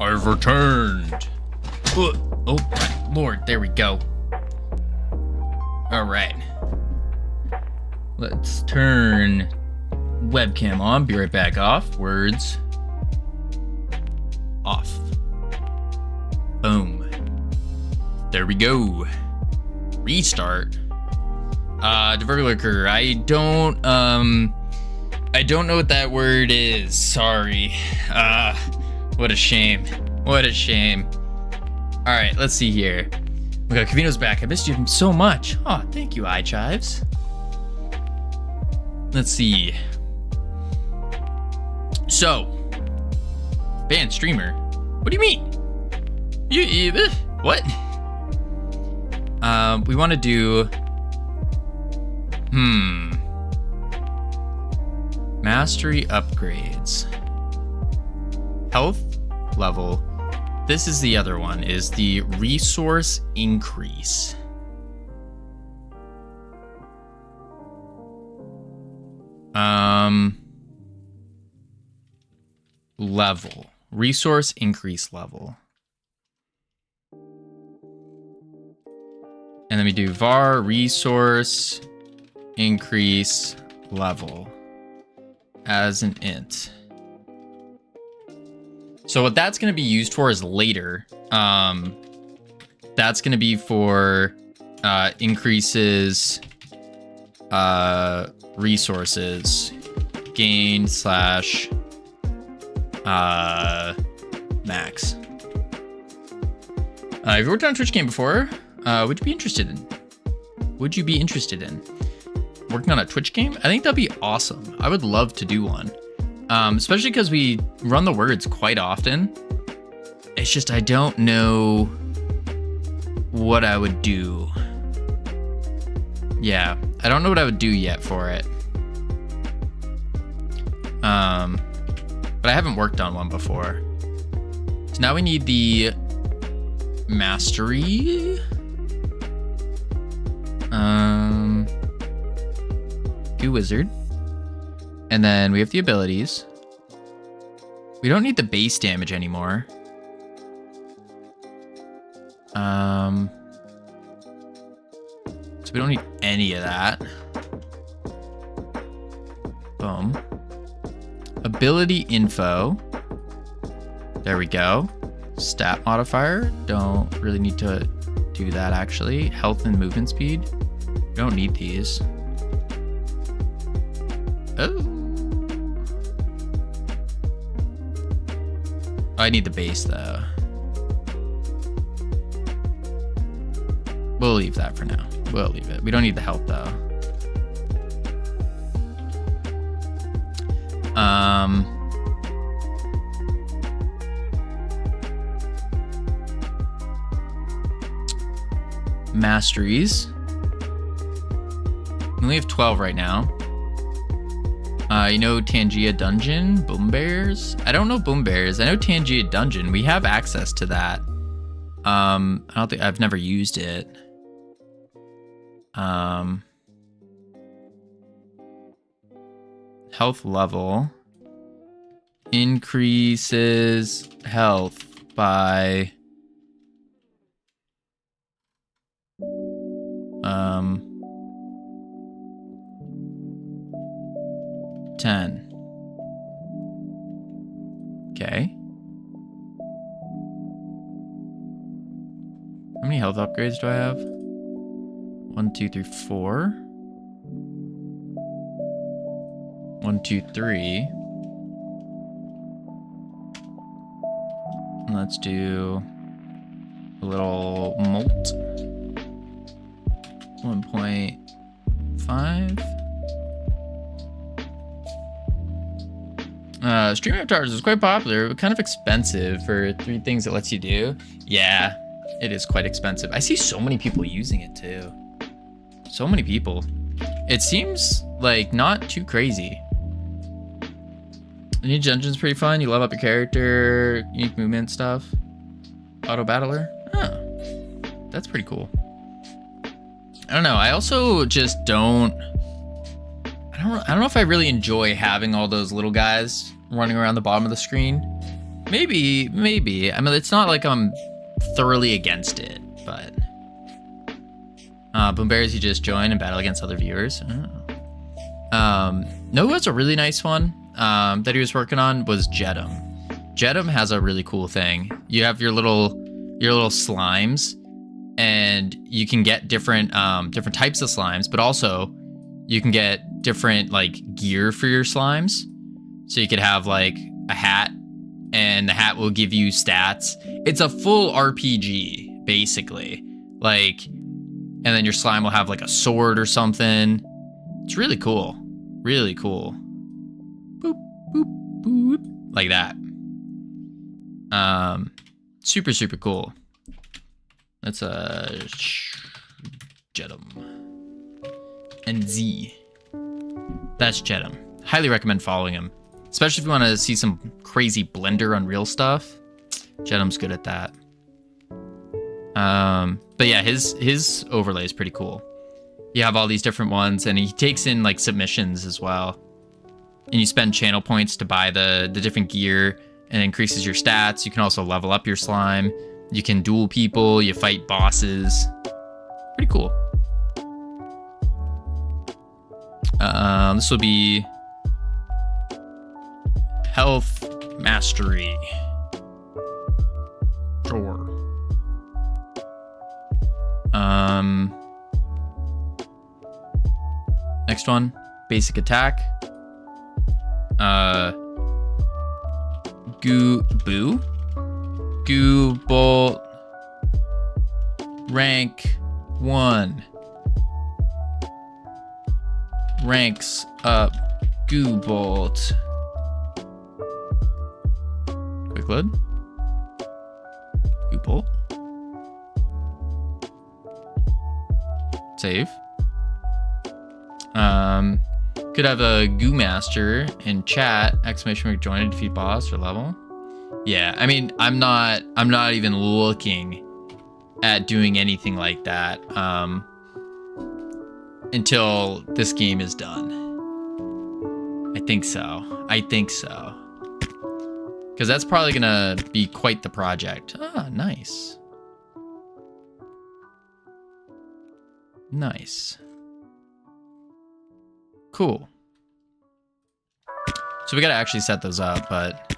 I've returned. Oh, my Lord, there we go. All right. Let's turn Webcam on. Be right back. Off. Words. Off. Boom. There we go. Restart. Diverlurker. I don't know what that word is. Sorry. What a shame. What a shame. All right, let's see here. We got Covino's back. I missed you so much. Oh, thank you, iChives. Let's see. So, banned streamer. What do you mean? What? We want to do. Mastery upgrades. Health level. This is the other one, is the resource increase. Level. Resource increase level. And then we do var resource increase level as an int. So what that's going to be used for is later. That's going to be for increases resources gain / max. If you worked on a Twitch game before, would you be interested in? Working on a Twitch game? I think that'd be awesome. I would love to do one. Especially because we run the words quite often. It's just I don't know what I would do. Yeah, I don't know what I would do yet for it. But I haven't worked on one before. So now we need the mastery. Do wizard. And then we have the abilities. We don't need the base damage anymore. So we don't need any of that. Boom. Ability info. There we go. Stat modifier. Don't really need to do that actually. Health and movement speed. We don't need these. Oh. I need the base though. We'll leave that for now. We'll leave it. We don't need the help though. Masteries. We only have 12 right now. You know Tangia Dungeon? Boom Bears? I don't know Boom Bears. I know Tangia Dungeon. We have access to that. I don't think I've never used it. Health level increases health by 10. Okay. How many health upgrades do I have? 1, 2, 3, 4. 1, 2, 3. Let's do a little molt. 1.5. Stream avatars is quite popular, but kind of expensive for 3 things it lets you do. Yeah, it is quite expensive. I see so many people using it too. So many people. It seems like not too crazy. The new dungeon's pretty fun. You level up your character, unique movement stuff. Auto battler. Oh, that's pretty cool. I don't know. I also just don't. I don't know if I really enjoy having all those little guys running around the bottom of the screen. Maybe. I mean, it's not like I'm thoroughly against it, but. Boom Bears, you just join and battle against other viewers. Oh. No, what's a really nice one that he was working on was Jedum. Jedum has a really cool thing. You have your little slimes, and you can get different types of slimes, but also you can get different like gear for your slimes. So you could have like a hat, and the hat will give you stats. It's a full RPG basically, like, and then your slime will have like a sword or something. It's really cool. Really cool. Boop, boop, boop. Like that. Super, super cool. That's a Jedum. And Z. That's Jedum. Highly recommend following him. Especially if you want to see some crazy Blender Unreal stuff. Jedum's good at that. But yeah, his overlay is pretty cool. You have all these different ones, and he takes in like submissions as well. And you spend channel points to buy the different gear, and it increases your stats. You can also level up your slime. You can duel people, you fight bosses. Pretty cool. This will be Health Mastery. Sure. Next one, Basic Attack. Goo Bolt. Rank 1. Ranks up Goo Bolt. Quick load. Goo Bolt. Save. Could have a Goo Master in chat, exclamation mark join to defeat boss or level. Yeah, I mean, I'm not even looking at doing anything like that until this game is done. I think so. Because that's probably gonna be quite the project. Ah, nice. Nice. Cool. So we gotta actually set those up, but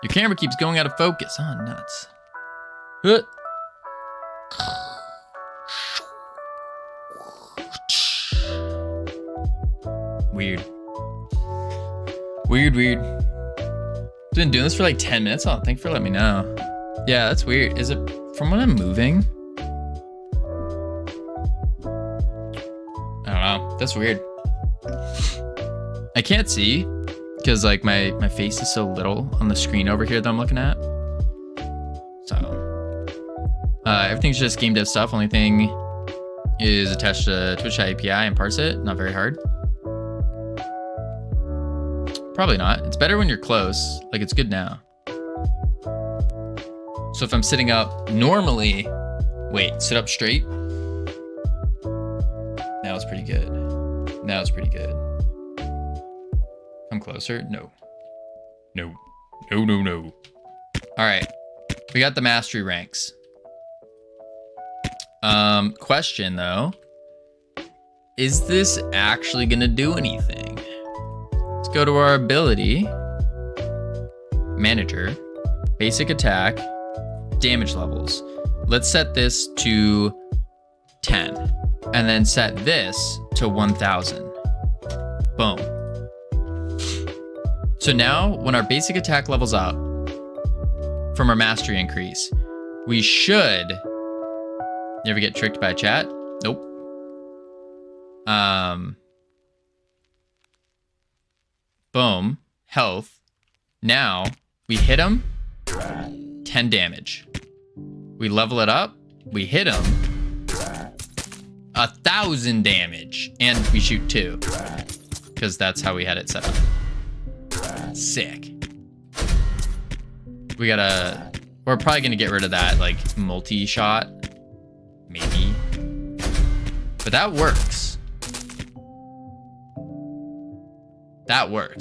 your camera keeps going out of focus. Oh, nuts. Weird. Been doing this for like 10 minutes. Oh, thanks for letting me know. Yeah, that's weird. Is it from when I'm moving? I don't know. That's weird. I can't see because like my face is so little on the screen over here that I'm looking at. So everything's just game dev stuff. Only thing is attached to Twitch API and parse it. Not very hard. Probably not. It's better when you're close. Like, it's good now. So if I'm sitting up normally, wait, sit up straight. Now it's pretty good. Come closer. No. All right. We got the mastery ranks. Question though. Is this actually gonna do anything? Let's go to our ability manager, basic attack, damage levels. Let's set this to 10 and then set this to 1000. Boom. So now when our basic attack levels up from our mastery increase, we should, you ever get tricked by chat? Nope. Boom, health. Now we hit him, 10 damage. We level it up, we hit him, 1000 damage, and we shoot 2, because that's how we had it set up. Sick. We're probably gonna get rid of that like multi-shot, maybe, but that works.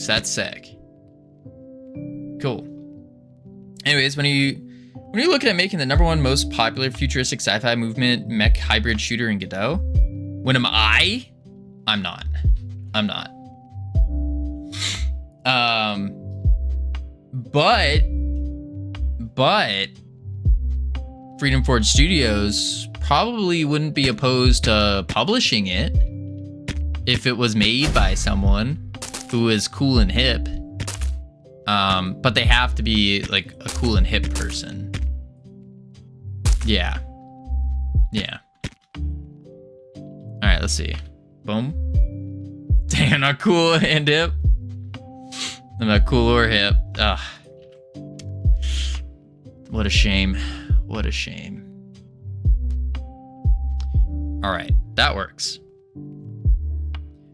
That's sick. Cool. Anyways, when you're looking at making the #1 most popular futuristic sci-fi movement mech hybrid shooter in Godot, when am I? I'm not. I'm not. But Freedom Forge Studios probably wouldn't be opposed to publishing it if it was made by someone who is cool and hip. But they have to be like a cool and hip person. Yeah. All right, let's see. Boom. Damn, not cool and hip. I'm not cool or hip. Ugh. What a shame. What a shame. All right, that works.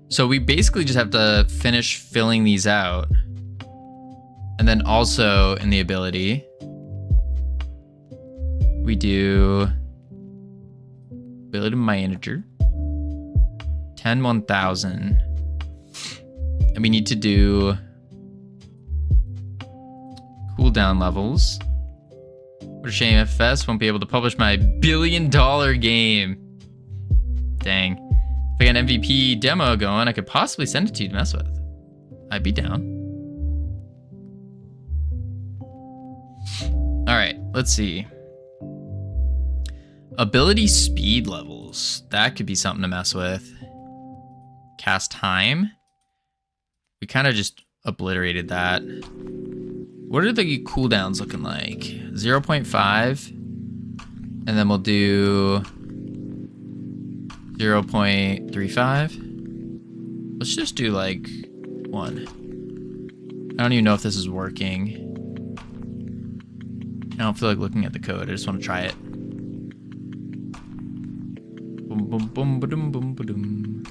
So we basically just have to finish filling these out. And then also in the ability, we do ability manager, 10 1000. And we need to do cooldown levels. What a shame, FS won't be able to publish my $1 billion game. Dang. If I got an MVP demo going, I could possibly send it to you to mess with. I'd be down. All right, let's see. Ability speed levels. That could be something to mess with. Cast time. We kind of just obliterated that. What are the cooldowns looking like? 0.5. And then we'll do 0.35. Let's just do like 1. I don't even know if this is working. I don't feel like looking at the code. I just want to try it. Boom, boom, boom, ba-dum, boom, ba-dum.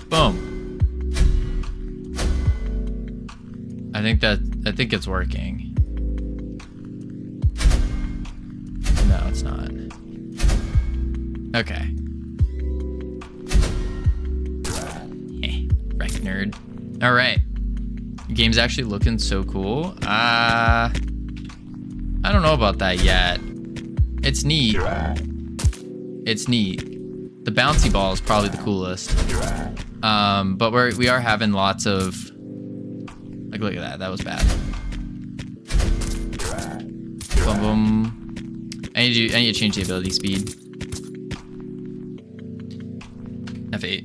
Boom. I think it's working. No, it's not. Okay. Wreck nerd. All right. Game's actually looking so cool. I don't know about that yet. It's neat. It's neat. The bouncy ball is probably the coolest. But we are having lots of, like, look at that. That was bad. Boom, boom. I need to change the ability speed. F8.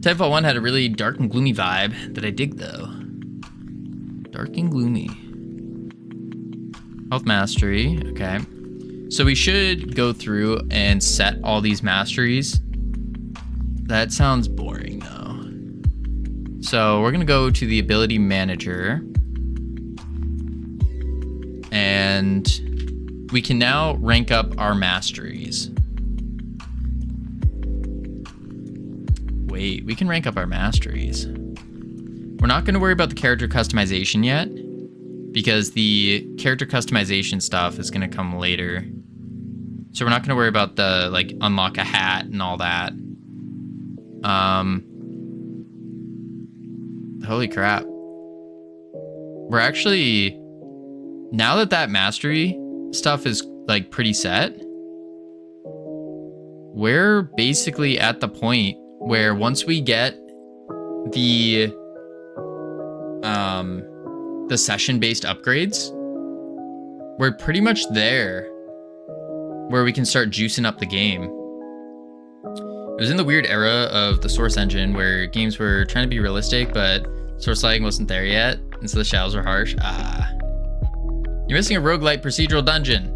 Titanfall 1 had a really dark and gloomy vibe that I dig, though. Dark and gloomy. Health mastery. Okay. So we should go through and set all these masteries. That sounds boring, though. So we're going to go to the ability manager. And we can now rank up our masteries. Wait, we can rank up our masteries. We're not going to worry about the character customization yet, because the character customization stuff is going to come later. So we're not going to worry about the, like, unlock a hat and all that. Holy crap. We're actually, now that that mastery stuff is, like, pretty set, we're basically at the point where once we get the session-based upgrades, we're pretty much there where we can start juicing up the game. It was in the weird era of the Source engine where games were trying to be realistic, but source lighting wasn't there yet, and so the shadows were harsh. You're missing a roguelite procedural dungeon.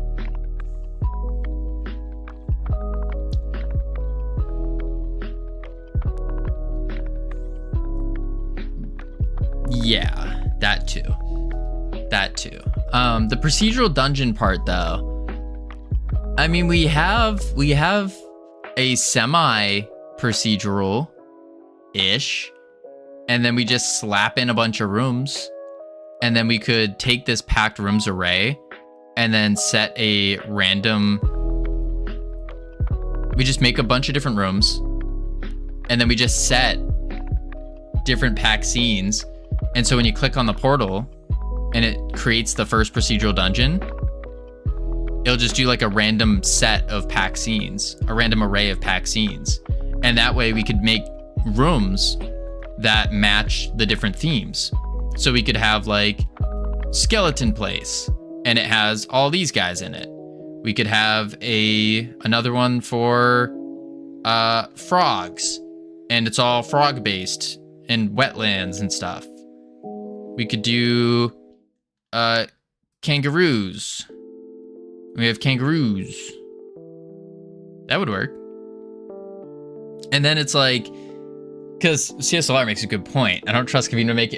Yeah, that too. The procedural dungeon part, though. I mean, we have a semi-procedural-ish, and then we just slap in a bunch of rooms, and then we could take this packed rooms array and then set a random... We just make a bunch of different rooms, and then we just set different packed scenes. And so when you click on the portal and it creates the first procedural dungeon, it'll just do like a random set of pack scenes, a random array of pack scenes. And that way we could make rooms that match the different themes. So we could have like skeleton place, and it has all these guys in it. We could have another one for frogs, and it's all frog based and wetlands and stuff. We could do kangaroos. We have kangaroos. That would work. And then it's like, because CSLR makes a good point. I don't trust Covino to make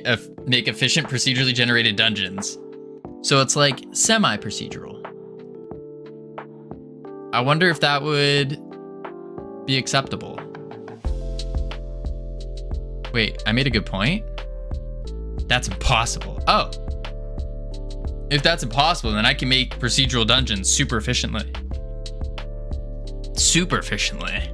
efficient procedurally generated dungeons. So it's like semi-procedural. I wonder if that would be acceptable. Wait, I made a good point? That's impossible. Oh. If that's impossible, then I can make procedural dungeons super efficiently. Super efficiently.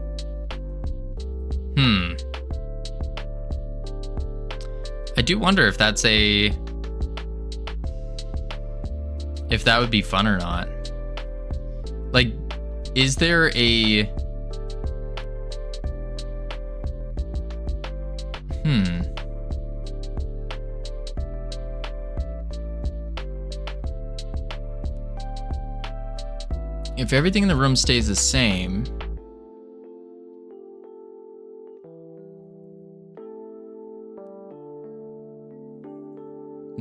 I do wonder if that's if that would be fun or not. Like, is there if everything in the room stays the same,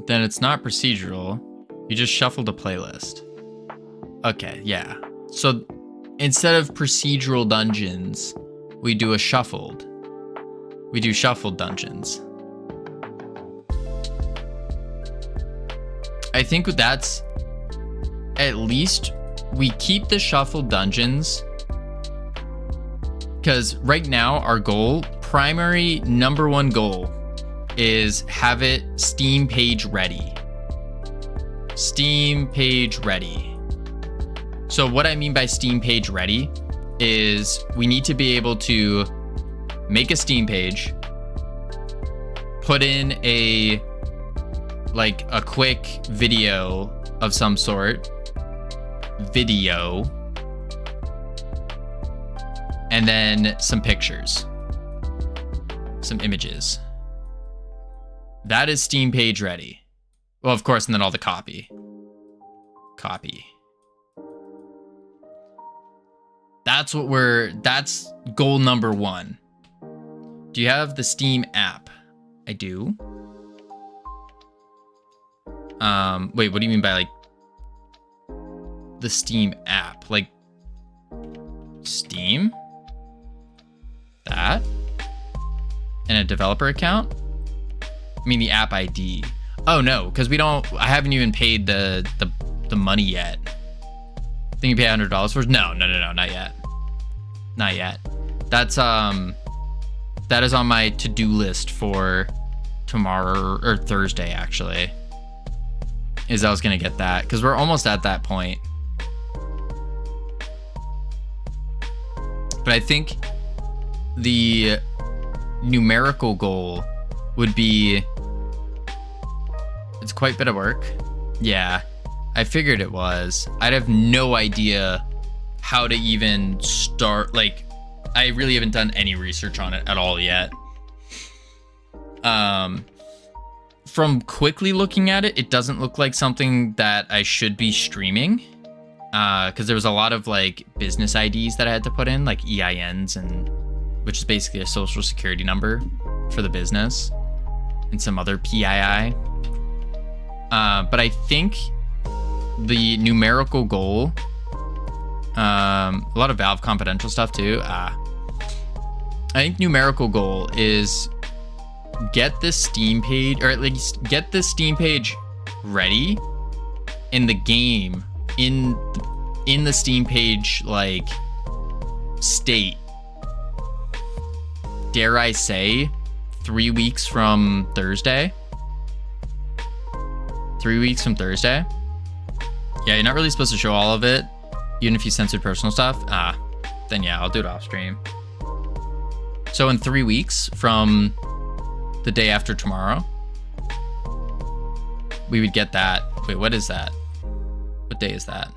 then it's not procedural. You just shuffled a playlist. Okay, yeah. So instead of procedural dungeons, we do shuffled dungeons. I think that's, at least we keep the shuffled dungeons, because right now our primary number one goal is have it Steam page ready. Steam page ready. So what I mean by Steam page ready is we need to be able to make a Steam page, put in a quick video of some sort, and then some pictures, some images. That is Steam page ready. Well, of course, and then all the copy. That's goal number one. Do you have the Steam app? I do. Wait, what do you mean by the Steam app? Like Steam? That? And a developer account? I mean the app ID. Oh no, because I haven't even paid the money yet. I think you pay $100 for it? No, not yet. Not yet. That is on my to-do list for tomorrow or Thursday actually. I was gonna get that because we're almost at that point. But I think the numerical goal would be, it's quite a bit of work. Yeah, I figured it was. I'd have no idea how to even start. I really haven't done any research on it at all yet. From quickly looking at it, it doesn't look like something that I should be streaming. Because there was a lot of business IDs that I had to put in, like EINs, which is basically a social security number for the business, and some other PII. But I think the numerical goal, a lot of Valve confidential stuff too. I think numerical goal is get the Steam page, or at least get the Steam page ready in the game, in the Steam page state. Dare I say 3 weeks from Thursday? 3 weeks from Thursday? Yeah, you're not really supposed to show all of it, even if you censored personal stuff. Then yeah, I'll do it off stream. So in 3 weeks from the day after tomorrow, we would get that. Wait, what is that? What day is that?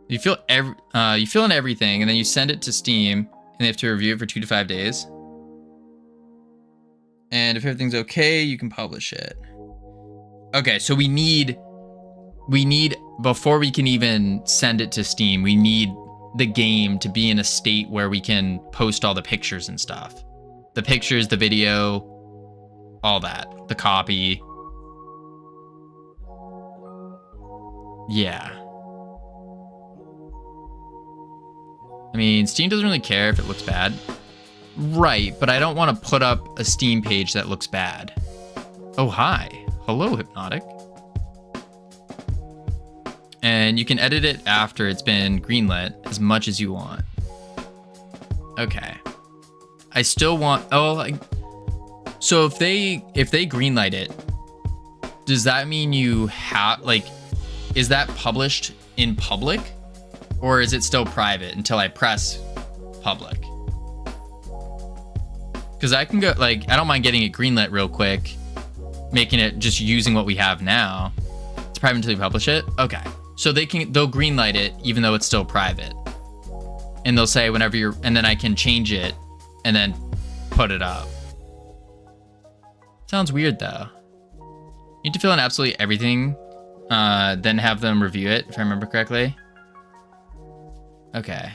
You fill in everything, and then you send it to Steam. And they have to review it for 2 to 5 days. And if everything's okay, you can publish it. Okay, so we need, before we can even send it to Steam, we need the game to be in a state where we can post all the pictures and stuff. The pictures, the video, all that. The copy. Yeah. I mean, Steam doesn't really care if it looks bad. Right, but I don't want to put up a Steam page that looks bad. Oh, hi. Hello, Hypnotic. And you can edit it after it's been greenlit as much as you want. Okay. I still want... so if they greenlight it, does that mean you have... Like, is that published in public? Or is it still private until I press public? Because I can go, like, I don't mind getting it greenlit real quick, making it just using what we have now. It's private until you publish it? Okay. So they'll greenlight it even though it's still private. And they'll say whenever you're, and then I can change it and then put it up. Sounds weird though. You need to fill in absolutely everything, then have them review it, if I remember correctly. Okay.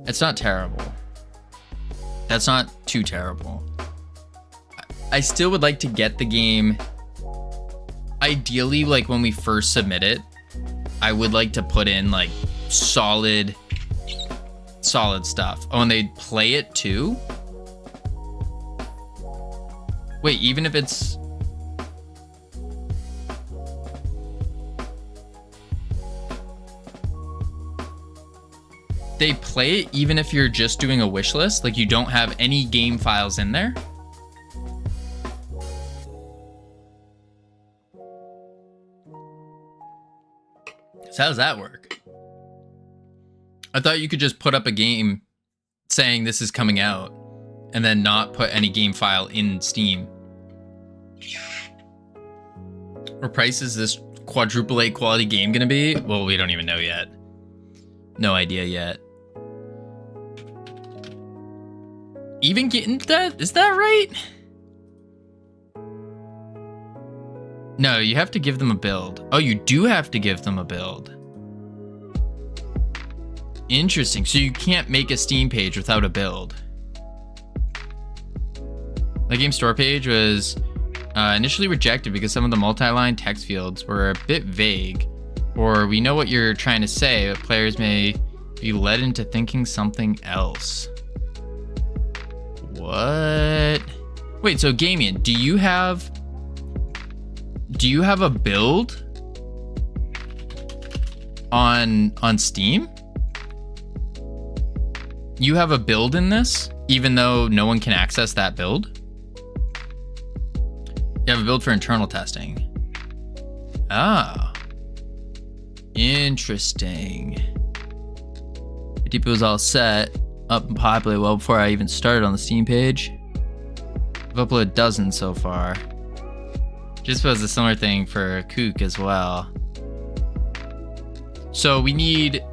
It's not terrible. That's not too terrible. I still would like to get the game. Ideally, like when we first submit it, I would like to put in like solid stuff. Oh, and they play it too? Wait, even if it's... They play it even if you're just doing a wish list? Like you don't have any game files in there? So how does that work? I thought you could just put up a game saying this is coming out and then not put any game file in Steam. What price is this quadruple A quality game gonna be? Well, we don't even know yet. No idea yet. Even getting that? Is that right? No, you have to give them a build. Oh, you do have to give them a build. Interesting. So you can't make a Steam page without a build. The game store page was initially rejected because some of the multi-line text fields were a bit vague. Or we know what you're trying to say, but players may be led into thinking something else. What? Wait, so Gamian, do you have a build on Steam? You have a build in this, even though no one can access that build? You have a build for internal testing. Ah. Interesting. The depot was all set, up and populated well before I even started on the Steam page. I've uploaded dozens so far. Just was a similar thing for Kook as well. So we need...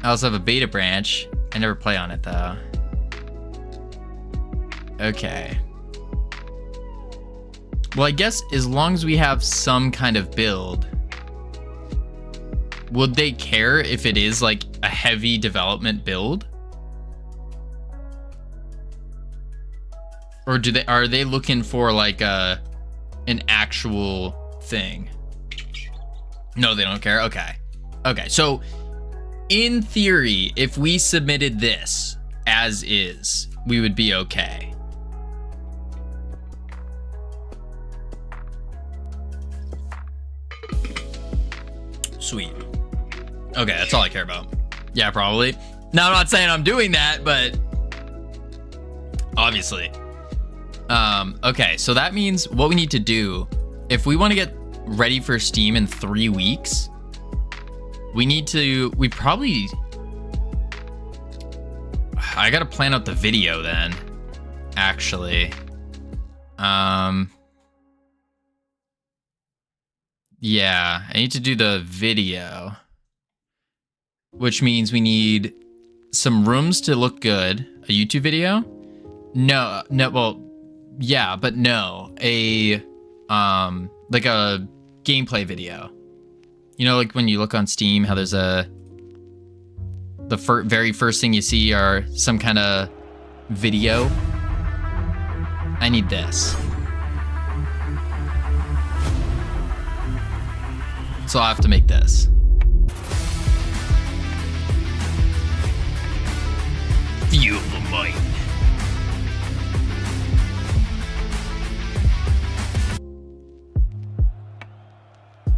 I also have a beta branch. I never play on it though. Okay. Well, I guess as long as we have some kind of build, would they care if it is like a heavy development build? Or are they looking for like an actual thing? No, they don't care. Okay. Okay. So in theory, if we submitted this as is, we would be okay. Sweet. Okay, that's all I care about. Yeah, probably. Now, I'm not saying I'm doing that, but obviously. Okay, so that means what we need to do, if we want to get ready for Steam in 3 weeks, we probably, I gotta plan out the video then, actually. Yeah, I need to do the video, which means we need some rooms to look good. A YouTube video? No, well, yeah, but no. Like a gameplay video. You know, like when you look on Steam, how there's the very first thing you see are some kind of video. I need this. So I'll have to make this. Feel the might.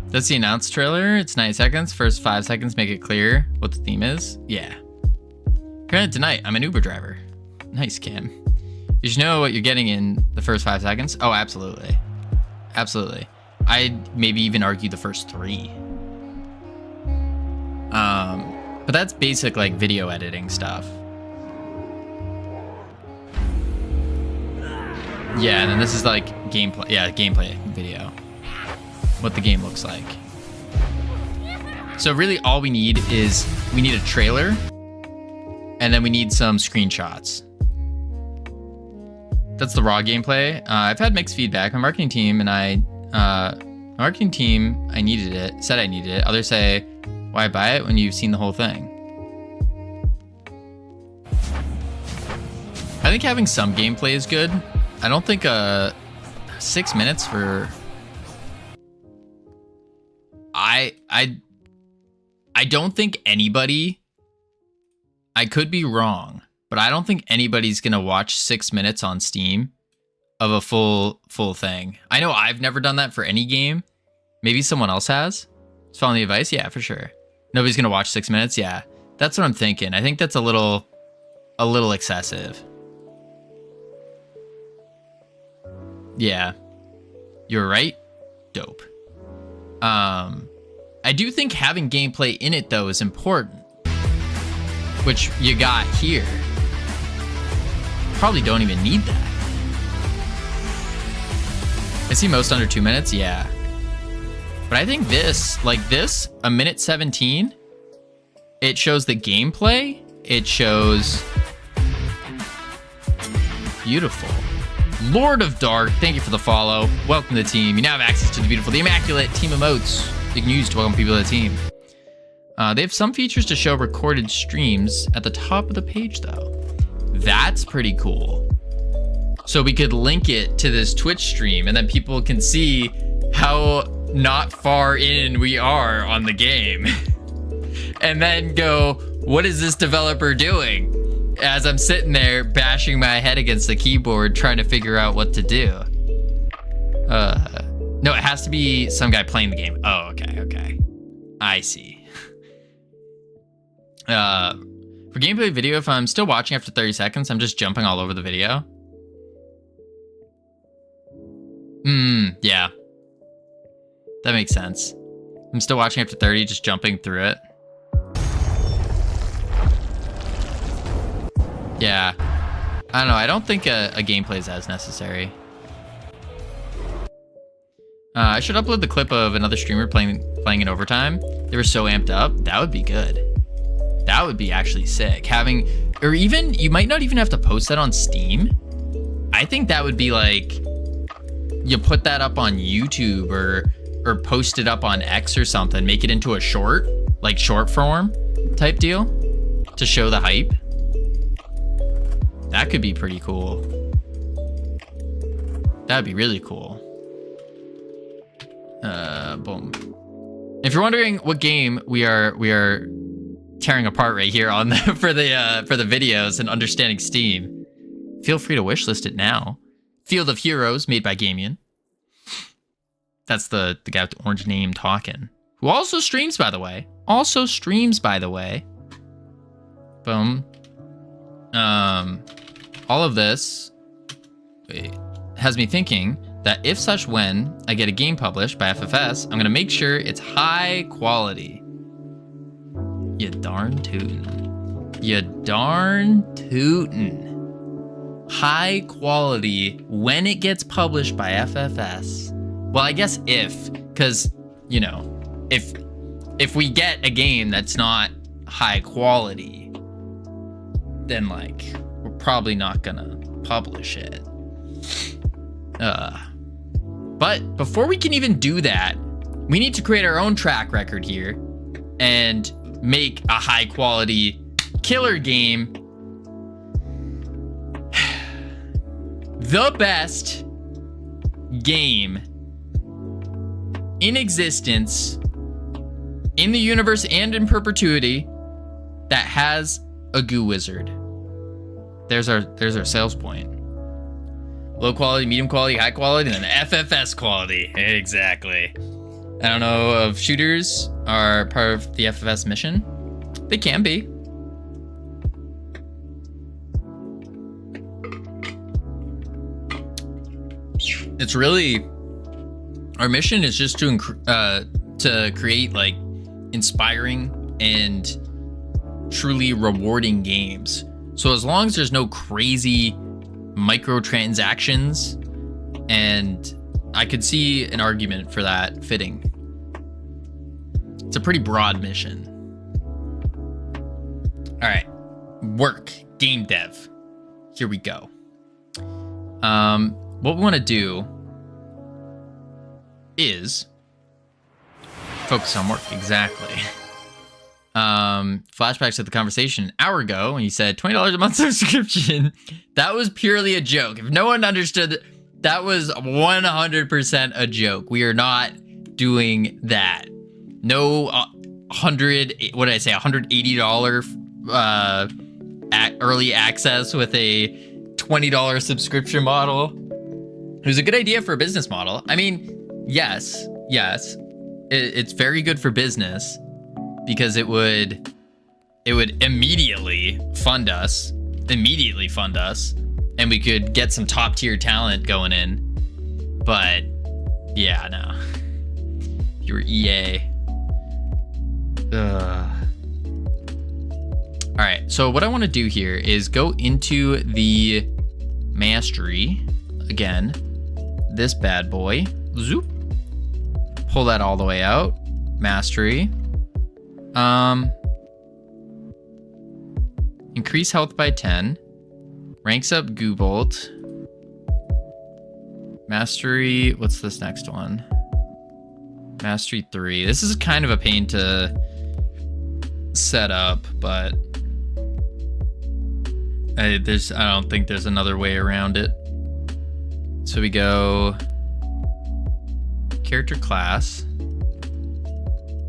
That's the announced trailer. It's 90 seconds. First 5 seconds make it clear what the theme is. Yeah. Granted, tonight I'm an Uber driver. Nice, Kim. You should know what you're getting in the first 5 seconds. Oh, absolutely. Absolutely. I'd maybe even argue the first 3. But that's basic like video editing stuff. Yeah, and then this is like gameplay. Yeah, gameplay video. What the game looks like. So really all we need is we need a trailer and then we need some screenshots. That's the raw gameplay. I've had mixed feedback. My marketing team and I needed it, said I needed it. Others say, why buy it when you've seen the whole thing? I think having some gameplay is good. I don't think 6 minutes for... I don't think anybody, I could be wrong, but I don't think anybody's gonna watch 6 minutes on Steam of a full thing. I know I've never done that for any game. Maybe someone else has. Just following the advice? Yeah, for sure. Nobody's gonna watch 6 minutes? Yeah. That's what I'm thinking. I think that's a little excessive. Yeah. You're right. Dope. I do think having gameplay in it though is important, which you got here. Probably don't even need that. I see most under 2 minutes, yeah. But I think this, like this, 1:17, it shows the gameplay. It shows beautiful. Lord of Dark, thank you for the follow. Welcome to the team. You now have access to the beautiful, the immaculate team emotes you can use to welcome people to the team. They have some features to show recorded streams at the top of the page, though. That's pretty cool. So we could link it to this Twitch stream, and then people can see how not far in we are on the game. And then go, what is this developer doing? As I'm sitting there bashing my head against the keyboard trying to figure out what to do. No, it has to be some guy playing the game. Oh, okay. I see. For gameplay video, if I'm still watching after 30 seconds, I'm just jumping all over the video. Yeah. That makes sense. I'm still watching after 30, just jumping through it. Yeah. I don't know. I don't think a gameplay is as necessary. I should upload the clip of another streamer playing in overtime. They were so amped up. That would be good. That would be actually sick. Or even, you might not even have to post that on Steam. I think that would be like, you put that up on YouTube or post it up on X or something. Make it into a short, like short form type deal to show the hype. That could be pretty cool. That would be really cool. Boom. If you're wondering what game we are tearing apart right here on for the videos and understanding Steam, feel free to wishlist it now. Field of Heroes, made by Gamian. That's the guy with the orange name talking. Who also streams, by the way. Boom. All of this has me thinking that if when I get a game published by FFS, I'm gonna make sure it's high quality. You darn tootin'. High quality when it gets published by FFS. Well, I guess because, you know, if we get a game that's not high quality, then like we're probably not gonna publish it. But before we can even do that, we need to create our own track record here and make a high quality killer game. The best game in existence in the universe and in perpetuity that has a goo wizard. There's our sales point. Low quality, medium quality, high quality, and then FFS quality. Exactly. I don't know if shooters are part of the FFS mission. They can be. It's really, our mission is just to create like inspiring and truly rewarding games. So as long as there's no crazy microtransactions, and I could see an argument for that fitting. It's a pretty broad mission. All right, work, game dev. Here we go. What we want to do is focus on work. Exactly. Flashbacks to the conversation an hour ago when you said $20 a month subscription. That was purely a joke. If no one understood, that was 100% a joke. We are not doing that. No $180 early access with a $20 subscription model. It was a good idea for a business model. I mean, yes, it's very good for business because it would immediately fund us, and we could get some top tier talent going in. But yeah, no. If you were EA. All right, so what I want to do here is go into the mastery again. This bad boy, zoop, pull that all the way out. Mastery, increase health by 10, ranks up Goobolt. Mastery, what's this next one? Mastery 3. This is kind of a pain to set up, but I don't think there's another way around it. So we go character class.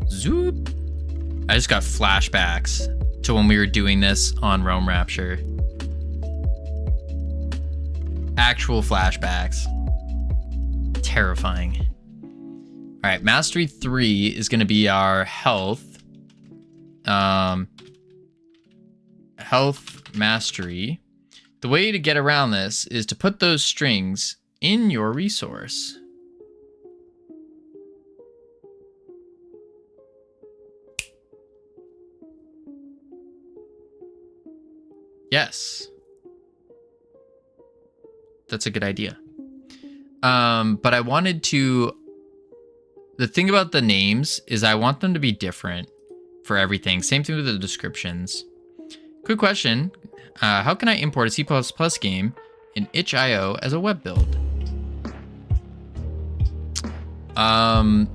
Zoop. I just got flashbacks to when we were doing this on Realm Rapture. Actual flashbacks. Terrifying. All right, Mastery 3 is going to be our health. Health Mastery. The way to get around this is to put those strings in your resource. Yes. That's a good idea. But I wanted to... The thing about the names is I want them to be different for everything. Same thing with the descriptions. Quick question. How can I import a C++ game in itch.io as a web build?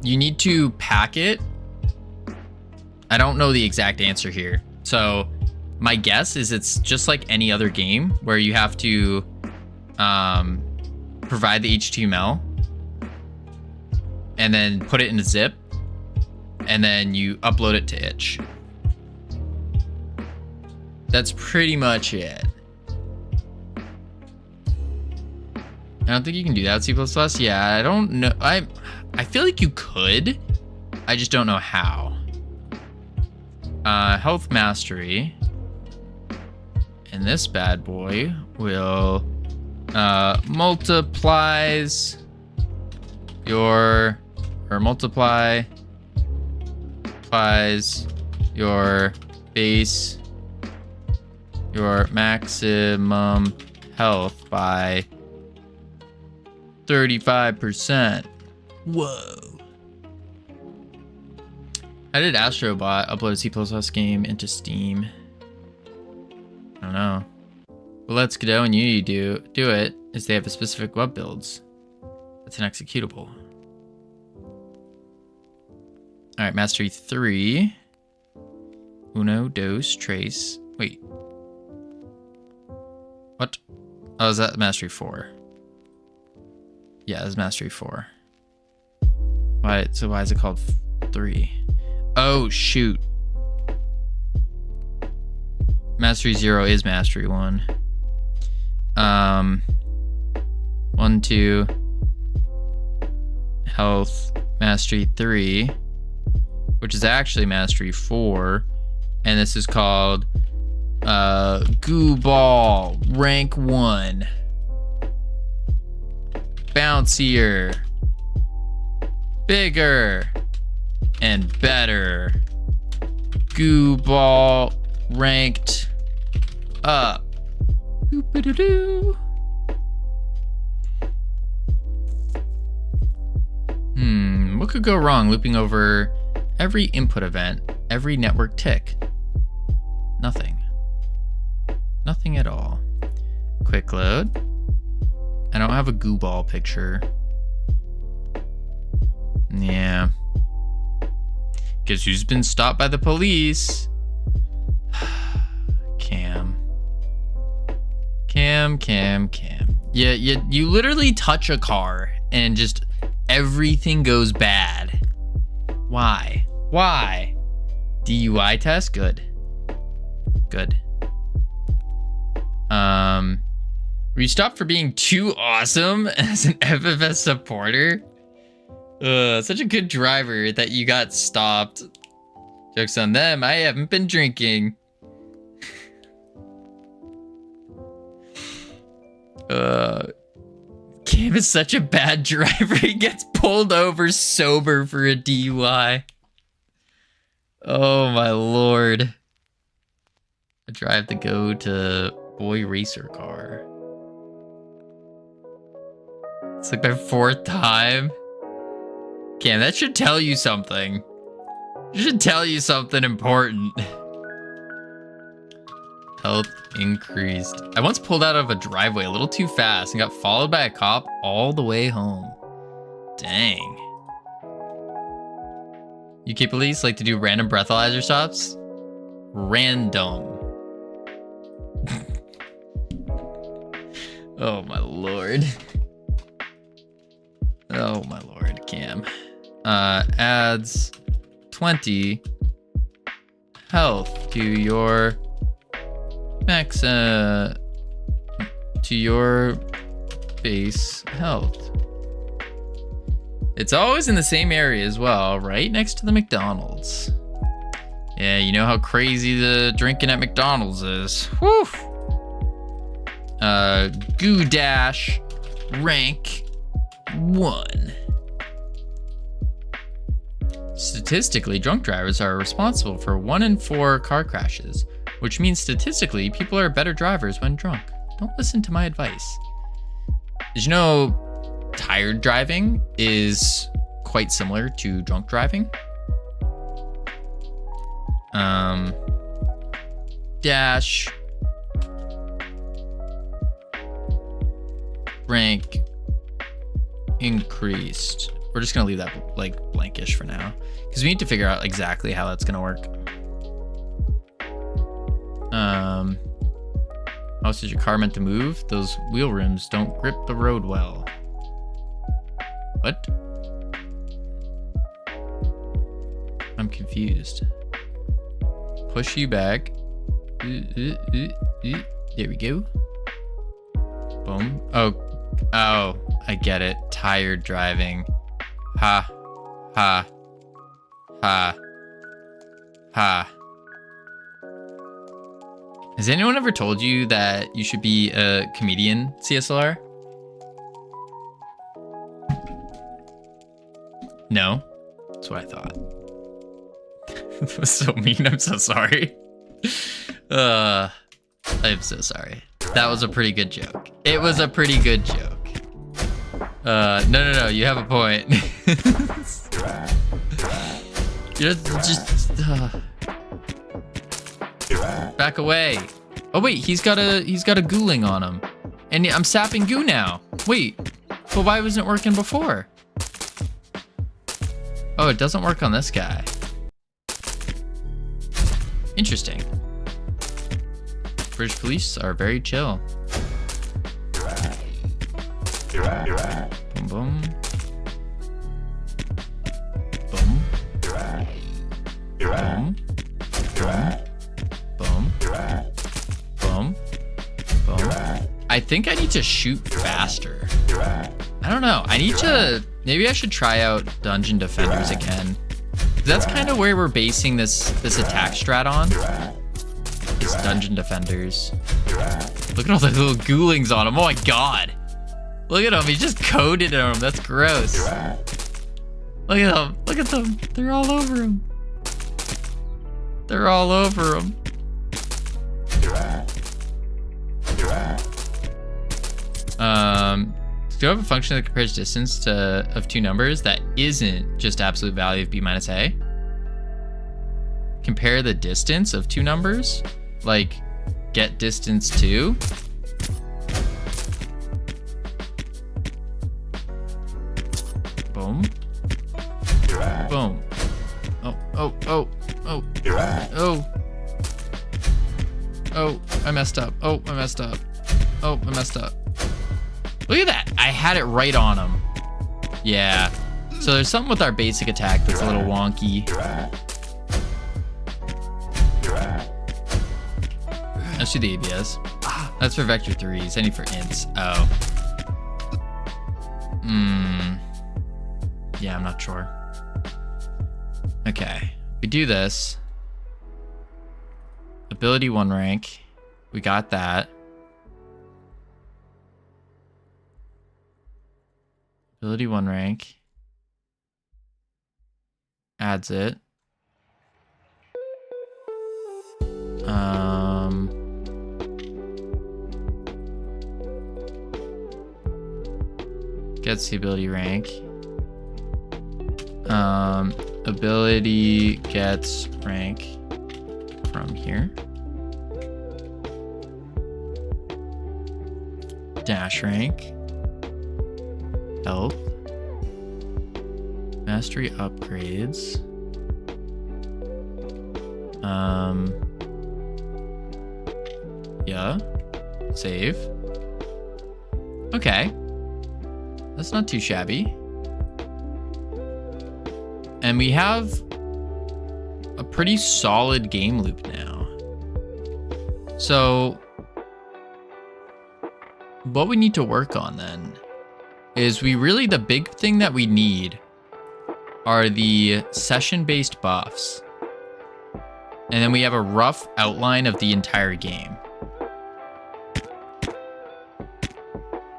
You need to pack it. I don't know the exact answer here. So my guess is it's just like any other game where you have to provide the HTML and then put it in a zip and then you upload it to itch. That's pretty much it. I don't think you can do that with C++. Yeah, I don't know. I feel like you could. I just don't know how. Health Mastery. And this bad boy will multiplies your your base, your maximum health by 35%. Whoa. How did Astrobot upload a C++ game into Steam? don't know. What lets Godot and Unity do it is they have a specific web builds. That's an executable. All right, mastery 3. Uno, dos, tres. Wait. What? Oh, is that mastery 4? Yeah, it's mastery 4. Why? So why is it called 3? Oh, shoot. Mastery 0 is mastery 1. 1, 2. Health, mastery 3. Which is actually mastery 4. And this is called Goo Ball, rank 1. Bouncier. Bigger. And better. Goo Ball, ranked up. Boop-a-doo-doo. What could go wrong looping over every input event, every network tick? Nothing. Nothing at all. Quick load. I don't have a goo ball picture. Yeah. Guess who's been stopped by the police? Cam. Yeah, you literally touch a car and just everything goes bad. Why? DUI test? Good. Were you stopped for being too awesome as an FFS supporter? Such a good driver that you got stopped. Joke's on them, I haven't been drinking. Cam is such a bad driver, he gets pulled over sober for a DUI. Oh my lord. I drive to go to boy racer car. It's like my 4th time. Cam, that should tell you something. It should tell you something important. Health increased. I once pulled out of a driveway a little too fast and got followed by a cop all the way home. Dang. UK police like to do random breathalyzer stops? Random. Oh my lord. Oh my lord, Cam. Adds 20 health to your max, to your base health. It's always in the same area as well, right next to the McDonald's. Yeah, you know how crazy the drinking at McDonald's is. Whew. Goo Dash, rank 1. Statistically, drunk drivers are responsible for 1 in 4 car crashes, which means statistically, people are better drivers when drunk. Don't listen to my advice. Did you know tired driving is quite similar to drunk driving? Dash. Rank increased. We're just gonna leave that like blankish for now because we need to figure out exactly how that's gonna work. How else is your car meant to move? Those wheel rims don't grip the road well. What? I'm confused. Push you back. There we go. Boom. Oh, I get it. Tired driving. Ha. Has anyone ever told you that you should be a comedian, CSLR? No? That's what I thought. That was so mean. I'm so sorry. I'm so sorry. That was a pretty good joke. It was a pretty good joke. No. You have a point. Just back away. Oh wait, he's got a ghouling on him. And I'm sapping goo now. Wait, but why wasn't it working before? Oh, it doesn't work on this guy. Interesting. British police are very chill. Boom, boom. Boom. Boom. Boom. Boom. Boom. I think I need to shoot faster. I don't know. I need to... Maybe I should try out Dungeon Defenders again. That's kind of where we're basing this attack strat on. Is Dungeon Defenders. Look at all the little ghoulings on him. Oh my god. Look at him. He just coded on him. That's gross. Look at them. Look at them. They're all over him. They're all over him. Do you have a function that compares distance of two numbers that isn't just absolute value of b minus a? Compare the distance of two numbers? Like, get distance 2? Boom. Boom. Oh, oh, oh, oh, oh. Oh, I messed up. Oh, I messed up. Oh, I messed up. Look at that. I had it right on him. Yeah. So there's something with our basic attack that's a little wonky. Let's do the ABS. That's for vector 3s. I need for ints. Oh. Yeah, I'm not sure. Okay. We do this. Ability 1 rank. We got that. Ability 1 rank. Adds it. Gets the ability rank. Ability gets rank from here. Dash rank. Health. Mastery upgrades. Yeah. Save. Okay. That's not too shabby. And we have a pretty solid game loop now. So what we need to work on then is the big thing that we need are the session-based buffs. And then we have a rough outline of the entire game.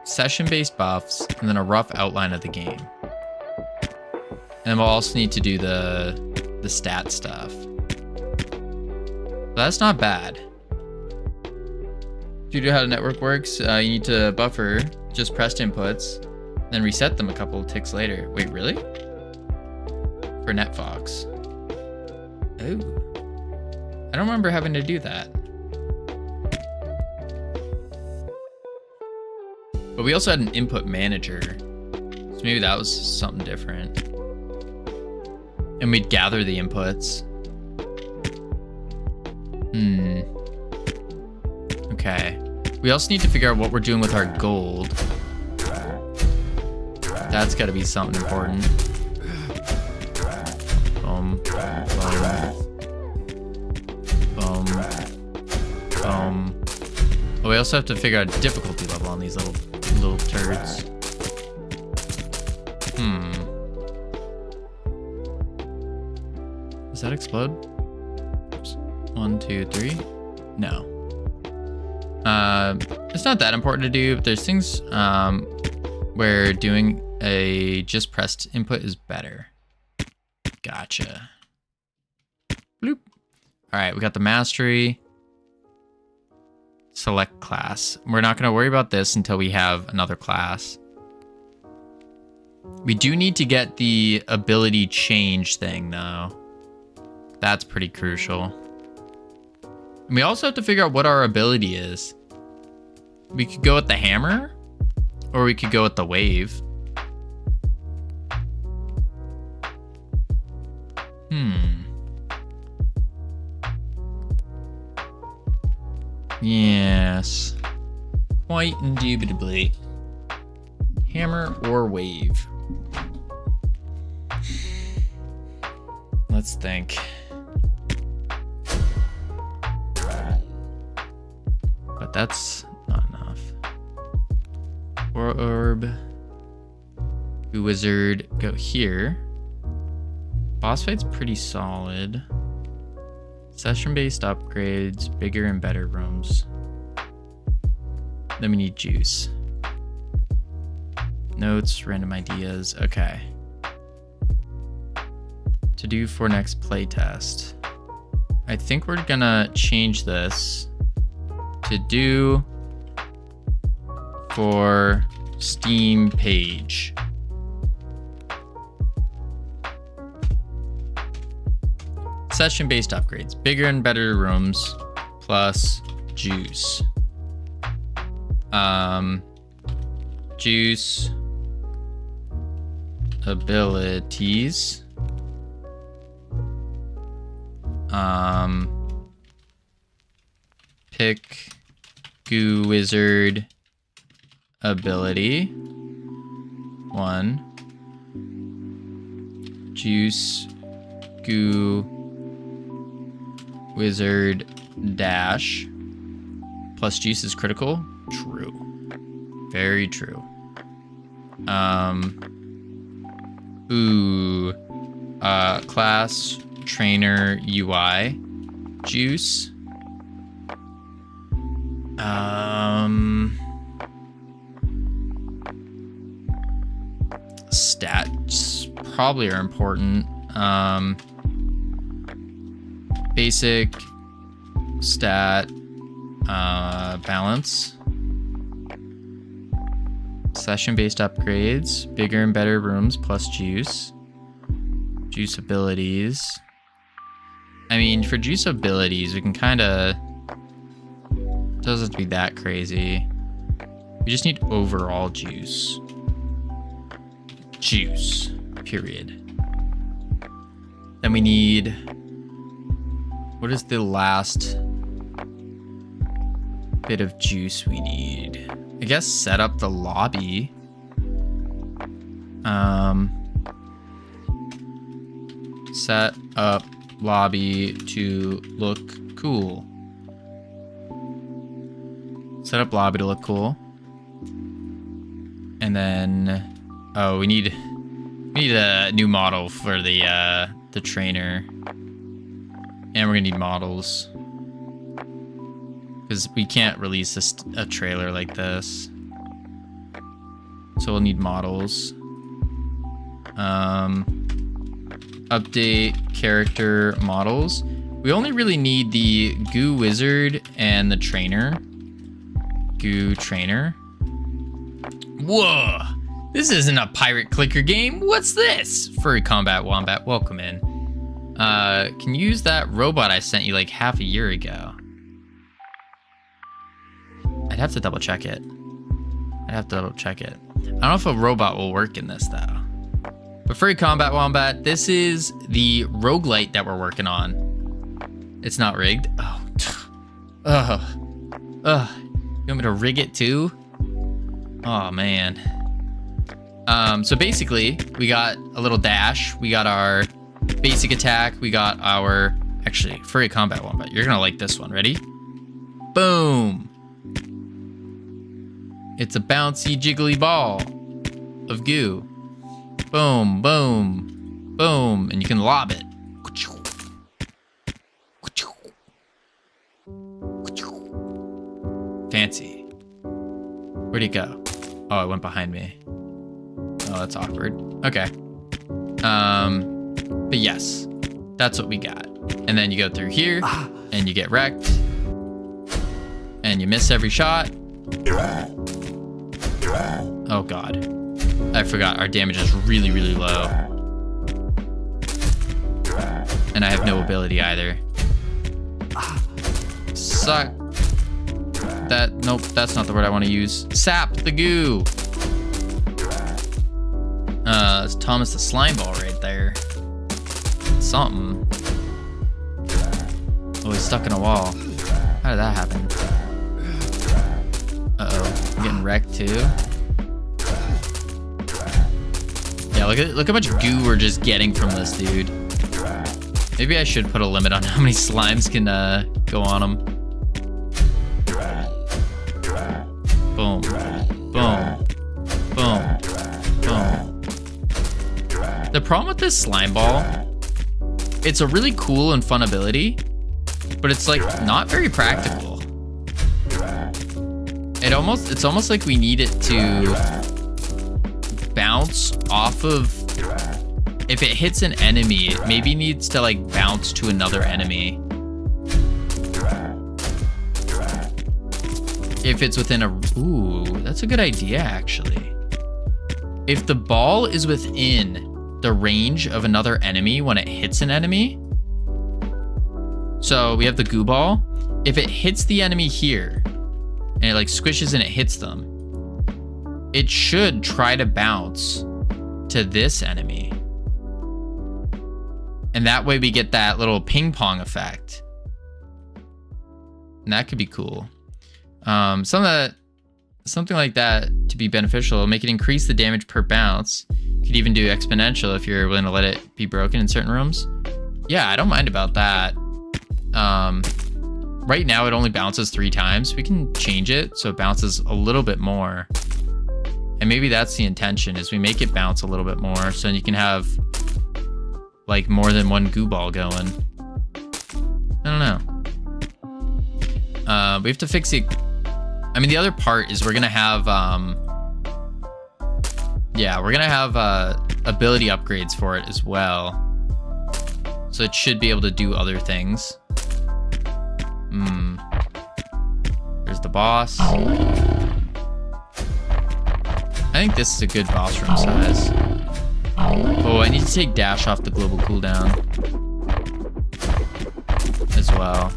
Session-based buffs, and then a rough outline of the game. And we'll also need to do the stat stuff. That's not bad. Due to how the network works, you need to buffer just pressed inputs, then reset them a couple of ticks later. Wait, really? For NetFox. Oh. I don't remember having to do that. But we also had an input manager. So maybe that was something different. And we'd gather the inputs. Okay. We also need to figure out what we're doing with our gold. That's gotta be something important. Boom. Boom. Boom. Boom. Oh, we also have to figure out a difficulty level on these little turds. Does that explode? Oops. 1, 2, 3. No. It's not that important to do, but there's things where doing a just pressed input is better. Gotcha. Bloop. All right, we got the mastery. Select class. We're not going to worry about this until we have another class. We do need to get the ability change thing, though. That's pretty crucial. And we also have to figure out what our ability is. We could go with the hammer, or we could go with the wave. Yes. Quite indubitably. Hammer or wave? Let's think. But that's not enough. Orb. Wizard. Go here. Boss fight's pretty solid. Session-based upgrades. Bigger and better rooms. Then we need juice. Notes, random ideas. Okay. To do for next playtest. I think we're gonna change this to do for Steam page. Session-based upgrades. Bigger and better rooms plus juice. Juice abilities. Pick Goo Wizard ability. 1. Juice Goo Wizard dash. Plus juice is critical. True. Very true. Class trainer UI juice. Stats probably are important. Basic stat balance. Session-based upgrades. Bigger and better rooms plus juice. Juice abilities. I mean, for juice abilities, we can kind of... Doesn't have to be that crazy. We just need overall juice. Juice. Period. Then we need... What is the last bit of juice we need? I guess set up the lobby. Set up lobby to look cool. Set up lobby to look cool. And then, oh, we need a new model for the trainer. And we're gonna need models. Because we can't release a trailer like this. So we'll need models. Update character models. We only really need the Goo Wizard and the trainer. Goo Trainer. Whoa! This isn't a pirate clicker game. What's this? Furry Combat Wombat, welcome in. Can you use that robot I sent you like half a year ago? I'd have to double check it. I don't know if a robot will work in this though. But Furry Combat Wombat, this is the roguelite that we're working on. It's not rigged. Oh. You want me to rig it too? Oh man. So basically, we got a little dash. We got our basic attack. We got our... Actually, Furry Combat Wombat. You're gonna like this one. Ready? Boom! It's a bouncy, jiggly ball of goo. Boom, boom, boom. And you can lob it. Fancy. Where'd he go? Oh, it went behind me. Oh, that's awkward. Okay. But yes, that's what we got. And then you go through here, and you get wrecked. And you miss every shot. Oh god. I forgot, our damage is really, really low. And I have no ability either. Suck. Nope, that's not the word I want to use. Sap the goo. It's Thomas the slime ball right there. Something. Oh, he's stuck in a wall. How did that happen? Uh-oh, I'm getting wrecked too. Yeah, look how much goo we're just getting from this dude. Maybe I should put a limit on how many slimes can go on him. Boom, boom, boom, boom. The problem with this slime ball, it's a really cool and fun ability, but it's like not very practical. It's almost like we need it to bounce off of, if it hits an enemy, it maybe needs to like bounce to another enemy. If it's within a, ooh, that's a good idea actually. If the ball is within the range of another enemy when it hits an enemy. So we have the goo ball. If it hits the enemy here and it like squishes and it hits them, it should try to bounce to this enemy. And that way we get that little ping pong effect. And that could be cool. Something like that to be beneficial, make it increase the damage per bounce. You could even do exponential if you're willing to let it be broken in certain rooms. Yeah, I don't mind about that. Right now it only bounces 3 times. We can change it so it bounces a little bit more. And maybe that's the intention, is we make it bounce a little bit more so you can have like more than one goo ball going. I don't know. We have to fix it. I mean, the other part is we're gonna have, ability upgrades for it as well. So it should be able to do other things. There's the boss. I think this is a good boss room size. Oh, I need to take dash off the global cooldown as well.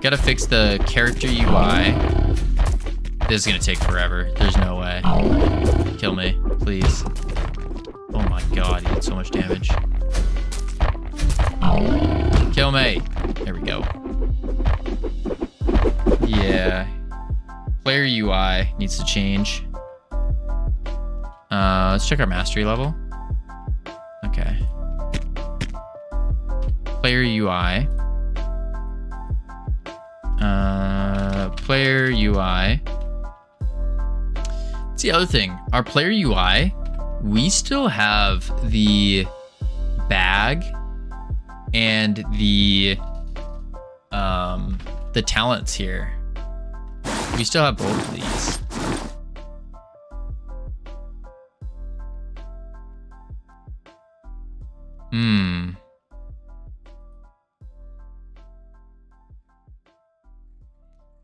Gotta fix the character UI. This is gonna take forever. There's no way. Kill me, please. Oh my god, he did so much damage. Kill me. There we go. Yeah. Player UI needs to change. Let's check our mastery level. Okay. Player UI. Player UI. That's the other thing. Our player UI, we still have the bag and the talents here. We still have both of these.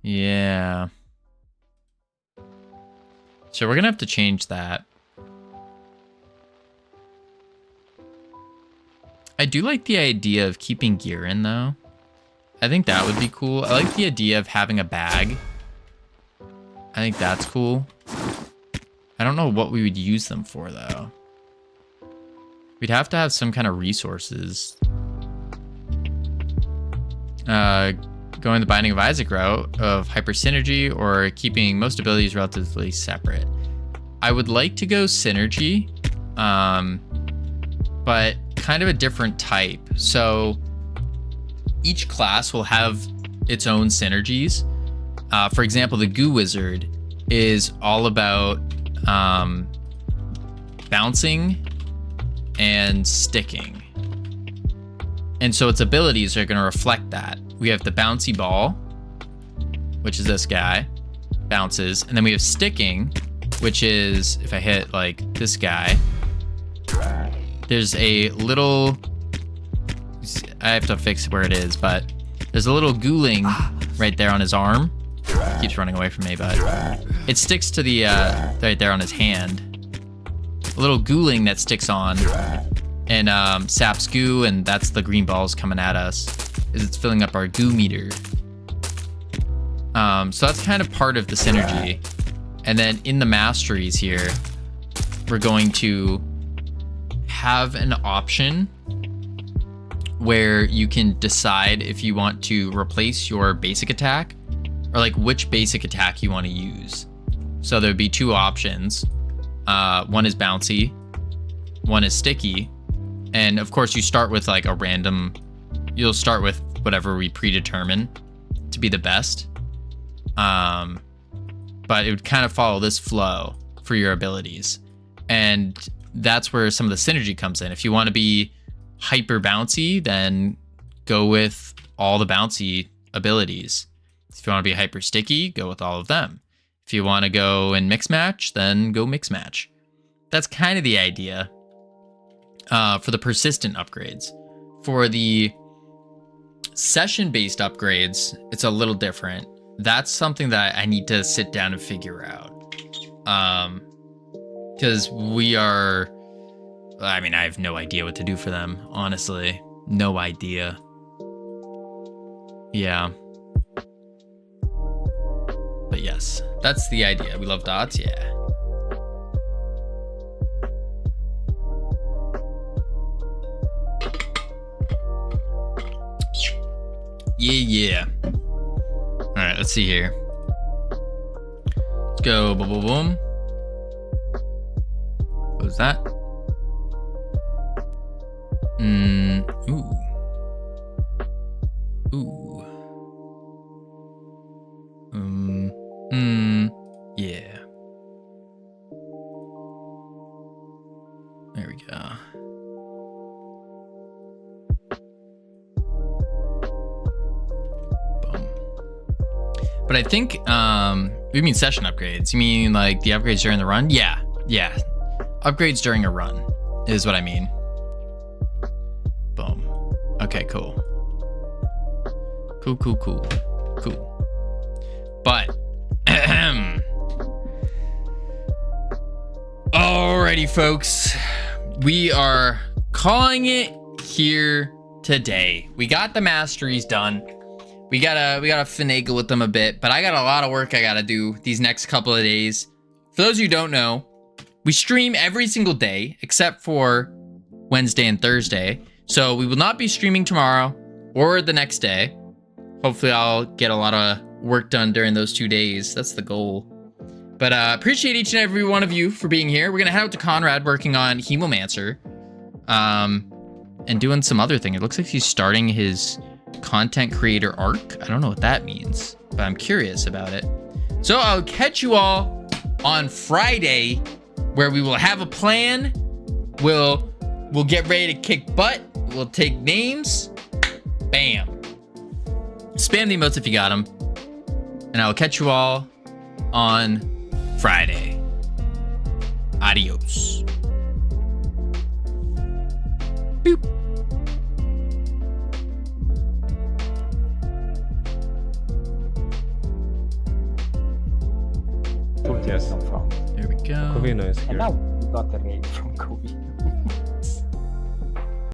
Yeah. So we're gonna have to change that. I do like the idea of keeping gear in though. I think that would be cool. I like the idea of having a bag. I think that's cool. I don't know what we would use them for though. We'd have to have some kind of resources. Going the Binding of Isaac route of hyper synergy or keeping most abilities relatively separate. I would like to go synergy, but kind of a different type. So each class will have its own synergies. For example, the Goo Wizard is all about bouncing and sticking. And so its abilities are going to reflect that. We have the bouncy ball, which is this guy, bounces. And then we have sticking, which is, if I hit like this guy, there's a little, I have to fix where it is, but there's a little ghouling right there on his arm. He keeps running away from me, but it sticks to the, right there on his hand. A little ghouling that sticks on. and saps goo, and that's the green balls coming at us, is it's filling up our goo meter. So that's kind of part of the synergy. And then in the masteries here, we're going to have an option where you can decide if you want to replace your basic attack or like which basic attack you want to use. So there'd be two options. One is bouncy, one is sticky. And of course you start with like a random, you'll start with whatever we predetermine to be the best. But it would kind of follow this flow for your abilities. And that's where some of the synergy comes in. If you want to be hyper bouncy, then go with all the bouncy abilities. If you want to be hyper sticky, go with all of them. If you want to go and mix match, then go mix match. That's kind of the idea for the persistent upgrades. For the session-based upgrades, it's a little different. That's something that I need to sit down and figure out. Because we are... I mean, I have no idea what to do for them, honestly. No idea. Yeah. But yes, that's the idea. We love dots, yeah. Yeah. All right, let's see here. Let's go, boom, boom, boom. What was that? Ooh. Yeah. There we go. Boom. But I think, you mean session upgrades? You mean like the upgrades during the run? Yeah. Upgrades during a run is what I mean. Boom. Okay, cool. Cool. But, alrighty, folks. We are calling it here today. We got the masteries done. We gotta finagle with them a bit, but I got a lot of work I gotta do these next couple of days. For those of you who don't know, we stream every single day except for Wednesday and Thursday. So we will not be streaming tomorrow or the next day. Hopefully I'll get a lot of work done during those 2 days. That's the goal. But appreciate each and every one of you for being here. We're going to head out to Conrad working on Hemomancer. And doing some other thing. It looks like he's starting his content creator arc. I don't know what that means, but I'm curious about it. So I'll catch you all on Friday, where we will have a plan. We'll get ready to kick butt. We'll take names. Bam. Spam the emotes if you got them. And I'll catch you all on Friday. Adios. Boop. Yes. From. There we go. Covino is here. And now we got a raid from Covino.